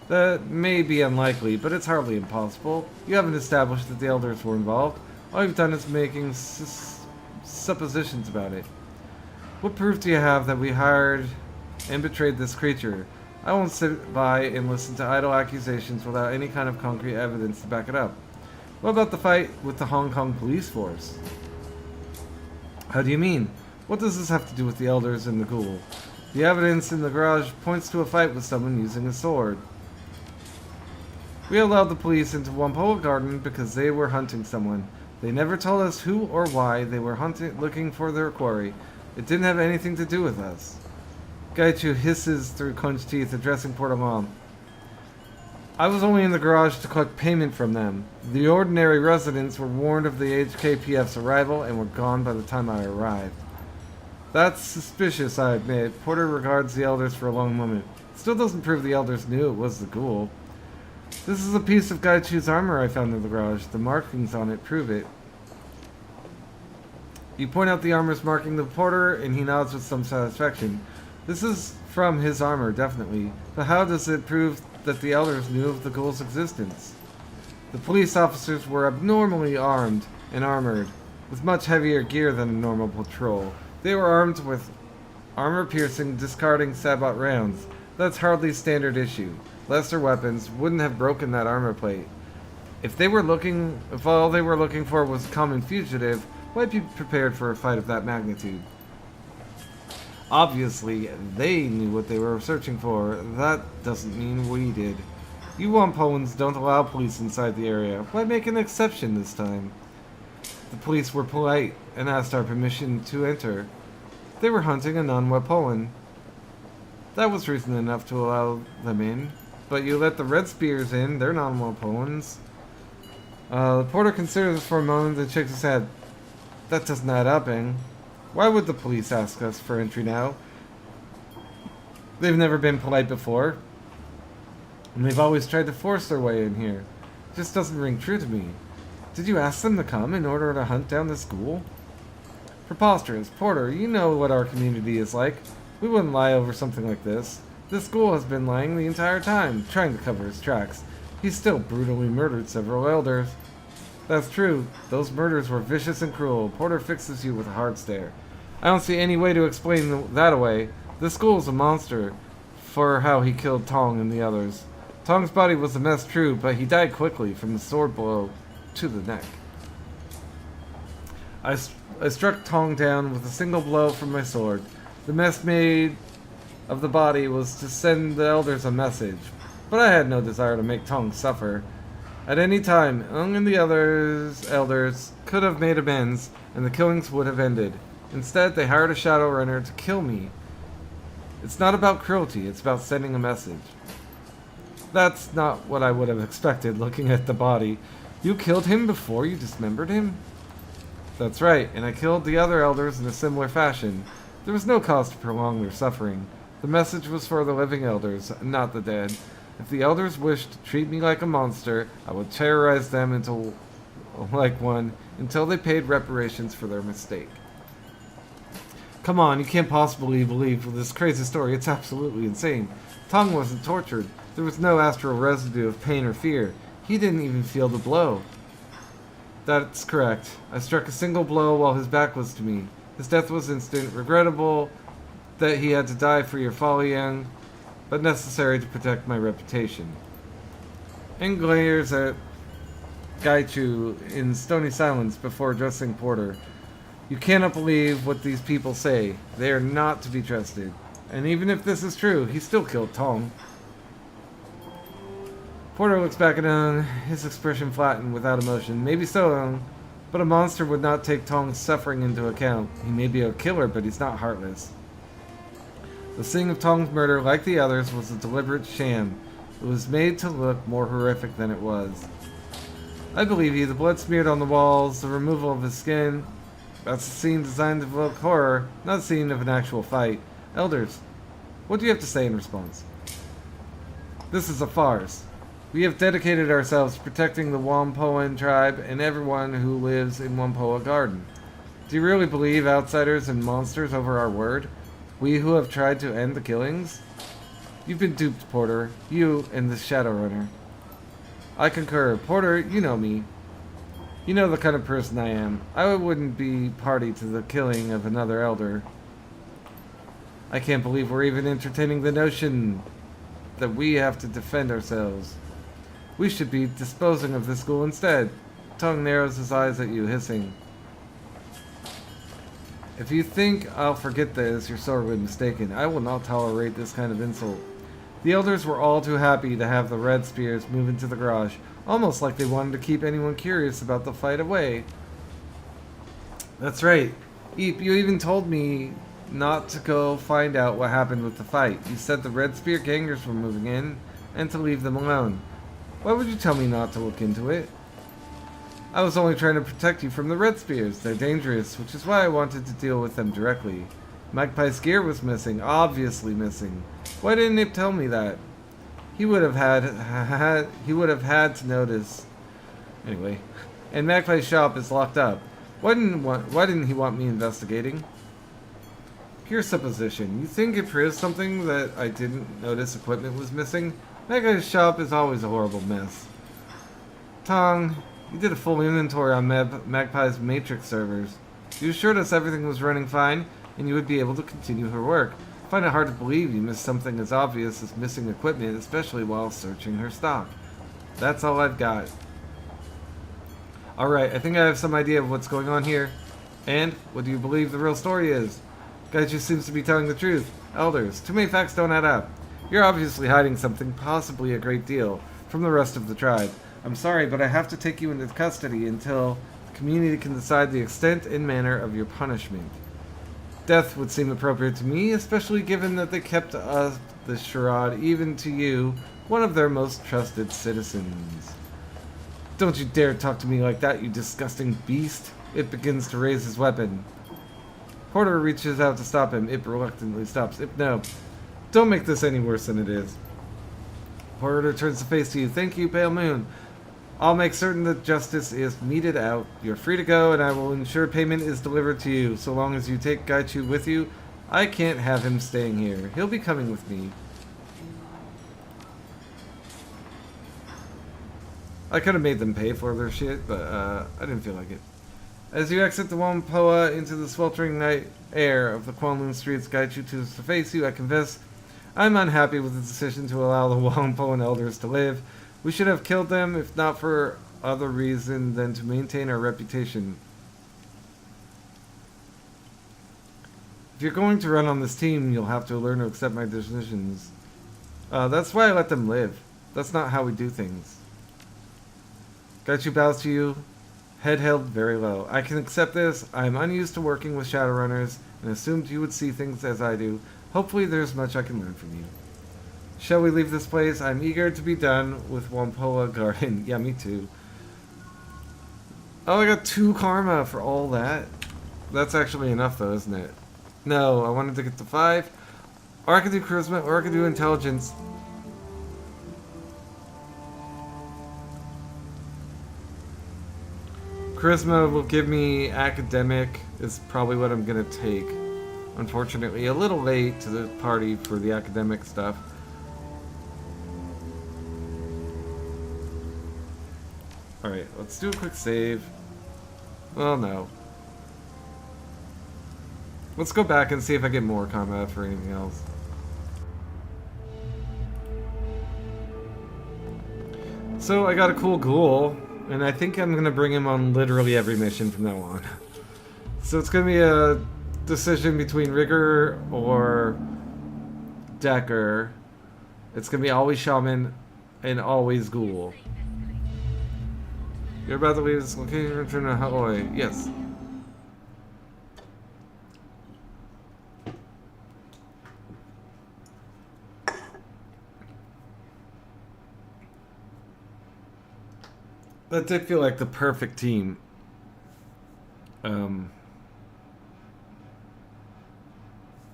That may be unlikely, but it's hardly impossible. You haven't established that the elders were involved. All you've done is making suppositions about it. What proof do you have that we hired and betrayed this creature? I won't sit by and listen to idle accusations without any kind of concrete evidence to back it up. What about the fight with the Hong Kong police force? How do you mean? What does this have to do with the elders and the ghoul? The evidence in the garage points to a fight with someone using a sword. We allowed the police into Wampoa Garden because they were hunting someone. They never told us who or why they were looking for their quarry. It didn't have anything to do with us. Gaichu hisses through clenched teeth, addressing Portamon. I was only in the garage to collect payment from them. The ordinary residents were warned of the HKPF's arrival and were gone by the time I arrived. That's suspicious, I admit. Porter regards the elders for a long moment. Still doesn't prove the elders knew it was the ghoul. This is a piece of Gaichu's armor I found in the garage. The markings on it prove it. You point out the armor's marking to Porter, and he nods with some satisfaction. This is from his armor, definitely. But how does it prove that the elders knew of the ghoul's existence? The police officers were abnormally armed and armored, with much heavier gear than a normal patrol. They were armed with armor-piercing, discarding sabot rounds. That's hardly standard issue. Lesser weapons wouldn't have broken that armor plate. If all they were looking for was a common fugitive, why be prepared for a fight of that magnitude? Obviously, they knew what they were searching for. That doesn't mean we did. You Wampoans don't allow police inside the area. Why make an exception this time? The police were polite and asked our permission to enter. They were hunting a non-Wampoan. That was reason enough to allow them in. But you let the Red Spears in, they're non-Wampoans. The porter considers for a moment and shakes his head. That doesn't add up, Aang. Why would the police ask us for entry now? They've never been polite before. And they've always tried to force their way in here. It just doesn't ring true to me. Did you ask them to come in order to hunt down this ghoul? Preposterous. Porter, you know what our community is like. We wouldn't lie over something like this. This ghoul has been lying the entire time, trying to cover his tracks. He's still brutally murdered several elders. That's true. Those murders were vicious and cruel. Porter fixes you with a hard stare. I don't see any way to explain that away. This school is a monster for how he killed Tong and the others. Tong's body was a mess, true, but he died quickly from the sword blow to the neck. I struck Tong down with a single blow from my sword. The mess made of the body was to send the elders a message, but I had no desire to make Tong suffer. At any time, Ung and the elders could have made amends, and the killings would have ended. Instead, they hired a Shadowrunner to kill me. It's not about cruelty, it's about sending a message. That's not what I would have expected looking at the body. You killed him before you dismembered him? That's right, and I killed the other elders in a similar fashion. There was no cause to prolong their suffering. The message was for the living elders, not the dead. If the elders wished to treat me like a monster, I would terrorize them like one until they paid reparations for their mistake. Come on, you can't possibly believe this crazy story. It's absolutely insane. Tong wasn't tortured. There was no astral residue of pain or fear. He didn't even feel the blow. That's correct. I struck a single blow while his back was to me. His death was instant, regrettable that he had to die for your folly, Yang, but necessary to protect my reputation. Eng glares at Gaichu in stony silence before addressing Porter. You cannot believe what these people say. They are not to be trusted. And even if this is true, he still killed Tong. Porter looks back at Ung, his expression flattened without emotion. Maybe so, Ung, but a monster would not take Tong's suffering into account. He may be a killer, but he's not heartless. The scene of Tong's murder, like the others, was a deliberate sham. It was made to look more horrific than it was. I believe you. The blood smeared on the walls, the removal of his skin. That's a scene designed to evoke horror, not a scene of an actual fight. Elders, what do you have to say in response? This is a farce. We have dedicated ourselves to protecting the Wampoan tribe and everyone who lives in Wampoa Garden. Do you really believe outsiders and monsters over our word? We who have tried to end the killings? You've been duped, Porter. You and the Shadowrunner. I concur. Porter, you know me. You know the kind of person I am. I wouldn't be party to the killing of another elder. I can't believe we're even entertaining the notion that we have to defend ourselves. We should be disposing of this school instead. Tongue narrows his eyes at you, hissing. If you think I'll forget this, you're sorely mistaken. I will not tolerate this kind of insult. The elders were all too happy to have the red spears move into the garage, almost like they wanted to keep anyone curious about the fight away. That's right. Eep, you even told me not to go find out what happened with the fight. You said the red spear gangers were moving in, and to leave them alone. Why would you tell me not to look into it? I was only trying to protect you from the red spears. They're dangerous, which is why I wanted to deal with them directly. Magpie's gear was missing, obviously missing. Why didn't Ip tell me that? He would have had to notice. Anyway, and Magpie's shop is locked up. Why didn't he want me investigating? Pure supposition. You think it proves something that I didn't notice equipment was missing? Magpie's shop is always a horrible mess. Tong, you did a full inventory on Magpie's Matrix servers. You assured us everything was running fine, and you would be able to continue her work. I find it hard to believe you missed something as obvious as missing equipment, especially while searching her stock. That's all I've got. Alright, I think I have some idea of what's going on here. And, what do you believe the real story is? Gaiju seems to be telling the truth. Elders, too many facts don't add up. You're obviously hiding something, possibly a great deal, from the rest of the tribe. I'm sorry, but I have to take you into custody until the community can decide the extent and manner of your punishment. Death would seem appropriate to me, especially given that they kept up the charade even to you, one of their most trusted citizens. Don't you dare talk to me like that, you disgusting beast. It begins to raise his weapon. Porter reaches out to stop him. It reluctantly stops. No. Don't make this any worse than it is. Porter turns to face to you. Thank you, Pale Moon. I'll make certain that justice is meted out. You're free to go, and I will ensure payment is delivered to you. So long as you take Gaichu with you, I can't have him staying here. He'll be coming with me. I could have made them pay for their shit, but I didn't feel like it. As you exit the Wampoa into the sweltering night air of the Kowloon streets guide you to face you, I confess I'm unhappy with the decision to allow the Wampoan elders to live. We should have killed them, if not for other reason than to maintain our reputation. If you're going to run on this team, you'll have to learn to accept my decisions. That's why I let them live. That's not how we do things. Gaichu bows to you, head held very low. I can accept this. I am unused to working with Shadowrunners, and assumed you would see things as I do. Hopefully there's much I can learn from you. Shall we leave this place? I'm eager to be done with Wampoa Garden. Yeah, me too. Oh, I got 2 karma for all that. That's actually enough though, isn't it? No, I wanted to get to 5. Or I could do charisma, or I could do intelligence. Charisma will give me academic, is probably what I'm gonna take. Unfortunately, a little late to the party for the academic stuff. Alright, let's do a quick save. Well, no. Let's go back and see if I get more combat for anything else. So, I got a cool ghoul, and I think I'm gonna bring him on literally every mission from now on. So it's gonna be a decision between Rigger or Decker. It's gonna be always Shaman and always Ghoul. You're about to leave this location and return to Hawaii. Yes. That did feel like the perfect team.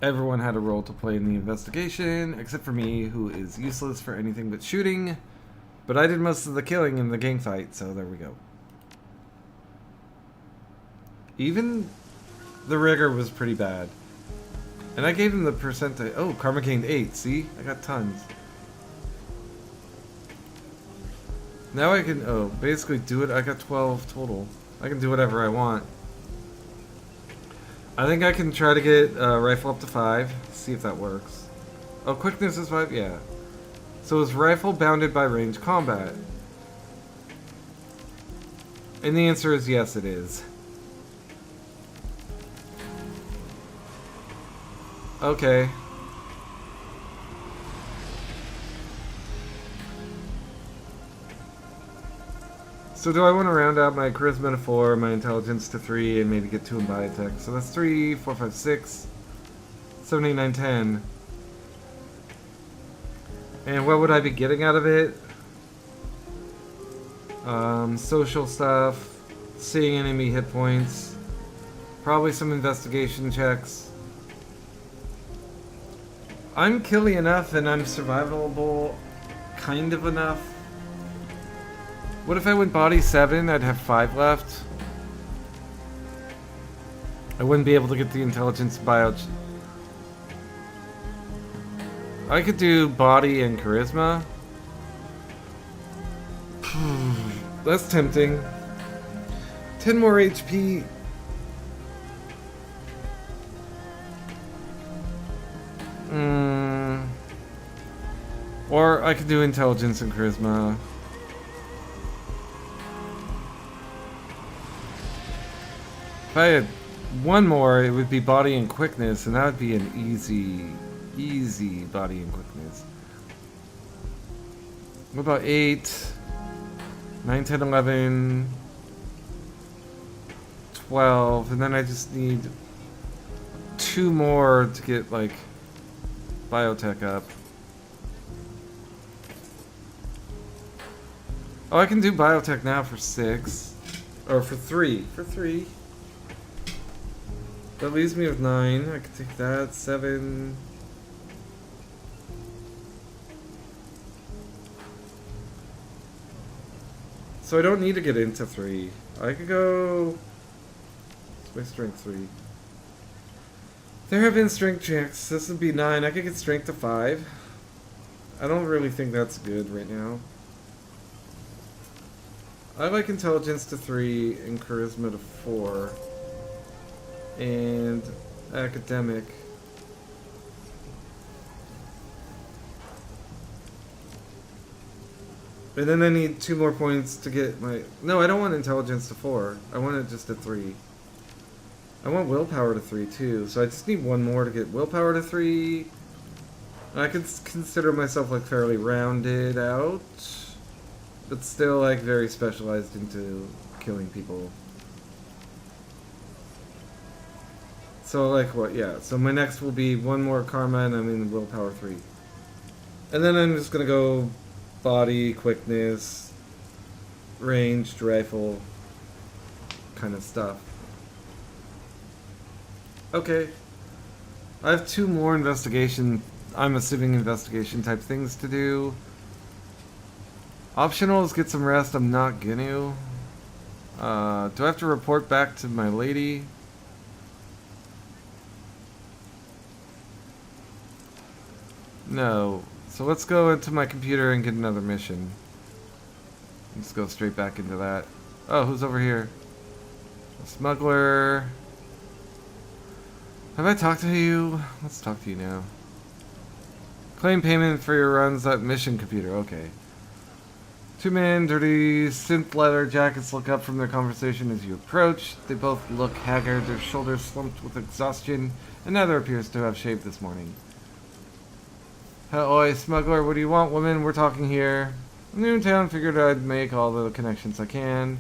Everyone had a role to play in the investigation, except for me, who is useless for anything but shooting. But I did most of the killing in the gang fight, so there we go. Even the Rigger was pretty bad. And I gave him the percentage. Oh, karma gained 8. See? I got tons. Now I can, basically do it. I got 12 total. I can do whatever I want. I think I can try to get rifle up to 5. See if that works. Oh, quickness is 5? Yeah. So is rifle bounded by range combat? And the answer is yes, it is. Okay. So do I want to round out my charisma to 4, my intelligence to 3, and maybe get 2 in biotech? So that's 3, 4, 5, 6, 7, 8, 9, 10. And what would I be getting out of it? Social stuff, seeing enemy hit points, probably some investigation checks. I'm killy enough and I'm survivable kind of enough. What if I went body 7? I'd have 5 left. I wouldn't be able to get the intelligence bio. I could do body and charisma. That's tempting. 10 more HP. Or I could do intelligence and charisma. If I had one more, it would be body and quickness, and that would be an easy body and quickness. What about 8, 9, 10, 11, 12, and then I just need 2 more to get, like, biotech up. Oh, I can do biotech now for 6. Or for 3. For 3. That leaves me with 9. I could take that. 7. So I don't need to get into 3. I could go... What's my strength 3? There have been strength checks. This would be 9. I could get strength to 5. I don't really think that's good right now. I like intelligence to 3 and charisma to 4. And academic. And then I need 2 more points to get my... No, I don't want intelligence to 4. I want it just to 3. I want willpower to 3 too, so I just need 1 more to get willpower to 3. I could consider myself like fairly rounded out, but still like very specialized into killing people. So like what? Yeah. So my next will be 1 more karma, and I'm in willpower 3. And then I'm just gonna go body, quickness, ranged rifle kind of stuff. Okay. I have 2 more investigation, I'm assuming investigation type things to do. Optional is get some rest, I'm not gonna. Do I have to report back to my lady? No. So let's go into my computer and get another mission. Let's go straight back into that. Oh, who's over here? A smuggler. Have I talked to you? Let's talk to you now. Claim payment for your runs at mission computer. Okay. 2 men, dirty synth leather jackets look up from their conversation as you approach. They both look haggard, their shoulders slumped with exhaustion, and neither appears to have shaved this morning. Oi, smuggler, what do you want, woman? We're talking here. I'm new in town, figured I'd make all the connections I can.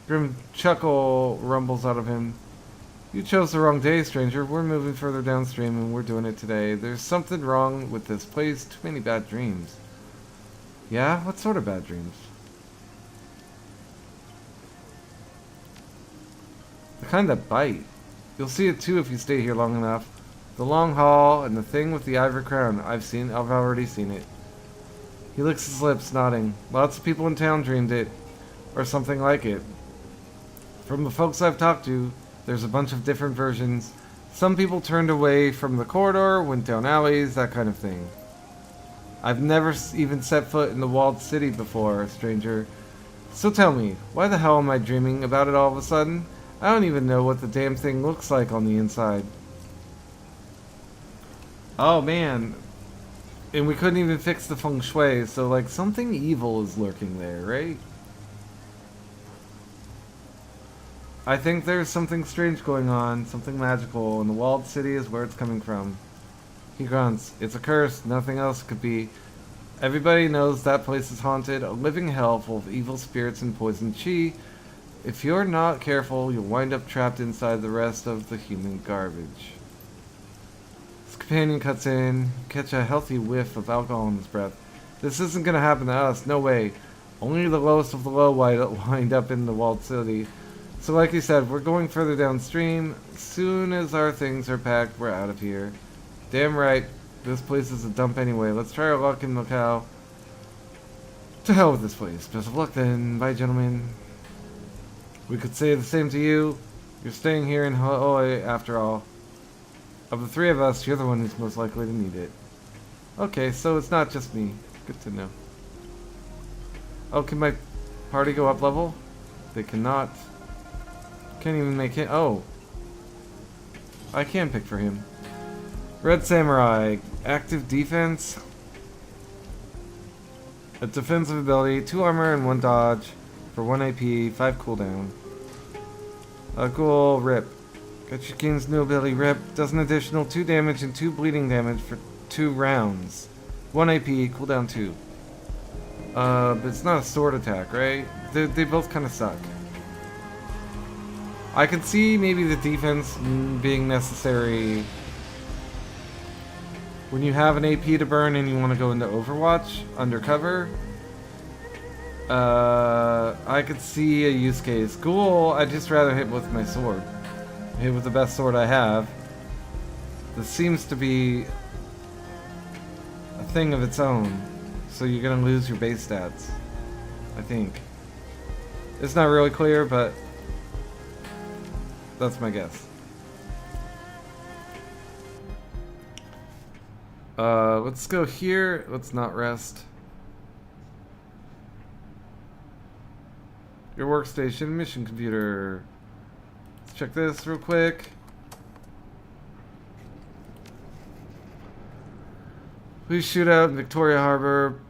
Grim chuckle rumbles out of him. You chose the wrong day, stranger. We're moving further downstream and we're doing it today. There's something wrong with this place. Too many bad dreams. Yeah? What sort of bad dreams? The kind that bite. You'll see it too if you stay here long enough. The long hall and the thing with the ivory crown. I've already seen it. He licks his lips, nodding. Lots of people in town dreamed it. Or something like it. From the folks I've talked to, there's a bunch of different versions. Some people turned away from the corridor, went down alleys, that kind of thing. I've never even set foot in the walled city before, stranger. So tell me, why the hell am I dreaming about it all of a sudden? I don't even know what the damn thing looks like on the inside. Oh man. And we couldn't even fix the feng shui, so like something evil is lurking there, right? I think there's something strange going on, something magical, and the walled city is where it's coming from. He grunts. It's a curse, nothing else could be. Everybody knows that place is haunted, a living hell full of evil spirits and poisoned chi. If you're not careful, you'll wind up trapped inside the rest of the human garbage. His companion cuts in, catch a healthy whiff of alcohol in his breath. This isn't gonna happen to us, no way. Only the lowest of the low wind up in the walled city. So like you said, we're going further downstream. Soon as our things are packed, we're out of here. Damn right. This place is a dump anyway. Let's try our luck in Macau. To hell with this place. Best of luck then. Bye, gentlemen. We could say the same to you. You're staying here in Hawaii after all. Of the 3 of us, you're the one who's most likely to need it. Okay, so it's not just me. Good to know. Oh, can my party go up level? They cannot. Can't even make it. Oh. I can pick for him. Red Samurai. Active defense. A defensive ability. 2 armor and 1 dodge. For 1 AP. 5 cooldown. Cool. Rip. Got King's new ability. Rip. Does an additional 2 damage and 2 bleeding damage for 2 rounds. 1 AP. Cooldown 2. But it's not a sword attack, right? They both kind of suck. I could see maybe the defense being necessary when you have an AP to burn and you want to go into Overwatch undercover. I could see a use case. Cool, I'd just rather hit with my sword. Hit with the best sword I have. This seems to be a thing of its own. So you're gonna lose your base stats, I think. It's not really clear, but that's my guess. Let's go here. Let's not rest. Your workstation, mission computer. Let's check this real quick. Please shoot out in Victoria Harbor.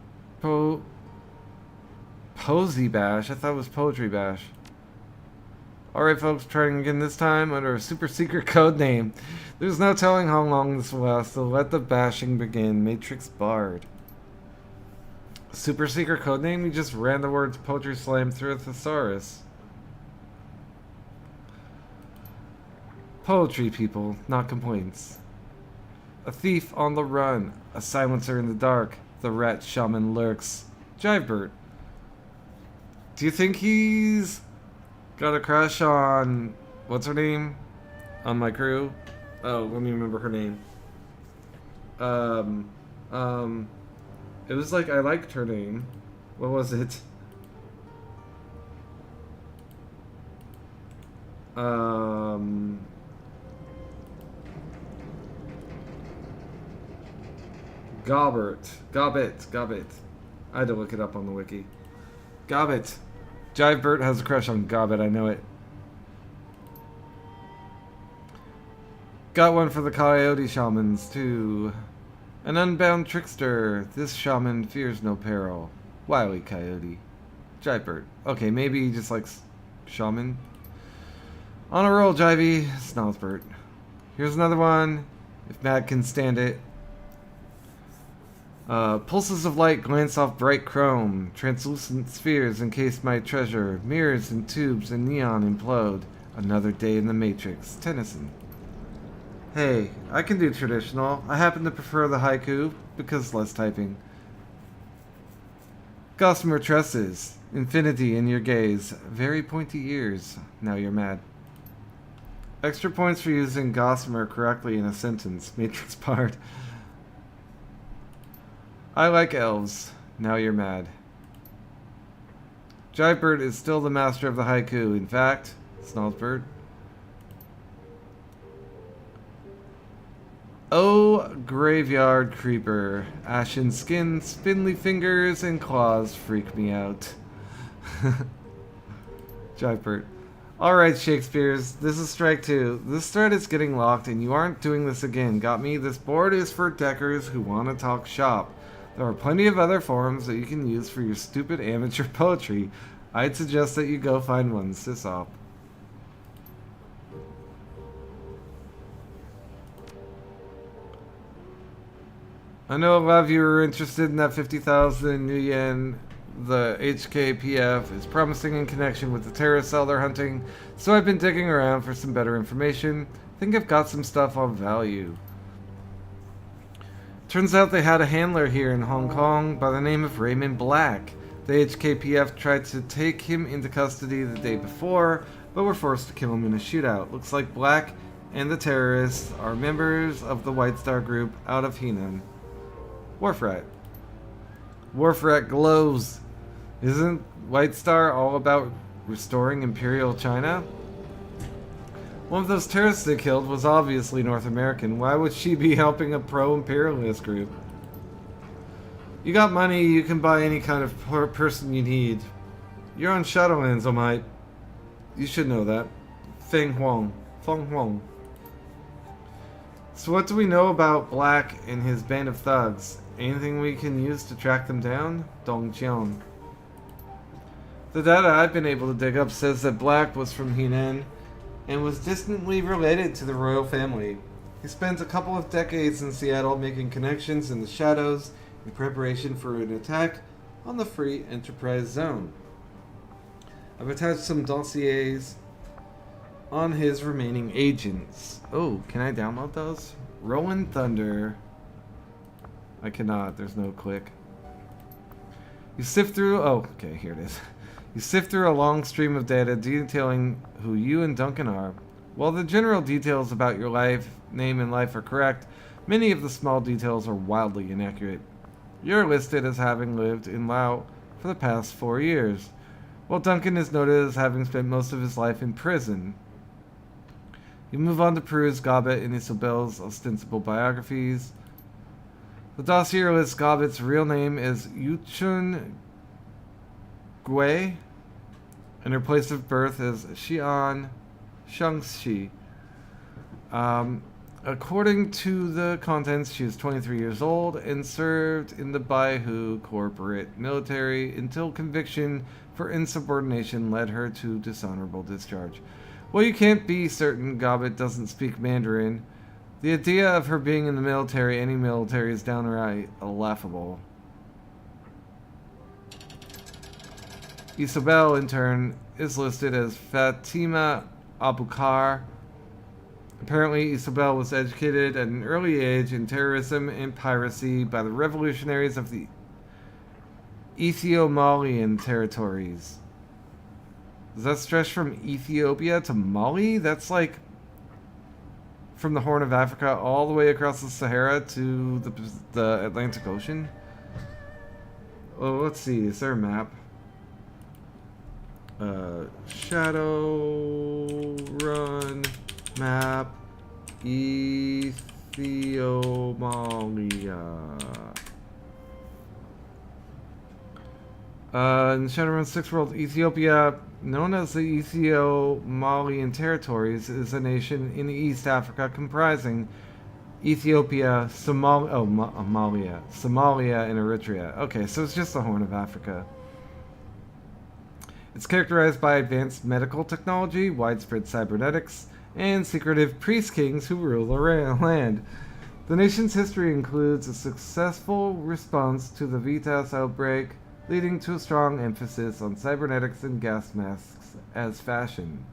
Posy Bash? I thought it was Poetry Bash. Alright folks, trying again this time under a super secret code name. There's no telling how long this will last, so let the bashing begin. Matrix Bard. Super secret code name? You just ran the words Poetry Slam through a thesaurus. Poetry, people, not complaints. A thief on the run. A silencer in the dark. The rat shaman lurks. Jivebert. Do you think he's got a crush on... what's her name? On my crew? Oh, let me remember her name. It was like I liked her name. What was it? Gobbet. I had to look it up on the wiki. Gobbet. Jivebert has a crush on Gobbet, I know it. Got one for the coyote shamans, too. An unbound trickster. This shaman fears no peril. Wily coyote. Jivebert. Okay, maybe he just likes shaman. On a roll, Jivey. Snozbert. Here's another one. If Matt can stand it. Pulses of light glance off bright chrome. Translucent spheres encase my treasure. Mirrors and tubes and neon implode. Another day in the Matrix. Tennyson. Hey, I can do traditional. I happen to prefer the haiku because less typing. Gossamer tresses. Infinity in your gaze. Very pointy ears. Now you're mad. Extra points for using gossamer correctly in a sentence. Matrix Bard. I like elves. Now you're mad. Jivebert is still the master of the haiku. In fact, Snozbert. Oh, graveyard creeper. Ashen skin, spindly fingers, and claws freak me out. Jivebert. Alright, Shakespeare's. This is strike two. This thread is getting locked, and you aren't doing this again. Got me? This board is for deckers who want to talk shop. There are plenty of other forums that you can use for your stupid amateur poetry. I'd suggest that you go find one, sysop. I know a lot of you are interested in that 50,000 new yen the HKPF is promising in connection with the terrorist cell they're hunting, so I've been digging around for some better information. I think I've got some stuff of value. Turns out they had a handler here in Hong Kong by the name of Raymond Black. The HKPF tried to take him into custody the day before, but were forced to kill him in a shootout. Looks like Black and the terrorists are members of the White Star group out of Henan. Wharf Rat. Wharf Rat glows. Isn't White Star all about restoring Imperial China? One of those terrorists they killed was obviously North American. Why would she be helping a pro-imperialist group? You got money, you can buy any kind of person you need. You're on Shadowlands, oh mate. You should know that. Feng Huang. So what do we know about Black and his band of thugs? Anything we can use to track them down? Dongqiang. The data I've been able to dig up says that Black was from Henan and was distantly related to the royal family. He spent a couple of decades in Seattle making connections in the shadows in preparation for an attack on the Free Enterprise Zone. I've attached some dossiers on his remaining agents. Oh, can I download those? Rolling Thunder. I cannot, there's no click. You sift through, oh, okay, here it is. You sift through a long stream of data detailing who you and Duncan are. While the general details about your life, name, and life are correct, many of the small details are wildly inaccurate. You're listed as having lived in Laos for the past 4 years, while Duncan is noted as having spent most of his life in prison. You move on to peruse Gobbet and Isabel's ostensible biographies. The dossier lists Gobbet's real name as Yuchun Gui. And her place of birth is Xi'an, Shaanxi. According to the contents, she is 23 years old and served in the Baihu corporate military until conviction for insubordination led her to dishonorable discharge. Well, you can't be certain Gobbet doesn't speak Mandarin. The idea of her being in the military, any military, is downright laughable. Isabel, in turn, is listed as Fatima Abukar. Apparently, Isabel was educated at an early age in terrorism and piracy by the revolutionaries of the Ethio-Malian territories. Does that stretch from Ethiopia to Mali? That's like from the Horn of Africa all the way across the Sahara to the Atlantic Ocean? Oh, let's see. Is there a map? Shadowrun map Ethiopia. In Shadowrun 6 World, Ethiopia, known as the Ethio-Malian territories, is a nation in East Africa comprising Ethiopia, Somalia, and Eritrea. Okay, so it's just the Horn of Africa. It's characterized by advanced medical technology, widespread cybernetics, and secretive priest-kings who rule the land. The nation's history includes a successful response to the Vitas outbreak, leading to a strong emphasis on cybernetics and gas masks as fashion.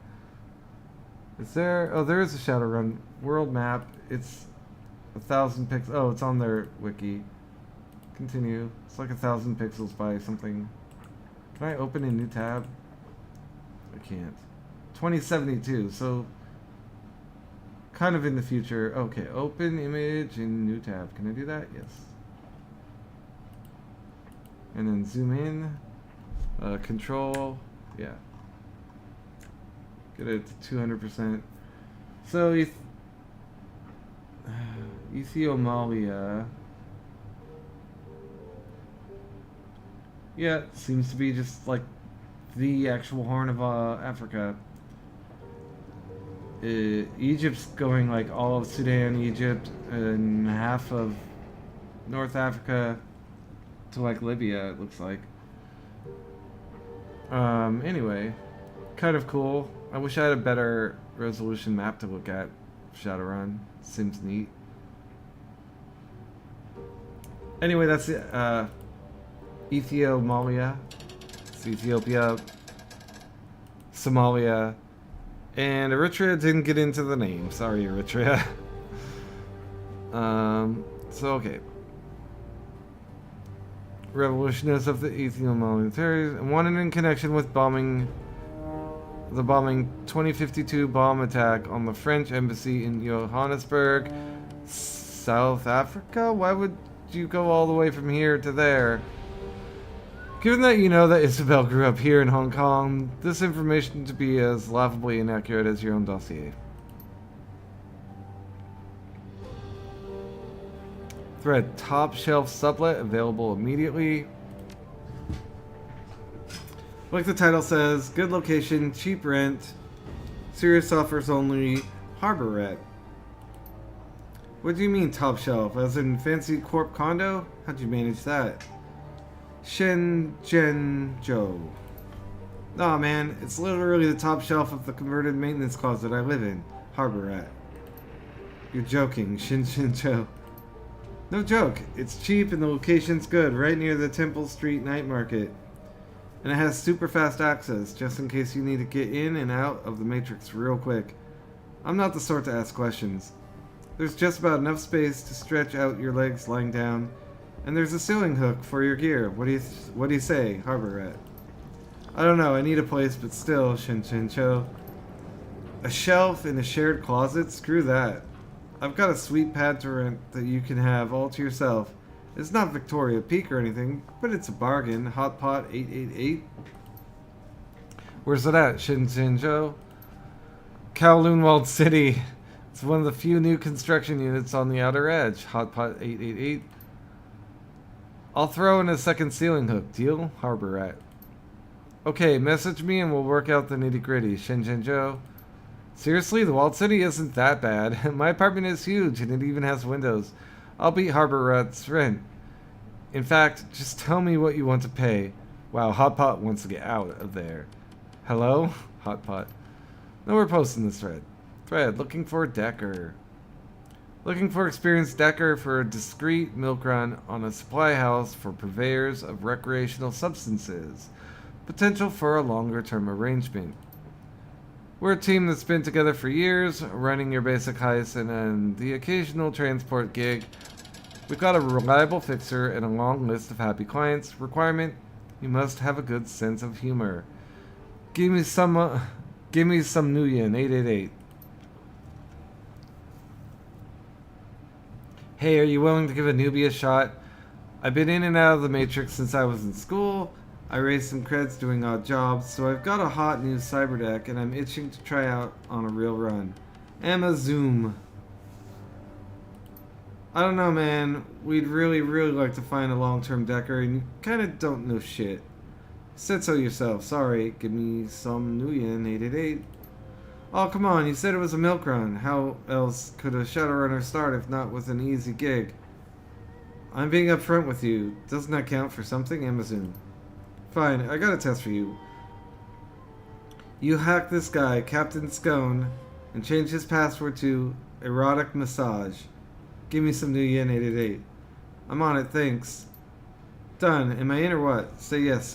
Is there... Oh, there is a Shadowrun world map. It's 1,000 pixels. Oh, it's on their wiki. Continue. It's like 1,000 pixels by something. Can I open a new tab? I can't. 2072, so kind of in the future. Okay, open image in new tab. Can I do that? Yes. And then zoom in. Control. Yeah. Get it to 200%. So Ethiopia. Yeah, seems to be just like the actual Horn of Africa. Egypt's going like all of Sudan, Egypt, and half of North Africa to like Libya, it looks like. Anyway, kind of cool. I wish I had a better resolution map to look at. Shadowrun seems neat. Anyway, that's it. Ethiopia, it's Ethiopia, Somalia, and Eritrea didn't get into the name. Sorry, Eritrea. So okay. Revolutionists of the Ethio-Malian territories wanted in connection with the bombing 2052 bomb attack on the French embassy in Johannesburg, South Africa. Why would you go all the way from here to there? Given that you know that Isabel grew up here in Hong Kong, this information to be as laughably inaccurate as your own dossier. Thread top shelf sublet available immediately. Like the title says, good location, cheap rent, serious offers only, Harborette. What do you mean top shelf? As in fancy corp condo? How'd you manage that? Shenzhou. Nah, man, it's literally the top shelf of the converted maintenance closet I live in. Harborette. You're joking, Shenzhou. No joke. It's cheap and the location's good, right near the Temple Street night market. And it has super fast access, just in case you need to get in and out of the Matrix real quick. I'm not the sort to ask questions. There's just about enough space to stretch out your legs lying down, and there's a ceiling hook for your gear. What do you say, Harborette? I don't know, I need a place, but still, Shenzhou. A shelf in a shared closet? Screw that. I've got a sweet pad to rent that you can have all to yourself. It's not Victoria Peak or anything, but it's a bargain. Hot Pot 888. Where's it at, Shenzhou? Kowloon City. It's one of the few new construction units on the outer edge. Hot Pot 888. I'll throw in a second ceiling hook. Deal? Harborette. Okay, message me and we'll work out the nitty gritty. Shenzhen Joe. Seriously, the walled city isn't that bad. My apartment is huge and it even has windows. I'll beat Harbor Rat's rent. In fact, just tell me what you want to pay. Wow, Hot Pot wants to get out of there. Hello? Hot Pot. No, we're posting this thread. Looking for a decker. Looking for experienced decker for a discreet milk run on a supply house for purveyors of recreational substances. Potential for a longer term arrangement. We're a team that's been together for years, running your basic heist and the occasional transport gig. We've got a reliable fixer and a long list of happy clients. Requirement: you must have a good sense of humor. Give me some Nuyen, 888. Hey, are you willing to give a newbie a shot? I've been in and out of the Matrix since I was in school. I raised some creds doing odd jobs, so I've got a hot new cyber deck and I'm itching to try out on a real run. Emma Zoom. I don't know, man. We'd really like to find a long-term decker and you kinda don't know shit. Said so yourself. Sorry. Give me some Nuyen, 888. Oh, come on. You said it was a milk run. How else could a Shadowrunner start if not with an easy gig? I'm being upfront with you. Doesn't that count for something, Amazon? Fine, I got a test for you. You hack this guy, Captain Scone, and change his password to erotic massage. Give me some Nuyen, 888. I'm on it, thanks. Done. Am I in or what? Say yes,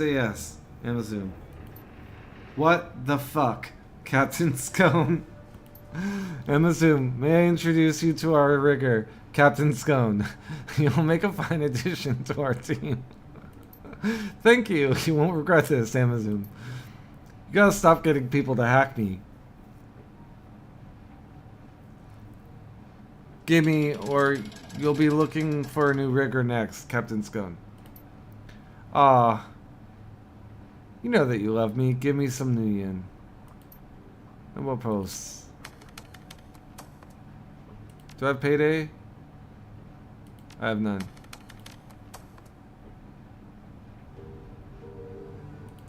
Amazon. What the fuck? Captain Scone. Amazon, may I introduce you to our rigger, Captain Scone. You'll make a fine addition to our team. Thank you. You won't regret this, Amazon. You gotta stop getting people to hack me. Gimme, or you'll be looking for a new rigger next, Captain Scone. Ah. You know that you love me. Give me some Nuyen. And we'll post. Do I have payday? I have none.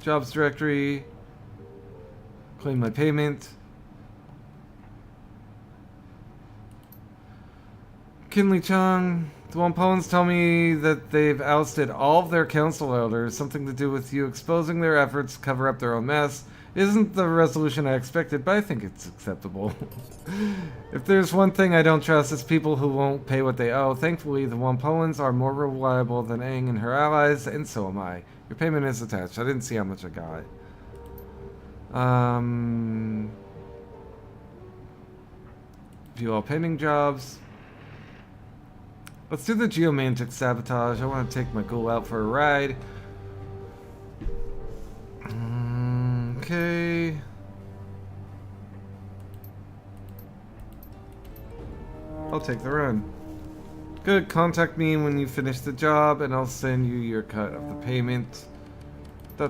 Jobs directory. Claim my payment. Kinley Chung. The Wampons tell me that they've ousted all of their council elders. Something to do with you exposing their efforts to cover up their own mess. Isn't the resolution I expected, but I think it's acceptable. If there's one thing I don't trust, it's people who won't pay what they owe. Thankfully, the Wampoans are more reliable than Aang and her allies, and so am I. Your payment is attached. I didn't see how much I got. View all pending jobs. Let's do the geomantic sabotage. I want to take my ghoul out for a ride. Okay. I'll take the run. Good. Contact me when you finish the job and I'll send you your cut of the payment. ... How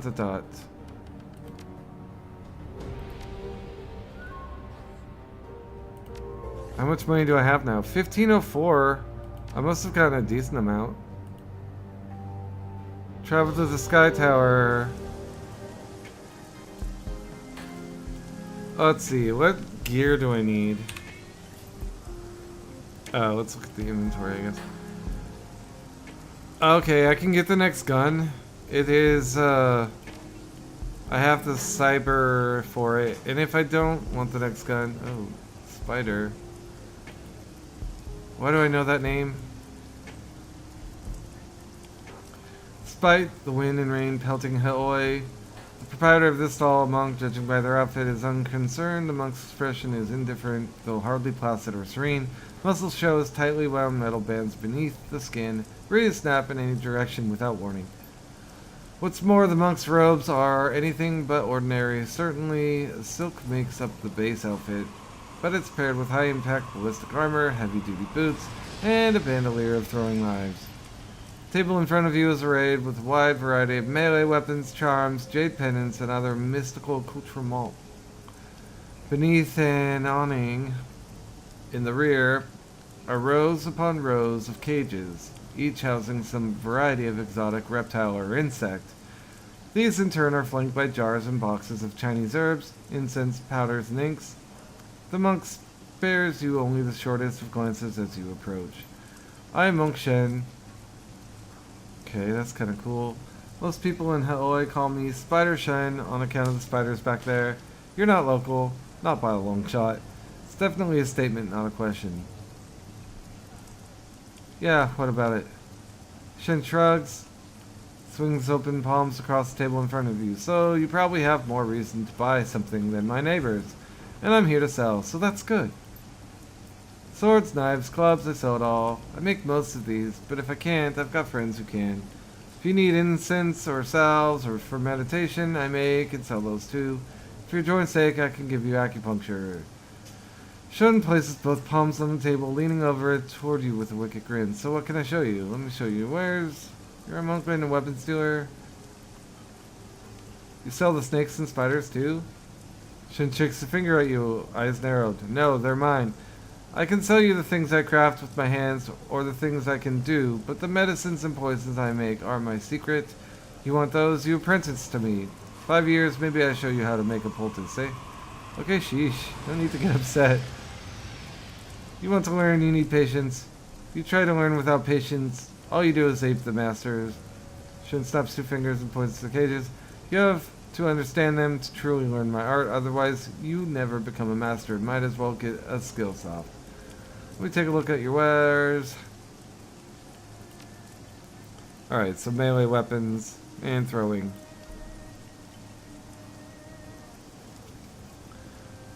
much money do I have now? 1504. I must have gotten a decent amount. Travel to the Sky Tower. Let's see, what gear do I need? Oh, let's look at the inventory, I guess. Okay, I can get the next gun. It is, I have the cyber for it. And if I don't want the next gun... Oh, spider. Why do I know that name? Despite the wind and rain pelting Helloy, the proprietor of this stall, a monk, judging by their outfit, is unconcerned. The monk's expression is indifferent, though hardly placid or serene. Muscles show as tightly wound metal bands beneath the skin, ready to snap in any direction without warning. What's more, the monk's robes are anything but ordinary. Certainly, silk makes up the base outfit, but it's paired with high-impact ballistic armor, heavy-duty boots, and a bandolier of throwing knives. The table in front of you is arrayed with a wide variety of melee weapons, charms, jade pendants, and other mystical accoutrements. Beneath an awning in the rear are rows upon rows of cages, each housing some variety of exotic reptile or insect. These in turn are flanked by jars and boxes of Chinese herbs, incense, powders, and inks. The monk spares you only the shortest of glances as you approach. I am Monk Shen. Okay, that's kind of cool. Most people in Hawaii call me Spider Shen on account of the spiders back there. You're not local, not by a long shot. It's definitely a statement, not a question. Yeah, what about it? Shen shrugs, swings open palms across the table in front of you. So you probably have more reason to buy something than my neighbors. And I'm here to sell, so that's good. Swords, knives, clubs, I sell it all. I make most of these, but if I can't, I've got friends who can. If you need incense or salves or for meditation, I make and sell those too. For your joint's sake, I can give you acupuncture. Shun places both palms on the table, leaning over it toward you with a wicked grin. So what can I show you? Let me show you. You're a monk and a weapons dealer? You sell the snakes and spiders too? Shun shakes a finger at you, eyes narrowed. No, they're mine. I can sell you the things I craft with my hands, or the things I can do, but the medicines and poisons I make are my secret. You want those? You apprentice to me. 5 years, maybe I show you how to make a poultice, eh? Okay, sheesh. No need to get upset. You want to learn, you need patience. If you try to learn without patience, all you do is ape the masters. Shun snaps 2 fingers and points to the cages. You have to understand them to truly learn my art, otherwise you never become a master. Might as well get a skill soft. Let me take a look at your wares. Alright, so melee weapons and throwing.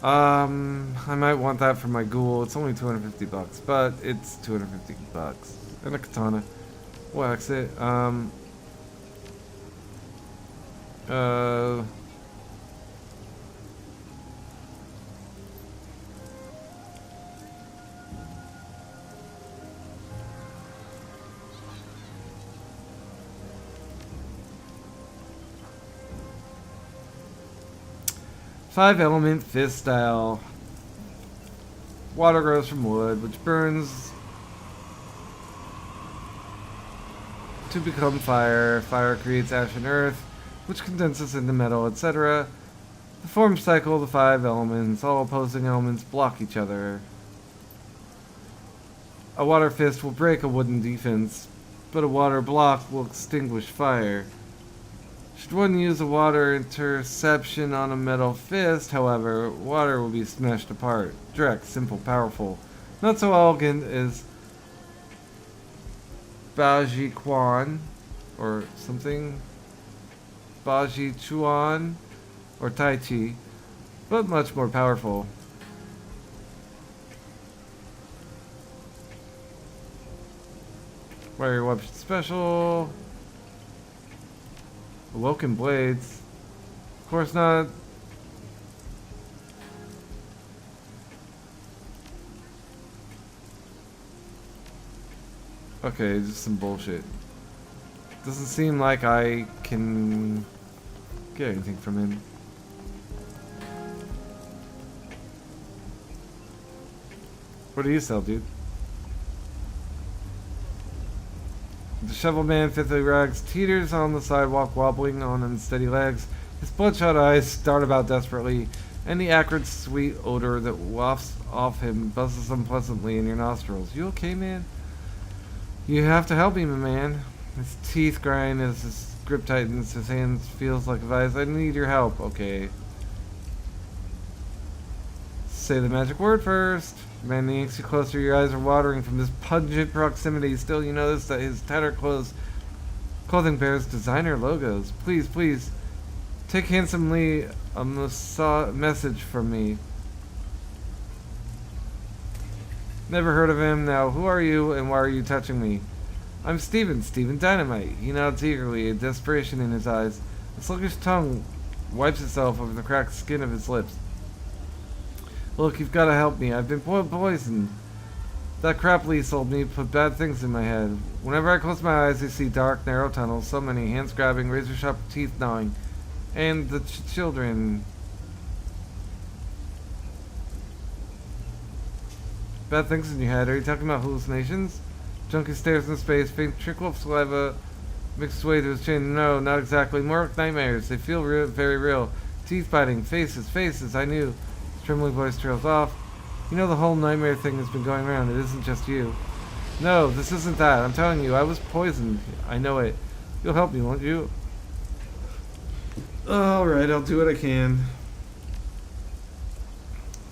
I might want that for my ghoul. It's only 250 bucks, but it's 250 bucks. And a katana. Wax it. 5-element fist style. Water grows from wood, which burns to become fire. Fire creates ash and earth, which condenses into metal, etc. The form cycle, the 5 elements, all opposing elements block each other. A water fist will break a wooden defense, but a water block will extinguish fire. Should one use a water interception on a metal fist, however, water will be smashed apart. Direct, simple, powerful. Not so elegant as Baji Quan or something. Baji Chuan or Tai Chi, but much more powerful. Fire weapon special. Awoken blades. Of course not. Okay, just some bullshit. Doesn't seem like I can get anything from him. What do you sell, dude? The shovel man, fifthly rags, teeters on the sidewalk, wobbling on unsteady legs. His bloodshot eyes start about desperately, and the acrid, sweet odor that wafts off him buzzes unpleasantly in your nostrils. You okay, man? You have to help me, my man. His teeth grind as his grip tightens. His hands feels like a vice. I need your help. Okay. Say the magic word first. Man, he inks you closer. Your eyes are watering from this pungent proximity. Still, you notice that his tighter clothing bears designer logos. Please, please, take handsomely a message from me. Never heard of him. Now, who are you and why are you touching me? I'm Steven Dynamite. He nods eagerly, a desperation in his eyes. A sluggish tongue wipes itself over the cracked skin of his lips. Look, you've got to help me. I've been poisoned. That crap Lee sold me put bad things in my head. Whenever I close my eyes, I see dark, narrow tunnels, so many, hands-grabbing, razor-sharp teeth gnawing. And the children. Bad things in your head. Are you talking about hallucinations? Junkie stares into space, faint trickle of saliva Mixed way to his chin. No, not exactly. More nightmares. They feel real, very real. Teeth biting. Faces. I knew. His trembling voice trails off. You know the whole nightmare thing has been going around. It isn't just you. No, this isn't that. I'm telling you, I was poisoned. I know it. You'll help me, won't you? Alright, I'll do what I can.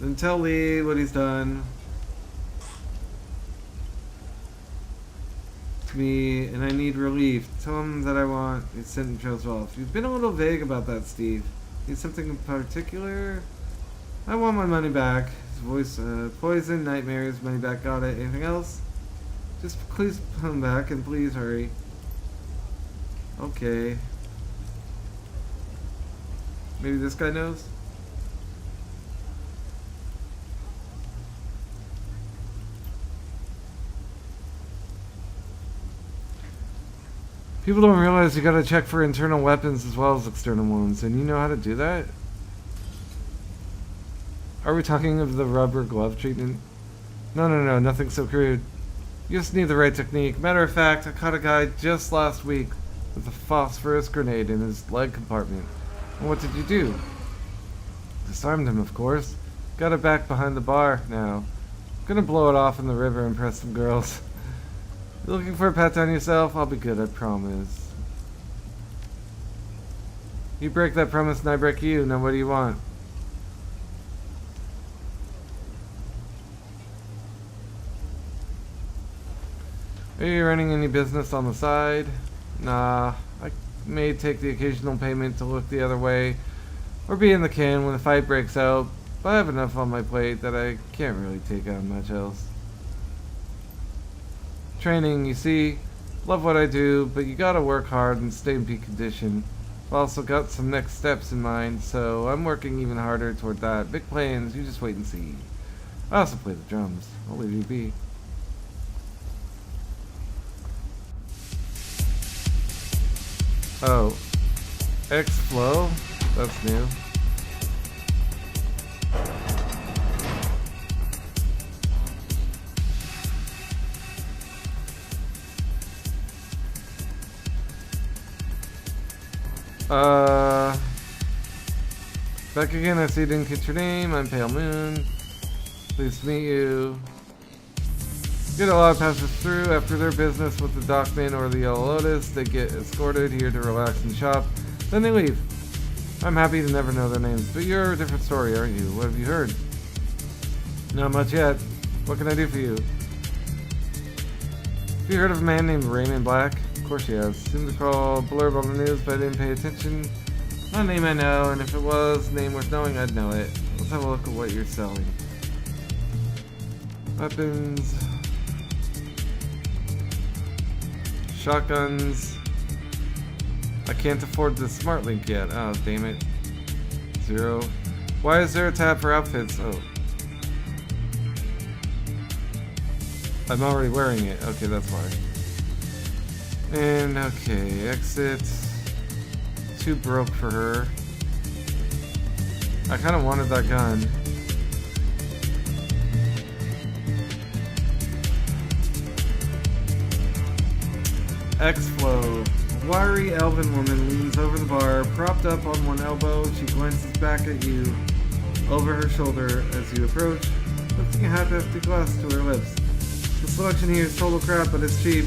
Then tell Lee what he's done to me, and I need relief. Tell him that I want his sentence trails off. You've been a little vague about that, Steve. Need something in particular? I want my money back. His voice, poison, nightmares, money back, got it. Anything else? Just please come back and please hurry. Okay. Maybe this guy knows? People don't realize you gotta check for internal weapons as well as external ones, and you know how to do that? Are we talking of the rubber glove treatment? No, nothing so crude. You just need the right technique. Matter of fact, I caught a guy just last week with a phosphorus grenade in his leg compartment. And what did you do? Disarmed him, of course. Got it back behind the bar now. Gonna blow it off in the river and impress some girls. You looking for a pat on yourself? I'll be good, I promise. You break that promise and I break you. Now what do you want? Are you running any business on the side? Nah, I may take the occasional payment to look the other way or be in the can when the fight breaks out, but I have enough on my plate that I can't really take on much else. Training, you see, love what I do, but you gotta work hard and stay in peak condition. I've also got some next steps in mind, so I'm working even harder toward that. Big plans, you just wait and see. I also play the drums. I'll leave you be. Oh. X-Flow? That's new. Back again, I see you didn't get your name. I'm Pale Moon. Pleased to meet you. Get a lot of passes through after their business with the Dockman or the Yellow Lotus. They get escorted here to relax and shop. Then they leave. I'm happy to never know their names, but you're a different story, aren't you? What have you heard? Not much yet. What can I do for you? Have you heard of a man named Raymond Black? Of course he has. Seemed to crawl a blurb on the news, but I didn't pay attention. Not a name I know, and if it was a name worth knowing, I'd know it. Let's have a look at what you're selling. Weapons. Shotguns. I can't afford the smart link yet. Oh, damn it. 0. Why is there a tab for outfits? Oh. I'm already wearing it. Okay, that's why. And, okay, exit. Too broke for her. I kind of wanted that gun. X-Flow. A wiry elven woman leans over the bar, propped up on one elbow. She glances back at you over her shoulder as you approach, lifting a half-empty glass to her lips. The selection here is total crap, but it's cheap.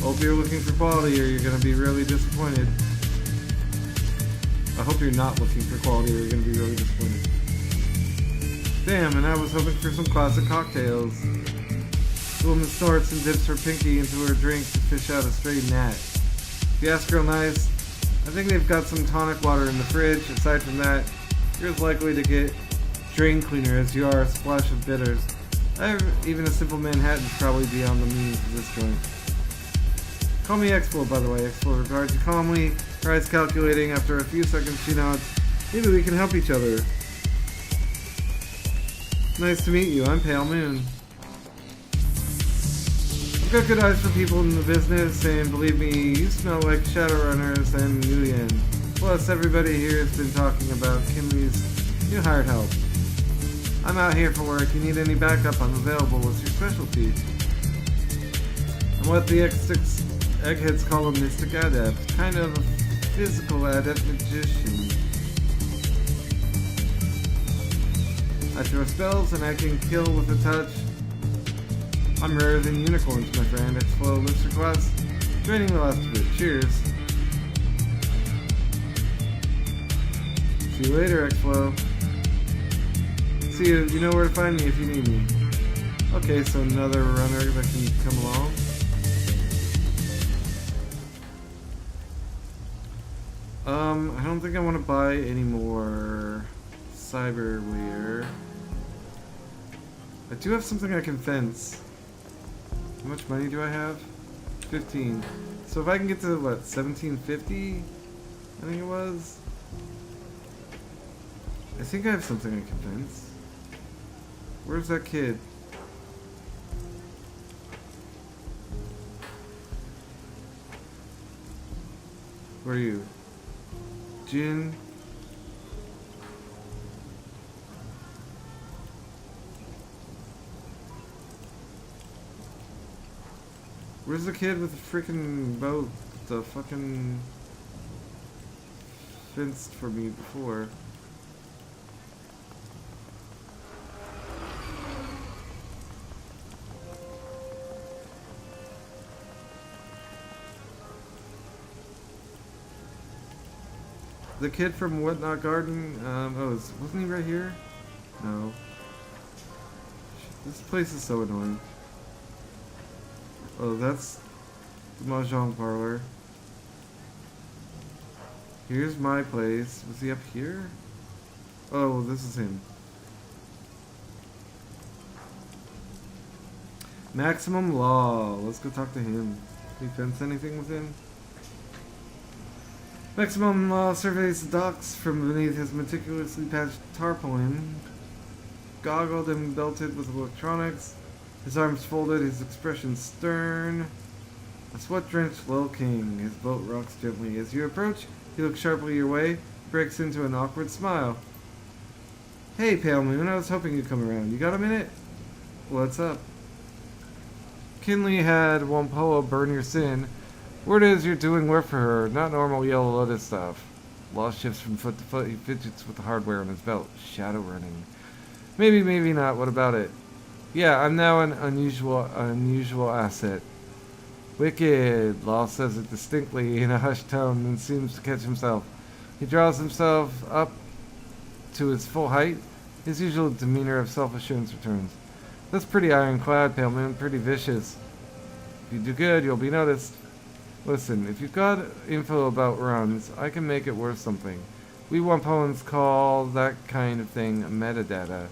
Hope you're looking for quality or you're gonna be really disappointed. I hope you're not looking for quality or you're gonna be really disappointed. Damn, and I was hoping for some classic cocktails. The woman snorts and dips her pinky into her drink to fish out a stray gnat. If you ask real nice, I think they've got some tonic water in the fridge. Aside from that, you're as likely to get drain cleaner as you are a splash of bitters. Even a simple Manhattan's probably beyond the means of this joint. Call me X-Flow, by the way. X-Flow regards you calmly, her eyes calculating. After a few seconds, she nods. Maybe we can help each other. Nice to meet you. I'm Pale Moon. I've got good eyes for people in the business, and believe me, you smell like Shadowrunners and Nguyen. Plus, everybody here has been talking about Kinley's new hired help. I'm out here for work. You need any backup, I'm available. What's your specialty? I'm what the Eggheads call him Mystic Adept, kind of a physical adept magician. I throw spells and I can kill with a touch. I'm rarer than unicorns, my friend. X-Flow lifts her class. Joining the last bit. Cheers. See you later, X-Flow. See you. You know where to find me if you need me. Okay, so another runner that can come along. I don't think I want to buy any more cyberware. I do have something I can fence. How much money do I have? 15. So if I can get to, what, 1750? I think it was. I think I have something I can fence. Where's that kid? Where are you? Jin? Where's the kid with the freaking boat? The fucking fenced for me before. The kid from Whatnot Garden, wasn't he right here? No. This place is so annoying. Oh, that's the Mahjong parlor. Here's my place. Was he up here? Oh, this is him. Maximum Law. Let's go talk to him. Can we fence anything with him? Maximum Law surveys the docks from beneath his meticulously patched tarpaulin. Goggled and belted with electronics. His arms folded, his expression stern. A sweat-drenched Lil King. His boat rocks gently. As you approach, he looks sharply your way, breaks into an awkward smile. Hey, Pale Moon, I was hoping you'd come around. You got a minute? What's up? Kinley had Wampoa burn your sin. Word is you're doing work for her, not normal Yellow Lotus stuff. Law shifts from foot to foot. He fidgets with the hardware on his belt. Shadowrunning. Maybe, maybe not. What about it? Yeah, I'm now an unusual asset. Wicked, Law says it distinctly in a hushed tone and seems to catch himself. He draws himself up to his full height. His usual demeanor of self-assurance returns. That's pretty ironclad, Pale Moon, pretty vicious. If you do good, you'll be noticed. Listen, if you've got info about runs, I can make it worth something. We Wampoans call that kind of thing metadata.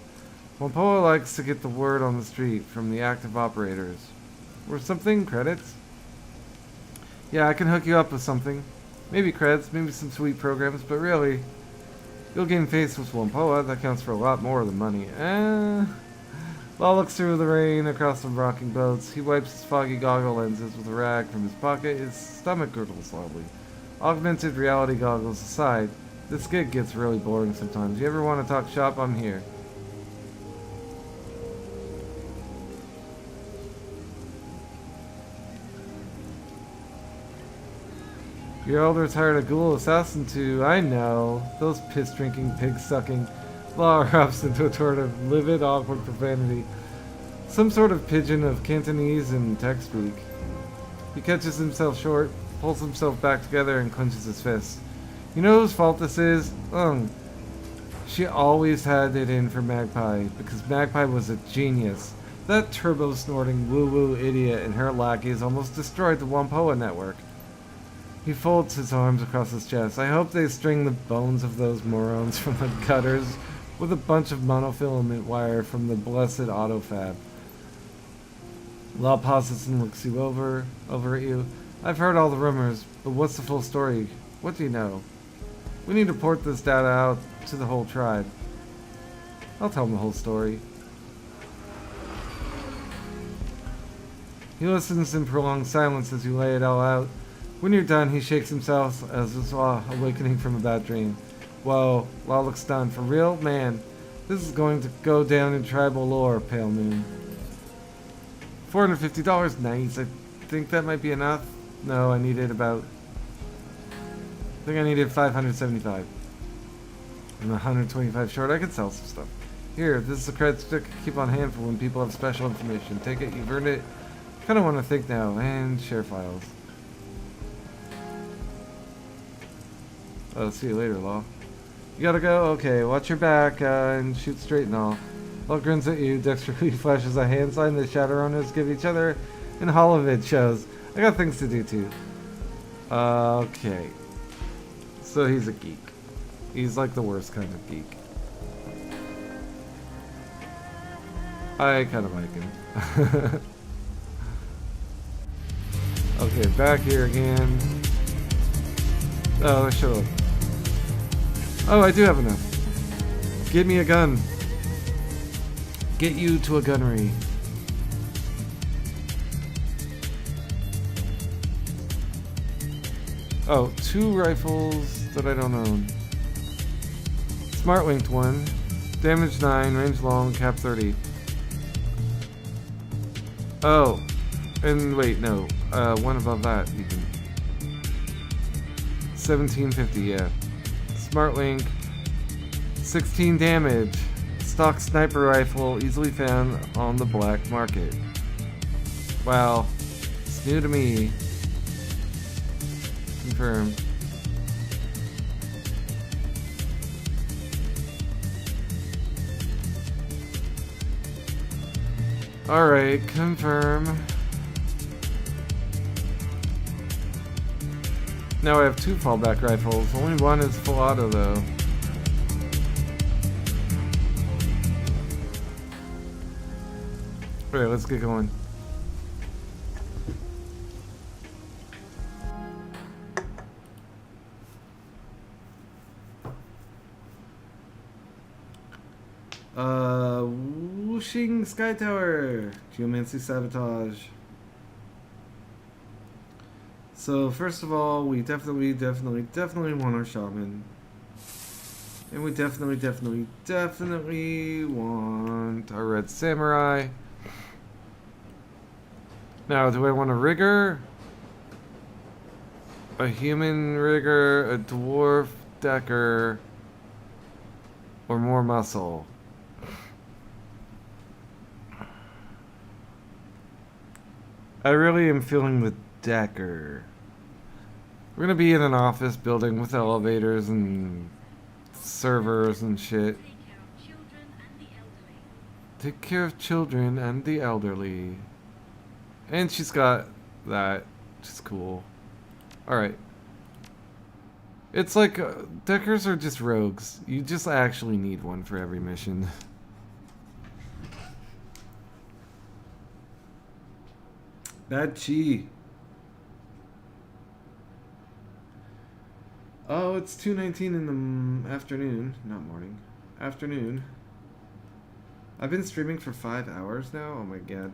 Wampoa likes to get the word on the street from the active operators. Worth something? Credits? Yeah, I can hook you up with something. Maybe credits, maybe some sweet programs, but really, you'll gain face with Wampoa. That counts for a lot more than money. Law looks through the rain across the rocking boats. He wipes his foggy goggle lenses with a rag from his pocket. His stomach gurgles loudly. Augmented reality goggles aside, this gig gets really boring sometimes. You ever want to talk shop? I'm here. Your elders hired a ghoul assassin to... I know. Those piss-drinking, pig-sucking... Law erupts into a sort of livid, awkward profanity. Some sort of pidgin of Cantonese and tech speak. He catches himself short, pulls himself back together, and clenches his fist. You know whose fault this is? She always had it in for Magpie, because Magpie was a genius. That turbo-snorting woo-woo idiot and her lackeys almost destroyed the Wampoa network. He folds his arms across his chest. I hope they string the bones of those morons from the gutters with a bunch of monofilament wire from the blessed autofab. Law pauses and looks you over at you. I've heard all the rumors, but what's the full story? What do you know? We need to report this data out to the whole tribe. I'll tell him the whole story. He listens in prolonged silence as you lay it all out. When you're done, he shakes himself as if awakening from a bad dream. Whoa, Law looks stunned. For real? Man, this is going to go down in tribal lore, Pale Moon. $450, nice. I think that might be enough. No, I needed about... I think I needed 575. I'm 125 short. I could sell some stuff. Here, this is a credit stick. Keep on hand for when people have special information. Take it. You've earned it. Kind of want to think now. And share files. Oh, see you later, Law. You gotta go? Okay, watch your back and shoot straight and all. Law grins at you. Dexterly flashes a hand sign that Shadowrunners give each other in Holovid shows. I got things to do too. Okay. So he's a geek. He's like the worst kind of geek. I kind of like him. Okay, back here again. Oh, I should have. Oh, I do have enough. Give me a gun. Get you to a gunnery. Oh, 2 rifles that I don't own. Smart linked 1. Damage 9, range long, cap 30. Oh. And wait, no. One above that even. 1750, yeah. Smart link. 16 damage. Stock sniper rifle, easily found on the black market. Wow. It's new to me. Confirm. Alright, confirm. Now I have 2 fallback rifles. Only one is full auto though. Alright, let's get going. Whooshing Sky Tower. Geomancy Sabotage. So first of all, we definitely want our shaman. And we definitely want our red samurai. Now, do I want a rigger? A human rigger, a dwarf decker, or more muscle? I really am feeling the decker. We're gonna be in an office building with elevators and servers and shit. Take care of children and the elderly. And she's got that, which is cool. Alright. It's like, deckers are just rogues. You just actually need one for every mission. Bad chi. Oh, it's 2:19 in the afternoon. Not morning. Afternoon. I've been streaming for 5 hours now? Oh my god.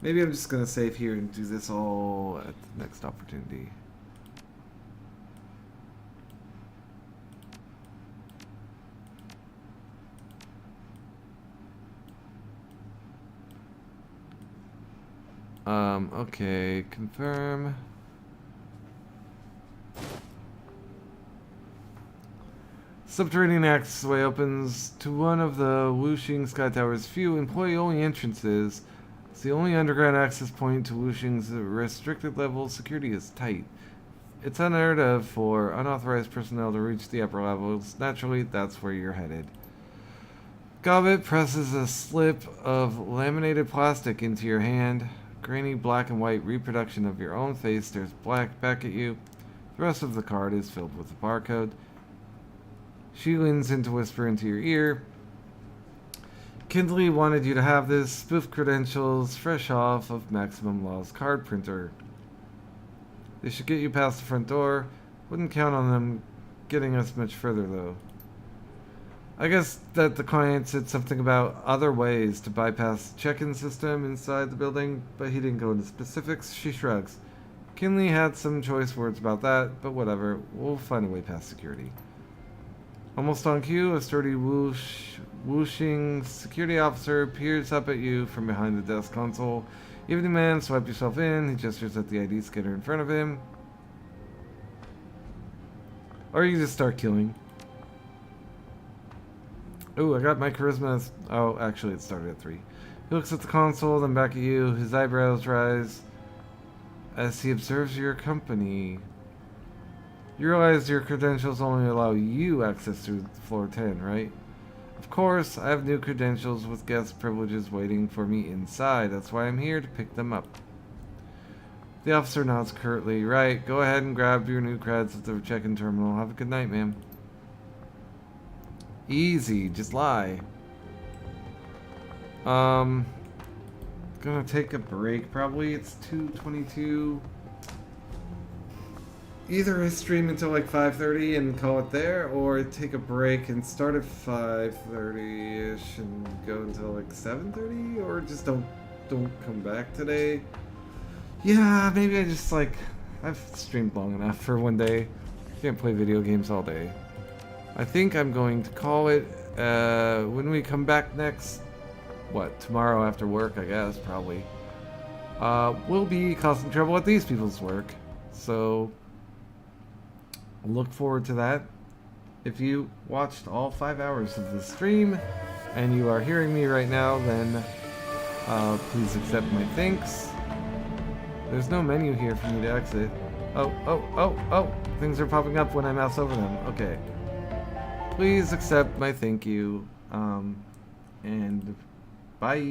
Maybe I'm just gonna save here and do this all at the next opportunity. Okay, confirm. Subterranean accessway opens to one of the Whooshing Sky Tower's few employee-only entrances. It's the only underground access point to Whooshing's restricted level. Security is tight. It's unheard of for unauthorized personnel to reach the upper levels. Naturally, that's where you're headed. Gobbet presses a slip of laminated plastic into your hand. Grainy black and white reproduction of your own face stares black back at you. The rest of the card is filled with a barcode. She leans in to whisper into your ear. Kindly wanted you to have this. Spoof credentials, fresh off of Maximum Law's card printer. They should get you past the front door. Wouldn't count on them getting us much further, though. I guess that the client said something about other ways to bypass the check-in system inside the building, but he didn't go into specifics. She shrugs. Kinley had some choice words about that, but whatever. We'll find a way past security. Almost on cue, a sturdy whooshing security officer peers up at you from behind the desk console. Evening man, swipe yourself in. He gestures at the ID scanner in front of him. Or you just start killing. Ooh, I got my charisma. Oh, actually, it started at 3. He looks at the console, then back at you. His eyebrows rise as he observes your company. You realize your credentials only allow you access to floor 10, right? Of course, I have new credentials with guest privileges waiting for me inside. That's why I'm here to pick them up. The officer nods curtly. Right, go ahead and grab your new creds at the check-in terminal. Have a good night, ma'am. Easy, just lie. Gonna take a break probably. It's 2:22. Either I stream until like 5:30 and call it there, or take a break and start at 5:30ish and go until like 7:30, or just don't come back today. Yeah, maybe I just like I've streamed long enough for one day. Can't play video games all day. I think I'm going to call it when we come back next. What, tomorrow after work, I guess, probably. We'll be causing trouble at these people's work. So, look forward to that. If you watched all 5 hours of the stream, and you are hearing me right now, then please accept my thanks. There's no menu here for me to exit. Oh. Things are popping up when I mouse over them. Okay. Please accept my thank you. And bye.